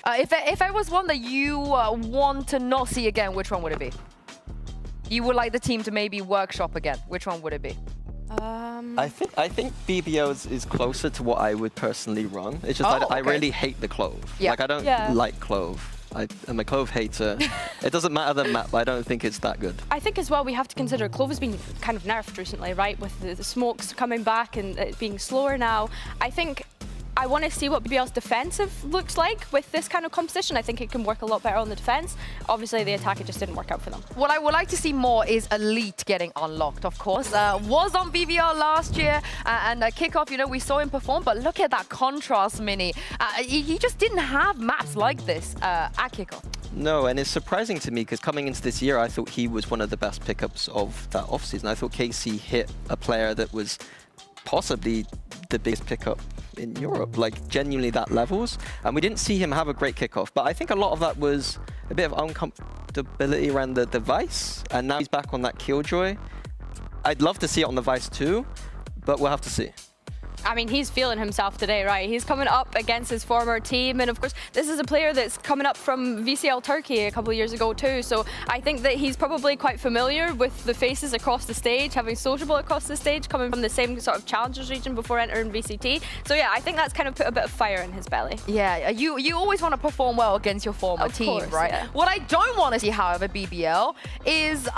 If there was one that you want to not see again, which one would it be? You would like the team to maybe workshop again. Which one would it be? I think BBO is closer to what I would personally run. It's just I really hate the Clove. Yeah. Like I don't like Clove. I'm a Clove hater. It doesn't matter the map, but I don't think it's that good. I think as well we have to consider Clove has been kind of nerfed recently, right? With the smokes coming back and it being slower now. I think I want to see what BBL's defensive looks like with this kind of composition. I think it can work a lot better on the defense. Obviously, the attack, it just didn't work out for them. What I would like to see more is Elite getting unlocked, of course. Was on BVR last year, and Kickoff, you know, we saw him perform, but look at that contrast, Mini. He just didn't have maps like this at Kickoff. No, and it's surprising to me because coming into this year, I thought he was one of the best pickups of that offseason. I thought KC hit a player that was possibly the biggest pickup in Europe, like genuinely that levels. And we didn't see him have a great kickoff, but I think a lot of that was a bit of uncomfortability around the device. And now he's back on that Killjoy. I'd love to see it on the Vice too, but we'll have to see. I mean, he's feeling himself today, right? He's coming up against his former team. And of course, this is a player that's coming up from VCL Turkey a couple of years ago too. So I think that he's probably quite familiar with the faces across the stage, having sociable across the stage, coming from the same sort of challengers region before entering VCT. So yeah, I think that's kind of put a bit of fire in his belly. Yeah, you always want to perform well against your former team, course, right? yeah. What I don't want to see, however, BBL, is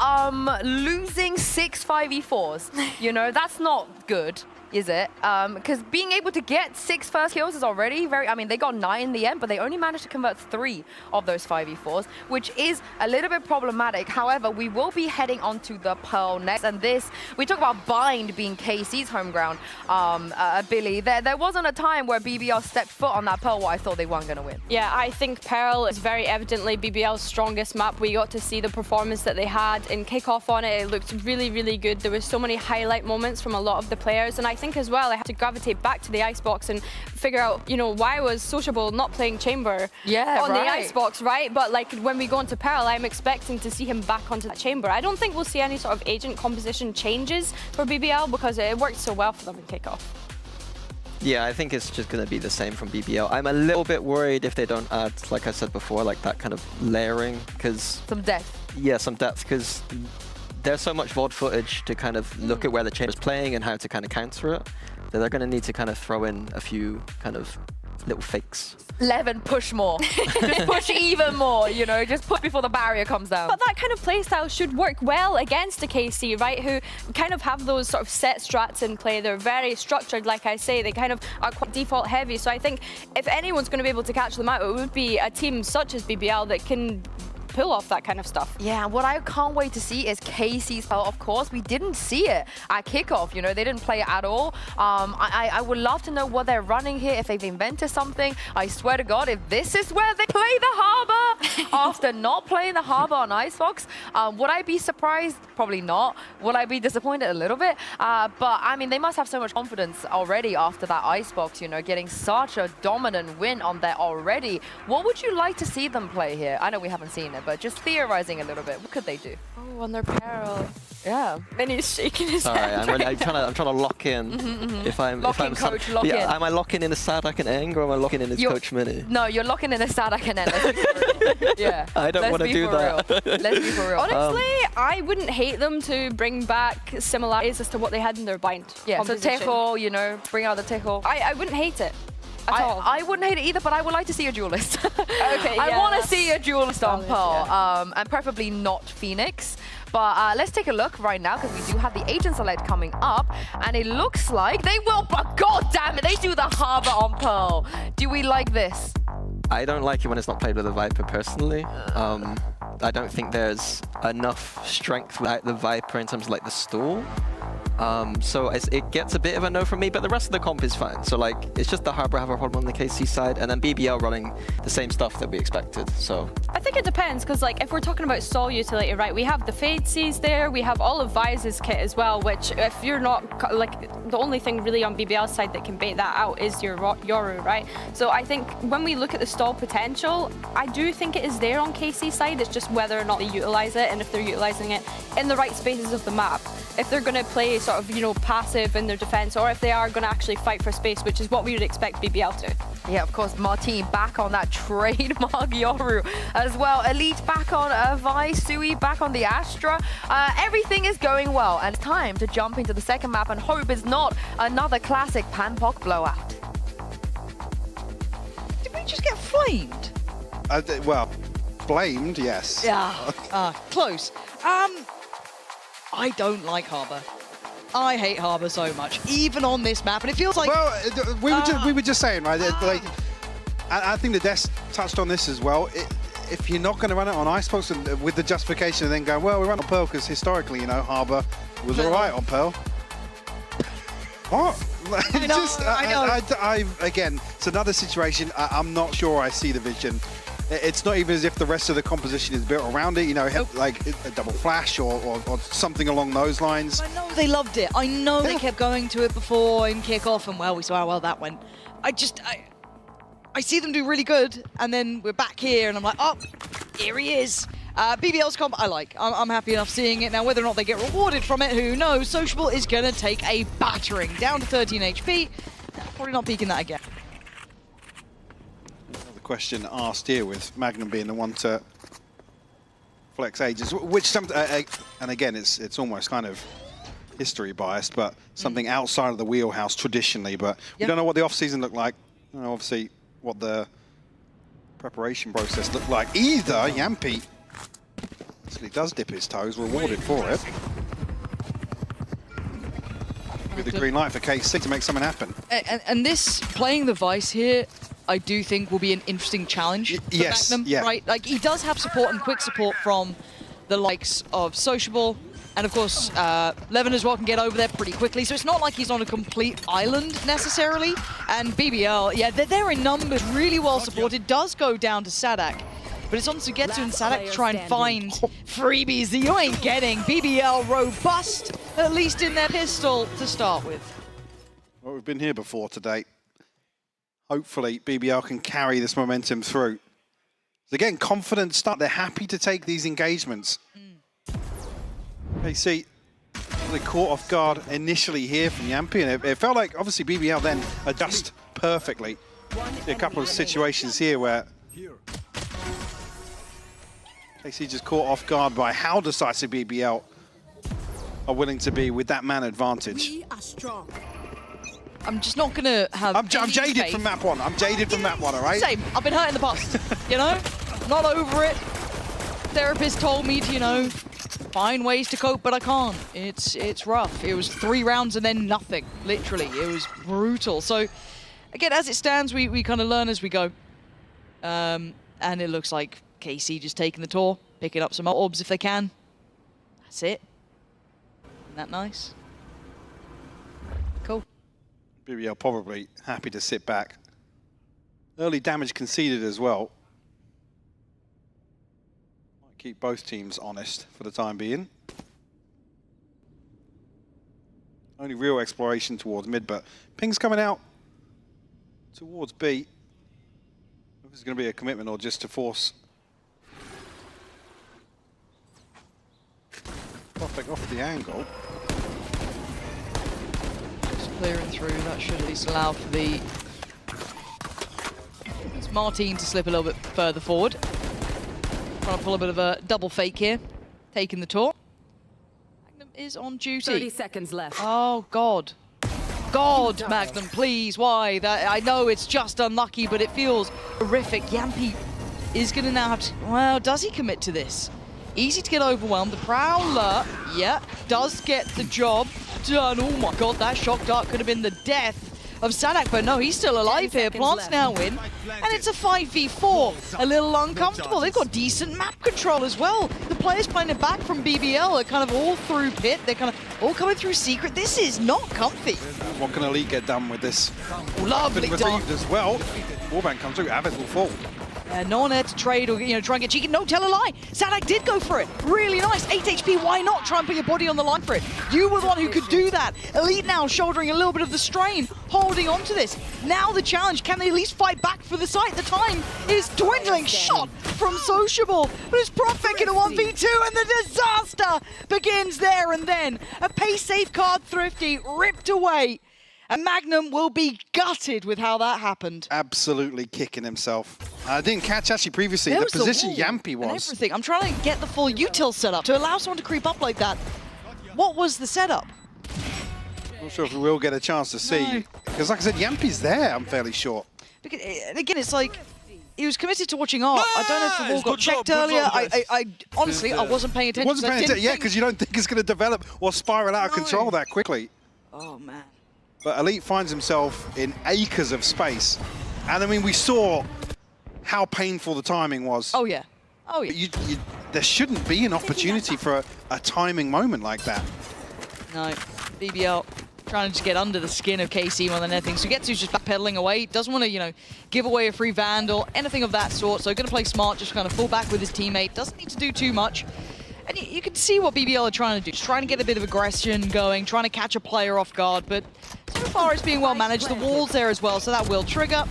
losing 6 5v4s. You know, that's not good. Is it? Because being able to get 6 first kills is already very... I mean, they got 9 in the end, but they only managed to convert 3 of those 5v4s, which is a little bit problematic. However, we will be heading onto the Pearl next. And this, we talk about Bind being KC's home ground, Billy. There wasn't a time where BBL stepped foot on that Pearl where I thought they weren't going to win. Yeah, I think Pearl is very evidently BBL's strongest map. We got to see the performance that they had in kickoff on it. It looked really, really good. There was so many highlight moments from a lot of the players, and I think as well I had to gravitate back to the Icebox and figure out, you know, why was Sociable not playing Chamber on the Icebox, right? But like when we go into Pearl, I'm expecting to see him back onto that Chamber. I don't think we'll see any sort of agent composition changes for BBL because it worked so well for them in kickoff. Yeah, I think it's just going to be the same from BBL. I'm a little bit worried if they don't add, like I said before, like that kind of layering, because... Some depth. Yeah, some depth, because there's so much VOD footage to kind of look at where the Chamber's playing and how to kind of counter it, that they're going to need to kind of throw in a few kind of little fakes. Levin, push more. Just push even more, you know, just push before the barrier comes down. But that kind of playstyle should work well against a KC, right, who kind of have those sort of set strats in play. They're very structured, like I say. They kind of are quite default heavy. So I think if anyone's going to be able to catch them out, it would be a team such as BBL that can pull off that kind of stuff. Yeah, what I can't wait to see is KC's Pearl. Of course, we didn't see it at kickoff. You know, they didn't play it at all. I would love to know what they're running here, if they've invented something. I swear to God, if this is where they play the Harbor after not playing the Harbor on Icebox, would I be surprised? Probably not. Would I be disappointed? A little bit. But I mean, they must have so much confidence already after that Icebox, you know, getting such a dominant win on there already. What would you like to see them play here? I know we haven't seen it, but just theorizing a little bit, what could they do? Oh, on their Pearl. Yeah. Minnie's shaking his Sorry, head. I'm trying to lock in. If I'm coach, lock in. Am I locking in a Sadak and Eng, or am I locking in as Coach Mini? No, you're locking in a Sadak and Eng. Yeah. I don't want to do that. Let's be for real. Honestly, I wouldn't hate them to bring back similarities as to what they had in their Bind. Yeah, so Tejo, you know, bring out the Tejo. I wouldn't hate it. I wouldn't hate it either, but I would like to see a duelist. Okay, I want to see a duelist on Pearl, and preferably not Phoenix. But let's take a look right now, because we do have the agent select coming up, and it looks like they will, but god damn it, they do the Harbor on Pearl. Do we like this? I don't like it when it's not played with a Viper personally. I don't think there's enough strength without the Viper in terms of like the stall. So it gets a bit of a no from me, but the rest of the comp is fine. So like, it's just the Harbor have a problem on the KC side, and then BBL running the same stuff that we expected, so. I think it depends, because like, if we're talking about stall utility, right, we have the Fade Seas there, we have all of Vize's kit as well, which if you're not, like, the only thing really on BBL's side that can bait that out is your Yoru, right? So I think when we look at the stall potential, I do think it is there on KC's side, it's just whether or not they utilize it, and if they're utilizing it in the right spaces of the map. If they're going to play sort of, you know, passive in their defense, or if they are going to actually fight for space, which is what we would expect BBL to. Yeah, of course, Martin back on that trademark Yoru as well. Elite back on Vi, Sui back on the Astra. Everything is going well, and it's time to jump into the second map and hope it's not another classic Panpok blowout. Did we just get flamed? Well, blamed, yes. Yeah, close. I don't like Harbor. I hate Harbor so much, even on this map, and it feels like... Well, we were just saying, right, like, I think the Des touched on this as well. If you're not going to run it on Icebox and with the justification and then go, well, we run on Pearl because historically, you know, Harbor was all right on Pearl. What? I know, I know. Again, it's another situation. I'm not sure I see the vision It's not even as if the rest of the composition is built around it, you know, like a double flash or something along those lines. I know they loved it. I know they kept going to it before in kickoff, and well, we saw how well that went. I see them do really good, and then we're back here, and I'm like, oh, here he is. BBL's comp, I like. I'm happy enough seeing it. Now, whether or not they get rewarded from it, who knows? Sociable is going to take a battering, down to 13 HP. Probably not peeking that again. The question asked here with Magnum being the one to flex ages, which and again, it's almost kind of history biased, but something outside of the wheelhouse traditionally. But we don't know what the off season looked like. You know, obviously, what the preparation process looked like. Either Yampi actually does dip his toes, rewarded for it. With the green light for K6 to make something happen. And this, playing the Vice here, I do think will be an interesting challenge for Magnum, right? Like, he does have support and quick support from the likes of Sociable, and of course, Levin as well can get over there pretty quickly, so it's not like he's on a complete island necessarily. And BBL, yeah, they're in numbers, really well supported, does go down to Sadak, but it's on Sugetsu and Sadak to try and find freebies that you ain't getting. BBL robust, at least in their pistol to start with. Well, we've been here before today. Hopefully, BBL can carry this momentum through. Again, confident start. They're happy to take these engagements. They see they caught off guard initially here from Yampi, and it felt like obviously BBL then adjust perfectly. See a couple of situations here where AC just caught off guard by how decisive BBL are willing to be with that man advantage. We are strong. I'm just not gonna have. I'm jaded from map one. I'm jaded from map one, all right? Same. I've been hurt in the past. You know, not over it. Therapist told me to, you know, find ways to cope, but I can't. It's rough. It was 3 rounds and then nothing. Literally, it was brutal. So, again, as it stands, we kind of learn as we go. And it looks like KC just taking the tour, picking up some orbs if they can. That's it. Isn't that nice? Cool. BBL probably happy to sit back. Early damage conceded as well. Might keep both teams honest for the time being. Only real exploration towards mid, but ping's coming out towards B. If it's going to be a commitment or just to force Perfect off the angle. Just clearing through, that should at least allow for the Martin to slip a little bit further forward. Trying to pull a bit of a double fake here, taking the tour. Magnum is on duty. 30 seconds left. Oh, God. God, Magnum, please, why? I know it's just unlucky, but it feels horrific. Yampi is going to now have to... Well, does he commit to this? Easy to get overwhelmed. The Prowler, yeah, does get the job done. Oh, my God, that shock dart could have been the death of Sadak, but no, he's still alive here. Plants now win, and it's a 5v4. A little uncomfortable. They've got decent map control as well. The players playing it back from BBL are kind of all through pit. They're kind of all coming through secret. This is not comfy. What can Elite get done with this? Lovely received as well. Warband comes through. Avid will fall. No one there to trade or, you know, try and get cheeky. No, tell a lie. Sadak did go for it. Really nice. 8 HP. Why not try and put your body on the line for it? You were the one who could do that. Elite now shouldering a little bit of the strain, holding on to this. Now the challenge, can they at least fight back for the site? The time is dwindling. Shot from Sociable, but it's Profek in a 1v2, and the disaster begins there and then. A pace safe card Thrifty ripped away. And Magnum will be gutted with how that happened. Absolutely kicking himself. I didn't catch actually previously the position Yampi was. And everything. I'm trying to get the full util set up to allow someone to creep up like that. What was the setup? Not sure if we will get a chance to see. Because like I said, Yampi's there, I'm fairly sure. Because, and again, it's like, he was committed to watching art. I don't know if the ball got checked earlier. I honestly, I wasn't paying attention. Wasn't paying attention, yeah, because you don't think it's going to develop or spiral out of control that quickly. Oh, man. But Elite finds himself in acres of space. And I mean, we saw how painful the timing was. Oh, yeah. Oh, yeah. There shouldn't be an opportunity for a timing moment like that. No. BBL trying to just get under the skin of KC more than anything. Sugetsu's just backpedaling away. Doesn't want to, you know, give away a free Vandal, anything of that sort. So going to play smart, just kind of fall back with his teammate. Doesn't need to do too much. And you can see what BBL are trying to do. Just trying to get a bit of aggression going, trying to catch a player off guard. But so far it's being well managed. The wall's there as well, so that will trigger.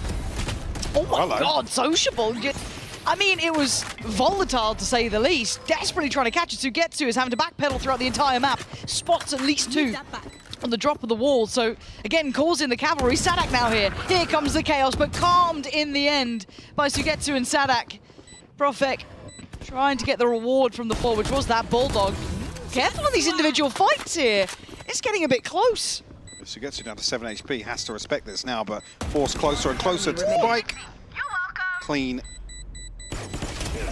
Oh my god, Sociable. I mean, it was volatile to say the least. Desperately trying to catch it. Sugetsu is having to backpedal throughout the entire map. Spots at least 2 on the drop of the wall. So again, calls in the cavalry. Sadak now here. Here comes the chaos, but calmed in the end by Sugetsu and Sadak. Profek trying to get the reward from the fall, which was that Bulldog. Careful on these individual fights here. It's getting a bit close. Sugetsu down to 7 HP, has to respect this now, but forced closer and closer to Spike. Clean.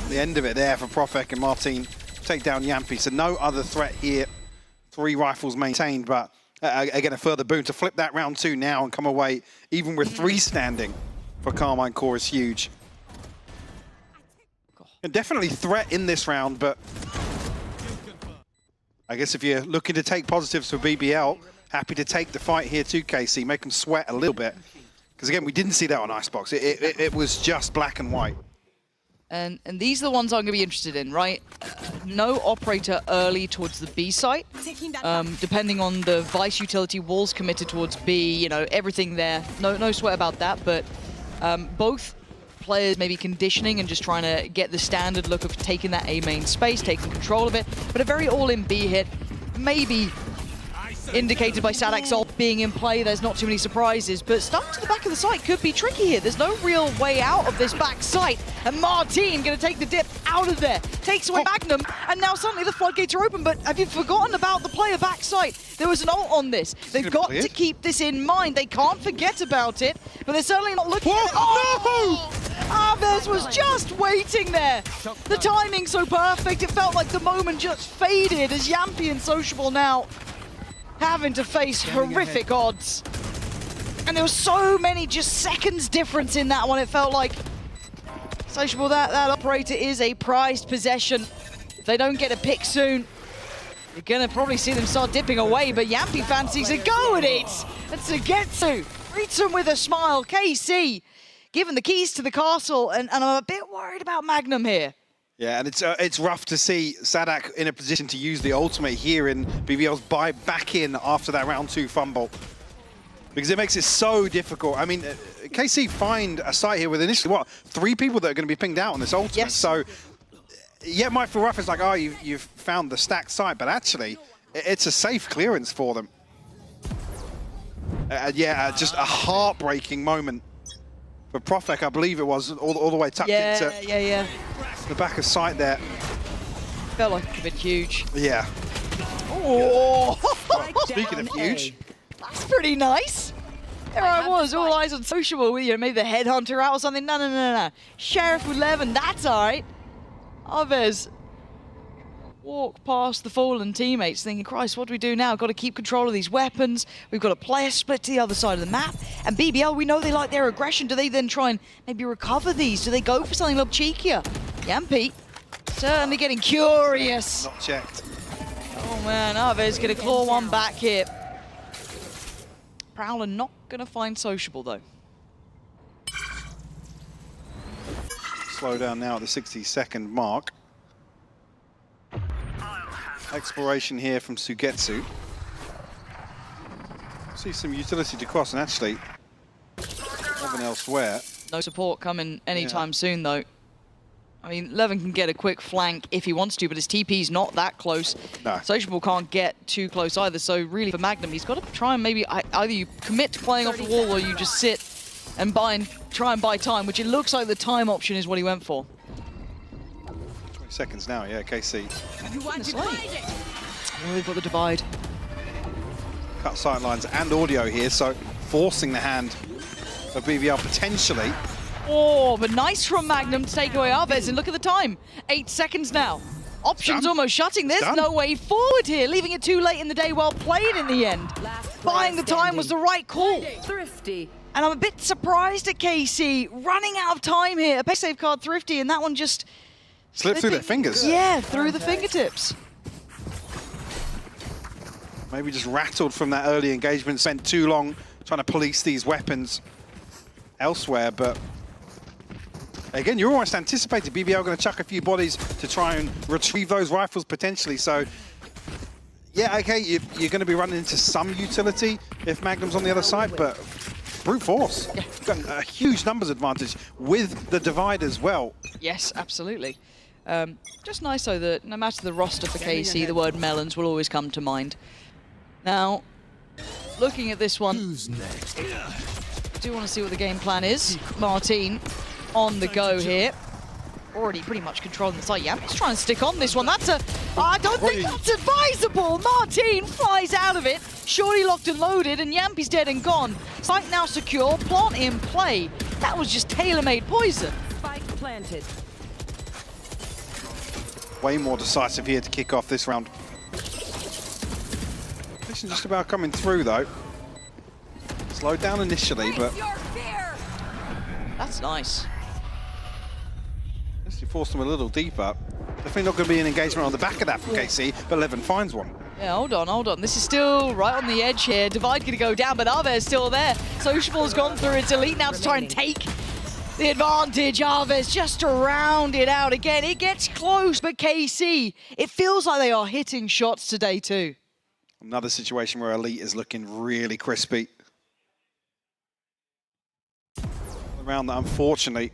The end of it there for Profek and Martin. Take down Yampi, so no other threat here. 3 rifles maintained, but again, a further boon to flip that round 2 now and come away, even with 3 standing for Carmine Core is huge. And definitely threat in this round, but I guess if you're looking to take positives for BBL, happy to take the fight here too, KC, make them sweat a little bit. Because again, we didn't see that on Icebox. It was just black and white. And these are the ones I'm going to be interested in, right? No operator early towards the B site. Depending on the Vice utility, walls committed towards B, you know, everything there. No sweat about that, but both players maybe conditioning and just trying to get the standard look of taking that A main space, taking control of it, but a very all-in B hit. Maybe indicated by Sadak's ult being in play, there's not too many surprises, but stuck to the back of the site could be tricky here. There's no real way out of this back site, and Martin gonna take the dip out of there, takes away Magnum, and now suddenly the floodgates are open, but have you forgotten about the player back site? There was an ult on this. They've got to keep this in mind. They can't forget about it, but they're certainly not looking at it. Oh! Aves was just waiting there. The timing so perfect, it felt like the moment just faded as Yampi and Sociable now having to face horrific odds. And there was so many just seconds difference in that one, it felt like. Sociable, that operator is a prized possession. If they don't get a pick soon, you're gonna probably see them start dipping away, but Yampi fancies a go at it. And Sugetsu greets him with a smile. KC given the keys to the castle, and I'm a bit worried about Magnum here. Yeah, and it's rough to see Sadak in a position to use the ultimate here in BBL's buy back in after that round 2 fumble. Because it makes it so difficult. I mean, KC find a site here with initially, what, 3 people that are going to be pinged out on this ultimate. Yes. So, yeah, it might feel rough. It's like, oh, you've found the stacked site, but actually, it's a safe clearance for them. Yeah, just a heartbreaking moment for Profek, I believe it was, all the way tucked into the back of sight there. Felt like a bit huge. Yeah. Oh! Well, speaking of huge. That's pretty nice. There I was, all eyes on Sociable with you, maybe the headhunter out or something. No. Sheriff with 11, that's all right. Aves walk past the fallen teammates thinking, Christ, what do we do now? Got to keep control of these weapons. We've got a player split to the other side of the map. And BBL, we know they like their aggression. Do they then try and maybe recover these? Do they go for something a little cheekier? Yampi certainly getting curious. Not checked. Oh man, Aves gonna claw one back here. Prowler not gonna find Sociable though. Slow down now at the 60-second mark. Exploration here from Sugetsu. See some utility to cross, and actually nothing elsewhere. No support coming anytime soon though. I mean, Levin can get a quick flank if he wants to, but his TP's not that close. No. Sociable can't get too close either, so really for Magnum, he's got to try and maybe either you commit to playing off the wall or you just sit and try and buy time, which it looks like the time option is what he went for. 20 seconds now, yeah, KC. You want to oh, they've got the divide. Cut sightlines and audio here, so forcing the hand of BBL potentially. Oh, but nice from Magnum to take away Aves, and look at the time. 8 seconds now. Options almost shutting. There's no way forward here, leaving it too late in the day. Well played in the end. Buying the time was the right call. Thrifty. And I'm a bit surprised at KC running out of time here. A best save card Thrifty, and that one just slipped through their fingers. Yeah, through the fingertips. Maybe just rattled from that early engagement, spent too long trying to police these weapons elsewhere, but again, you're almost anticipated BBL going to chuck a few bodies to try and retrieve those rifles potentially, so yeah, okay, you're going to be running into some utility if Magnum's on the other side, but brute force. Yeah. Got a huge numbers advantage with the divide as well. Yes, absolutely. Just nice though that no matter the roster for KC, the word melons will always come to mind. Now, looking at this one, I do want to see what the game plan is. Martin on the go here. Already pretty much controlling the site. Yampy's trying to stick on this one. That's a... I don't think that's advisable. Martin flies out of it. Surely locked and loaded, and Yampy's dead and gone. Site now secure. Plant in play. That was just tailor-made poison. Spike planted. Way more decisive here to kick off this round. Mission just about coming through, though. Slowed down initially, but... That's nice. You forced them a little deeper. Definitely not going to be an engagement on the back of that from KC, but Levin finds one. Yeah, hold on. This is still right on the edge here. Divide going to go down, but Arvez's still there. Sociable's gone through its elite now to try and take the advantage. Arvez just to round it out again. It gets close, but KC, it feels like they are hitting shots today too. Another situation where Elite is looking really crispy. A round that unfortunately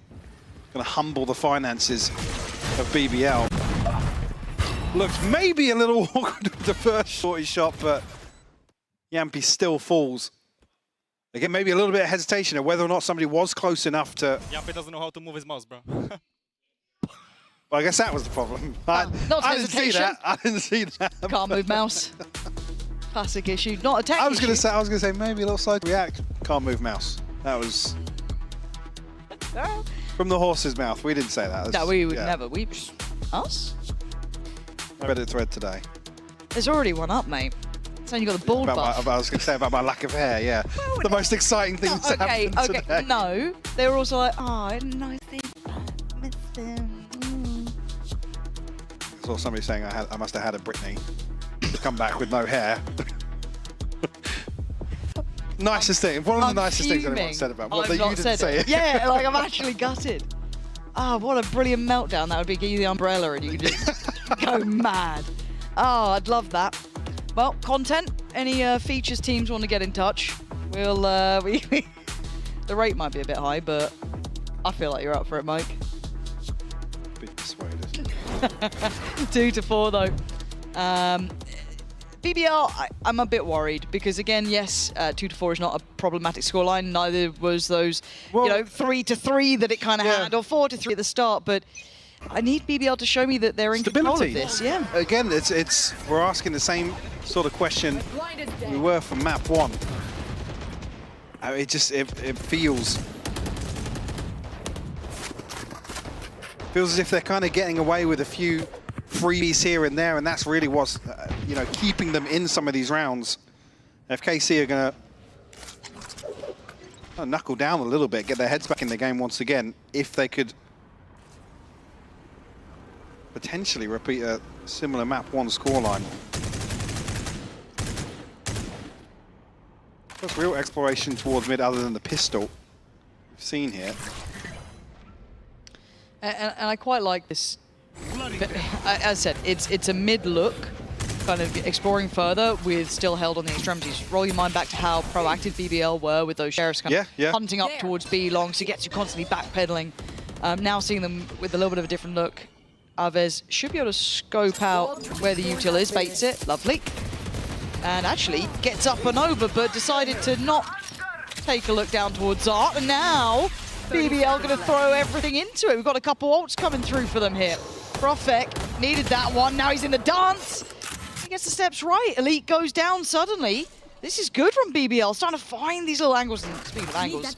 going to humble the finances of BBL. Looks maybe a little awkward with the first shorty shot, but Yampy still falls. Again, maybe a little bit of hesitation of whether or not somebody was close enough to... Yampy doesn't know how to move his mouse, bro. Well, I guess that was the problem. I didn't see that. I didn't see that. Can't move mouse. Classic issue. Not a tech I was going to say maybe a little side react. Can't move mouse. That was from the horse's mouth. We didn't say that. No, we would never. We us? I read a thread today. There's already one up, mate. It's only got the bald buff. I was going to say about my lack of hair. Yeah, well, the most exciting thing that's happened today. No, they were also like, oh, nice thing. Miss him. I saw somebody saying I must have had a Britney to come back with no hair. Nicest thing. One of the nicest things anyone said about me. Well, you didn't say it. Yeah, like I'm actually gutted. Oh, what a brilliant meltdown that would be. Give you the umbrella and you could just go mad. Oh, I'd love that. Well, content. Any features teams want to get in touch? We'll. The rate might be a bit high, but I feel like you're up for it, Mike. Be persuaded. 2 to 4 though. BBL, I'm a bit worried because again, yes, 2 to 4 is not a problematic scoreline. Neither was those, 3 to 3 that it kind of had, or 4 to 3 at the start. But I need BBL to show me that they're in control of this. Yeah. Again, we're asking the same sort of question we were from map 1. It feels as if they're kind of getting away with a few freebies here and there, and that's really what's keeping them in some of these rounds. FKC are going to knuckle down a little bit, get their heads back in the game once again, if they could potentially repeat a similar map 1 scoreline. That's real exploration towards mid other than the pistol we've seen here. And I quite like this. As I said, it's a mid look, kind of exploring further with still held on the extremities. Roll your mind back to how proactive BBL were with those sheriffs kind of hunting up towards B long, so it gets you constantly backpedaling. Now seeing them with a little bit of a different look. Arvez should be able to scope out where the util is, baits it, lovely. And actually gets up and over, but decided to not take a look down towards Art. And now BBL going to throw everything into it. We've got a couple ults coming through for them here. Profek needed that one. Now he's in the dance. He gets the steps right. Elite goes down suddenly. This is good from BBL. Starting to find these little angles. And speaking of angles.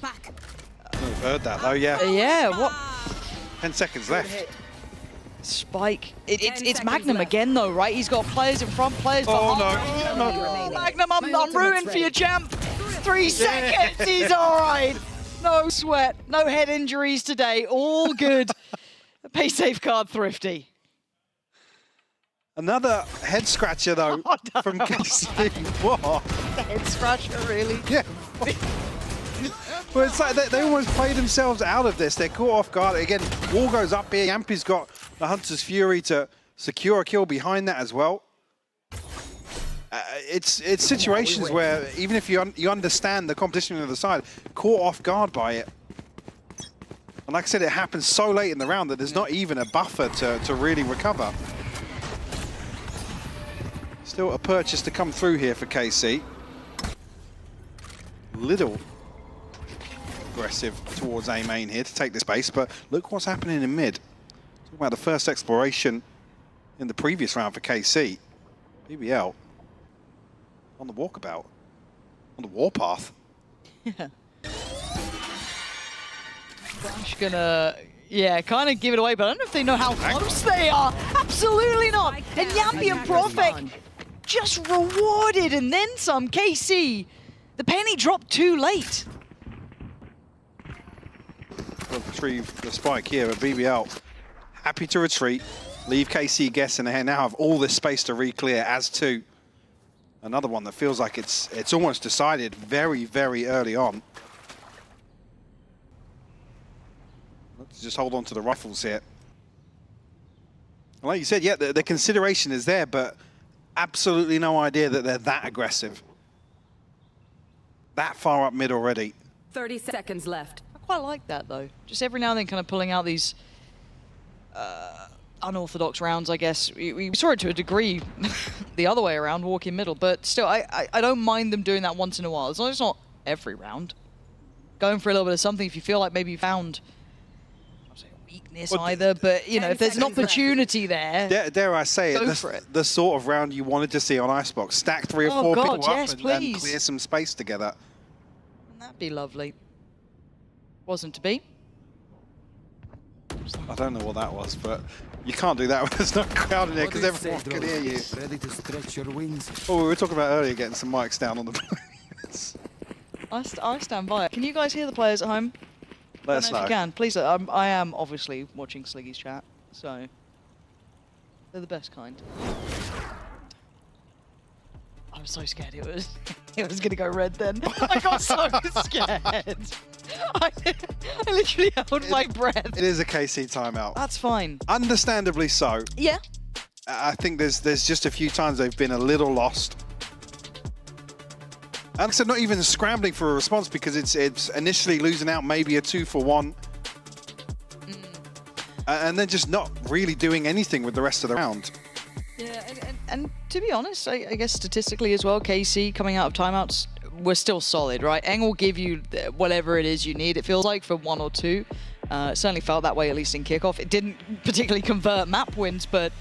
We've heard that though, yeah. Yeah, what? 10 seconds left. Spike. It's Magnum again though, right? He's got players in front, players behind. No. Magnum, I'm rooting for you, champ. 3 seconds, he's all right. No sweat, no head injuries today, all good. Pay safe card, Thrifty. Another head scratcher though from KC. What? The head scratcher, really? Yeah. Well, it's like they almost play themselves out of this. They're caught off guard. Again, wall goes up here. Yampi's got the Hunter's Fury to secure a kill behind that as well. It's situations where even if you understand the competition on the other side, caught off guard by it. And like I said, it happens so late in the round that there's not even a buffer to really recover. Still a purchase to come through here for KC. Little aggressive towards A main here to take this base, but look what's happening in mid. Talking about the first exploration in the previous round for KC. BBL on the walkabout, on the warpath. Yeah. Flash gonna, yeah, kind of give it away, but I don't know if they know how close they are. Absolutely not. And Yampi and Profek just rewarded and then some. KC, the penny dropped too late. We'll retrieve the spike here, but BBL happy to retreat, leave KC guessing ahead, now have all this space to re-clear, as to another one that feels like it's almost decided very, very early on. Let's just hold on to the rifles here. Like you said, yeah, the consideration is there, but absolutely no idea that they're that aggressive. That far up mid already. 30 seconds left. I quite like that, though. Just every now and then kind of pulling out these unorthodox rounds, I guess. We saw it to a degree the other way around, walking middle, but still, I don't mind them doing that once in a while, as long as it's not every round. Going for a little bit of something if you feel like maybe you found, I don't say weakness either, but, you know, if there's an opportunity there, dare I say go it, for it. the sort of round you wanted to see on Icebox. Stack 3 or 4 people up and clear some space together. That'd be lovely. Wasn't to be. I don't know what that was, but you can't do that when there's no crowd in there because everyone can hear you. Ready to stretch your wings. Oh, we were talking about earlier getting some mics down on the players. I stand by it. Can you guys hear the players at home? Let us If know. you can, please. I am obviously watching Sliggy's chat, so they're the best kind. I was so scared it was gonna go red then. I got so scared. I literally held my breath. It is a KC timeout. That's fine. Understandably so. Yeah. I think there's just a few times they've been a little lost. And so not even scrambling for a response because it's initially losing out maybe a 2-for-1. And then just not really doing anything with the rest of the round. Yeah, and to be honest, I guess statistically as well, KC coming out of timeouts, we're still solid, right? Eng will give you whatever it is you need, it feels like, for 1 or 2. It certainly felt that way, at least in kickoff. It didn't particularly convert map wins, but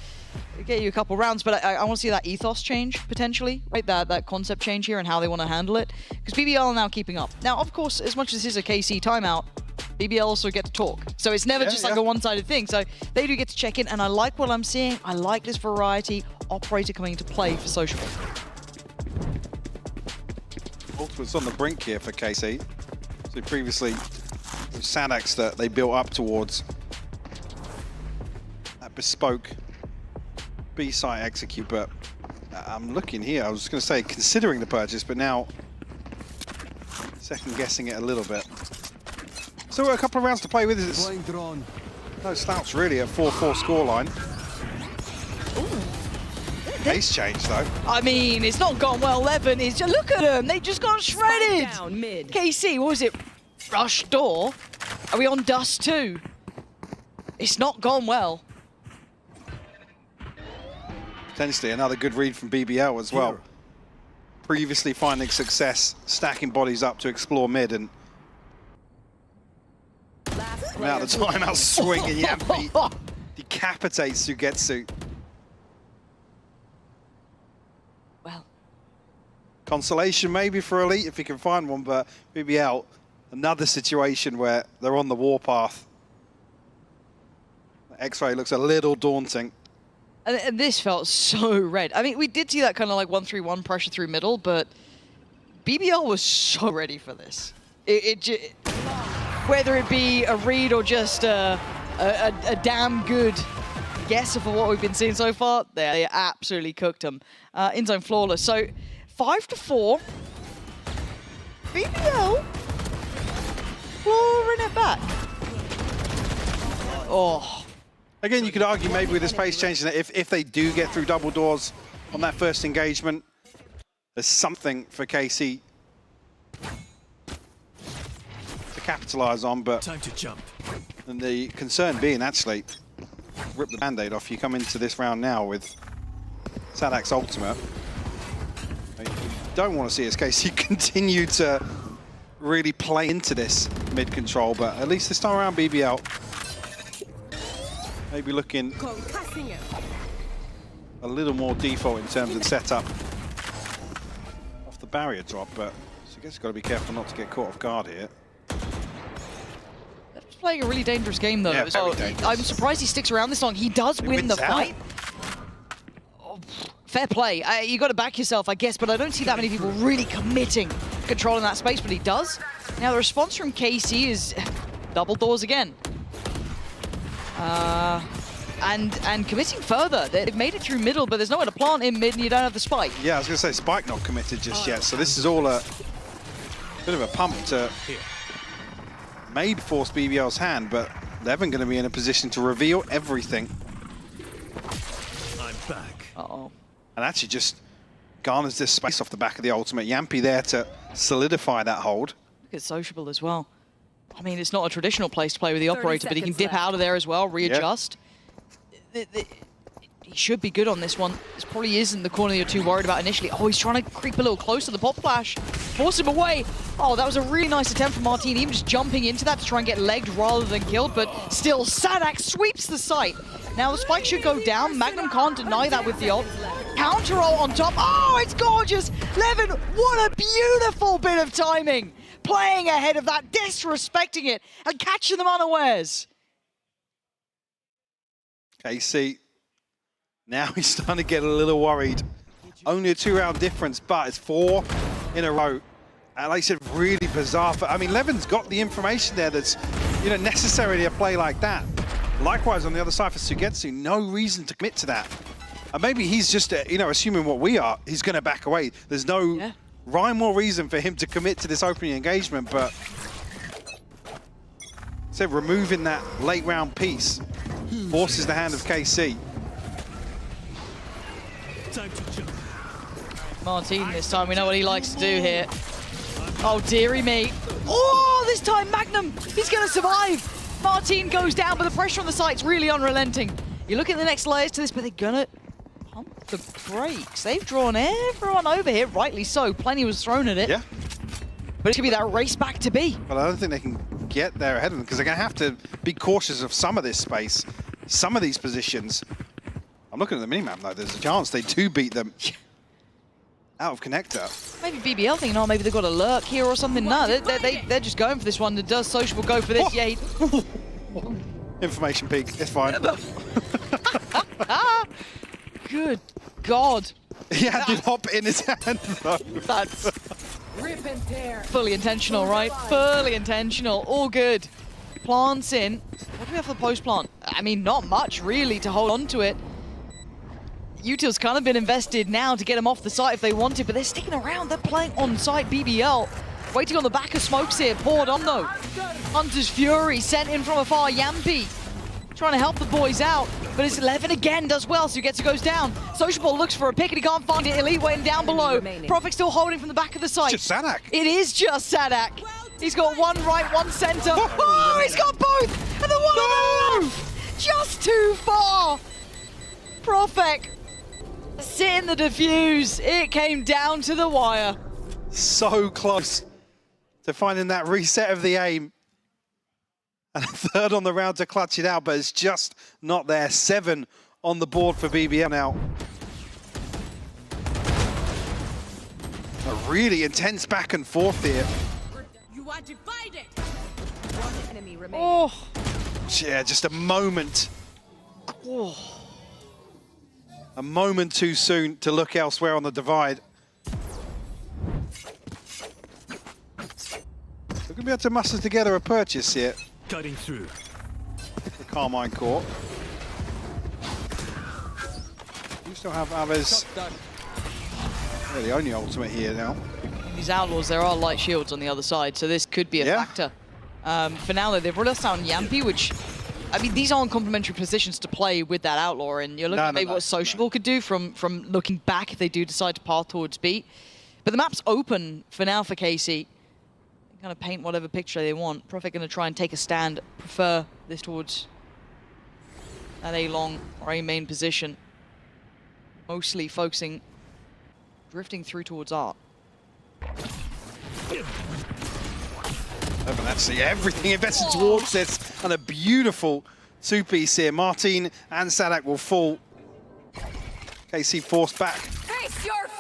it get you a couple rounds. But I want to see that ethos change, potentially, right? That concept change here and how they want to handle it. Because BBL are now keeping up. Now, of course, as much as this is a KC timeout, BBL also get to talk. So it's never just like a one-sided thing. So they do get to check in, and I like what I'm seeing. I like this variety. Operator coming into play for Sociable. Ultimate's on the brink here for KC. So previously, it was Sadax that they built up towards that bespoke B-site execute, but I'm looking here. I was going to say considering the purchase, but now second guessing it a little bit. So a couple of rounds to play with. It's no slouch really at 4-4 scoreline. Pace change though. I mean, it's not gone well, Levin. It's just, look at them. They just got shredded. Down mid. KC, what was it? Rush door? Are we on dust too? It's not gone well. Potentially another good read from BBL as well. Previously finding success, stacking bodies up to explore mid, and now the timeout swing and Yampi decapitates Sugetsu. Well. Consolation maybe for Elite if he can find one, but BBL, another situation where they're on the warpath. X-Ray looks a little daunting. And this felt so red. I mean, we did see that kind of like 1-3-1 pressure through middle, but BBL was so ready for this. Whether it be a read or just a damn good guesser for what we've been seeing so far. They absolutely cooked them. In zone flawless. So 5-4. BBL clawing it back. Oh. Again, you could argue maybe with this pace change that if they do get through double doors on that first engagement, there's something for KC to capitalize on, but time to jump. And the concern being actually rip the band-aid off. You come into this round now with Sadak's ultimate. You don't want to see KC continue to really play into this mid control, but at least this time around BBL maybe looking a little more default in terms of setup off the barrier drop, but so I guess you've got to be careful not to get caught off guard here. He's playing a really dangerous game though. Yeah, so very dangerous. I'm surprised he sticks around this long. He does win the fight. Oh, fair play. You got to back yourself, I guess, but I don't see that many people really committing, controlling that space, but he does. Now the response from KC is double doors again. And committing further. They've made it through middle, but there's nowhere to plant in mid and you don't have the spike. Yeah, I was going to say, Spike not committed just yet, so this is all a bit of a pump to maybe force BBL's hand, but Levin going to be in a position to reveal everything. I'm back. Uh-oh. And actually just garners this space off the back of the ultimate. Yampy there to solidify that hold. Look at Sociable as well. I mean, it's not a traditional place to play with the operator, but he can dip out of there as well, readjust. He should be good on this one. This probably isn't the corner you're too worried about initially. Oh, he's trying to creep a little closer. The pop flash, force him away. Oh, that was a really nice attempt from Martin, even just jumping into that to try and get legged rather than killed, but still, Sadak sweeps the site. Now the spike should go down. Magnum can't deny that with the ult. Counter ult on top. Oh, it's gorgeous. Levin, what a beautiful bit of timing. Playing ahead of that, disrespecting it, and catching them unawares. KC, now he's starting to get a little worried. Only a 2-round difference, but it's 4 in a row. And like I said, really bizarre. I mean, Levin's got the information there that's, necessary to a play like that. Likewise, on the other side for Sugetsu, no reason to commit to that. And maybe he's just, assuming what we are, he's going to back away. There's no rhyme or reason for him to commit to this opening engagement, but so removing that late round piece forces the hand of KC. Time to jump. Martin this time, we know what he likes to do here. Oh, dearie me. Oh, this time Magnum, he's going to survive. Martin goes down, but the pressure on the site's really unrelenting. You look at the next layers to this, but they're going to pump the brakes. They've drawn everyone over here, rightly so. Plenty was thrown at it. Yeah. But it could be that race back to B. But I don't think they can get there ahead of them because they're going to have to be cautious of some of this space, some of these positions. I'm looking at the minimap though. There's a chance they do beat them out of connector. Maybe BBL thinking, oh, maybe they've got a lurk here or something. No, they're just going for this one. Does Sociable go for this? Yeah. Information peak. It's fine. Good God. He had the hop in his hand though. That's fully intentional, right? Fully intentional. All good. Plants in. What do we have for the post plant? I mean, not much really to hold on to it. Util's kind of been invested now to get them off the site if they wanted, but they're sticking around. They're playing on site. BBL waiting on the back of smokes here. Poured on though. Hunter's Fury sent in from afar. Yampy trying to help the boys out, but it's Levin again does well. Sugetsu goes down. Sociable looks for a pick and he can't find it. Elite waiting down below. Prophet still holding from the back of the site. It's just Sadak. It is just Sadak. He's got one right, one center. Oh, he's got both! And the one on the left! Just too far! Prophet sitting the defuse. It came down to the wire. So close to finding that reset of the aim. And a third on the round to clutch it out, but it's just not there. 7 on the board for BBL now. A really intense back and forth here. You are divided. One enemy remaining. Oh. Yeah, just a moment. Oh. A moment too soon to look elsewhere on the divide. We're going to be able to muster together a purchase here. Cutting through. The Carmine Court. Still have Aves. They're the only ultimate here now. These Outlaws, there are light shields on the other side, so this could be a factor. For now, though, they've brought us down Yampi, which, I mean, these aren't complementary positions to play with that Outlaw, and you're looking at maybe what Sociable could do from looking back if they do decide to path towards B. But the map's open for now for KC. They kind of paint whatever picture they want. Prophet going to try and take a stand, prefer this towards that A-long or A-main position. Mostly focusing, drifting through towards Art. Actually, everything invested towards this, and a beautiful two-piece here. Martin and Sadak will fall. KC forced back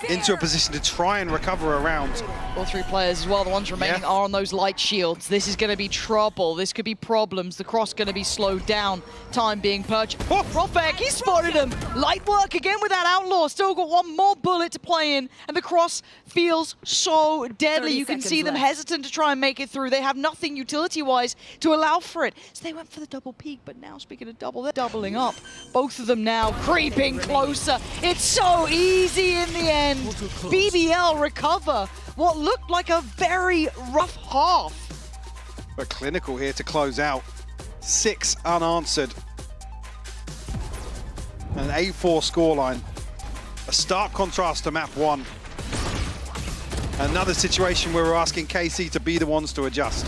into a position to try and recover around. All three players as well, the ones remaining are on those light shields. This is going to be trouble. This could be problems. The cross going to be slowed down. Time being purchased. Oh, Profek, he spotted him. Light work again with that Outlaw. Still got one more bullet to play in, and the cross feels so deadly. You can see them hesitant to try and make it through. They have nothing utility-wise to allow for it. So they went for the double peak, but now speaking of double, they're doubling up. Both of them now creeping closer. It's so easy in the end. BBL recover what looked like a very rough half. But clinical here to close out. 6 unanswered. An 8-4 scoreline. A stark contrast to map 1. Another situation where we're asking KC to be the ones to adjust.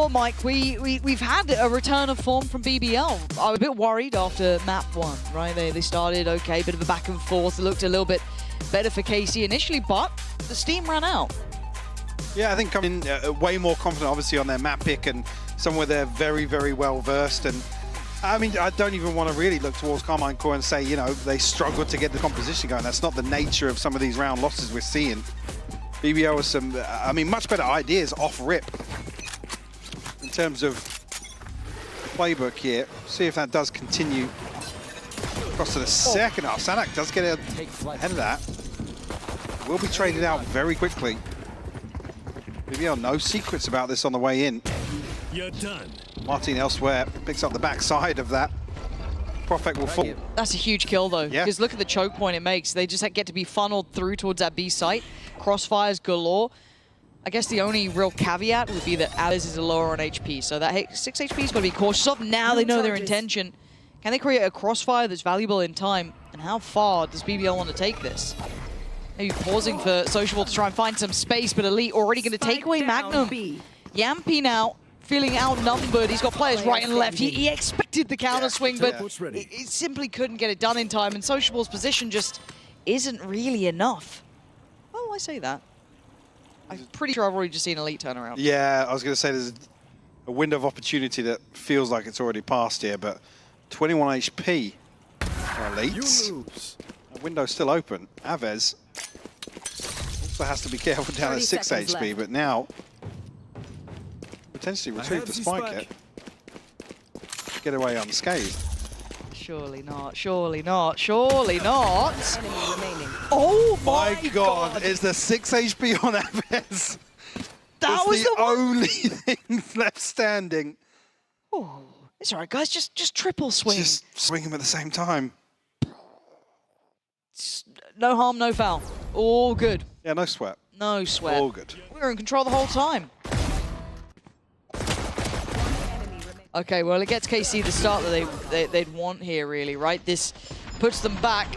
Mike, we've had a return of form from BBL. I was a bit worried after map 1, right? They started okay, bit of a back and forth. It looked a little bit better for KC initially, but the steam ran out. Yeah, I think coming way more confident, obviously, on their map pick and somewhere they're very, very well versed. And I mean, I don't even want to really look towards Carmine Core and say, you know, they struggled to get the composition going. That's not the nature of some of these round losses we're seeing. BBL with some, I mean, much better ideas off rip. In terms of playbook here, see if that does continue across to the second half. Sanak does get ahead of that. Will be traded out very quickly. BBL, no secrets about this on the way in. You're done. Martin elsewhere picks up the backside of that. Prophet will fall. That's a huge kill though, because look at the choke point it makes. They just get to be funneled through towards that B site. Crossfires galore. I guess the only real caveat would be that Alice is a lower on HP, so that 6 HP is going to be cautious of. Now they know their intention. Can they create a crossfire that's valuable in time? And how far does BBL want to take this? Maybe pausing for Sociable to try and find some space, but Elite already going to take away Magnum. Yampi now feeling outnumbered. He's got players right and left. He expected the counter swing, but he simply couldn't get it done in time, and Sociable's position just isn't really enough. Well, I say that. I'm pretty sure I've already just seen Elite turn around. Yeah, I was going to say there's a window of opportunity that feels like it's already passed here, but 21 HP for Elites. That window's still open. Aves also has to be careful down at 6 HP, but now potentially retrieve the spike hit. Get away unscathed. Surely not, surely not, surely not. Oh my god. It's the 6 HP on Aves. That it's was the the one. only thing left standing. Oh, it's all right, guys. Just triple swing. Just swing him at the same time. No harm, no foul. All good. Yeah, no sweat. No sweat. All good. We were in control the whole time. Okay, well, it gets KC the start that they'd want here, really, right? This puts them back.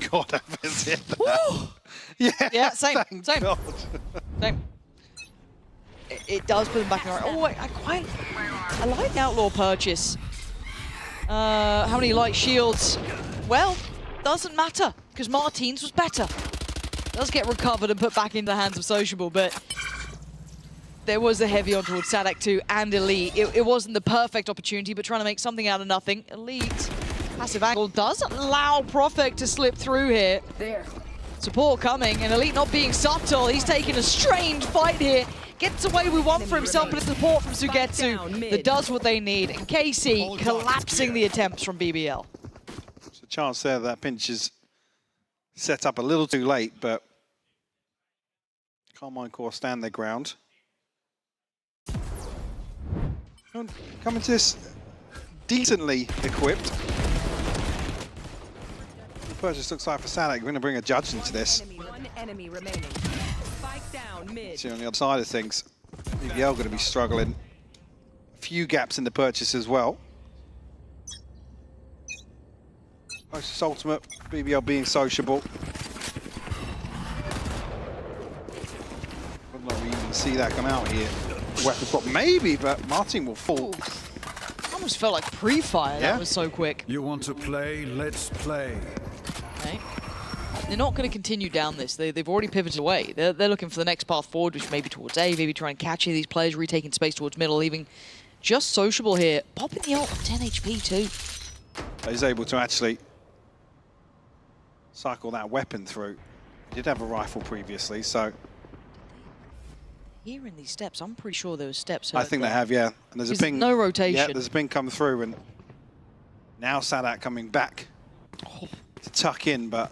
God, Aves hit that. Yeah, same. God. Same. It does put them back in the right. Oh, I like the Outlaw purchase. How many light shields? Well, doesn't matter, because Martine's was better. Does get recovered and put back into the hands of Sociable, but there was a heavy on towards Sadak 2 and Elite. It wasn't the perfect opportunity, but trying to make something out of nothing. Elite, passive angle, doesn't allow Profek to slip through here. There. Support coming, and Elite not being subtle. He's taking a strained fight here. Gets away with one for himself, but it's support from Sugetsu that does what they need. And KC collapsing the attempts from BBL. There's a chance there that pinch is set up a little too late, but Carmine Core stand their ground. Coming to this decently equipped. The purchase looks like for Sadak, we're going to bring a judge into this. One enemy remaining. Spike down mid. See, on the other side of things, BBL going to be struggling. A few gaps in the purchase as well. Purchase ultimate, BBL being sociable. Would not even see that come out here. Weapon swap, maybe, but Martin will fall. Almost felt like pre-fire. Yeah. That was so quick. You want to play? Let's play. Okay. They're not going to continue down this. They've already pivoted away. They're looking for the next path forward, which may be towards A, maybe try and catch any of these players, retaking space towards middle, leaving just Sociable here. Popping the ult, 10 HP too. He's able to actually cycle that weapon through. He did have a rifle previously, so... Here in these steps, I'm pretty sure there were steps. I think they have, yeah. And there's a Is ping. no rotation. Yeah, there's a ping come through, and now Sadak coming back to tuck in, but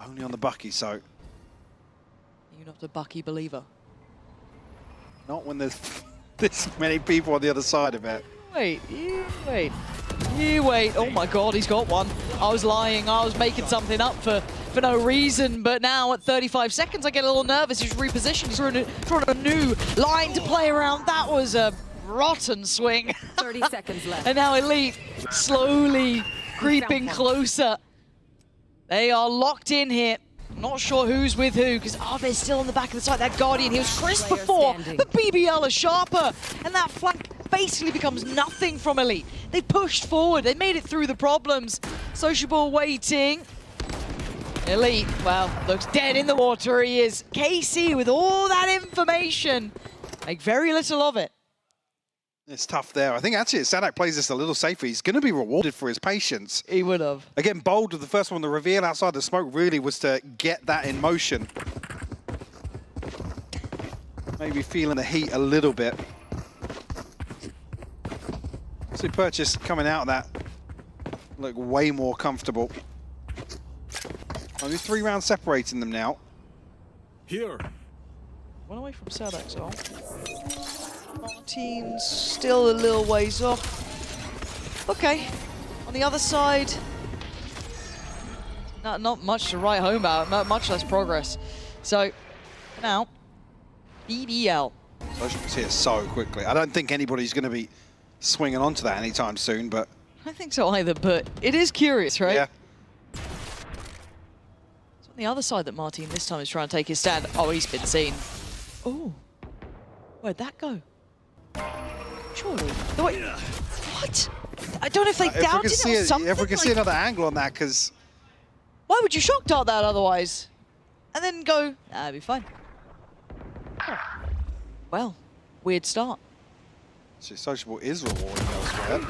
only on the Bucky, so... You're not a Bucky believer. Not when there's this many people on the other side of it. Wait, you wait. You wait. Oh my god, he's got one. I was lying. I was making something up for no reason, but now at 35 seconds I get a little nervous. He's repositioned. He's drawn a new line to play around. That was a rotten swing. 30 seconds left. And now Elite slowly creeping closer. They are locked in here. Not sure who's with who, because they're still on the back of the side. That Guardian, he was crisp before, but BBL is sharper, and that flank basically becomes nothing from Elite. They pushed forward, they made it through the problems. Sociable waiting. Elite, well, looks dead in the water, he is. KC with all that information, make very little of it. It's tough there. I think actually Sadak plays this a little safer. He's going to be rewarded for his patience. He would have. Again, bold with the first one. The reveal outside the smoke really was to get that in motion. Maybe feeling the heat a little bit. So Purchase coming out of that look way more comfortable. Only 3 rounds separating them now. Here. One away from Sadak, so. Martine's still a little ways off. Okay, on the other side, not much to write home about, much less progress. So, now, BBL. Sociable's here so quickly. I don't think anybody's going to be swinging onto that anytime soon, but... I don't think so either, but it is curious, right? Yeah. It's on the other side that Martine this time is trying to take his stand. Oh, he's been seen. Oh, where'd that go? Surely. What? I don't know if they doubted it or something. If we can see another angle on that, because... Why would you shock dart that otherwise? And then go, it'll be fine. Oh. Well, weird start. So Sociable is rewarding elsewhere.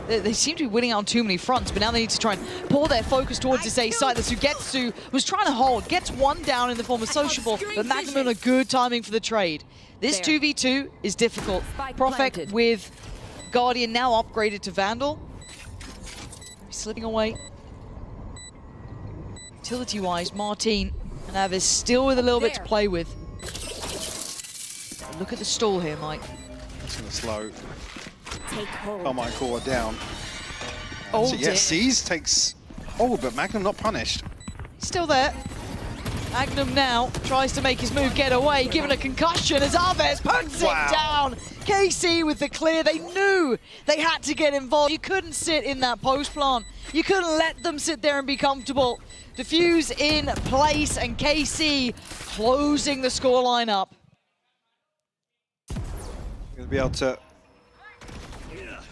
They seem to be winning out on too many fronts, but now they need to try and pull their focus towards this A side that Sugetsu was trying to hold. Gets one down in the form of Sociable, but Magnum on a good timing for the trade. This 2v2 is difficult. Profek with Guardian now upgraded to Vandal. He's slipping away. Utility-wise, Martin and Aves still with a little bit to play with. But look at the stall here, Mike. That's going to slow. Take hold. Carmine Core down. Oh, so, yes, Seas takes hold, but Magnum not punished. Still there. Magnum now tries to make his move get away, given a concussion as Aves puts it down. KC with the clear. They knew they had to get involved. You couldn't sit in that post plant. You couldn't let them sit there and be comfortable. Diffuse in place, and KC closing the scoreline up. Going to be able to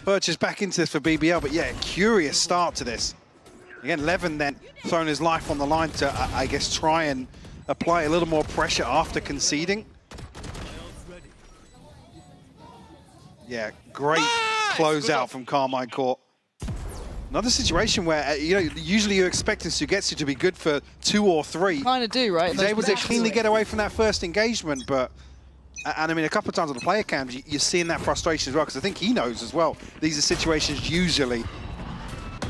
purchase back into this for BBL, but yeah, curious start to this. Again, Levin then throwing his life on the line to, I guess, try and apply a little more pressure after conceding. Yeah, great closeout from Carmine Court. Another situation where, you know, usually you're expecting Sugetsu to be good for 2 or 3. Kind of do, right? He's able to cleanly get away from that first engagement, but... And I mean, a couple of times on the player cams, you're seeing that frustration as well, because I think he knows as well. These are situations usually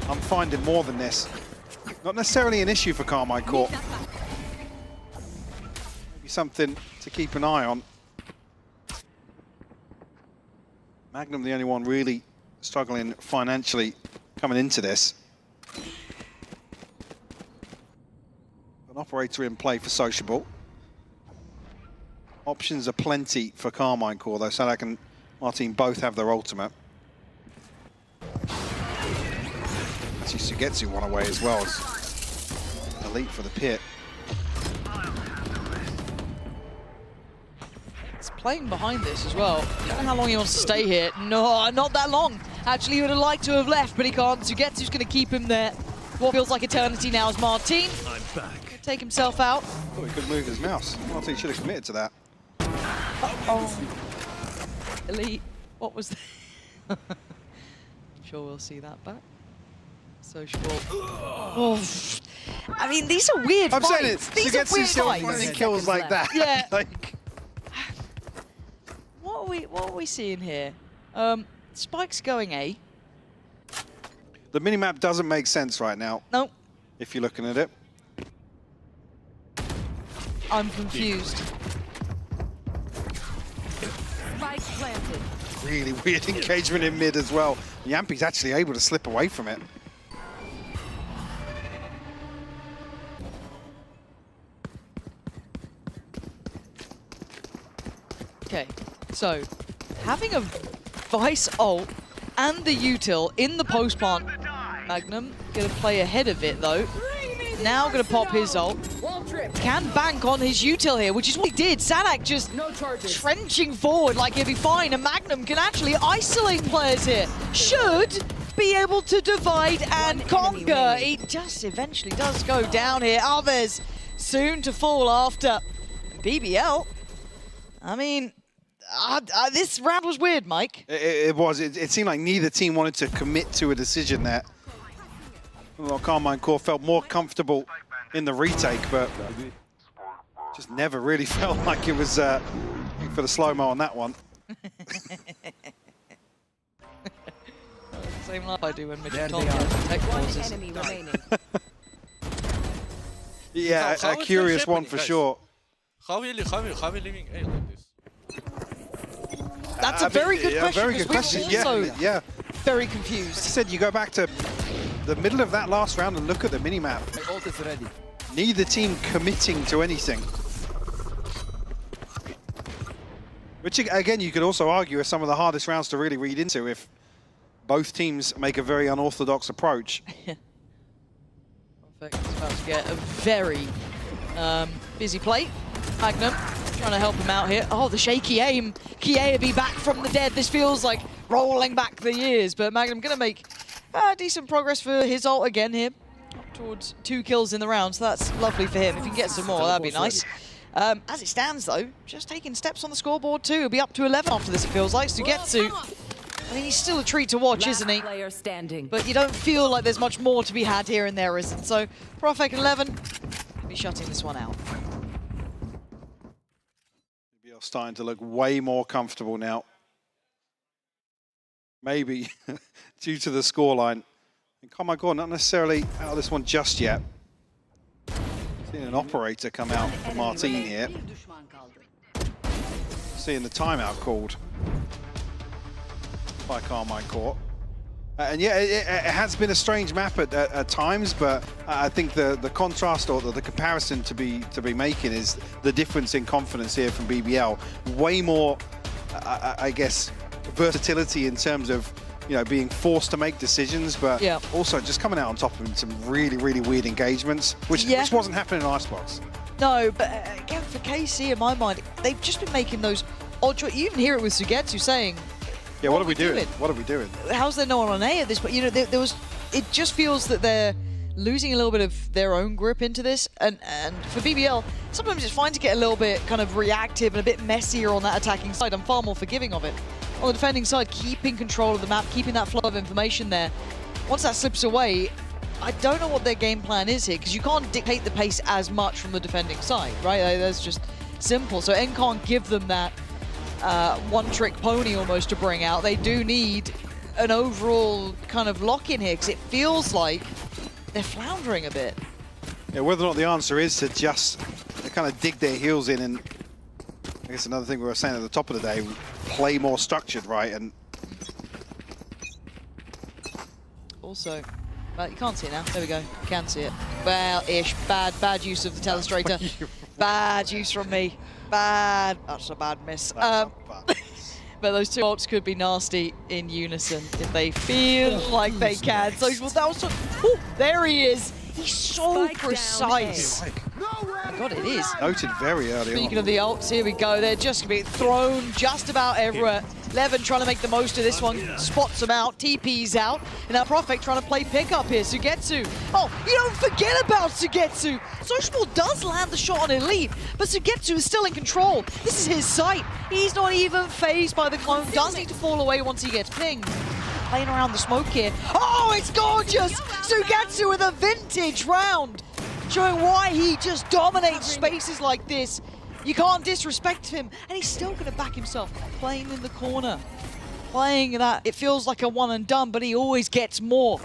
I'm finding more than this. Not necessarily an issue for Carmine Court. Maybe something to keep an eye on. Magnum the only one really struggling financially coming into this. An operator in play for Sociable. Options are plenty for Carmine Core though, Sadak and Martin both have their ultimate. Actually, Sugetsu one away as well as Elite for the pit. It's playing behind this as well. I don't know how long he wants to stay here. No, not that long. Actually, he would have liked to have left, but he can't. Sugetsu's going to keep him there. What feels like eternity now is Martin. I'm back. Take himself out. Thought he could move his mouse. Martin should have committed to that. Uh-oh. Elite, what was that? Sure we'll see that back. Sociable. Oh. I mean, these are weird I'm fights. saying it. These are weird still fights. finding kills like that. Yeah. Like, What are we seeing here? Spike's going A. the minimap doesn't make sense right now. Nope. If you're looking at it. I'm confused. Spike planted. Really weird engagement in mid as well. Yampi's actually able to slip away from it. Okay, so having a Vice ult and the util in the post plant. Magnum gonna play ahead of it though. Now gonna pop his ult. Can bank on his util here, which is what he did. Sadak just trenching forward like he'll be fine, and Magnum can actually isolate players here. Should be able to divide and conquer. He just eventually does go down here. Others soon to fall after. BBL, I mean, this round was weird, Mike. It was. It seemed like neither team wanted to commit to a decision there. Well, Carmine Core felt more comfortable in the retake, but just never really felt like it was for the slow-mo on that one. Same like I do when Mitchell told me to take pauses. Enemy remaining. Yeah, How a is curious that one happening, for guys? sure. How are we living A like this? That's a very good question. Very good question. We're also Yeah. very confused. Like I said, you go back to the middle of that last round and look at the minimap. My ult is ready. Neither team committing to anything. Which, again, you could also argue are some of the hardest rounds to really read into if both teams make a very unorthodox approach. Perfect. He's about to get a very busy play. Magnum trying to help him out here. Oh, the shaky aim. Kie be back from the dead. This feels like rolling back the years, but Magnum going to make decent progress for his ult again here. Up towards 2 kills in the round, so that's lovely for him. If he can get some more, that'd be nice. As it stands, though, just taking steps on the scoreboard, too. He'll be up to 11 after this, it feels like. Sugetsu, I mean, he's still a treat to watch, isn't he? Player standing. But you don't feel like there's much more to be had here and there, isn't? So, Profek 11 be shutting this one out. Starting to look way more comfortable now. maybe due to the scoreline. And oh my god, not necessarily out of this one just yet. Seeing an operator come out for Martin here. Seeing the timeout called by Carmine Court. And yeah, it has been a strange map at times, but I think the contrast or the comparison to be making is the difference in confidence here from BBL. Way more, I guess, versatility in terms of, you know, being forced to make decisions, but also just coming out on top of some really, really weird engagements, which wasn't happening in Icebox. No, but again, for KC, in my mind, they've just been making those odd choices. You even hear it with Sugetsu saying, yeah, what are we doing? What are we doing? How's there no one on A at this point? You know, there was. It just feels that they're losing a little bit of their own grip into this, and for BBL, sometimes it's fine to get a little bit kind of reactive and a bit messier on that attacking side. I'm far more forgiving of it. On the defending side, keeping control of the map, keeping that flow of information there. Once that slips away, I don't know what their game plan is here, because you can't dictate the pace as much from the defending side, right? That's just simple. So N can't give them that one-trick pony almost to bring out. They do need an overall kind of lock-in here, because it feels like they're floundering a bit. Yeah, whether or not the answer is to just kind of dig their heels in, and I guess another thing we were saying at the top of the day, play more structured, right? And also, you can't see it now. There we go. You can see it. Well-ish. Bad use of the telestrator. Bad use from me. Bad. That's a bad miss. But those two ults could be nasty in unison if they feel like they can. So that was ooh, there he is. He's so precise. Oh my god, it is. Noted very early Speaking of the ults, here we go. They're just going to be thrown just about everywhere. Levin trying to make the most of this one. Spots him out. TP's out. And now Profect trying to play pickup here. Sugetsu. Oh, you don't forget about Sugetsu. Sociable does land the shot on Elite, but Sugetsu is still in control. This is his site. He's not even phased by the clone. Does need to fall away once he gets pinged. Playing around the smoke here. Oh, it's gorgeous! Sugetsu with a vintage round. Showing why he just dominates spaces like this. You can't disrespect him, and he's still going to back himself. Playing in the corner. Playing that, it feels like a one and done, but he always gets more.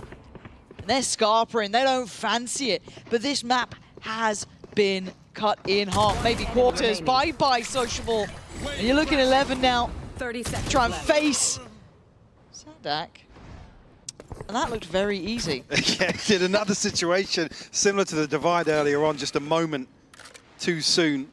And they're scarpering, they don't fancy it. But this map has been cut in half, maybe quarters. Bye-bye, Sociable. And you're looking at 11 now. 30 seconds Try and face Sadak. And that looked very easy. Yeah, it did. Another situation similar to the divide earlier on, just a moment too soon.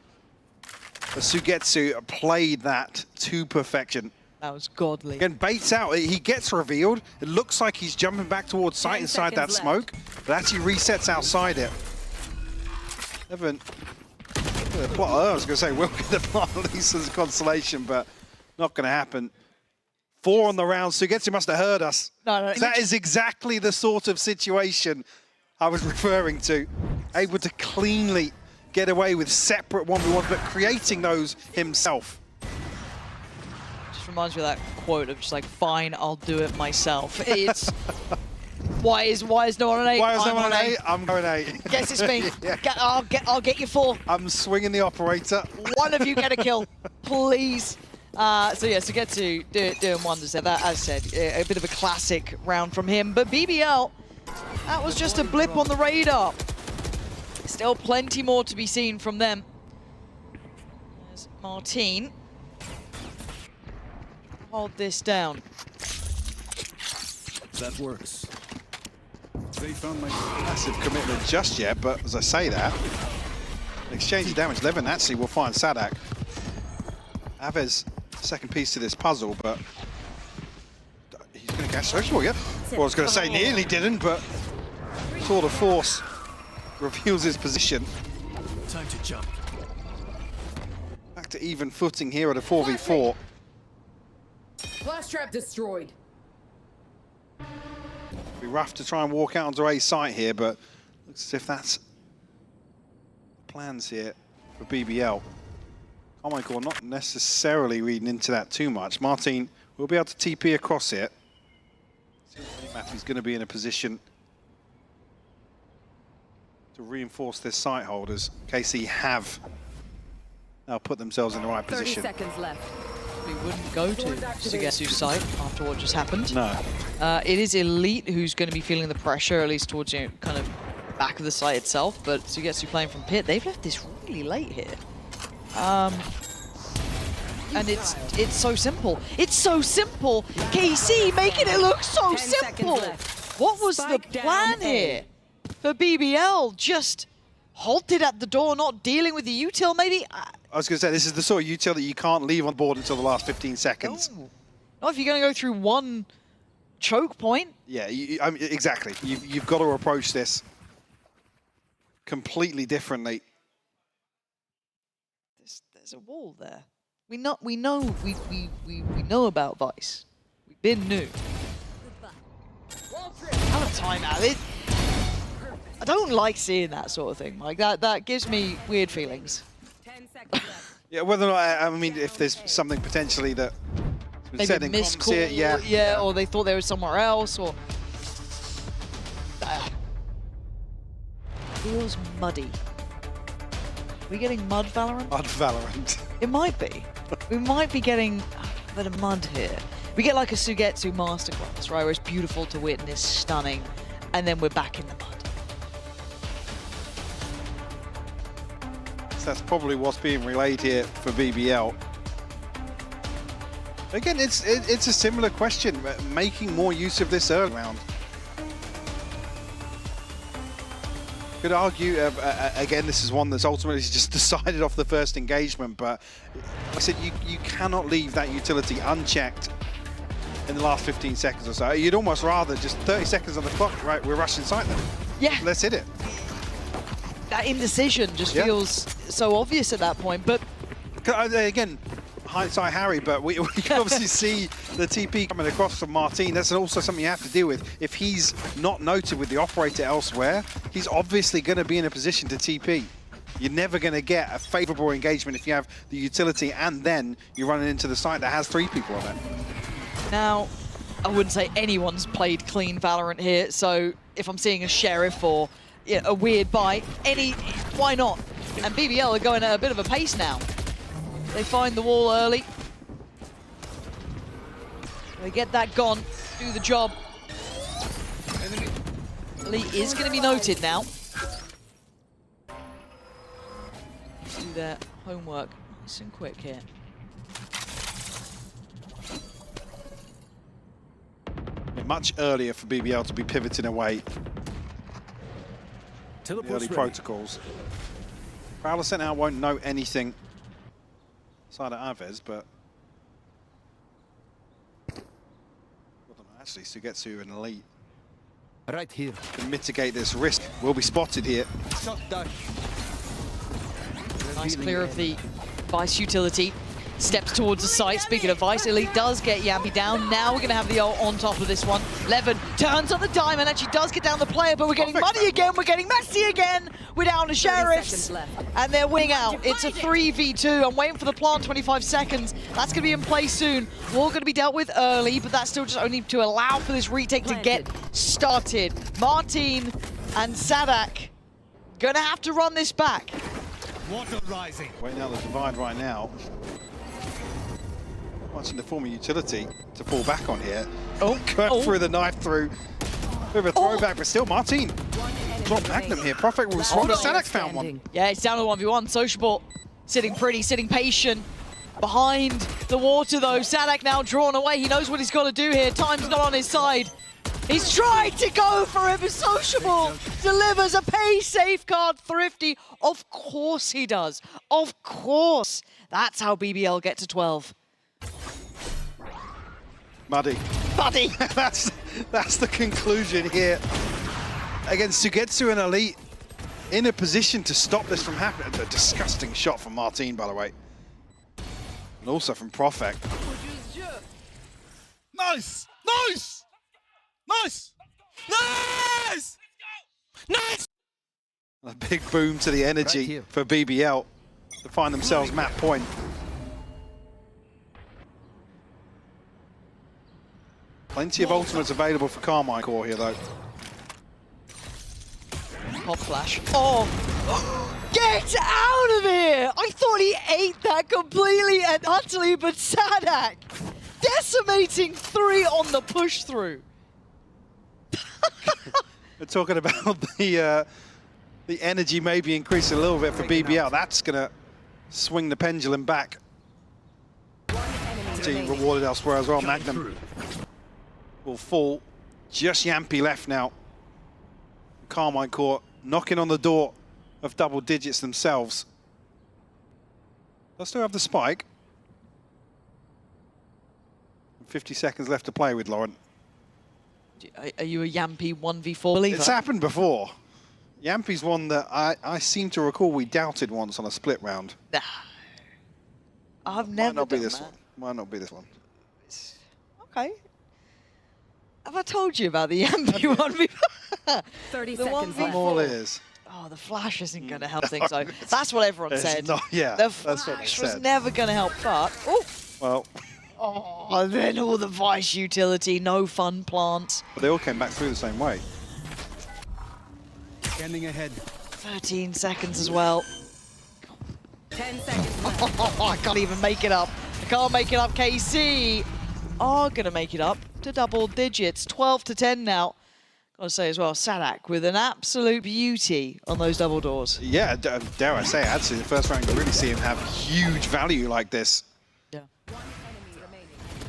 Sugetsu played that to perfection. That was godly. Again, baits out. He gets revealed. It looks like he's jumping back towards sight inside that smoke, but actually resets outside it. Evan, I was going to say, we'll get the plot at least as a consolation, but not going to happen. 4 on the round. Sugetsu must have heard us. No, that is exactly the sort of situation I was referring to. Able to cleanly get away with separate 1v1s, but creating those himself. Just reminds me of that quote of just like, fine, I'll do it myself. It's, why is no one on A? Why is no one on A? I'm going A. Guess it's me. Yeah. I'll get you 4. I'm swinging the operator. One of you get a kill, please. So yeah, Sugetsu doing wonders there. That, as said, a bit of a classic round from him. But BBL, that was just a blip on the radar. Still plenty more to be seen from them. There's Martin. Hold this down. That works. They found my massive commitment just yet, but as I say that, exchange of damage. Levin actually will find Sadak. Aves, second piece to this puzzle, but he's going to catch Sociable, yeah? Well, I was going to say nearly didn't, but Tour de Force reveals his position. Time to jump. Back to even footing here at a 4v4. Flash trap destroyed. Be rough to try and walk out onto A site here, but looks as if that's plans here for BBL. Oh my god, not necessarily reading into that too much. Martin will be able to TP across it. He's going to be in a position to reinforce their site holders. KC have now put themselves in the right position. 30 seconds left. probably wouldn't go to Sugetsu's side after what just happened. No. It is Elite who's going to be feeling the pressure, at least towards, you know, kind of back of the site itself, but Sugetsu playing from pit. They've left this really late here. And it's so simple. It's so simple. KC making it look so simple. What was the plan here for BBL? Just halted at the door, not dealing with the util, maybe? I was going to say, this is the sort of util that you can't leave on board until the last 15 seconds. No. Not if you're going to go through one choke point. Yeah, I mean, exactly. You've got to approach this completely differently. There's a wall there. We know about Vice. We've been new. Have a timeout. I don't like seeing that sort of thing. Like that gives me weird feelings. 10 seconds left. Yeah, whether or not, I mean, if there's something potentially that Maybe said a in missed comms call, here, yeah, or they thought they were somewhere else, or feels muddy. Are we getting mud Valorant? Mud Valorant. It might be. We might be getting a bit of mud here. We get like a Sugetsu masterclass, right, where it's beautiful to witness, stunning, and then we're back in the mud. So that's probably what's being relayed here for BBL. Again, it's a similar question, making more use of this early round. Could argue, again, this is one that's ultimately just decided off the first engagement, but like I said, you cannot leave that utility unchecked in the last 15 seconds or so. You'd almost rather just 30 seconds on the clock, right, we're rushing sight then. Yeah. Let's hit it. That indecision just feels so obvious at that point, but... Again, hindsight Harry, but we can obviously see the TP coming across from Martin. That's also something you have to deal with. If he's not noted with the operator elsewhere, he's obviously going to be in a position to TP. You're never going to get a favorable engagement if you have the utility and then you're running into the site that has 3 people on it. Now, I wouldn't say anyone's played clean Valorant here, so if I'm seeing a Sheriff or a weird buy, why not? And BBL are going at a bit of a pace now. They find the wall early. They get that gone, do the job. Lee is going to be noted now. Let's do their homework nice and quick here. Much earlier for BBL to be pivoting away. The early protocols. Prowler sent out won't know anything side of Aves, but actually Sugetsu and Elite right here can mitigate this risk. Will be spotted here. Nice clear of the Vice utility. Steps towards the site. Speaking of Vice, Elite does get Yampi down. Now we're going to have the ult on top of this one. Levin turns on the dime and actually does get down the player, but we're getting muddy again. We're getting messy again. We're down to Sheriffs, and they're winning out. It's a 3v2. I'm waiting for the plant, 25 seconds. That's going to be in play soon. Wall going to be dealt with early, but that's still just only to allow for this retake to get started. Martin and Sadak going to have to run this back. Water rising. Waiting out the divide right now. Watching the former utility to fall back on here. Going through the knife through. Bit of a throwback, but still Martin. Drop Magnum here. Prophet will respond. Sadak found one. Yeah, it's down to 1v1. Sociable sitting pretty, sitting patient. Behind the water though. Sadak now drawn away. He knows what he's got to do here. Time's not on his side. He's tried to go for it, but Sociable delivers a pace safeguard thrifty. Of course he does. Of course. That's how BBL get to 12. Muddy. Muddy! that's the conclusion here. Again, Sugetsu and Elite in a position to stop this from happening. A disgusting shot from Martin, by the way. And also from Prophet. Nice! Nice! Nice! Nice! Nice! A big boom to the energy for BBL to find themselves map point. Plenty of ultimates available for Carmine Core here, though. Pop flash. Oh! Get out of here! I thought he ate that completely and utterly, but Sadak decimating 3 on the push through. We're talking about the energy maybe increasing a little bit for BBL. That's gonna swing the pendulum back. Team rewarded elsewhere as well. Magnum will fall. Just Yampy left now. Carmine Court knocking on the door of double digits themselves. They'll still have the spike. 50 seconds left to play with, Lauren. Are you a Yampy 1v4 believer? It's happened before. Yampy's one that I seem to recall we doubted once on a split round. I've never Might not be done this that. one. Might not be this one. Okay. Have I told you about the Yampy 1v4? 30 The seconds 1v4. left. All it is. Oh, the flash isn't going to help things, though. That's what everyone It's said. not- yeah, the that's what they flash was said. never going to help, but... Oh, Well, and then all the Vice utility, no fun plants. but they all came back through the same way. Scanning ahead. 13 seconds as well. 10 seconds left. Oh, I can't even make it up. I can't make it up. KC are going to make it up to double digits. 12 to 10 now. Gotta say as well, Sadak with an absolute beauty on those double doors. Yeah, dare I say, actually, the first round you really see him have huge value like this. Yeah.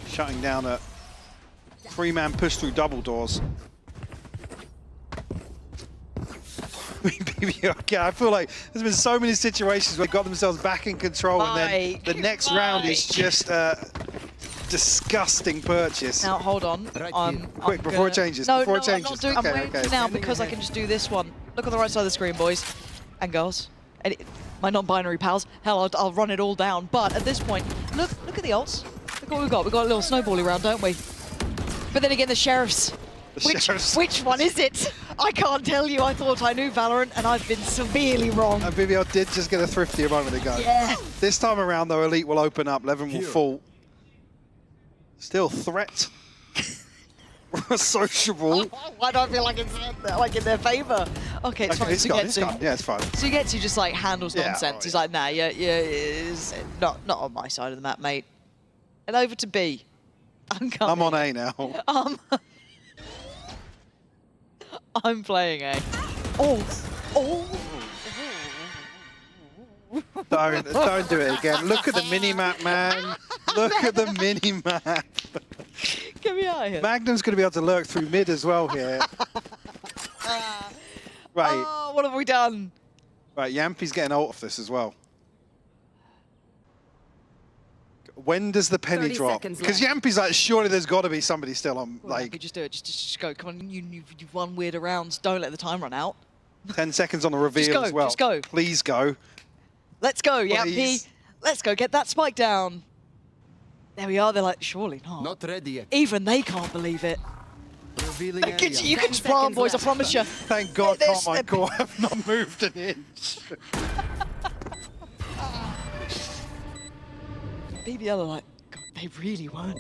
Shutting down a 3-man push through double doors. I feel like there's been so many situations where they got themselves back in control and then the next round is just a disgusting purchase. Now, hold on. Quick, before it changes. No, before no, it changes. I'm not doing I'm waiting now because I can just do this one. Look on the right side of the screen, boys and girls. My non-binary pals. Hell, I'll run it all down. But at this point, look at the ults. Look what we've got. We've got a little snowbally round, don't we? But then again, the sheriffs. Which one is it? I can't tell you. I thought I knew Valorant, and I've been severely wrong. And BBL did just get a thrifty a moment ago. Yeah. This time around, though, Elite will open up. Levin will fall. Still threat. Sociable. Why do I feel like it's like in their favour? Okay, it's fine. It's gone, it's gone. Yeah, it's fine. Sugetsu just like handles Yeah, nonsense. oh, He's like, nah, yeah, it's not on my side of the map, mate. And over to B. I'm on A now. I'm playing A. Oh. Don't do it again. Look at the mini-map, man. Look at the mini-map. Get me out of here. Magnum's going to be able to lurk through mid as well here. Right. Oh, what have we done? Right, Yampy's getting ult off this as well. When does the penny 30 drop? seconds Because left. Yampy's like, surely there's got to be somebody still on, Well, like, you just do it. Just go. Come on, you've won weirder rounds. Don't let the time run out. 10 seconds on the reveal Just go, as well. just go. Please go. Let's go, Yampy. Please. Let's go get that spike down. There we are. They're like, surely not. Not ready yet. Even they can't believe it. Revealing You can area. just plant, boys. I promise you. Thank God Carmine Core have not moved an inch. BBL are like, God, they really weren't.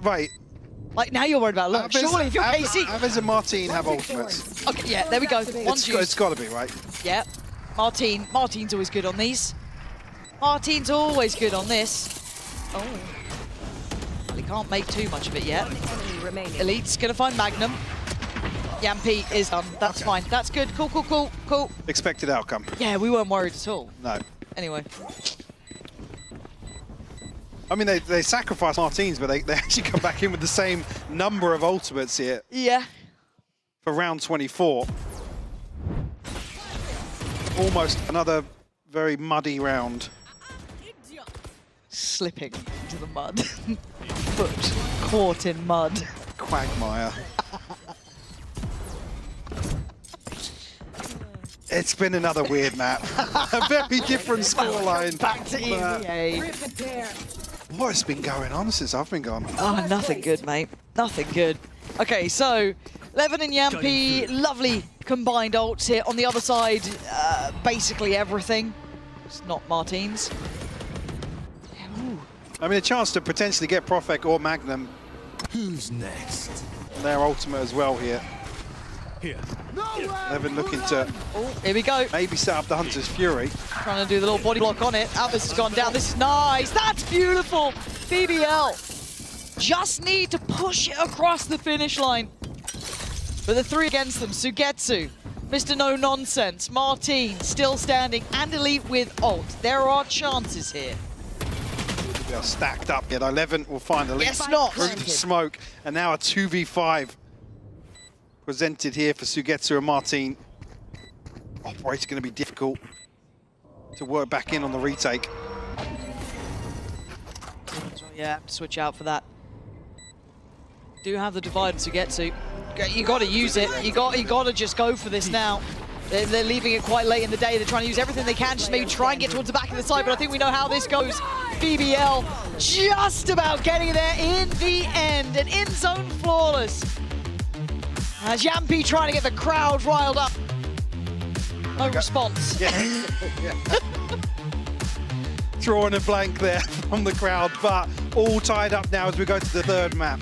Right. Like, now you're worried about luck. Surely, if you're KC. Aves and Martin have ultimates. Okay, yeah, there we go. One's used. It's got to be, right? Yeah. Martin's always good on these. Martin's always good on this. Oh. They can't make too much of it yet. Elite's going to find Magnum. Yampy is done. That's fine. That's good. Cool. Expected outcome. Yeah, we weren't worried at all. No. Anyway. I mean, they sacrifice Martins, but they actually come back in with the same number of ultimates here. Yeah. For round 24. Almost another very muddy round. Slipping into the mud. Foot caught in mud. Quagmire. It's been another weird map. A very different scoreline. Back to EMEA. What's been going on since I've been gone? Oh, nothing good, mate. Nothing good. Okay, so Levin and Yampy, lovely combined ults here. On the other side, basically everything. It's not Martins. I mean, a chance to potentially get Profek or Magnum. Who's next? Their ultimate as well here. Here. Evan looking to here we go. Maybe set up the Hunter's Fury. Trying to do the little body block on it. Atlas has gone down. This is nice. That's beautiful. BBL just need to push it across the finish line. But the three against them, Sugetsu, Mr. No Nonsense, Martine still standing, and Elite with ult. There are chances here. They are stacked up yet. 11 will find Elite. Guess not. Room to smoke. And now a 2v5 presented here for Sugetsu and Martine. Operator's going to be difficult to work back in on the retake. Yeah, switch out for that. Do have the divide to get to. You got to use it. You got to just go for this now. They're leaving it quite late in the day. They're trying to use everything they can, just maybe try and get towards the back of the side. But I think we know how this goes. BBL just about getting there in the end. An in-zone flawless. As Yampi trying to get the crowd riled up. No response. Yeah. Drawing a blank there from the crowd, but all tied up now as we go to the third map.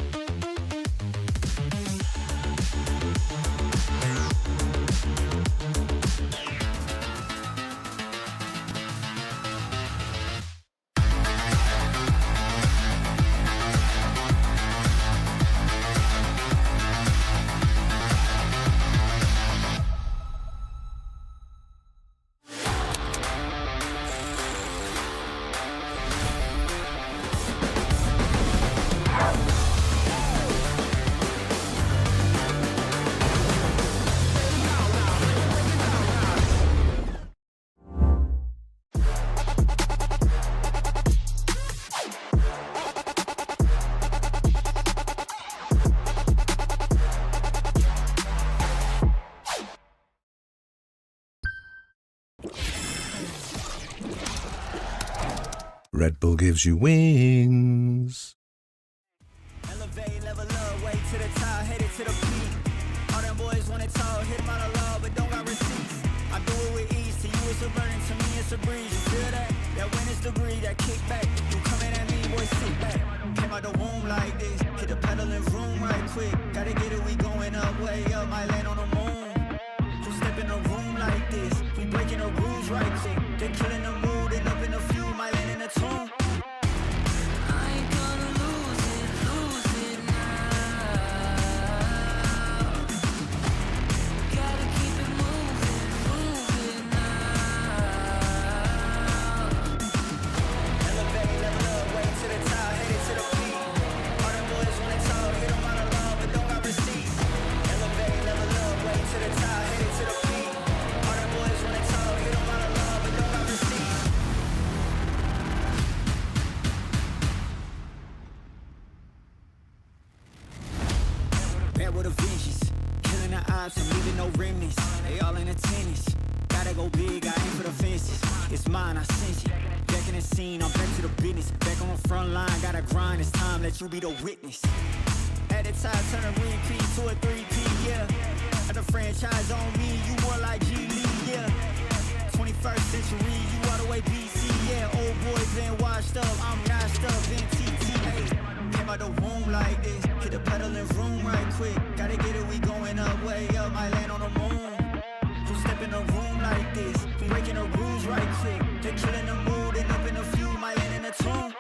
Red Bull gives you wings. Elevate, level up, way to the top, headed to the peak. All them boys wanna talk, hit them out of love, but don't got receipts. I do it with ease, to you it's a burden, to me it's a breeze. You feel that? That witness degree, that kickback. You coming at me, boy, sit back. Came out the womb like this, hit the pedal and vroom right quick. Gotta get it, we going up, way up, might land on the moon. You step in a room like this, we breaking the rules right quick. They killing the mood, and up in the few, might land in a tune. With a vengeance, killing the odds, I'm leaving no remnants. They all in attendance. Gotta go big, I aim for the fences. It's mine, I sense it. Back in the scene, I'm back to the business. Back on the front line, gotta grind. It's time, let you be the witness. At the time, turn a repeat to a 3P, yeah. At the franchise on me, you more like G League, yeah. 21st century, you all the way BC, yeah. Old boy been washed up, I'm nashed up in TTA. Came out the womb like this, hit the pedal and vroom right quick. Gotta get it, we going up, way up, might land on the moon. You step in a room like this, we breaking the rules right quick. They killing the mood, and up in a few, might land in a tune.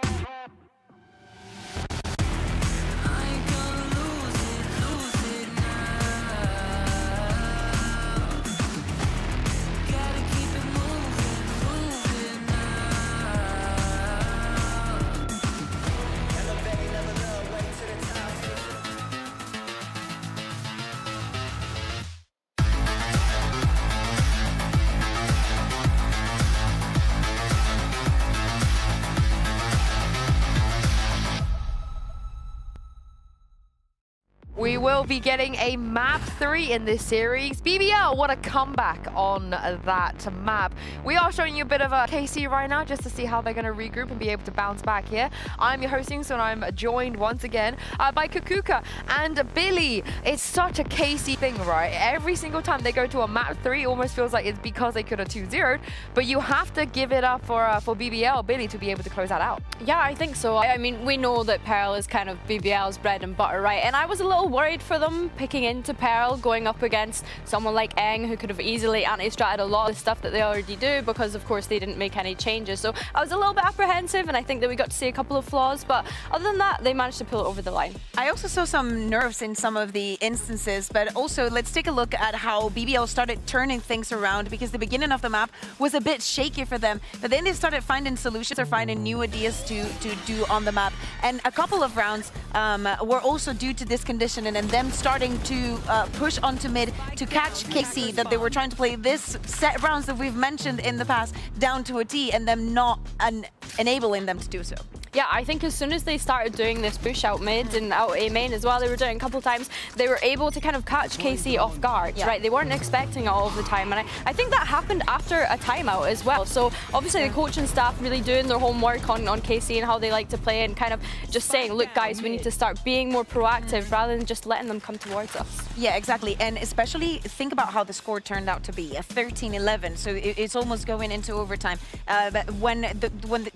We will be getting a map 3 in this series. BBL, what a comeback on that map. We are showing you a bit of a KC right now just to see how they're going to regroup and be able to bounce back here. I'm your hosting, so I'm joined once again by Kukuka and Billy. It's such a KC thing, right? Every single time they go to a map 3, it almost feels like it's because they could have 2-0'd, but you have to give it up for BBL, Billy, to be able to close that out. Yeah, I think so. I mean, we know that Pearl is kind of BBL's bread and butter, right? And I was a little worried for them picking into Pearl, going up against someone like Eng, who could have easily anti-stratted a lot of the stuff that they already do, because of course they didn't make any changes. So I was a little bit apprehensive, and I think that we got to see a couple of flaws, but other than that, they managed to pull it over the line. I also saw some nerves in some of the instances, but also let's take a look at how BBL started turning things around, because the beginning of the map was a bit shaky for them, but then they started finding solutions or finding new ideas to do on the map. And a couple of rounds were also due to this conditioning and them starting to push onto mid to catch KC, that they were trying to play this set rounds that we've mentioned in the past down to a T, and them not enabling them to do so. Yeah, I think as soon as they started doing this push out mid and out A main as well, they were doing a couple times, they were able to kind of catch KC off guard, right? They weren't expecting it all of the time, and I think that happened after a timeout as well. So obviously the coaching staff really doing their homework on KC and how they like to play, and kind of just saying, look guys, we need to start being more proactive rather than just letting them come towards us. Yeah, exactly. And especially think about how the score turned out to be, a 13-11, so it's almost going into overtime. But when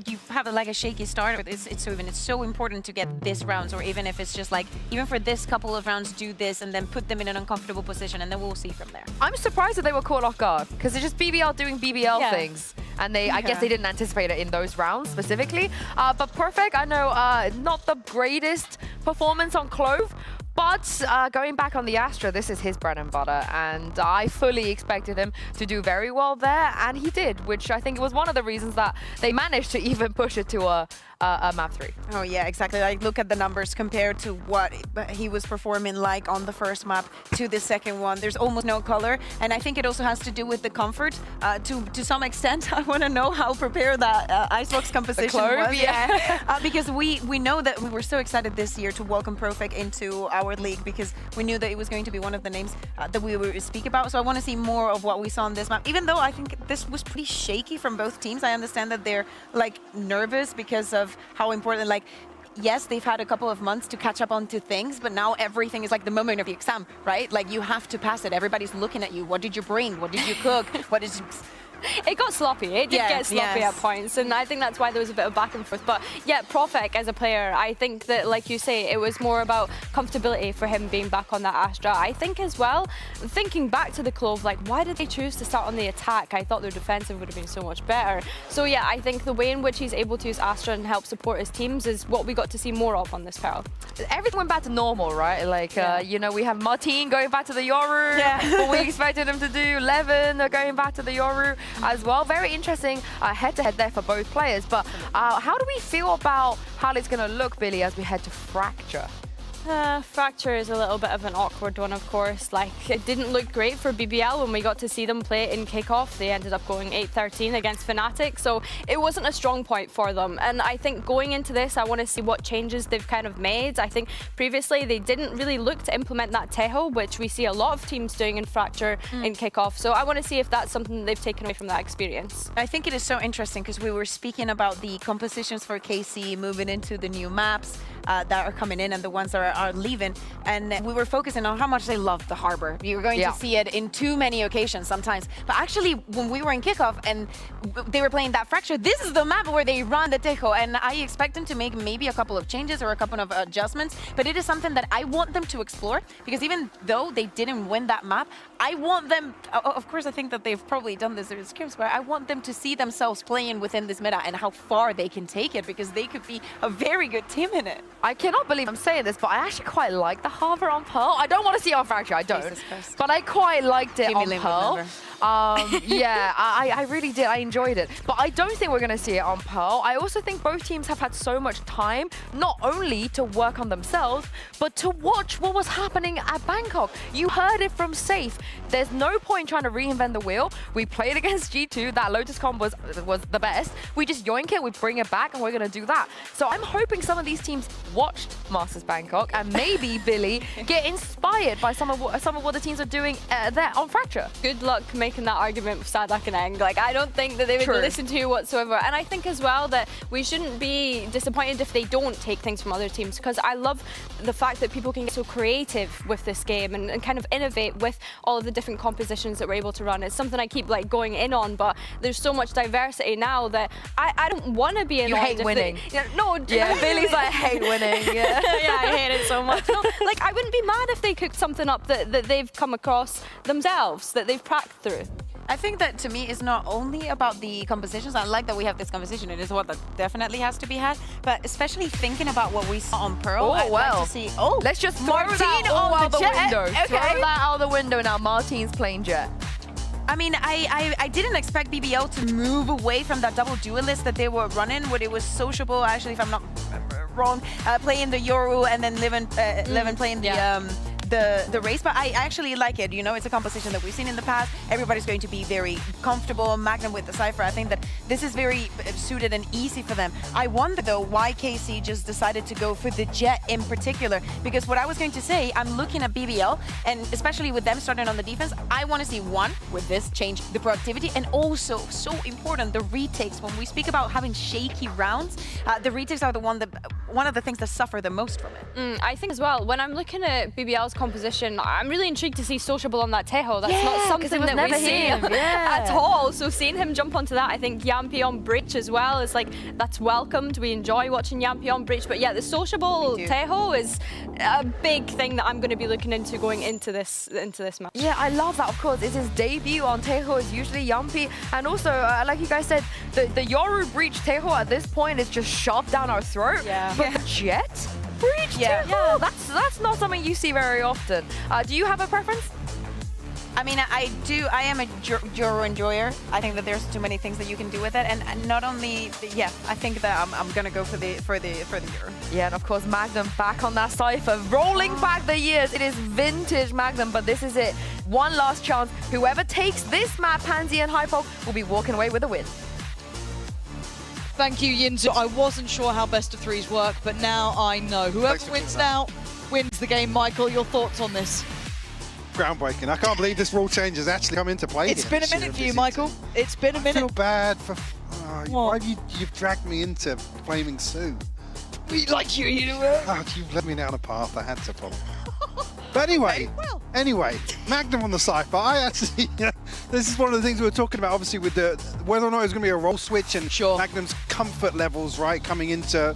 you have like a shaky start, it's so important to get this rounds, or even if it's just like, even for this couple of rounds, do this and then put them in an uncomfortable position, and then we'll see from there. I'm surprised that they were caught off guard, because it's just BBL doing BBL things. And I guess they didn't anticipate it in those rounds specifically. But Perfect, I know, not the greatest performance on Clove, but going back on the Astra, this is his bread and butter, and I fully expected him to do very well there, and he did, which I think was one of the reasons that they managed to even push it to a map 3. Oh yeah, exactly. Like, look at the numbers compared to what he was performing like on the first map to the second one. There's almost no color, and I think it also has to do with the comfort. To some extent, I want to know how prepared that Icebox composition was. Yeah. Because we know that we were so excited this year to welcome Perfect into our league, because we knew that it was going to be one of the names that we would speak about. So I want to see more of what we saw on this map, even though I think this was pretty shaky from both teams. I understand that they're like nervous because of how important, like, yes, they've had a couple of months to catch up onto things, but now everything is like the moment of the exam, right? Like, you have to pass it. Everybody's looking at you. What did you bring? What did you cook? What did you... It got sloppy. It did get sloppy at points, and I think that's why there was a bit of back and forth. But yeah, Profek as a player, I think that, like you say, it was more about comfortability for him being back on that Astra. I think as well, thinking back to the Clove, like, why did they choose to start on the attack? I thought their defensive would have been so much better. So yeah, I think the way in which he's able to use Astra and help support his teams is what we got to see more of on this Pearl. Everything went back to normal, right? Like, you know, we have Martin going back to the Yoru, what we expected him to do. Levin going back to the Yoru as well. Very interesting head-to-head there for both players. But how do we feel about how it's going to look, Billy, as we head to Fracture? Fracture is a little bit of an awkward one, of course. Like, it didn't look great for BBL when we got to see them play in kickoff. They ended up going 8-13 against Fnatic, so it wasn't a strong point for them. And I think going into this, I want to see what changes they've kind of made. I think previously they didn't really look to implement that Teho, which we see a lot of teams doing in Fracture in kickoff. So I want to see if that's something that they've taken away from that experience. I think it is so interesting, because we were speaking about the compositions for KC moving into the new maps that are coming in and the ones that are leaving, and we were focusing on how much they loved the harbor. You were going to see it in too many occasions sometimes, but actually when we were in kickoff and they were playing that Fracture, this is the map where they run the Tejo, and I expect them to make maybe a couple of changes or a couple of adjustments, but it is something that I want them to explore, because even though they didn't win that map, I want them, of course I think that they've probably done this in scripts, but I want them to see themselves playing within this meta and how far they can take it, because they could be a very good team in it. I cannot believe I'm saying this, but I actually quite like the Harbor on Pearl. I don't want to see it on Fracture, I don't. But I quite liked it on Pearl. Yeah, I really did. I enjoyed it. But I don't think we're going to see it on Pearl. I also think both teams have had so much time, not only to work on themselves, but to watch what was happening at Bangkok. You heard it from Safe. There's no point trying to reinvent the wheel. We played against G2. That Lotus comp was the best. We just yoink it, we bring it back, and we're going to do that. So I'm hoping some of these teams watched Masters Bangkok and maybe, Billy, get inspired by some of what the teams are doing there on Fracture. Good luck making that argument with Sadak and Eng. Like, I don't think that they would listen to you whatsoever. And I think as well that we shouldn't be disappointed if they don't take things from other teams, because I love the fact that people can get so creative with this game and kind of innovate with all of the different compositions that we're able to run. It's something I keep like going in on, but there's so much diversity now that I don't want to be in. You hate winning. No, yeah, Billy's like, I hate winning. Yeah, yeah, I hate it so much. No, like, I wouldn't be mad if they cooked something up that they've come across themselves, that they've cracked through. I think that to me it's not only about the compositions. I like that we have this conversation. It is what that definitely has to be had. But especially thinking about what we saw on Pearl, I'd like to see. Oh, let's just throw that all out the window. Throw that out the window now. Martin's playing Jet. I mean, I didn't expect BBL to move away from that double duelist that they were running, where it was sociable. Actually, if I'm not wrong, playing the Yoru and then Livin playing the race, but I actually like it. You know, it's a composition that we've seen in the past. Everybody's going to be very comfortable. Magnum with the Cypher, I think that this is very suited and easy for them. I wonder though why KC just decided to go for the Jet in particular, because what I was going to say, I'm looking at BBL, and especially with them starting on the defense, I want to see one, with this change the productivity, and also, so important, the retakes. When we speak about having shaky rounds, the retakes are the one of the things that suffer the most from it. I think as well, when I'm looking at BBL's composition, I'm really intrigued to see sociable on that Tejo. That's not something that we see at all. So seeing him jump onto that, I think Yampy on Breach as well is like, that's welcomed. We enjoy watching Yampy on Breach, but yeah, the sociable Tejo is a big thing that I'm going to be looking into going into this match. Yeah, I love that. Of course, it's his debut on Tejo. Is usually Yampy, and also like you guys said, the Yoru Breach Tejo at this point is just shoved down our throat. Yeah. But the Jet Breach Tejo, that's not something you see very often. Do you have a preference? I mean, I do. I am a Yoru enjoyer. I think that there's too many things that you can do with it, and not only, I think that I'm gonna go for the Yoru. Yeah, and of course Magnum back on that Cypher, rolling back the years. It is vintage Magnum, but this is it. One last chance. Whoever takes this map, Pansy and Hypok, will be walking away with a win. Thank you, Yinzu. I wasn't sure how best of threes work, but now I know. Whoever wins now wins the game. Michael, your thoughts on this? Groundbreaking. I can't believe this rule change has actually come into play. It's been a minute for you, Michael. It's been a minute. I feel bad for... why have you've dragged me into Flaming Sue? We like you, you know. Oh, you've led me down a path I had to follow. But anyway, Magnum on the Cypher. I actually, this is one of the things we were talking about, obviously, with whether or not it's going to be a role switch and Magnum's comfort levels, right, coming into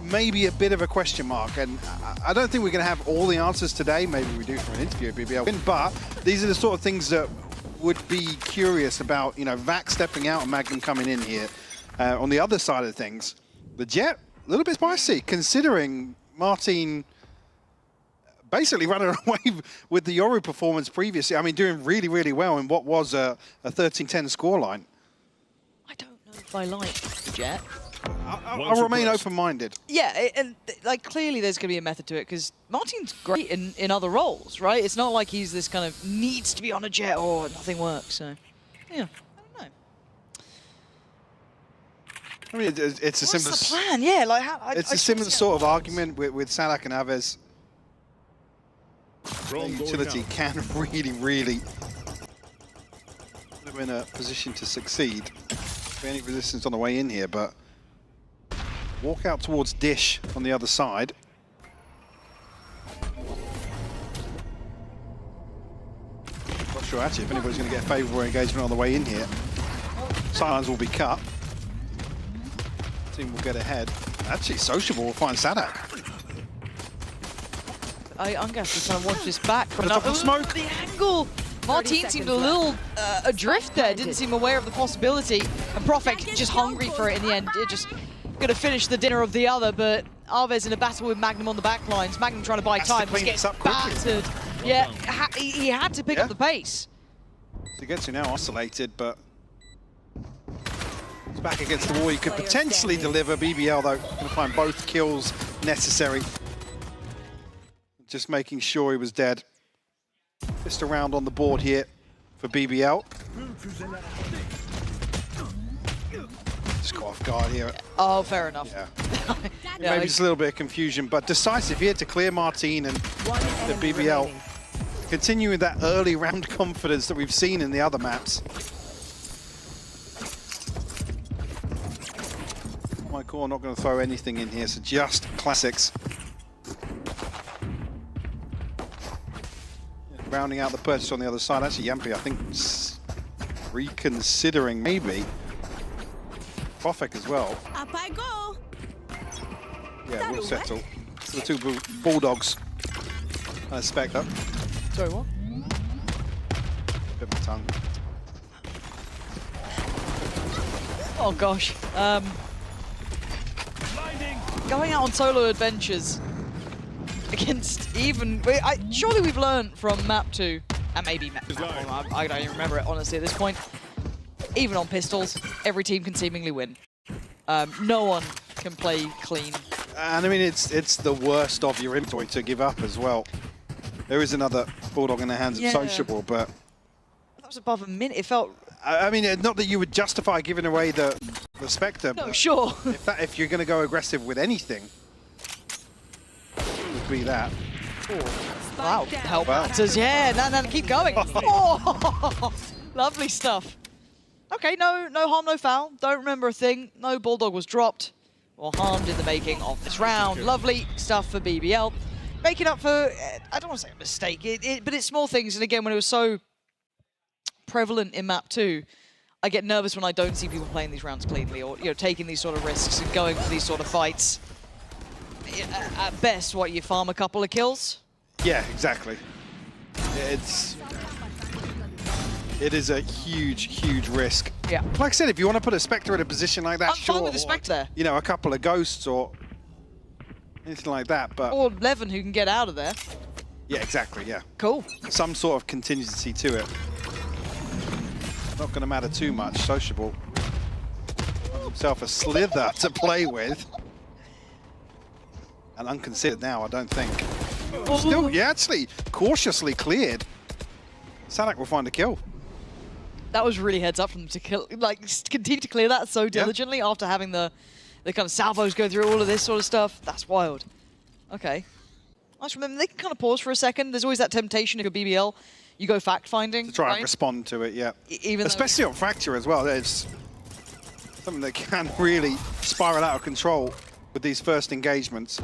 maybe a bit of a question mark. And I don't think we're going to have all the answers today. Maybe we do for an interview at BBL. But these are the sort of things that would be curious about, you know, Vac stepping out and Magnum coming in here. On the other side of things, the Jet, a little bit spicy, considering Martin basically running away with the Yoru performance previously. I mean, doing really, really well in what was a 13-10 scoreline. I don't know if I like the Jet. I'll remain open-minded. Yeah, and like clearly there's going to be a method to it, because Martin's great in other roles, right? It's not like he's this kind of needs to be on a Jet or nothing works. So, yeah, I don't know. I mean, it's a similar... What's the plan? Yeah, like it's a similar sort of argument with Salak and Aves. The utility can really, really put them in a position to succeed. Any resistance on the way in here, but walk out towards Dish on the other side. Not sure actually if anybody's going to get a favourable engagement on the way in here. Sidelines will be cut. Team will get ahead. Actually, Sociable will find Sadak. I'm going to have to kind of watch this back. The double smoke. The angle. Martin seemed a little adrift there, didn't seem aware of the possibility. And Profek just hungry for it in the end. It just going to finish the dinner of the other, but Aves in a battle with Magnum on the back lines. Magnum trying to buy time, just gets battered. Yeah, he had to pick up the pace. So Getsu now isolated, but it's back against the wall. He could potentially deliver. BBL, though, going to find both kills necessary. Just making sure he was dead. Just a round on the board here for BBL. Just got off guard here. Oh, fair enough. Yeah. Maybe just a little bit of confusion, but decisive here to clear Martin and the BBL. Continuing that early round confidence that we've seen in the other maps. Michael not going to throw anything in here, so just classics. Rounding out the purchase on the other side. Actually, Yampy, I think, reconsidering maybe. Profek as well. Up I go. Yeah, we'll settle. to the two Bulldogs. I expect that. Sorry, what? Bit my tongue. Oh gosh. Going out on solo adventures against even... surely we've learned from map 2, and maybe map 1, I don't even remember it honestly at this point. Even on pistols, every team can seemingly win. No one can play clean. And I mean, it's the worst of your inventory to give up as well. There is another Bulldog in their hands at Sociable, but... That was above a minute, it felt... I mean, not that you would justify giving away the Spectre, No, but sure. if you're going to go aggressive with anything, it would be that. Wow, help matters, yeah, no, keep going. Oh, lovely stuff. Okay, no harm, no foul. Don't remember a thing. No Bulldog was dropped or harmed in the making of this round. Lovely stuff for BBL. Making up for, I don't want to say a mistake, but it's small things. And again, when it was so prevalent in map 2, I get nervous when I don't see people playing these rounds cleanly or taking these sort of risks and going for these sort of fights. At best, what, you farm a couple of kills? Yeah, exactly. It is a huge risk. Yeah. Like I said, if you want to put a Spectre in a position like that, I'm fine with the Spectre there. You know, a couple of Ghosts or anything like that, but... Or Levin who can get out of there. Yeah, exactly, yeah. Cool. Some sort of contingency to it. Not going to matter too much. Sociable. Has himself a slither to play with. And unconsidered now, I don't think. Still, yeah, actually, cautiously cleared. Sanak will find a kill. That was really heads up from them to kill, like, continue to clear that so diligently after having the kind of salvos go through all of this sort of stuff. That's wild. Okay. Nice. Remember, they can kind of pause for a second. There's always that temptation if you're BBL, you go fact-finding. To try right? and respond to it, yeah. Even especially on Fracture as well. It's something that can really spiral out of control with these first engagements.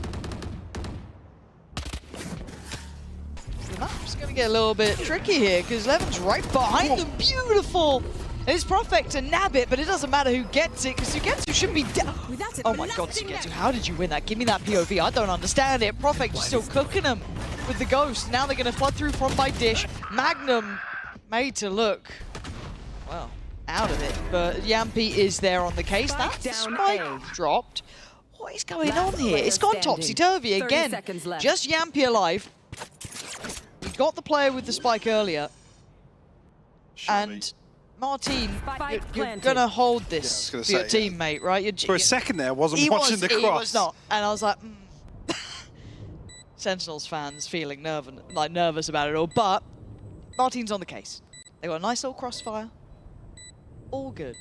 The map's going to get a little bit tricky here because Levin's right behind them. Beautiful! It's perfect to nab it, but it doesn't matter who gets it because Sugetsu should be down. Oh my god, Sugetsu, how did you win that? Give me that POV. I don't understand it. Perfect still cooking them with the Ghost. Now they're going to flood through front by Dish. Magnum made to look, well, out of it, but Yampi is there on the case. That spike dropped. What is going on here? It's gone topsy-turvy again. Just Yampi alive. We got the player with the spike earlier. And Martin, you're going to hold this for your teammate, right? For a second there, I wasn't watching the cross. He was not. And I was like, Sentinels fans feeling nervous about it all. But Martin's on the case. They got a nice little crossfire. All good.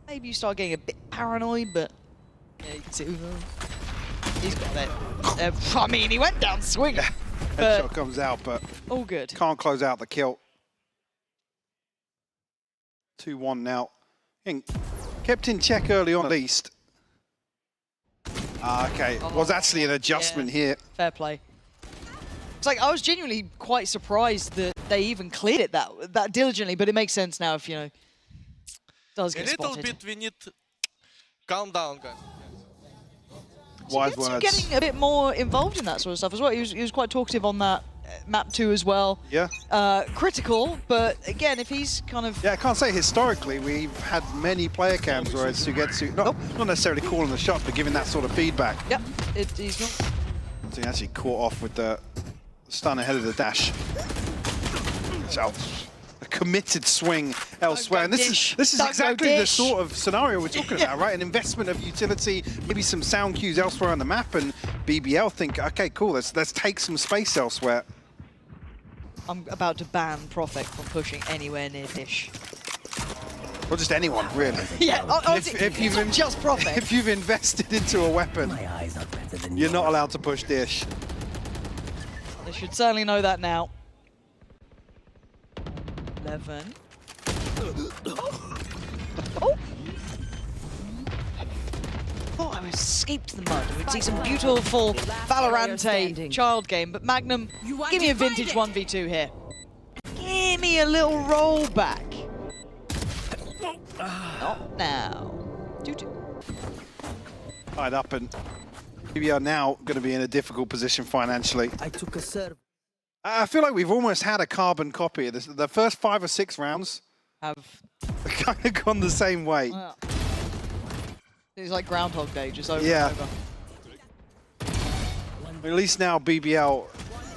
Maybe you start getting a bit paranoid, but yeah, you can see he's got it. I mean, he went down swinging. Headshot comes out, but all good. Can't close out the kill. 2-1 now. Kept in check early on at least. Okay, was actually an adjustment here. Fair play. It's like I was genuinely quite surprised that they even cleared it that diligently, but it makes sense now if, you know, does get spotted. A little bit, we need to calm down, guys. Wise words. Getting a bit more involved in that sort of stuff as well. He was quite talkative on that map 2 as well. Yeah. Critical, but again, if he's kind of... Yeah, I can't say historically we've had many player cams where Sugetsu, not necessarily calling the shots, but giving that sort of feedback. Yep, he's not. So he actually caught off with the stun ahead of the dash. So a committed swing elsewhere. And this is exactly the sort of scenario we're talking about, right? An investment of utility, maybe some sound cues elsewhere on the map, and BBL think, okay, cool, let's take some space elsewhere. I'm about to ban Prophet from pushing anywhere near Dish. Or just anyone, really. Yeah, if you've not just Prophet. If you've invested into a weapon, you're not allowed to push Dish. They should certainly know that now. 11. Oh! Thought I escaped the mud. We'd see some beautiful VALORANT child game, but Magnum, give me a vintage 1v2 here. Give me a little rollback. Not now. 2-2. Tied up and We are now going to be in a difficult position financially. I took a serve. I feel like we've almost had a carbon copy of this. The first 5 or 6 rounds have kind of gone the same way. It's like Groundhog Day, just over Yeah. and over. At least now, BBL,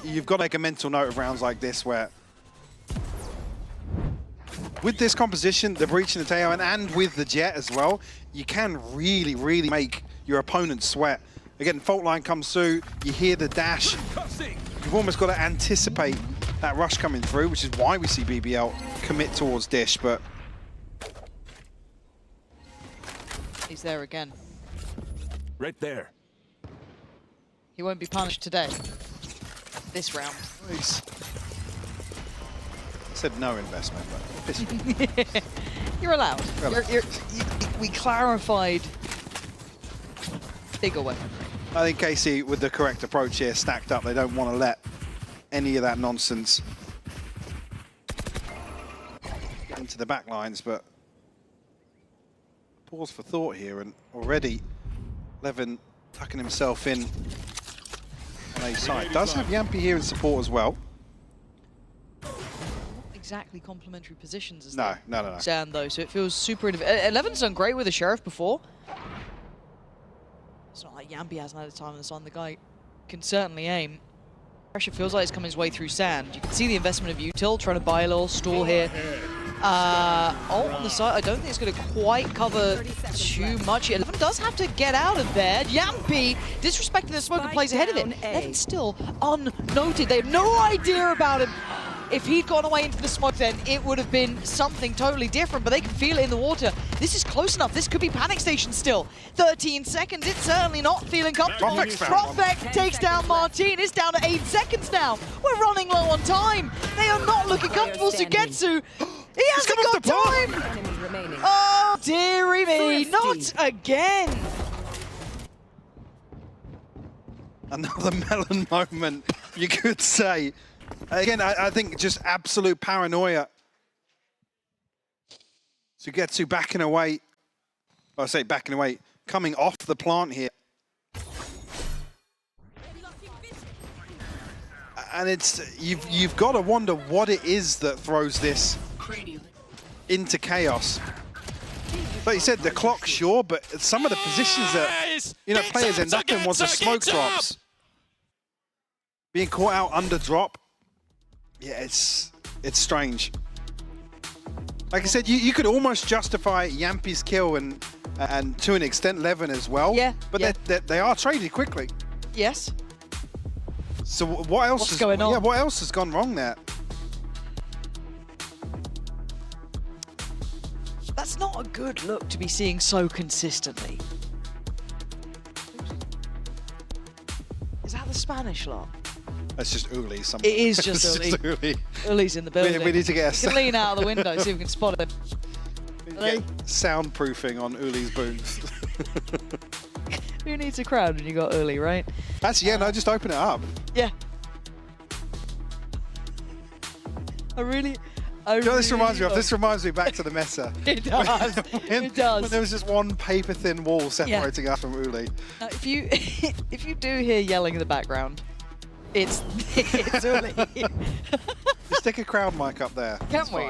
you've got to make a mental note of rounds like this where, with this composition, the breach and the tail, and with the jet as well, you can really, really make your opponent sweat. Again, fault line comes through, you hear the dash. You've almost got to anticipate that rush coming through, which is why we see BBL commit towards Dish, but... He's there again. Right there. He won't be punished today. This round. Nice. I said no investment, but this You're allowed. Well, We clarified bigger weaponry. I think KC, with the correct approach here, stacked up. They don't want to let any of that nonsense get into the back lines, but pause for thought here, and already Levin tucking himself in on a side. Does have Yampi here in support as well. Exactly complementary positions as No. Zan though, so it feels super innovative. Levin's done great with the Sheriff before. It's not like Yampi hasn't had a time on the sun. The guy can certainly aim. Pressure feels like it's coming his way through sand. You can see the investment of Util trying to buy a little stall here. Ult on the side, I don't think it's going to quite cover too much. Levin does have to get out of there. Yampi disrespecting the smoke and plays ahead of it. Levin's still unnoted. They have no idea about him. If he'd gone away into the smoke, then it would have been something totally different, but they can feel it in the water. This is close enough. This could be panic station still. 13 seconds. It's certainly not feeling comfortable. Profek takes down Martin. It's down to 8 seconds now. We're running low on time. They are not looking comfortable. Sugetsu, he hasn't got time. Oh, dearie me. Not again. Another melon moment, you could say. Again, I think just absolute paranoia. Sugetsu backing away. I say backing away, coming off the plant here. And it's you've got to wonder what it is that throws this into chaos. Like you said, the clock, sure, but some of the positions that players end up in was the smoke drops. Being caught out under drop. Yeah, it's strange. Like I said, you could almost justify Yampi's kill and to an extent Levin as well. Yeah. But they are traded quickly. Yes. So what else is going on? Yeah, what else has gone wrong there? That's not a good look to be seeing so consistently. Is that the Spanish lot? That's just Uli. It is just Uli. Uli's in the building. We need to get a... We can lean out of the window, see if we can spot him. Soundproofing on Uli's booth. Who needs a crowd when you got Uli, right? Actually, yeah, no, just open it up. Yeah. You know what this reminds me of? This reminds me back to the meta. It does. It does. When there was just one paper-thin wall separating us from Uli. If you do hear yelling in the background, it's Uli. Stick a crowd mic up there. Can't we?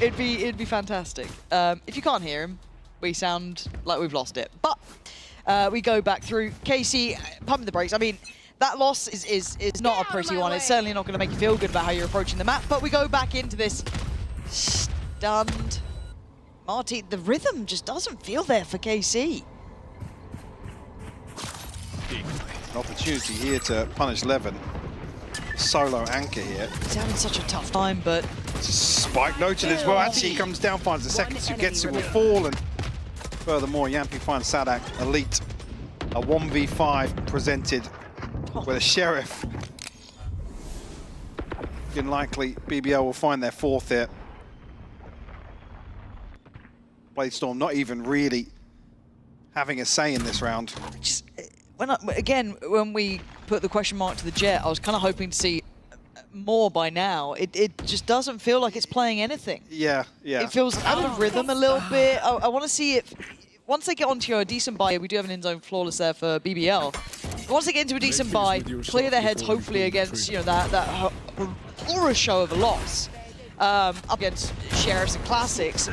It'd be fantastic. If you can't hear him, we sound like we've lost it. But we go back through. KC pumping the brakes. I mean, that loss is not a pretty one. It's certainly not going to make you feel good about how you're approaching the map. But we go back into this stunned. Marty, the rhythm just doesn't feel there for KC. An opportunity here to punish Levin. Solo anchor here. He's having such a tough time, but... Spike noted as well. Actually, he comes down, finds the second. Sugetsu will fall, and furthermore, Yampi finds Sadak elite. A 1v5 presented with a Sheriff. Likely, BBL will find their fourth here. Bladestorm not even really having a say in this round. When we put the question mark to the Jet, I was kind of hoping to see more by now. It just doesn't feel like it's playing anything. Yeah. It feels out of rhythm a little bit. I want to see if, once they get onto a decent buy, we do have an in-zone flawless there for BBL. Once they get into a decent buy, clear their heads hopefully against, you know, that horror show of a loss up against Sheriffs and Classics.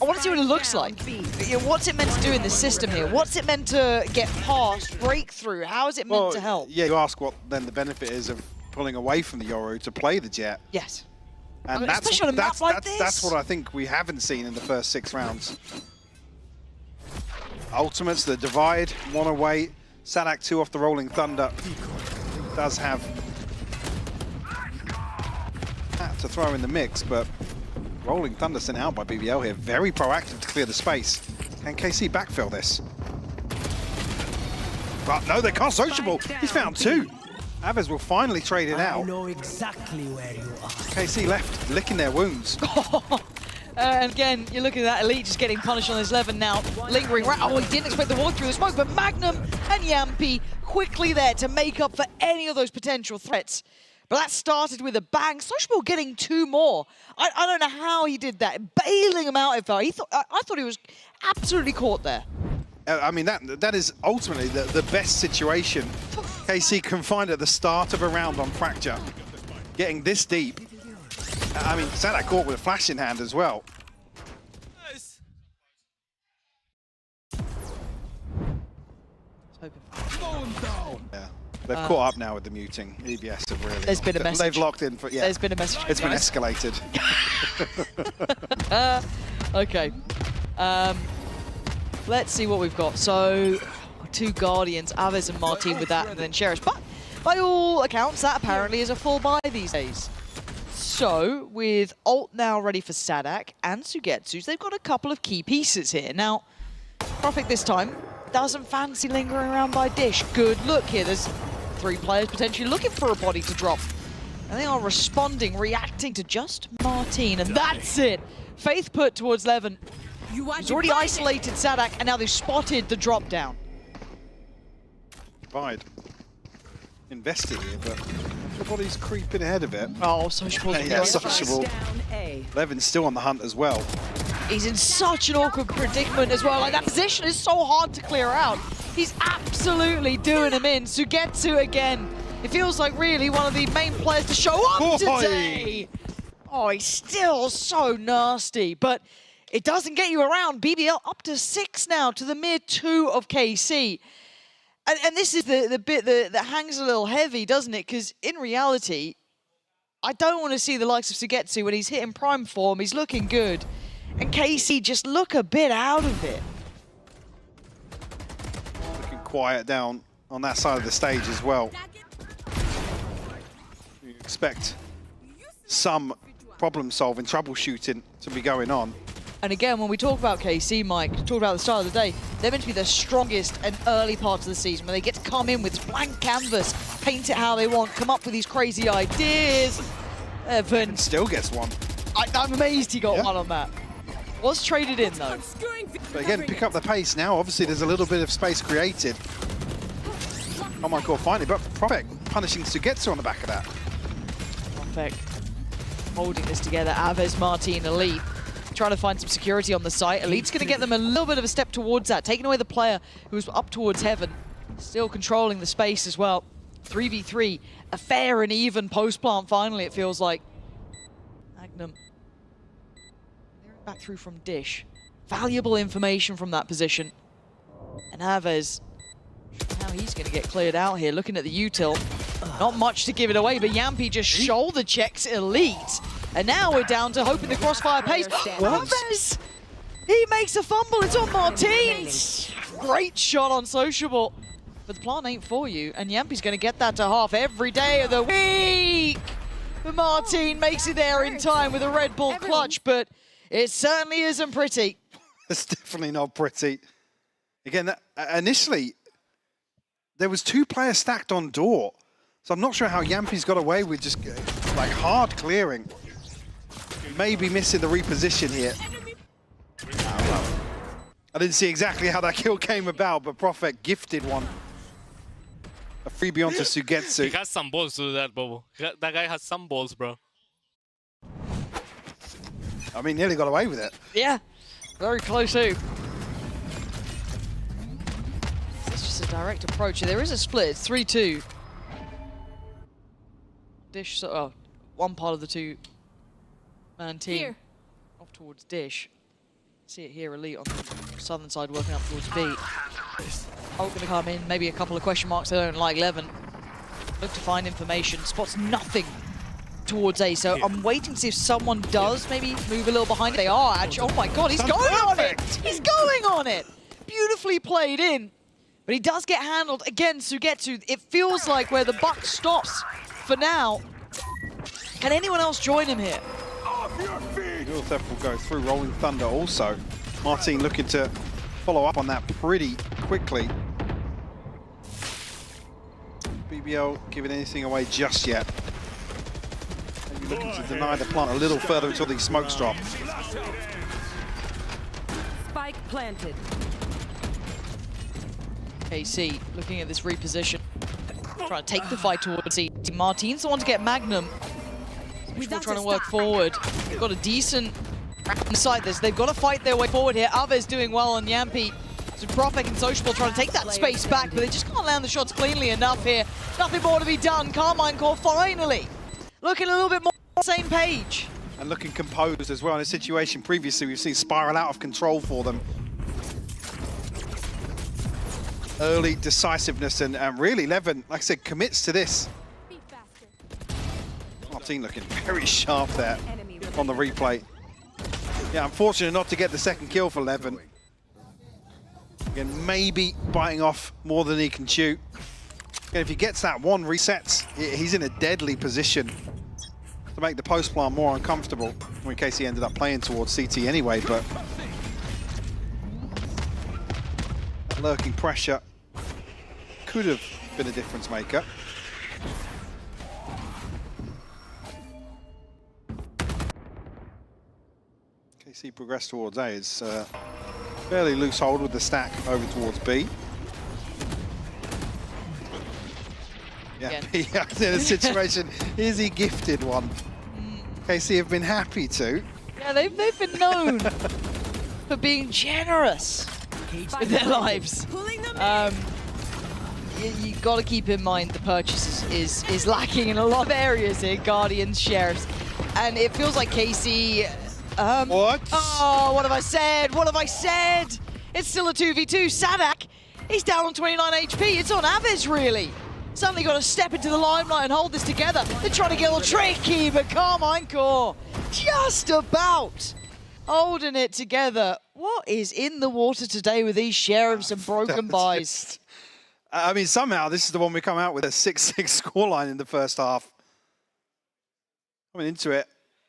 I want to see what it looks like. You know, what's it meant to do in the system here? What's it meant to get past, breakthrough? How is it meant to help? Yeah, you ask what then the benefit is of pulling away from the Yoru to play the Jet. Yes. And I mean, that's, especially on a map like this. That's what I think we haven't seen in the first 6 rounds. Ultimates, the divide, one away. Sadak 2 off the Rolling Thunder. Does have that to throw in the mix, but Rolling Thunder sent out by BBL here. Very proactive to clear the space. Can KC backfill this? But no, they can't sociable. He's found 2. Aves will finally trade it out. I know exactly where you are. KC left, licking their wounds. And again, you're looking at that Elite just getting punished on his 11 now. Lingering right. Oh, he didn't expect the walk through the smoke, but Magnum and Yampy quickly there to make up for any of those potential threats. But that started with a bang. Sociable getting 2 more. I don't know how he did that. Bailing him out, if I thought he was absolutely caught there. I mean, that is ultimately the best situation KC can find at the start of a round on Fracture. Getting this deep. I mean, Sadak caught with a flash in hand as well. Nice. Yeah, they've caught up now with the muting. EBS have really. There's been a message. They've locked in for, yeah. There's been a message. It's been escalated. Okay. Let's see what we've got. So, 2 Guardians, Aves and Martin with that, and then Sheriff. But by all accounts, that apparently is a full buy these days. So, with ult now ready for Sadak and Sugetsu, they've got a couple of key pieces here. Now, Prophet this time doesn't fancy lingering around by Dish. Good look here. There's 3 players potentially looking for a body to drop. And they are responding, reacting to just Martin, and that's it. Faith put towards Levin. He's already isolated Sadak, and now they've spotted the drop down. Divide. Invested here, but everybody's creeping ahead of it. Oh, Sociable. Yeah, Sociable. Levin's still on the hunt as well. He's in such an awkward predicament as well. Like, that position is so hard to clear out. He's absolutely doing him in. Sugetsu again. It feels like really one of the main players to show up today. Oh, he's still so nasty, but it doesn't get you around. BBL up to 6 now to the mere 2 of KC. And this is the bit that hangs a little heavy, doesn't it? Because in reality, I don't want to see the likes of Sugetsu when he's hitting prime form. He's looking good. And KC just look a bit out of it. Looking quiet down on that side of the stage as well. You expect some problem-solving, troubleshooting to be going on. And again, when we talk about KC, Mike, talk about the start of the day, they're meant to be the strongest and early parts of the season where they get to come in with blank canvas, paint it how they want, come up with these crazy ideas. Evan still gets one. I'm amazed he got one on that. Was traded in though. But again, pick up the pace now. Obviously, there's a little bit of space created. Oh my god, finally, but Prophet punishing Sugetsu on the back of that. Perfect. Holding this together, Aves, Martin, Elite. Trying to find some security on the site. Elite's going to get them a little bit of a step towards that, taking away the player who's up towards Heaven. Still controlling the space as well. 3v3, a fair and even post-plant finally, it feels like. Magnum. Back through from Dish. Valuable information from that position. And Aves, how he's going to get cleared out here. Looking at the util. Not much to give it away, but Yampy just shoulder checks Elite. And now we're down to hoping the crossfire pace. Aves! He makes a fumble. It's on Martin. Great shot on Sociable. But the plant ain't for you. And Yampy's going to get that to half every day of the week. But Martin makes it there in time with a Red Bull clutch, but it certainly isn't pretty. It's definitely not pretty. Again, initially, there was 2 players stacked on door. So I'm not sure how Yampy's got away with just like hard clearing. Maybe missing the reposition here. I didn't see exactly how that kill came about, but Prophet gifted one. A freebie onto Sugetsu. He has some balls to do that, Bobo. That guy has some balls, bro. I mean, nearly got away with it. Yeah, very close too. It's just It's a direct approach. There is a split. It's 3-2. Dish, oh, one part of the two-man team Here. off towards Dish. See it here, Elite on the southern side working up towards B. Ult gonna come in, maybe a couple of question marks. They don't like Levin. Look to find information, spots nothing towards A, so I'm waiting to see if someone does maybe move a little behind it. They are actually, oh my god, he's going on it! He's going on it! Beautifully played in, but he does get handled again, Sugetsu. It feels like where the buck stops for now. Can anyone else join him here? Real Theft will go through Rolling Thunder also. Martin looking to follow up on that pretty quickly. BBL giving anything away just yet. Maybe looking to deny the plant a little further until these smokes drop. Spike planted. KC looking at this reposition. Trying to take the fight towards C. Martin's the one to get Magnum. People trying to work forward. They've got a decent inside this. They've got to fight their way forward here. Aves doing well on Yampi. So Profek and Sociable trying to take that space back, but they just can't land the shots cleanly enough here. Nothing more to be done. Carmine Core finally looking a little bit more on the same page. And looking composed as well in a situation previously we've seen spiral out of control for them. Early decisiveness and really Levin, like I said, commits to this. Martin looking very sharp there on the replay. Yeah, unfortunate not to get the second kill for Levin. Again, maybe biting off more than he can chew. Again, if he gets that one resets, he's in a deadly position to make the post plant more uncomfortable. In case he ended up playing towards CT anyway, but that lurking pressure could have been a difference maker. KC progressed towards A. It's fairly loose hold with the stack over towards B. Yeah, in a situation, is he gifted one? KC have been happy to. Yeah, they've been known for being generous with their lives. You got to keep in mind the purchase is lacking in a lot of areas here, Guardians, Sheriffs, and it feels like KC. What? Oh, what have I said? What have I said? It's still a 2v2. Sadak, he's down on 29 HP. It's on Aves, really. Suddenly got to step into the limelight and hold this together. They're trying to get a little tricky, but Carmine Core just about holding it together. What is in the water today with these Sheriffs and broken buys? I mean, somehow this is the one we come out with a 6-6 scoreline in the first half. Coming into it,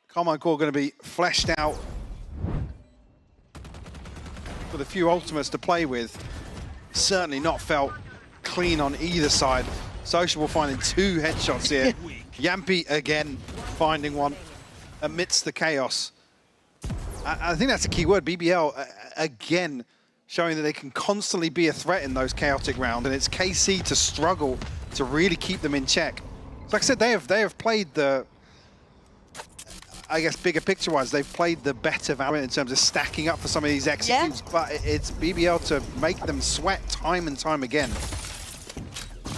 Carmine Core going to be fleshed out with a few ultimates to play with. Certainly not felt clean on either side. Sociable finding 2 headshots here. Yampi again finding one amidst the chaos. I think that's a key word. BBL again showing that they can constantly be a threat in those chaotic rounds, and it's KC to struggle to really keep them in check. So like I said, they have played the, I guess bigger picture-wise, they've played the better VALORANT in terms of stacking up for some of these executes, but it's BBL to make them sweat time and time again.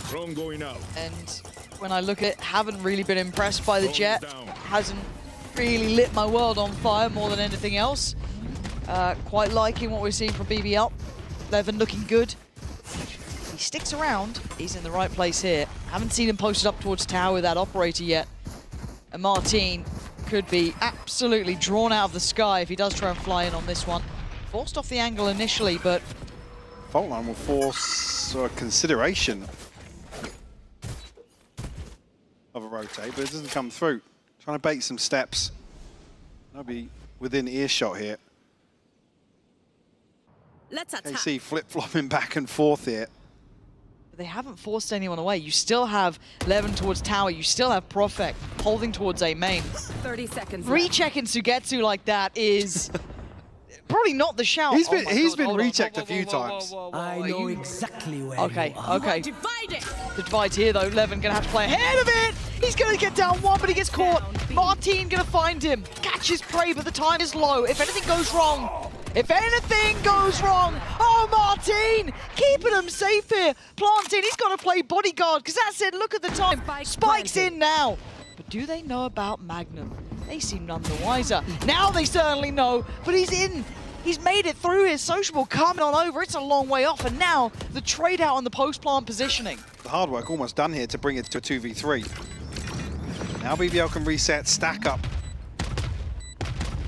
Drone going out. And when I look at it, haven't really been impressed by the Jet. Hasn't really lit my world on fire more than anything else. Quite liking what we're seeing from BBL. Levin looking good. He sticks around. He's in the right place here. Haven't seen him posted up towards tower with that operator yet. And Martin could be absolutely drawn out of the sky if he does try and fly in on this one. Forced off the angle initially, but Fault line will force consideration of a rotate, but it doesn't come through. Trying to bait some steps. That'll be within earshot here. Let's attack. KC flip-flopping back and forth here. they haven't forced anyone away. You still have Levin towards tower. You still have Profek holding towards A main. 30 seconds. Rechecking Sugetsu like that is probably not the shout. He's been rechecked a few times. I know exactly where Okay, you are. okay. Divided. The divide here though, Levin gonna have to play ahead of it. He's gonna get down one, but he gets caught. Martin gonna find him. Catches prey, but the time is low. If anything goes wrong, If anything goes wrong, oh, Martin, keeping them safe here. Planting, he's got to play bodyguard, because that's it, look at the time. Spike's in now. But do they know about Magnum? They seem none the wiser. Now they certainly know, but he's in. He's made it through his sociable, coming on over. It's a long way off, and now the trade out on the post-plant positioning. The hard work almost done here to bring it to a 2v3. Now BBL can reset, stack up.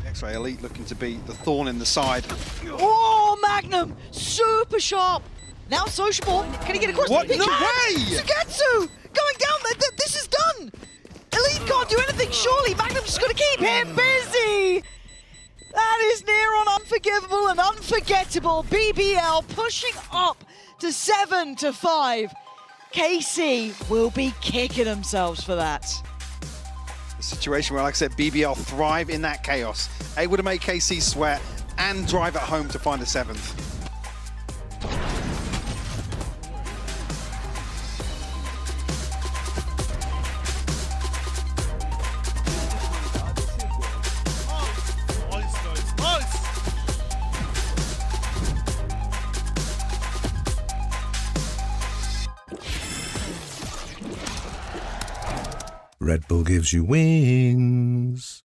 X-Ray Elite looking to be the thorn in the side. Oh, Magnum, super sharp. Now sociable, can he get across? What? He No can. way! Sugetsu going down there, this is done. Elite can't do anything, surely. Magnum's just got to keep him busy. That is near on unforgivable and unforgettable. BBL pushing up to 7-5. KC will be kicking themselves for that. A situation where, like I said, BBL thrive in that chaos. Able to make KC sweat and drive it home to find a 7th. Red Bull gives you wings.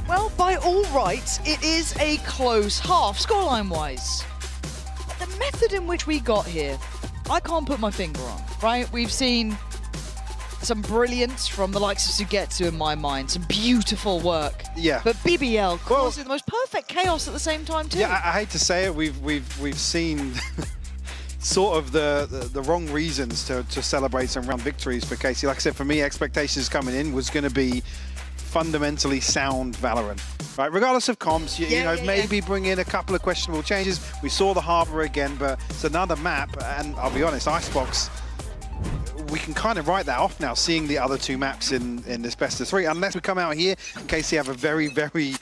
Well, by all rights, it is a close half, scoreline-wise. But the method in which we got here, I can't put my finger on, right? We've seen some brilliance from the likes of Sugetsu in my mind, some beautiful work. Yeah. But BBL causing the most perfect chaos at the same time too. Yeah, I hate to say it, we've seen sort of the wrong reasons to celebrate some round victories for KC. Like I said, for me, expectations coming in was going to be fundamentally sound Valorant, right? Regardless of comps, you know, maybe bring in a couple of questionable changes. We saw the Harbor again, but it's another map, and I'll be honest, Icebox, we can kind of write that off now, seeing the other two maps in this best of 3, unless we come out here and KC have a very, very,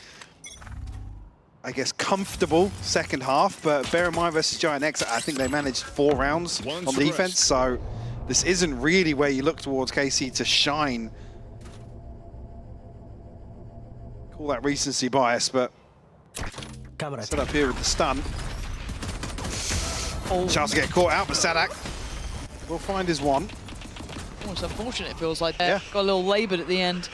I guess, comfortable second half. But bear in mind versus Giant X, I think they managed 4 rounds on defense, so this isn't really where you look towards KC to shine. Call that recency bias, but set up here with the stun. Chance to get caught out, but Sadak will find his one. Oh, it's unfortunate, it feels like that. Got a little laboured at the end.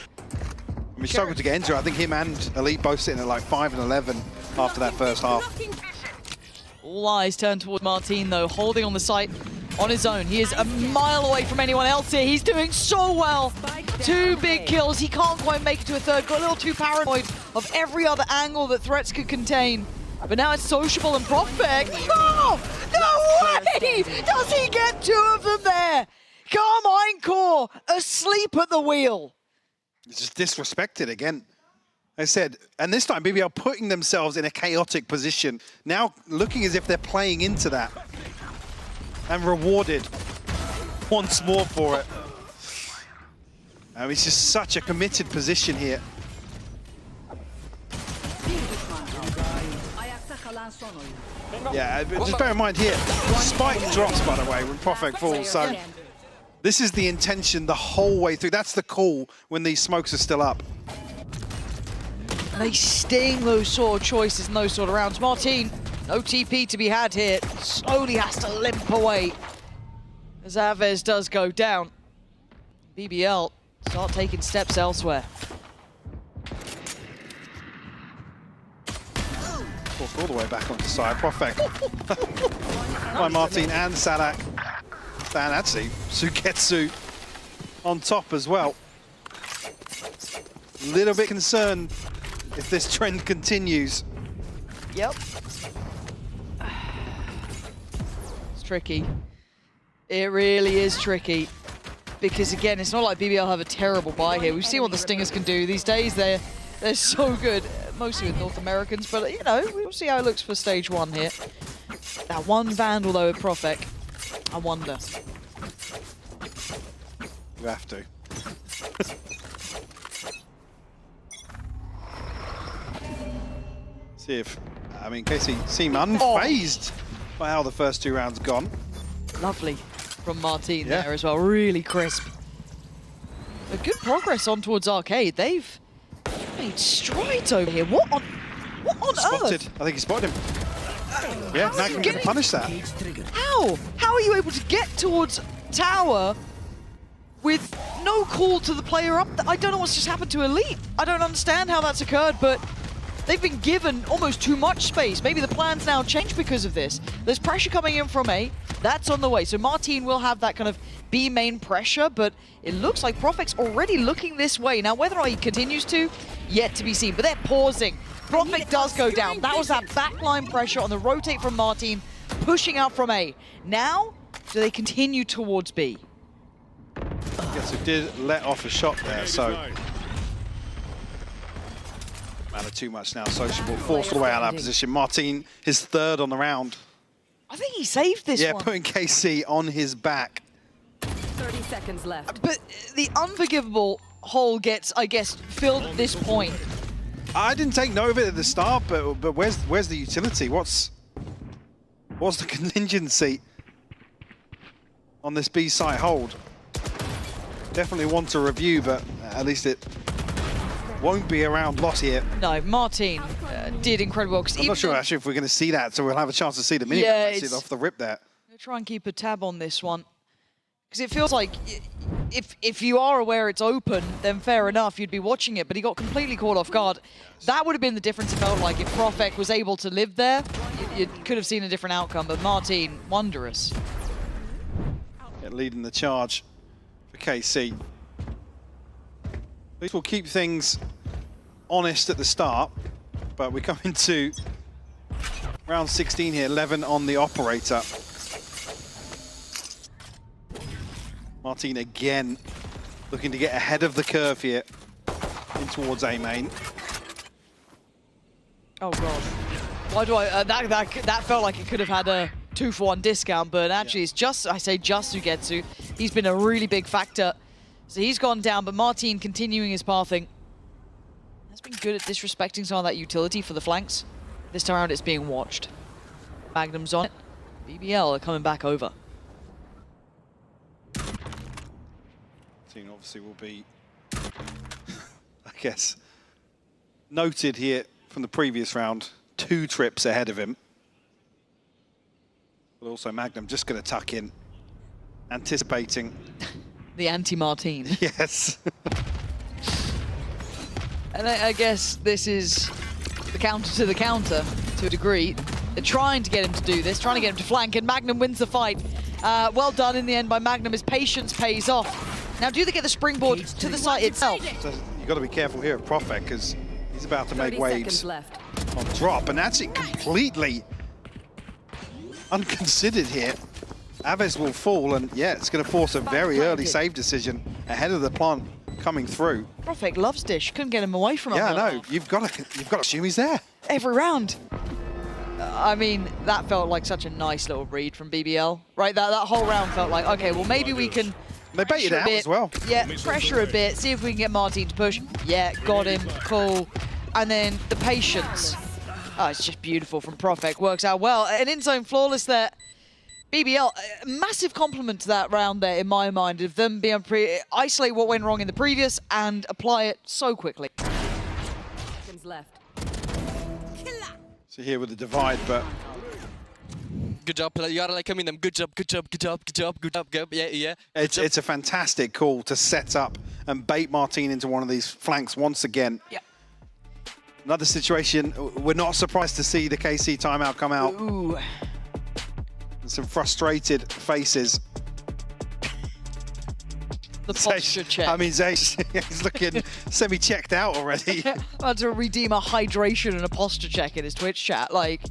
We struggled to get into it. I think him and Elite both sitting at like 5 and 11 after that first half. All eyes turn towards Martin, though, holding on the site on his own. He is a mile away from anyone else here. He's doing so well. 2 big kills. He can't quite make it to a third. Got a little too paranoid of every other angle that threats could contain. But now it's Sociable and Prospect. Oh, no way! Does he get 2 of them there? Carmine Core asleep at the wheel. It's just disrespected again. I said, and this time BBL putting themselves in a chaotic position. Now looking as if they're playing into that. And rewarded once more for it. It's just such a committed position here. Yeah, just bear in mind here, Spike drops, by the way, when Prospect falls, so this is the intention the whole way through. That's the call when these smokes are still up. And they sting those sort of choices and those sort of rounds. Martin, no TP to be had here. Slowly has to limp away as Aves does go down. BBL start taking steps elsewhere. Forced all the way back onto side. Perfect. By Martin and Sadak. And actually, Sugetsu on top as well. Little bit concerned if this trend continues. Yep. It's tricky. It really is tricky. Because again, it's not like BBL have a terrible buy here. We've seen what the Stingers can do these days. They're so good, mostly with North Americans, but you know, we'll see how it looks for stage 1 here. That one Vandal though with Profek, I wonder. You have to. See if, I mean, Casey seemed unfazed by how the first 2 rounds gone. Lovely from Martin there as well, really crisp. A good progress on towards Arcade. They've made strides over here. What on Spotted. earth? I think he spotted him. Yeah, Magnum can punish that. How? How are you able to get towards tower with no call to the player up? I don't know what's just happened to Elite. I don't understand how that's occurred, but they've been given almost too much space. Maybe the plans now change because of this. There's pressure coming in from A. That's on the way. So Martin will have that kind of B main pressure, but it looks like Profek's already looking this way. Now, whether or not he continues to, yet to be seen. But they're pausing. Profek does go down. That was that backline pressure on the rotate from Martin, pushing out from A. Now, do they continue towards B? Yes, it did let off a shot there, so... Matter too much now, Sociable forced all the way out of that position. Martin, his 3rd on the round. I think he saved this one. Yeah, putting KC on his back. 30 seconds left. But the unforgivable hole gets, I guess, filled at this point. I didn't take note of it at the start, but where's the utility? What's the contingency on this B site hold? Definitely want to review, but at least it won't be around loss here. No, Martin did incredible. I'm not sure actually if we're going to see that, so we'll have a chance to see the mini off the rip there. I'll try and keep a tab on this one. Because it feels like if you are aware it's open, then fair enough, you'd be watching it, but he got completely caught off guard. That would have been the difference, it felt like. If Profek was able to live there, you could have seen a different outcome, but Martin, wondrous. Yeah, leading the charge for KC. At least we'll keep things honest at the start, but we come into round 16 here, 11 on the operator. Martin again looking to get ahead of the curve here in towards A main. Oh god. Why do I, that felt like it could have had a 2-for-1 discount, but actually it's just, I say just Sugetsu. He's been a really big factor. So he's gone down, but Martin continuing his pathing. Has been good at disrespecting some of that utility for the flanks. This time around it's being watched. Magnum's on it. BBL are coming back over. Team obviously will be, I guess, noted here from the previous round. 2 trips ahead of him. But also Magnum just going to tuck in, anticipating. The anti-Martin. Yes. And I guess this is the counter to the counter, to a degree. They're trying to get him to do this, trying to get him to flank, and Magnum wins the fight. Well done in the end by Magnum. His patience pays off. Now, do they get the springboard to the site itself? So you've got to be careful here of Profek, because he's about to make waves on drop, and that's it completely unconsidered here. Aves will fall, and yeah, it's going to force a very early save decision ahead of the plant coming through. Profek loves Dish. Couldn't get him away from him. Yeah, I know. You've got to assume he's there every round. I mean, that felt like such a nice little read from BBL, right? That whole round felt like, okay, well maybe we can. They baited out as well. Yeah, pressure a bit. See if we can get Martin to push. Yeah, got him. Cool. And then the patience. Oh, it's just beautiful from Profek. Works out well. An in-zone flawless there. BBL, a massive compliment to that round there, in my mind, of them being able to isolate what went wrong in the previous and apply it so quickly. Left. So here with the divide, but good job, you gotta like come in them. Good job, good job, good job, good job, good job, good. Yeah. It's a fantastic call to set up and bait Martin into one of these flanks once again. Yeah. Another situation, we're not surprised to see the KC timeout come out. Ooh. And some frustrated faces. The posture check. I mean, Zay's he's looking semi-checked out already. Had to redeem a hydration and a posture check in his Twitch chat. Like,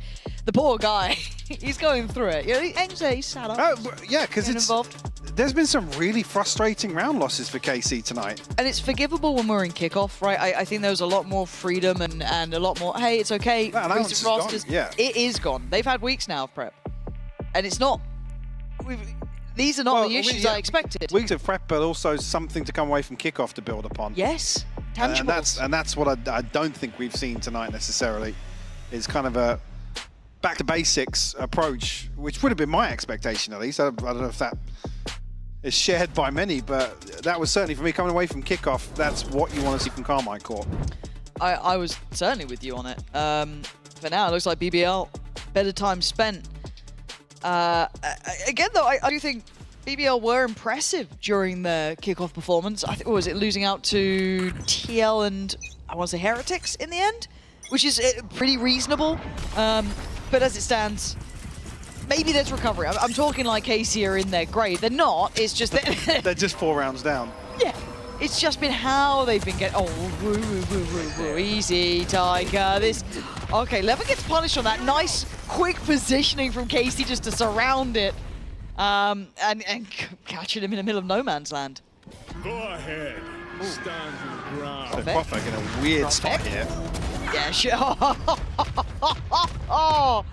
the poor guy, he's going through it. You know, he's sat up. Yeah, because there's been some really frustrating round losses for KC tonight. And it's forgivable when we're in kickoff, right? I think there was a lot more freedom and a lot more, hey, it's okay. Allowance is rosters. gone, yeah. It is gone. They've had weeks now of prep. And it's not... These are not the issues I expected. Weeks of prep, but also something to come away from kickoff to build upon. Yes, tangibles. And that's what I don't think we've seen tonight necessarily. Is kind of a back to basics approach, which would have been my expectation at least. I don't know if that is shared by many, but that was certainly for me coming away from kickoff. That's what you want to see from Carmine Court. I was certainly with you on it. For now, it looks like BBL, better time spent. Again, though, I do think BBL were impressive during the kickoff performance. I think, what was it, losing out to TL and, I want to say, Heretics in the end, which is pretty reasonable. But as it stands, maybe there's recovery. I'm talking like KC are in there. Great. They're not. It's just that they're just 4 rounds down. Yeah. It's just been how they've been getting... Oh, woo, woo, woo, woo, woo. Easy, Tiger. This... Okay, Levin gets punished on that. Nice, quick positioning from KC just to surround it. And catching him in the middle of no man's land. Go ahead. Stand your ground. So Quaffag in a weird spot here. Yeah, sure.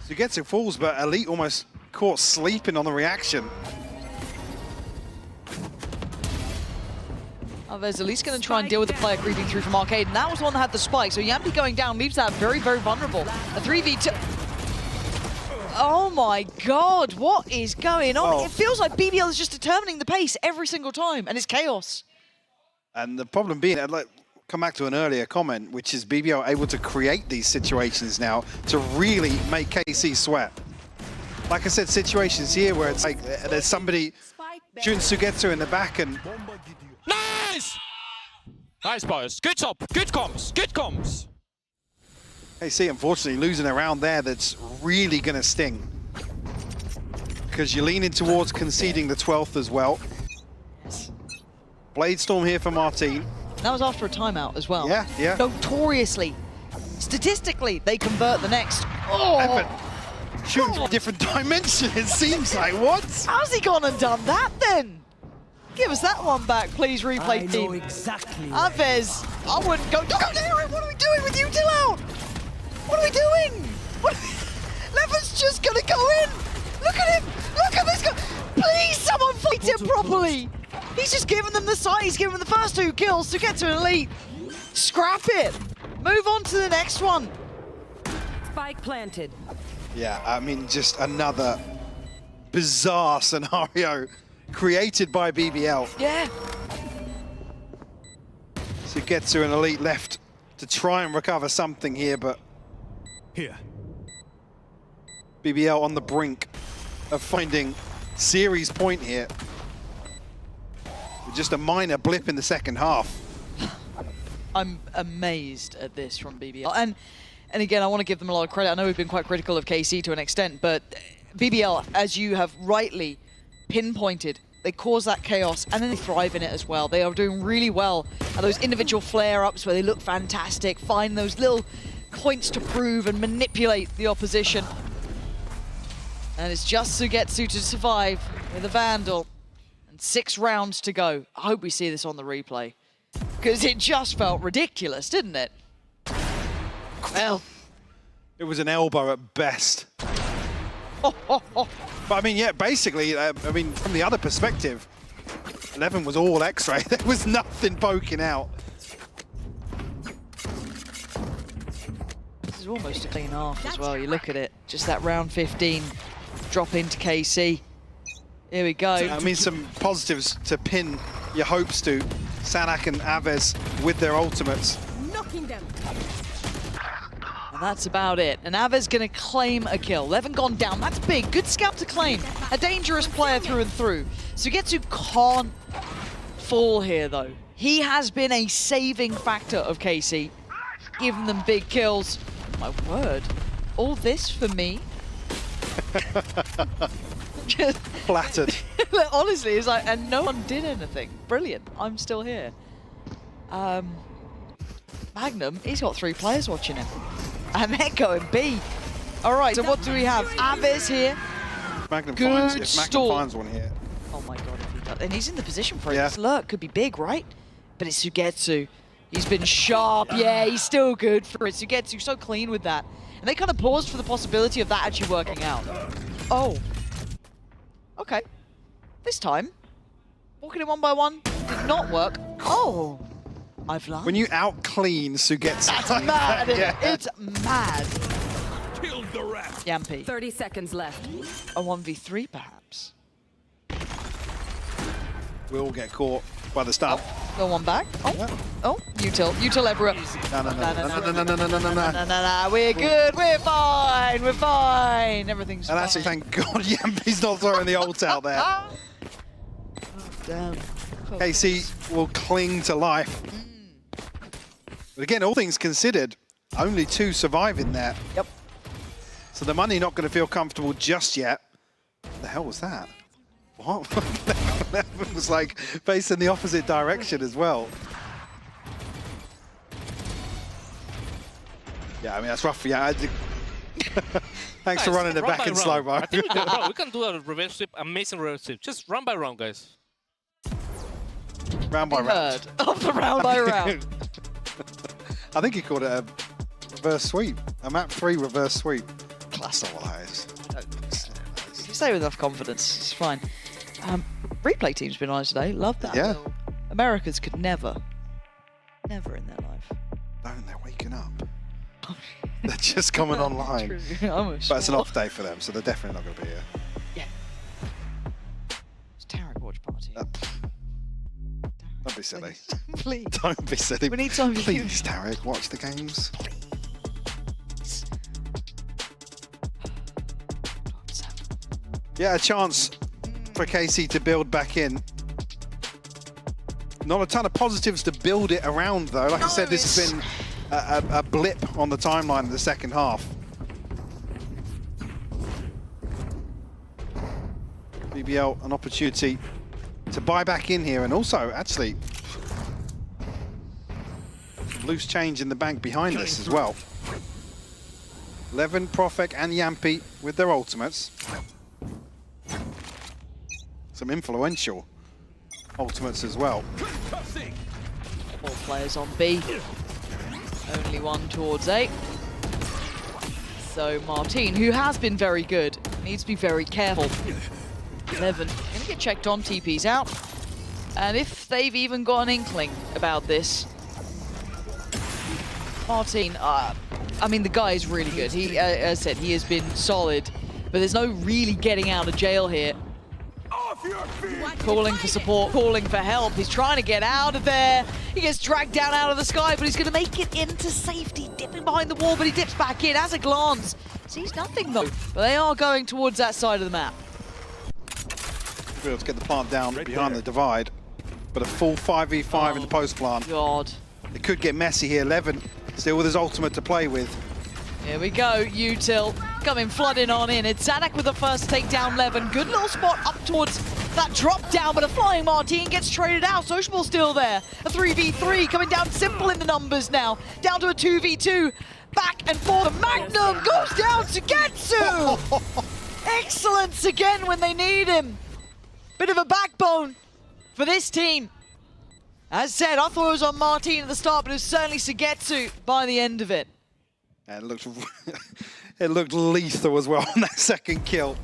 So gets it falls, but Elite almost caught sleeping on the reaction. There's at least going to try and deal with the player creeping through from Arcade, and that was the one that had the spike. So Yampi going down leaves that very, very vulnerable. A 3v2. Oh my god, what is going on? Oh. It feels like BBL is just determining the pace every single time, and it's chaos. And the problem being, I'd like come back to an earlier comment, which is BBL able to create these situations now to really make KC sweat. Like I said, situations here where it's like there's somebody shooting Sugetsu in the back and... Nice! Nice, boys. Good job. Good comms. Good comms. KC, unfortunately, losing a round there that's really going to sting. Because you're leaning towards conceding the 12th as well. Bladestorm here for Martin. That was after a timeout as well. Yeah, yeah. Notoriously, statistically, they convert the next. Oh! Shooting from a different dimension, it seems like. What? How's he gone and done that then? Give us that one back, please, replay team. I know exactly. Avez, I wouldn't go. Don't go near it. What are we doing with you till out? What are we doing? Levin's just gonna go in. Look at him. Look at this guy. Please, someone fight him properly. He's just giving them the sight. He's giving them the first 2 kills to get to an elite. Scrap it. Move on to the next one. Spike planted. Yeah, I mean, just another bizarre scenario created by BBL. Yeah. So it gets to an elite left to try and recover something here, but here. BBL on the brink of finding series point here. With just a minor blip in the second half. I'm amazed at this from BBL. And again, I want to give them a lot of credit. I know we've been quite critical of KC to an extent, but BBL, as you have rightly pinpointed, they cause that chaos and then they thrive in it as well. They are doing really well at those individual flare-ups where they look fantastic, find those little points to prove and manipulate the opposition. And it's just Sugetsu to survive with a Vandal. And 6 rounds to go. I hope we see this on the replay. Because it just felt ridiculous, didn't it? Well. It was an elbow at best. But I mean, yeah, basically, I mean, from the other perspective, 11 was all X-ray. There was nothing poking out. This is almost a clean half as well. You look at it, just that round 15 drop into KC. Here we go. I mean, some positives to pin your hopes to. Sanak and Avez with their ultimates. Knocking them. And that's about it. And Avez gonna claim a kill. Levin gone down, that's big. Good scout to claim. A dangerous player through and through. Sugetsu can't fall here though. He has been a saving factor of KC. giving them big kills. My word, all this for me? Just flattered. Honestly, it's like, and no one did anything. Brilliant, I'm still here. Magnum, he's got 3 players watching him. And they're going B. All right, so what do we have? Aves here. Magnum Good finds, if Magnum stall. finds one here. Oh my god, if he does. And he's in the position for it. This lurk could be big, right? But it's Sugetsu. He's been sharp. Yeah, he's still good for it. Sugetsu, so clean with that. And they kind of paused for the possibility of that actually working out. Oh. Okay. This time, walking in 1 by 1 did not work. Oh. I've lied. When you out-clean Sugetsu. That's mad, isn't it? It's mad. Killed the rat. Yampy. 30 seconds left. A 1v3, perhaps. We'll get caught by the start. Go one back. Oh, oh, util everywhere. No. We're good. We're fine. We're fine. Everything's fine. And actually, thank God, Yampy's not throwing the ult out there. Damn. KC will cling to life. But again, all things considered, only 2 surviving there. Yep. So the money not going to feel comfortable just yet. What the hell was that? What? That was like facing the opposite direction as well. Yeah, I mean, that's rough. Yeah. Thanks for running it back in slow-mo. I think we can do a revenge sweep, amazing revenge sweep. Just round by round, guys. Round by round. Of the round by round. I think he called it a reverse sweep. A map 3 reverse sweep. Class level highs. If you say with enough confidence, it's fine. Replay team's been on today. Love that. Yeah. Americans could never in their life. Don't, they're waking up. They're just coming online. But it's an off day for them, so they're definitely not going to be here. Yeah. It's Tarek watch party. Don't be silly. Please. Don't be silly. We need some of you. Please, Tarek, watch the games. Yeah, a chance for KC to build back in. Not a ton of positives to build it around, though. Like I said, this has been a blip on the timeline of the second half. BBL, an opportunity to buy back in here, and also, actually, loose change in the bank behind this as well. Levin, Profek, and Yampy with their ultimates. Some influential ultimates as well. 4 players on B. Only 1 towards A. So Martin, who has been very good, needs to be very careful. 11 gonna get checked on, TP's out. And if they've even got an inkling about this, Martin, I mean, the guy is really good. He, as I said, he has been solid, but there's no really getting out of jail here. Calling for support, calling for help. He's trying to get out of there. He gets dragged down out of the sky, but he's going to make it into safety. Dipping behind the wall, but he dips back in. Has a glance. Sees nothing, though. But they are going towards that side of the map. Be able to get the plant down behind the divide, but a full 5v5 in the post plant. God. It could get messy here. Levin still with his ultimate to play with. Here we go, util coming flooding on in. It's Zanak with the first takedown, Levin. Good little spot up towards that drop down, but a flying Martin gets traded out. Sociable still there. A 3v3 coming down simple in the numbers now. Down to a 2v2. Back and forth. Magnum goes down to Getsu. Excellence again when they need him. Bit of a backbone for this team. As said, I thought it was on Martin at the start, but it was certainly Sugetsu by the end of it. And it looked lethal as well on that second kill.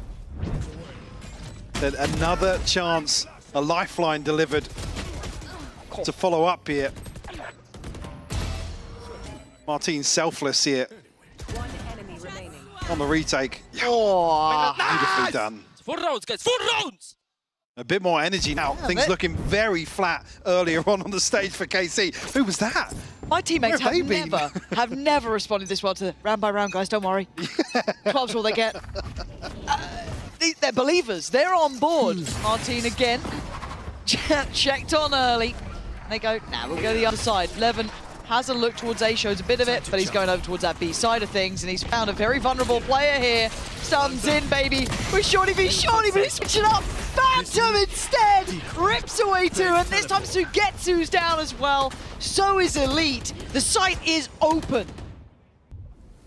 Then another chance, a lifeline delivered to follow up here. Martin's selfless here on the retake. Oh, beautifully done. 4 rounds, guys, 4 rounds! A bit more energy now. Yeah, Things looking very flat earlier on the stage for KC. Who was that? My teammates Where have never responded this well to round by round, guys, don't worry. 12's all they get. They're believers, they're on board. Martin again, checked on early. And they go, nah, we'll go the other side. Levin has a look towards A, shows a bit of it, but he's going over towards that B side of things, and he's found a very vulnerable player here. Stuns in, baby, with Shorty v Shorty, but he's switching up. Phantom instead rips away 2, and this time Sugetsu's down as well. So is Elite. The site is open.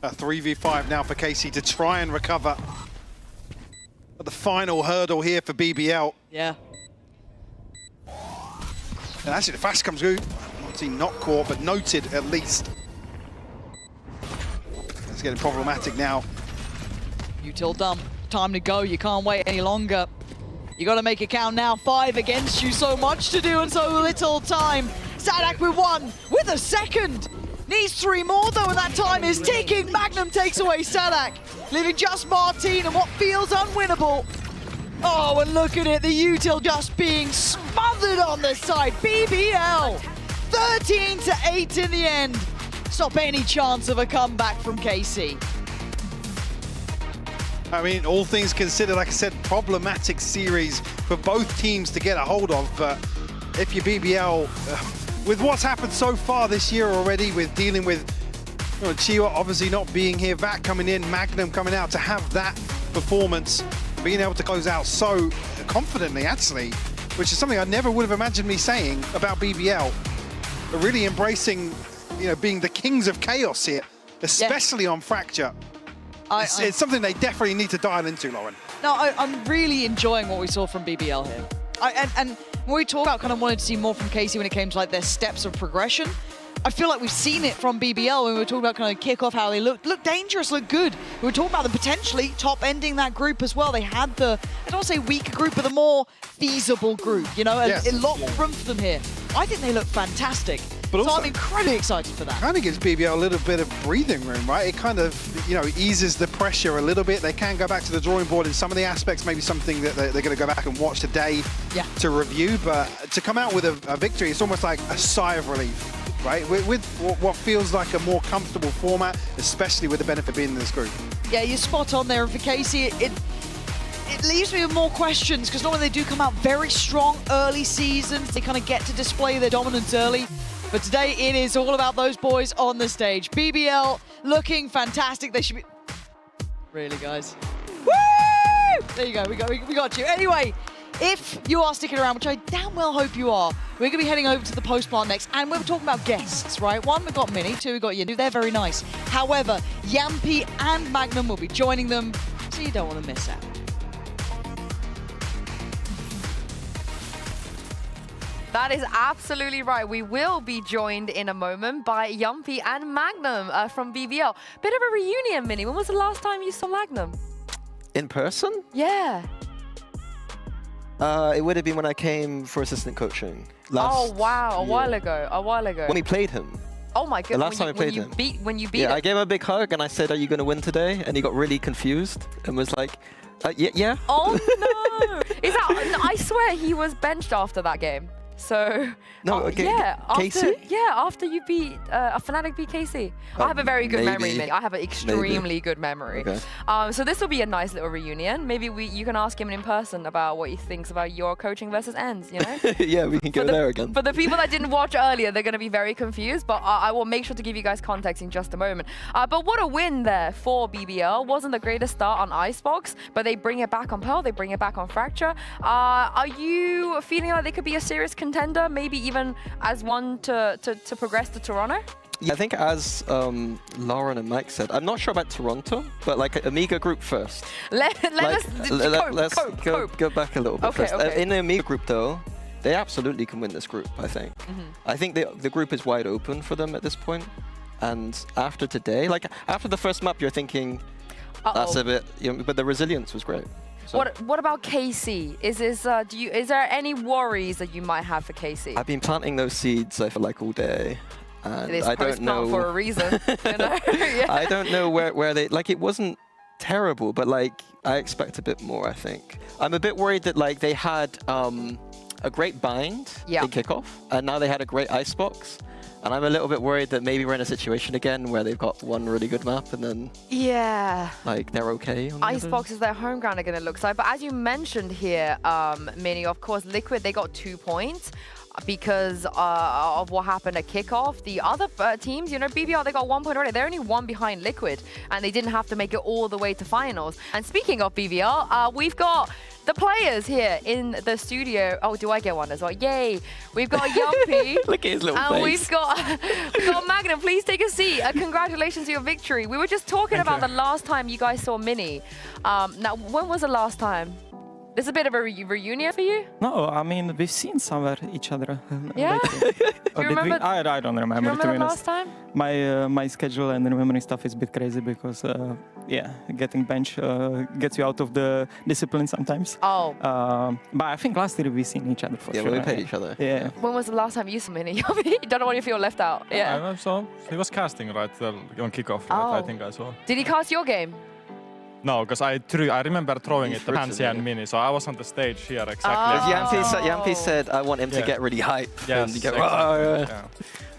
A 3v5 now for KC to try and recover. But the final hurdle here for BBL. Yeah. And actually the flash comes through. Obviously not caught, but noted at least. It's getting problematic now. Util dump. Time to go. You can't wait any longer. You got to make it count now. 5 against you. So much to do and so little time. Sadak with 1, with a second. Needs 3 more though, and that time is ticking. Magnum takes away Sadak, leaving just Martine and what feels unwinnable. Oh, and look at it. The Util just being smothered on the side. BBL 13-8 in the end. Stop any chance of a comeback from KC. I mean, all things considered, like I said, problematic series for both teams to get a hold of. But if you're BBL, with what's happened so far this year already, with dealing with Chiwa obviously not being here, Vat coming in, Magnum coming out, to have that performance, being able to close out so confidently, actually, which is something I never would have imagined me saying about BBL. But really embracing, being the kings of chaos here, especially on Fracture. It's something they definitely need to dial into, Lauren. No, I'm really enjoying what we saw from BBL here. And when we talk about kind of wanting to see more from KC when it came to like their steps of progression, I feel like we've seen it from BBL when we were talking about kind of kickoff, how they look dangerous, look good. We were talking about them potentially top-ending that group as well. They had the, I don't want to say weaker group, but the more feasible group, Yes. a lot more room for them here. I think they look fantastic. But so also, I'm incredibly excited for that. Kind of gives BBL a little bit of breathing room, right? It kind of, eases the pressure a little bit. They can go back to the drawing board in some of the aspects, maybe something that they're going to go back and watch today to review. But to come out with a victory, it's almost like a sigh of relief, right? With what feels like a more comfortable format, especially with the benefit being in this group. Yeah, you're spot on there. And for KC, it leaves me with more questions, because normally they do come out very strong early seasons. They kind of get to display their dominance early. But today it is all about those boys on the stage. BBL looking fantastic. They should be... Really, guys? Woo! There you go. We got you. Anyway, if you are sticking around, which I damn well hope you are, we're going to be heading over to the post-plant next. And we're talking about guests, right? 1, we've got Mini. 2, we've got Yindu. They're very nice. However, Yampi and Magnum will be joining them, so you don't want to miss out. That is absolutely right. We will be joined in a moment by Yampi and Magnum from BBL. Bit of a reunion, Minnie. When was the last time you saw Magnum? In person? Yeah. It would have been when I came for assistant coaching. Oh, wow. A while ago. When we played him. Oh, my goodness. The last time I played him. When you beat him. him. I gave him a big hug and I said, "Are you going to win today?" And he got really confused and was like, yeah. Oh, no. I swear he was benched after that game. So, after you beat a Fnatic beat KC. I have a very good memory, mate. I have an extremely good memory. Okay. So this will be a nice little reunion. Maybe you can ask him in person about what he thinks about your coaching versus ends, Yeah, we can go there again. For the people that didn't watch earlier, they're going to be very confused, but I will make sure to give you guys context in just a moment. But what a win there for BBL. Wasn't the greatest start on Icebox, but they bring it back on Pearl, they bring it back on Fracture. Are you feeling like they could be a serious contender, maybe even as one to progress to Toronto? Yeah, I think as Lauren and Mike said, I'm not sure about Toronto, but like Amiga group first. Let's go back a little bit first. In the Amiga group though, they absolutely can win this group, I think. I think the group is wide open for them at this point. And after today, like after the first map, you're thinking, that's a bit, but the resilience was great. So. What about KC? Is there any worries that you might have for KC? I've been planting those seeds, I feel like, all day. And it is I don't know for a reason. Yeah. I don't know where they, like, it wasn't terrible, but like I expect a bit more, I think. I'm a bit worried that like they had a great bind in kickoff, and now they had a great icebox. And I'm a little bit worried that maybe we're in a situation again where they've got one really good map and then like they're okay. On the Icebox is their home ground are going to look like. But as you mentioned here, Minnie, of course, Liquid, they got 2 points. because of what happened at kickoff. The other teams, you know, BBL, they got 1 point already. They're only 1 behind Liquid, and they didn't have to make it all the way to finals. And speaking of BBL, we've got the players here in the studio. Oh, do I get one as well? Yay! We've got Yumpy. Look at his little and face. we've got Magnum. Please take a seat. Congratulations to your victory. We were just talking about the last time you guys saw Mini. Now, when was the last time? This is a bit of a reunion for you? No, I mean, we've seen somewhere each other. Yeah? Or you did remember? I don't remember, Do you to be remember honest. last time? My schedule and remembering stuff is a bit crazy because, yeah, getting bench gets you out of the discipline sometimes. Oh. But I think last year we've seen each other for sure. Yeah, we played each other. Yeah. When was the last time you saw Mini? You don't want to feel left out. Yeah. I saw. He was casting right on kickoff. Oh. Right? I think I saw. Did he cast your game? No, because I remember throwing it to Pansy and Mini, so I was on the stage here exactly. Yampi said, I want him to get really hype. Yes, and you get, exactly. yeah.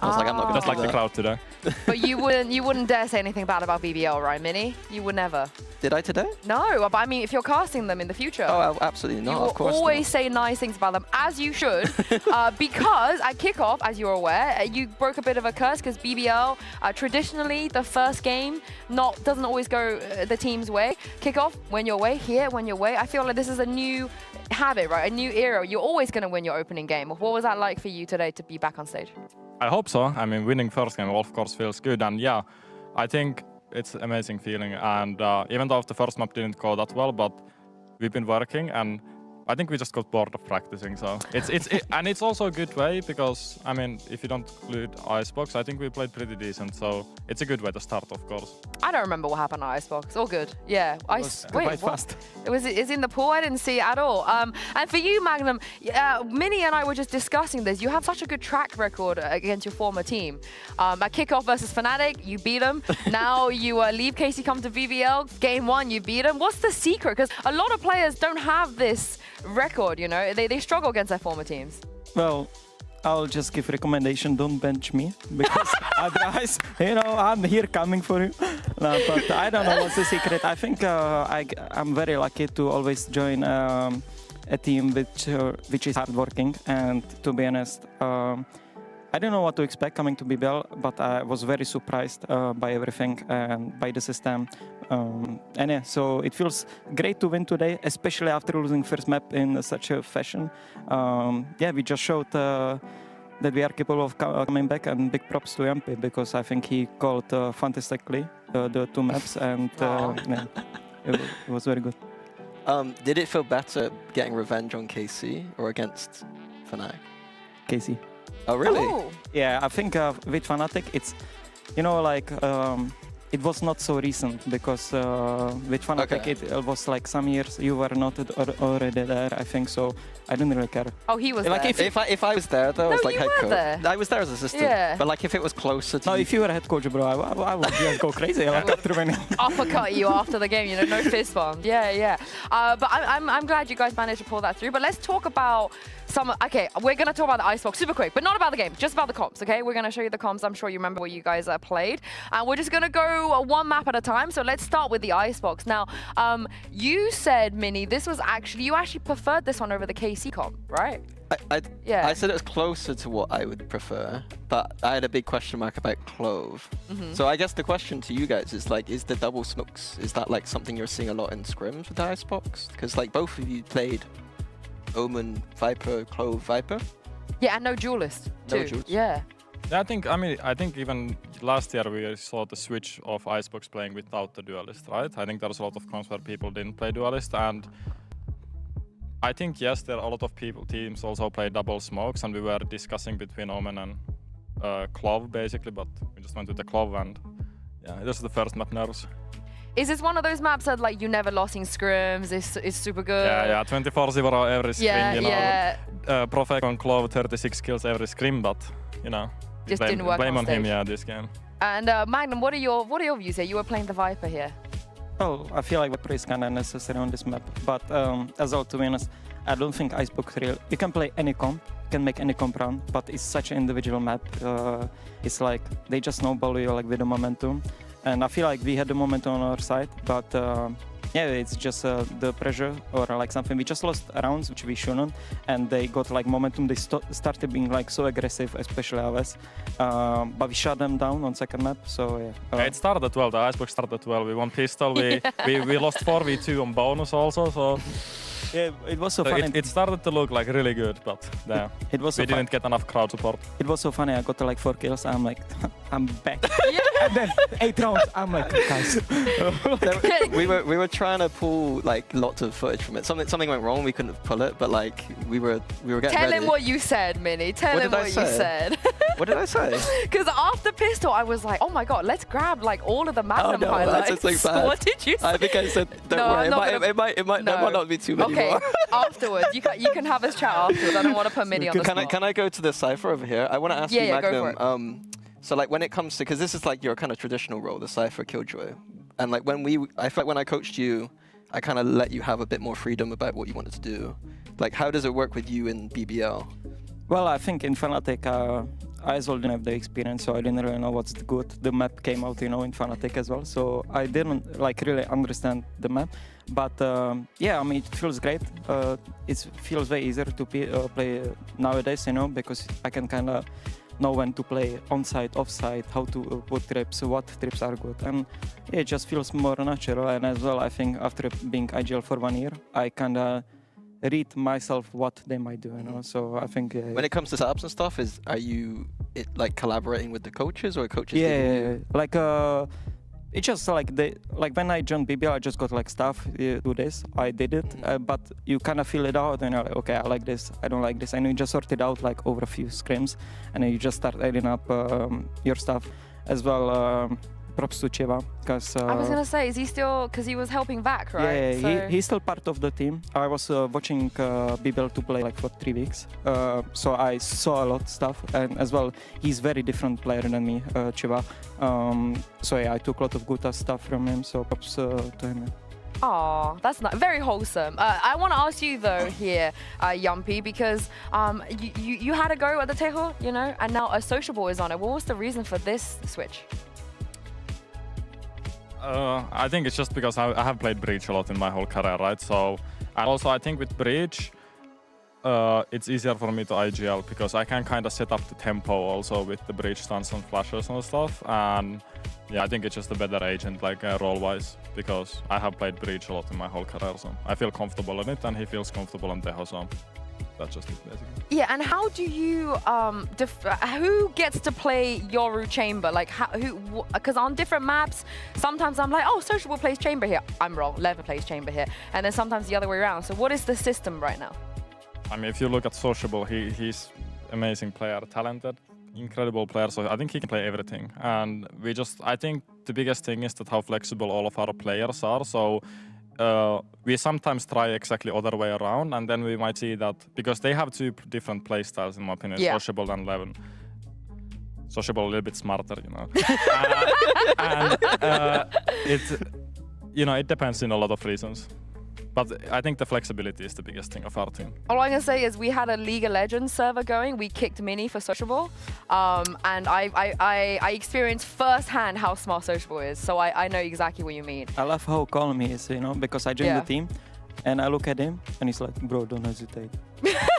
I was like, I'm not going to Just like the crowd today. But you wouldn't dare say anything bad about BBL, right, Mini? You would never. Did I today? No, but I mean, if you're casting them in the future. Oh, absolutely not, you will of course always say nice things about them, as you should. Because at kickoff, as you're aware, you broke a bit of a curse because BBL, traditionally, the first game doesn't always go the team's way. Kickoff, when your way. Here, when your way. I feel like this is a new habit, right? A new era. You're always going to win your opening game. What was that like for you today to be back on stage? I hope so. I mean, winning first game, of course, feels good. And yeah, I think it's an amazing feeling. And even though the first map didn't go that well, but we've been working, and I think we just got bored of practicing. So and it's also a good way because, I mean, if you don't include Icebox, I think we played pretty decent. So it's a good way to start, of course. I don't remember what happened at Icebox. All good. Yeah. Quite Wait, fast. It's in the pool. I didn't see it at all. And for you, Magnum, Mini and I were just discussing this. You have such a good track record against your former team. At kickoff versus Fnatic, you beat them. Now you leave Casey, come to VBL. Game 1, you beat them. What's the secret? Because a lot of players don't have this record, you know. They struggle against their former teams. Well, I'll just give recommendation, don't bench me, because otherwise, you know, I'm here coming for you. No, but I don't know what's the secret. I think I'm very lucky to always join a team which is hardworking, and to be honest, I don't know what to expect coming to BBL, but I was very surprised by everything and by the system. And yeah, so it feels great to win today, especially after losing first map in such a fashion. Yeah, we just showed that we are capable of coming back, and big props to Yumpy because I think he called fantastically the 2 maps, and yeah, it was very good. Did it feel better getting revenge on KC or against Fnatic? KC. Oh, really? Oh. Yeah, I think with Fnatic, it's, you know, like, it was not so recent because with Fnatic it was like some years you were not already there, I think, so I didn't really care. Oh, he was like there. If I was there, though, I was like you head were coach. there. I was there as assistant. Yeah. But like if it was closer to... No, if you were a head coach, bro, I would just go crazy like after winning. Uppercut you after the game, you know, no fist bump. Yeah, yeah. But I'm glad you guys managed to pull that through. But let's talk about okay, we're going to talk about the Icebox super quick, but not about the game, just about the comps, okay? We're going to show you the comps. I'm sure you remember what you guys played. And we're just going to go one map at a time. So let's start with the Icebox. Now, you said, Mini, this was actually, you actually preferred this one over the KC comp, right? I said it was closer to what I would prefer, but I had a big question mark about Clove. So I guess the question to you guys is like, is the double smokes, is that like something you're seeing a lot in scrims with the Icebox? Because like both of you played Omen, Viper, Clove, Viper. Yeah, and no duelist too. No duelist. Yeah. I think even last year we saw the switch of Icebox playing without the duelist, right? I think there's a lot of comps where people didn't play duelist, and I think, yes, there are a lot of teams also play double smokes, and we were discussing between Omen and Clove basically, but we just went with the Clove, and yeah, this is the first map nerves. Is this one of those maps that like you never lost in scrims? It's super good. Yeah, 24-0 every scrim, yeah, you know. Yeah. Profek on Clove, 36 kills every scrim, but you know, just didn't work blame on him, stage. yeah, this game. And Magnum, what are your views here? You were playing the Viper here. Oh, I feel like Viper is kind of necessary on this map, but as well, to be honest, I don't think Icebox real. You can play any comp, you can make any comp run, but it's such an individual map. It's like they just snowball you like with the momentum, and I feel like we had the momentum on our side, but yeah, it's just the pressure or like something. We just lost rounds which we shouldn't, and they got like momentum. They started being like so aggressive, especially ours. But we shut them down on second map. So yeah. It started well. The Icebox started well. We won pistol. We lost 4v2 on bonus also. So. Yeah, it was so funny. It started to look like really good, but yeah, it was so we didn't get enough crowd support. It was so funny. I got to like 4 kills. I'm like, I'm back. And then 8 rounds. I'm like, guys. we were trying to pull like lots of footage from it. Something went wrong. We couldn't pull it, but like we were getting Tell ready. him what you said, Minnie. Tell him what you said. What did I say? Because after pistol, I was like, oh my god, let's grab like all of the Magnum highlights. That's just like bad. What did you say? I think I said, don't worry. It might not be too many more. Afterwards, you can have us chat afterwards. I don't want to put Minnie on the spot. Can I go to the Cypher over here? I want to ask you, Magnum. Go for it. So like when it comes to, because this is like your kind of traditional role, the Cypher Killjoy, and like I felt when I coached you, I kind of let you have a bit more freedom about what you wanted to do. Like how does it work with you in BBL? Well, I think in Fnatic, I as well didn't have the experience, so I didn't really know what's good. The map came out, in Fnatic as well, so I didn't like really understand the map. But yeah, I mean, it feels great. It feels way easier to play nowadays, because I can kind of know when to play on-site, off-site, how to put trips, what trips are good, and yeah, it just feels more natural. And as well, I think after being IGL for 1 year, I kind of read myself what they might do, So I think when it comes to setups and stuff, are you like collaborating with the coaches or coaches? Yeah, like it's just like when I joined BBL, I just got like stuff, do this, I did it, but you kind of feel it out and you're like, okay, I like this, I don't like this, and you just sort it out like over a few scrims, and then you just start adding up your stuff as well. Props to Cheva, because I was gonna say, is he still, because he was helping back, right? Yeah, he's still part of the team. I was watching BBL to play like for 3 weeks, so I saw a lot of stuff, and as well, he's very different player than me, Cheva. So yeah, I took a lot of good stuff from him, so props to him. Oh, that's not very wholesome. I want to ask you though here, Yumpy, because you had a go at the Tejo, and now a sociable is on it. What was the reason for this switch? I think it's just because I have played Breach a lot in my whole career, right? So, and also I think with Breach, it's easier for me to IGL because I can kind of set up the tempo also with the Breach stuns and flashes and stuff. And yeah, I think it's just a better agent, like role-wise, because I have played Breach a lot in my whole career, so I feel comfortable in it, and he feels comfortable on Tejo, so that's just it, basically. Yeah, and how do you, who gets to play Yoru Chamber? Like, because on different maps, sometimes I'm like, oh, Sociable plays Chamber here. I'm wrong, Lever plays Chamber here. And then sometimes the other way around. So what is the system right now? I mean, if you look at Sociable, he's amazing player, talented, incredible player. So I think he can play everything. And I think the biggest thing is that how flexible all of our players are. So we sometimes try exactly other way around, and then we might see that because they have 2 different play styles, in my opinion, Sociable and Levin. Sociable a little bit smarter, and it depends in a lot of reasons. But I think the flexibility is the biggest thing of our team. All I'm going to say is we had a League of Legends server going. We kicked Mini for Sociable. And I experienced firsthand how smart Sociable is. So I know exactly what you mean. I love how calm he is, because I joined the team and I look at him and he's like, bro, don't hesitate.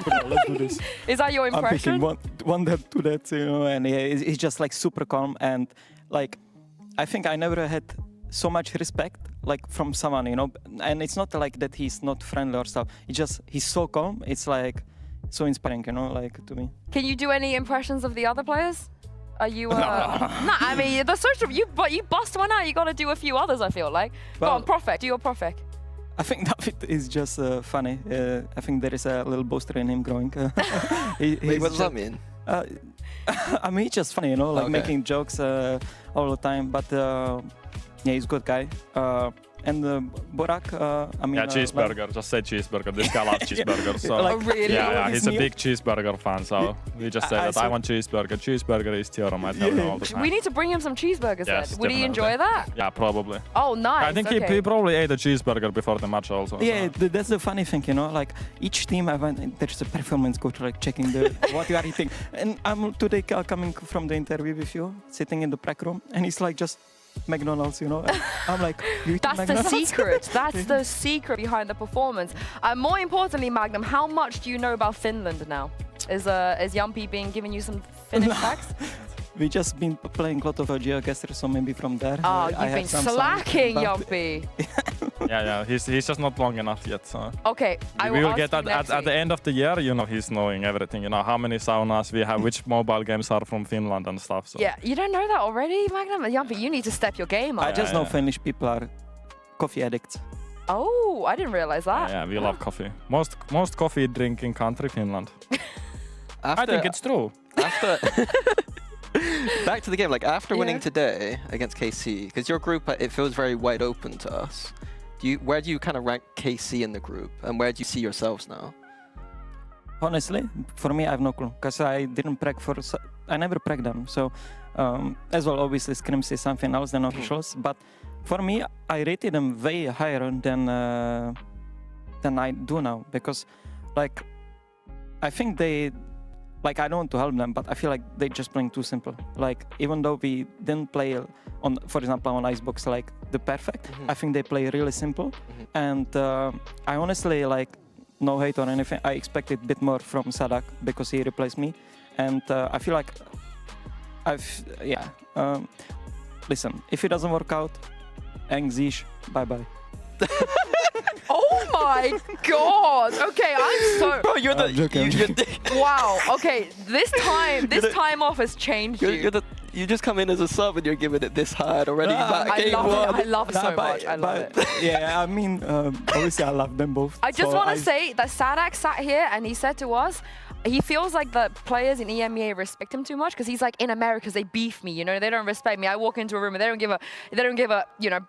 Bro, let's do this. Is that your impression? I'm picking one that, two that, and he's just like super calm. And like, I think I never had so much respect like from someone, and it's not like that he's not friendly or stuff. He's so calm. It's like so inspiring, like to me. Can you do any impressions of the other players? Are you? No, I mean the social. You bust one out. You got to do a few others. I feel like. Well, go on, Profek. Do your Profek. I think David is just funny. I think there is a little booster in him growing. Wait, what does that mean? I mean, it's just funny, like making jokes all the time. But yeah, he's a good guy. And Borak, I mean... Yeah, cheeseburger. Just say cheeseburger. This guy loves cheeseburgers. So. Oh, really? Yeah, he's a big cheeseburger fan, so we just say that I want cheeseburger. Cheeseburger is theorem, I tell him all the time. We need to bring him some cheeseburgers then. Would definitely. he enjoy that? Yeah, probably. Oh, nice. I think he probably ate a cheeseburger before the match also. Yeah, so. That's the funny thing, like each team, there's a performance coach like checking what you are eating. And I'm today coming from the interview with you, sitting in the prep room, and he's like just McDonald's, you know. And I'm like, you eat That's the McDonald's? secret. That's the secret behind the performance. More importantly, Magnum, how much do you know about Finland now? Is Jumpy been giving you some Finnish facts? We just been playing a lot of GeoGuessr, so maybe from there. Oh, I you've have been some slacking, but- Jumpy. Yeah, he's just not long enough yet. So Okay, I we will will get ask you next at week. the end of the year. You know, he's knowing everything. You know how many saunas we have, which mobile games are from Finland and stuff. So Yeah, you don't know that already, Magnum? Jumpy, you need to step your game up. I just know Finnish people are coffee addicts. Oh, I didn't realize that. yeah, we love coffee. Most coffee drinking country, Finland. I After- think it's true. After back to the game, like after winning today against KC, because your group it feels very wide open to us. Where do you kind of rank KC in the group, and where do you see yourselves now? Honestly, for me, I have no clue, because I didn't preg for. I never preg them. So, as well, obviously, scrims is something else than officials. But for me, I rated them way higher than I do now, because, like, I think they. Like, I don't want to help them, but I feel like they're just playing too simple. Like, even though we didn't play on, for example, on Icebox, like the perfect, I think they play really simple. And I honestly, like, no hate or anything, I expected a bit more from Sadak because he replaced me. And I feel like listen, if it doesn't work out, Engzish, bye-bye. Oh my god! Okay, I'm so. Bro, you're the. Wow. Okay, this time off has changed you. You just come in as a sub and you're giving it this hard already. I love it so much. I love it. Yeah, I mean, obviously I love them both. I just so want to say that Sadak sat here and he said to us, he feels like the players in EMEA respect him too much because he's like, in America they beef me, you know, they don't respect me. I walk into a room and they don't give a, you know,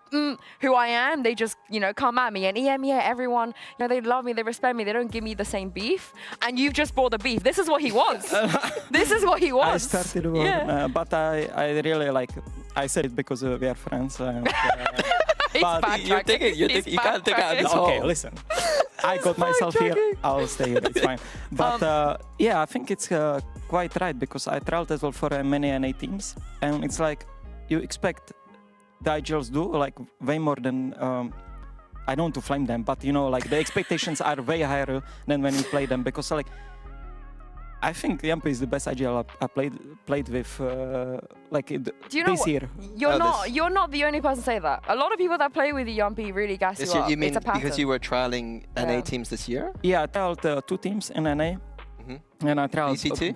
who I am. They just, you know, come at me. And EMEA, everyone, you know, they love me, they respect me. They don't give me the same beef. And you've just brought the beef. This is what he wants. This is what he wants. I started work, but I really like. I said it because we are friends. And, but you're thinking, you can't take out this Okay, hole. listen. I got myself here. I'll stay here. It's fine. But yeah, I think it's quite right because I trialed as well for many NA teams, and it's like you expect the IGLs do like way more than. I don't want to flame them, but you know, like the expectations are way higher than when you play them because like. I think Yampi is the best IGL I played with like Do you know this year. You're not the only person to say that. A lot of people that play with the Yampi really gas you up. You mean it's a pattern. because you were trialing NA teams this year? Yeah, I trialed 2 teams in NA, and I trialed VCT? a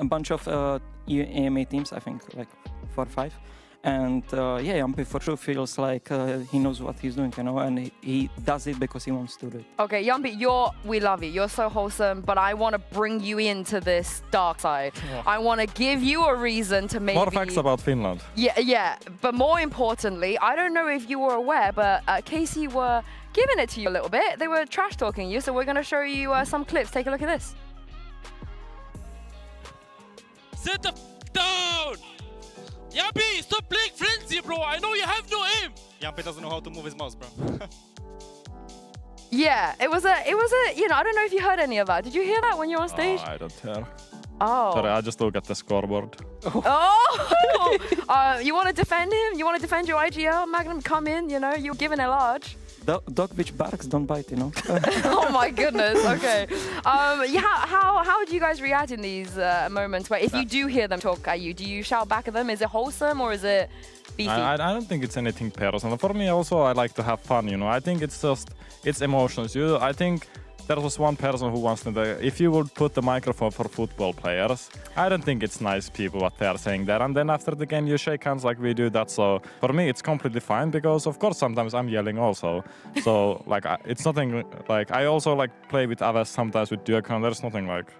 bunch of EMEA teams. I think like 4 or 5. And yeah, Yampi for sure feels like he knows what he's doing, you know, and he does it because he wants to do it. Okay, Yampi, we love you. You're so wholesome, but I want to bring you into this dark side. Yeah. I want to give you a reason to maybe... More facts about Finland. Yeah, but more importantly, I don't know if you were aware, but KC were giving it to you a little bit. They were trash talking you, so we're going to show you some clips. Take a look at this. Sit the down! Yabi, stop playing frenzy, bro! I know you have no aim! Yampi doesn't know how to move his mouse, bro. Yeah, it was a, you know, I don't know if you heard any of that. Did you hear that when you were on stage? I don't care. Oh. Sorry, I just look at the scoreboard. Oh! You want to defend him? You want to defend your IGL? Magnum, come in, you know, you're giving a large. Dog which barks don't bite, you know. Oh my goodness. Okay. Yeah. How do you guys react in these moments where if you do hear them talk at you, do you shout back at them? Is it wholesome or is it beefy? I don't think it's anything personal. For me, also, I like to have fun. You know, I think it's emotions. I think there was one person who wants to. If you would put the microphone for football players, I don't think it's nice people what they are saying there. And then after the game, you shake hands like we do that. So for me, it's completely fine because of course sometimes I'm yelling also. So like it's nothing like I also like play with others sometimes with Duocon. There's nothing like.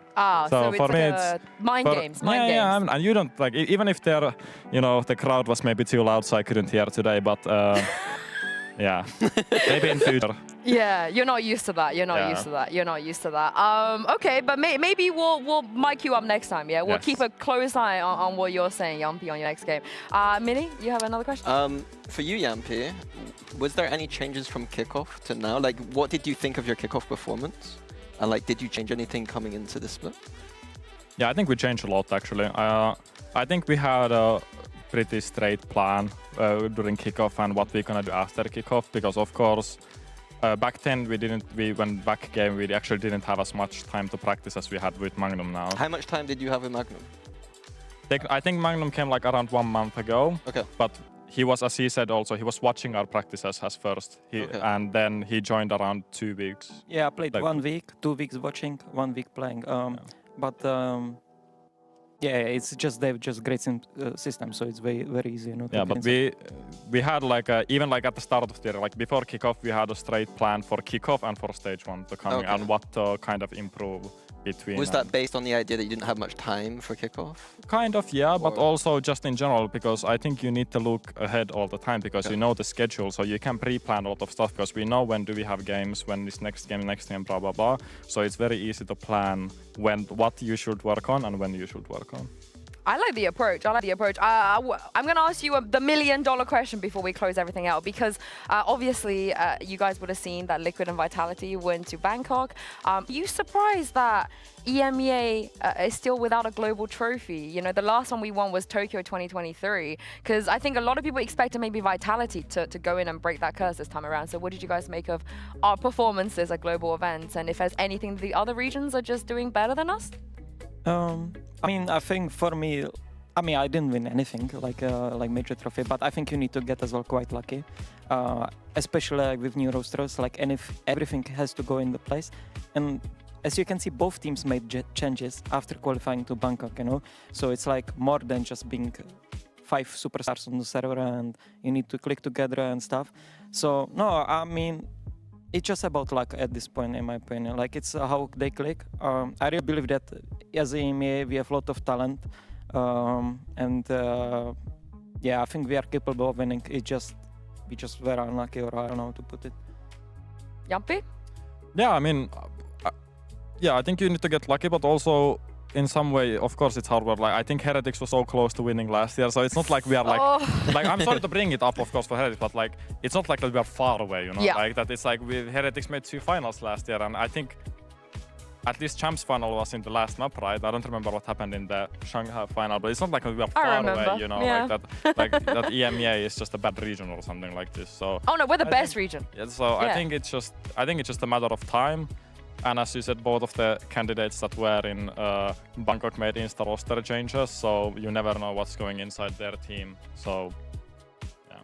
So for me, it's mind games. Yeah, and you don't like even if they're the crowd was maybe too loud, so I couldn't hear today, but. Yeah, maybe in future. Yeah, you're not used to that. You're not used to that. Okay, but maybe we'll mic you up next time. Yeah, we'll keep a close eye on what you're saying, Yampi, on your next game. Minnie, you have another question? For you, Yampi, was there any changes from kickoff to now? Like, what did you think of your kickoff performance? And like, did you change anything coming into the split? Yeah, I think we changed a lot actually. I think we had pretty straight plan during kickoff and what we're gonna do after kickoff, because of course back then we went back game, we actually didn't have as much time to practice as we had with Magnum now. How much time did you have with Magnum? I think Magnum came like around 1 month ago. Okay. But he was, as he said also, he was watching our practices as first. And then he joined around 2 weeks. Yeah, I played like, 1 week, 2 weeks watching, 1 week playing. But yeah, it's just they've just great system, so it's very easy. You know, yeah, but we had like even like at the start of the year, like before kickoff, we had a straight plan for kickoff and for stage 1 to come and what to kind of improve between. Was that based on the idea that you didn't have much time for kickoff? Kind of, yeah, but also just in general, because I think you need to look ahead all the time, because you know the schedule, so you can pre-plan a lot of stuff, because we know when do we have games, when is next game, blah blah blah. So it's very easy to plan what you should work on and when you should work on. I like the approach. I'm going to ask you the $1 million question before we close everything out, because obviously you guys would have seen that Liquid and Vitality went to Bangkok. You surprised that EMEA is still without a global trophy? You know, the last one we won was Tokyo 2023, because I think a lot of people expected maybe Vitality to go in and break that curse this time around. So what did you guys make of our performances at global events? And if there's anything the other regions are just doing better than us? I mean, I think for me, I mean, I didn't win anything like major trophy, but I think you need to get as well quite lucky, especially with new rosters. Like, and if everything has to go into place, and as you can see, both teams made changes after qualifying to Bangkok. You know, so it's like more than just being 5 superstars on the server, and you need to click together and stuff. So no, I mean, it's just about luck at this point, in my opinion. Like, it's how they click. I really believe that as a EMEA, we have a lot of talent. Yeah, I think we are capable of winning. We just were unlucky, or I don't know how to put it. Jumpy? Yeah, I mean, yeah, I think you need to get lucky, but also in some way, of course, it's hard work. Like, I think Heretics was so close to winning last year, so it's not like we are like, like, I'm sorry to bring it up, of course, for Heretics, but like, it's not like that we are far away, you know, like that. It's like Heretics made 2 finals last year, and I think at least Champs final was in the last map, right? I don't remember what happened in the Shanghai final, but it's not like we are far away, you know, like that EMEA is just a bad region or something like this. So. Oh no, we're the best region. Yeah, so I think it's just a matter of time. And as you said, both of the candidates that were in Bangkok made insta roster changes, so you never know what's going inside their team. So, yeah.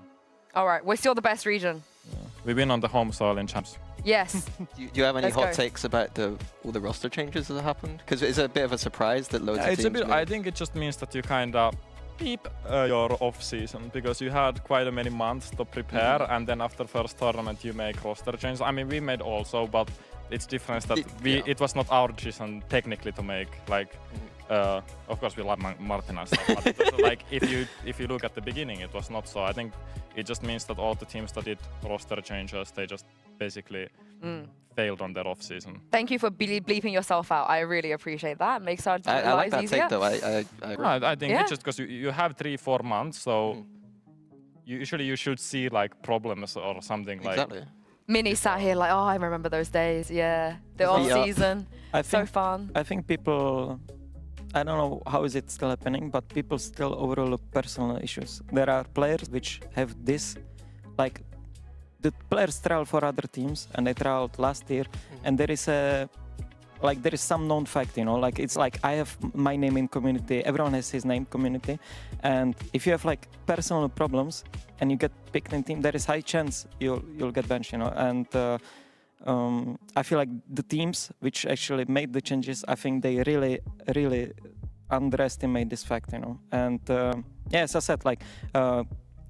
All right, we're still the best region. Yeah. We win on the home soil in Champs. Yes. Do you have any hot takes about all the roster changes that have happened? Because it's a bit of a surprise that loads of teams I think it just means that you kind of keep your off-season, because you had quite many months to prepare, and then after first tournament you make roster changes. I mean, we made also, but it's different that it was not our decision technically to make. Like, of course we love Martin and stuff, but it was, like, if you look at the beginning, it was not so. I think it just means that all the teams that did roster changes, they just basically failed on their off season. Thank you for bleeping yourself out. I really appreciate that. Makes our lives I like that easier. take though. I think it's just because you have 3-4 months, so usually you should see like problems or something like. Exactly. Minnie sat here like, oh, I remember those days. Yeah, the off season, so fun. I think people, I don't know how is it still happening, but people still overlook personal issues. There are players which have this, like, the players trial for other teams, and they trialed last year, and there is some known fact, you know, like, it's like I have my name in community, everyone has his name community, and if you have like personal problems and you get picked in team, there is high chance you'll get benched, you know. And I feel like the teams which actually made the changes, I think they really underestimate this fact, you know. And yeah, as I said, like,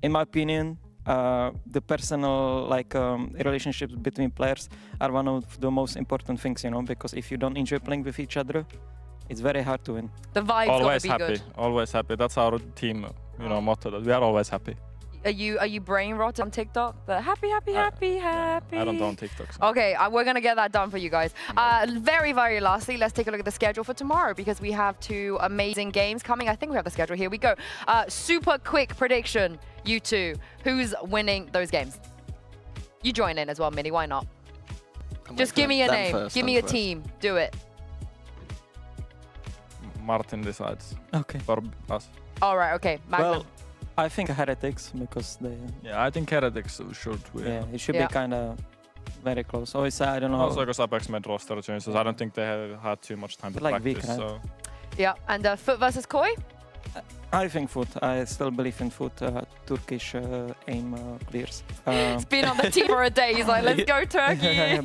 in my opinion, the personal relationships between players are one of the most important things, you know, because if you don't enjoy playing with each other, it's very hard to win. The vibe's always gotta be happy, good. Always happy. That's our team, you know, motto. That we are always happy. Are you brain rot on TikTok? The happy. I don't on TikTok. So. Okay, we're gonna get that done for you guys. Very lastly, let's take a look at the schedule for tomorrow, because we have 2 amazing games coming. I think we have the schedule. Here we go. Super quick prediction, you two. Who's winning those games? You join in as well, Minnie. Why not? Just give me a name. Give me a team. Do it. Martin decides. Okay. For us. All right. Okay. Magnum. Well, I think Heretics because they. Yeah, I think Heretics should win. Yeah, it should be kind of very close. Always, I don't know. Also because Apex made roster changes, I don't think they have had too much time to Like practice. Vic, right? So. Yeah, and Foot versus Koi? I think Foot. I still believe in Foot. Turkish aim clears. It's been on the team for a day. He's like, let's go Turkey.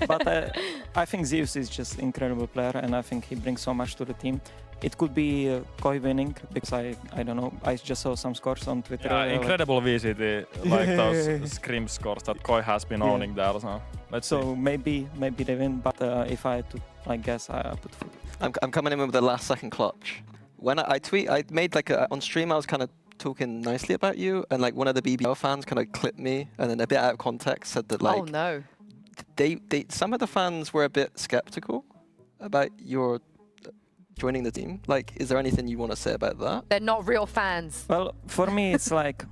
but I think Zeus is just incredible player, and I think he brings so much to the team. It could be Koi winning because I don't know. I just saw some scores on Twitter. Yeah, incredible VCT, like those scrim scores that Koi has been owning there. So let's see. maybe they win, but if I had to like guess, I put Foot. I'm coming in with the last second clutch. When I made like on stream, I was kind of talking nicely about you, and like one of the BBL fans kind of clipped me, and then a bit out of context said that like, oh no, some of the fans were a bit skeptical about your joining the team. Like, is there anything you want to say about that? They're not real fans. Well, for me, it's like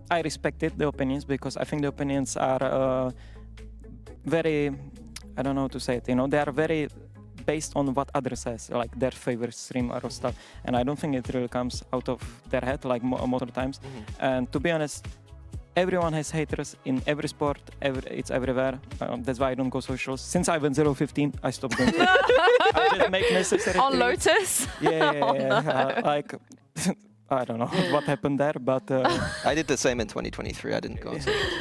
I respected the opinions because I think the opinions are very, I don't know how to say it. You know, they are very based on what others says, like their favorite streamer or stuff, and I don't think it really comes out of their head like most of the times. And to be honest, everyone has haters in every sport. It's everywhere. That's why I don't go socials. Since I went 0-15, I stopped going. I just make necessary. On Lotus? Yeah. Like I don't know what happened there, but I did the same in 2023. I didn't go on socials.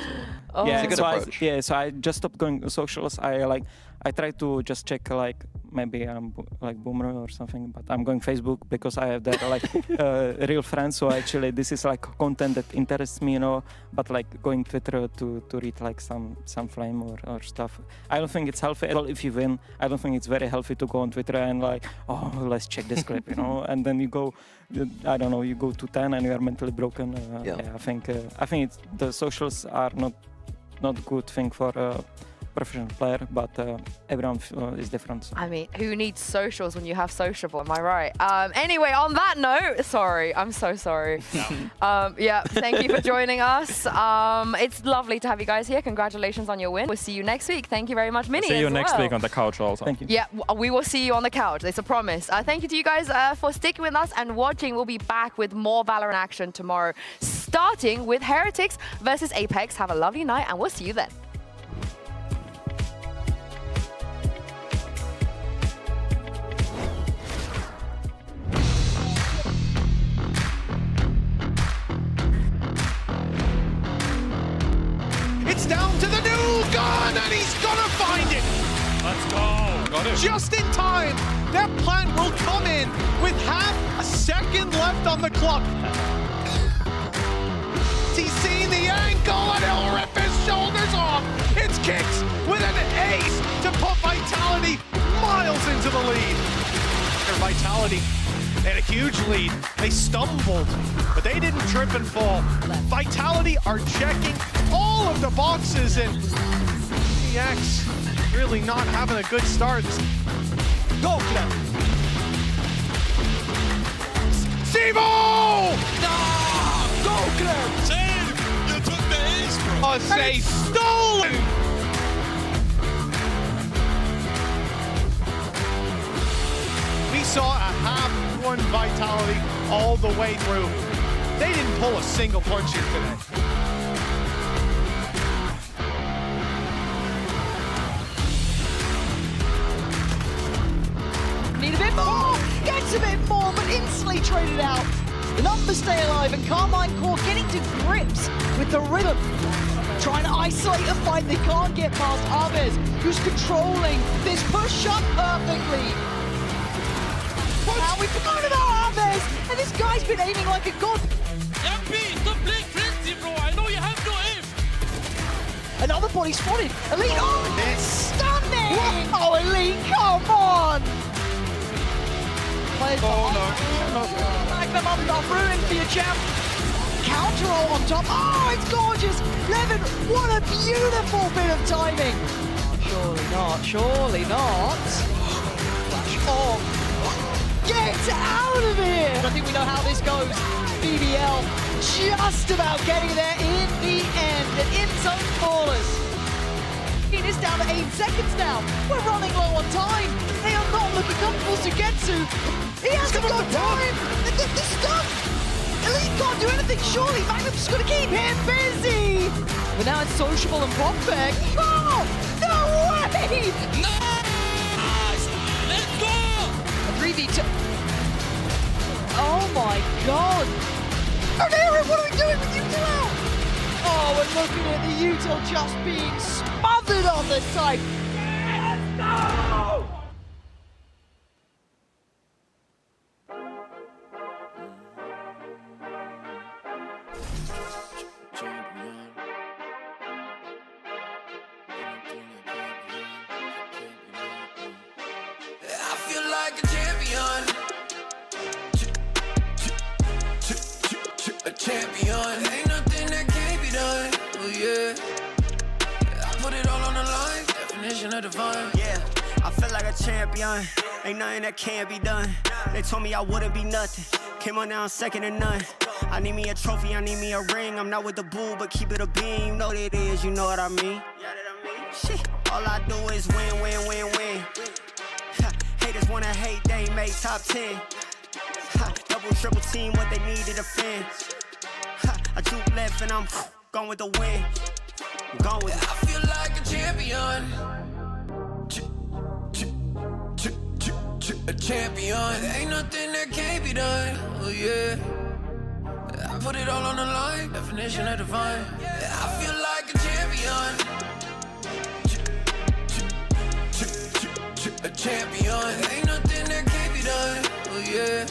Oh. Yeah, it's a good approach. So I just stopped going to socials. I try to just check like maybe I'm like Boomer or something, but I'm going Facebook because I have that like real friends. So actually this is like content that interests me, you know. But like going Twitter to read like some flame or stuff, I don't think it's healthy at all. If you win, I don't think it's very healthy to go on Twitter and like, oh, let's check this clip, you know. And then you go, I don't know, you go to 10 and you are mentally broken. I think the socials are not good thing for a professional player, but everyone is different. So. I mean, who needs socials when you have sociable? Am I right? Anyway, on that note, sorry, I'm so sorry. Yeah, thank you for joining us. It's lovely to have you guys here. Congratulations on your win. We'll see you next week. Thank you very much, Minnie. See you next week on the couch also. Thank you. Yeah, we will see you on the couch. It's a promise. Thank you to you guys for sticking with us and watching. We'll be back with more Valorant action tomorrow, starting with Heretics versus Apex. Have a lovely night, and we'll see you then. It's down to the new gun, and he's gonna find it! Let's go! Got it. Just in time! That plant will come in with half a second left on the clock. He's seen the angle, and he'll rip his shoulders off! It's Kicks with an ace to put Vitality miles into the lead. Their Vitality had a huge lead. They stumbled, but they didn't trip and fall. Vitality are checking all of the boxes, and EX really not having a good start. Go, Clem! Sivo! No! Go, Clem! Save! You took the ace, bro! Oh, say stolen! We saw a half-one Vitality all the way through. They didn't pull a single punch here today. Need a bit more! Gets a bit more, but instantly traded out. The numbers stay alive, and Carmine Core getting to grips with the rhythm. Trying to isolate a fight, they can't get past Aves, who's controlling this push-up perfectly. Now we forgot about Aves, and this guy's been aiming like a god. Yappy, stop playing frenzy, bro! I know you have no aim! Another body spotted. Elite, oh, stunning! Oh, Elite, come on! Magnum up, ruined for your champ. Counter roll on top. Oh, it's gorgeous! Levin, what a beautiful bit of timing. Surely not, surely not. Flash on. Get out of here! I think we know how this goes. BBL just about getting there in the end. And in zone callers. It is down to 8 seconds now. We're running low on time. They are not looking comfortable to get to. He hasn't got time. The stuff. Elite can't do anything, surely. Magnum's just gonna keep him busy. But now it's Sociable and Propfect. Oh, no way! Nice! Let's go! A 3v2. Oh my god. Oh, Aaron, what are we doing with Util out? Oh, we're looking at the Util just being smothered on this side. Let's go! I feel like a champion. A champion. Ain't nothing that can't be done. Oh yeah. I put it all on the line. Definition of divine. Yeah, I feel like a champion. Ain't nothing that can't be done. They told me I wouldn't be nothing. Came on down second to none. I need me a trophy, I need me a ring. I'm not with the bull, but keep it a beam. You know what it is, you know what I mean? Shit, all I do is win, win, win, win. Haters wanna hate, they ain't made top 10. Double, triple team, what they need to defend. I juke left and I'm gone with the win. I'm gone with it. I feel like a champion. A champion. Ain't nothing that can't be done. Oh yeah. I put it all on the line. Definition of divine. I feel like a champion. A champion. Ain't nothing that can't be done. Oh yeah.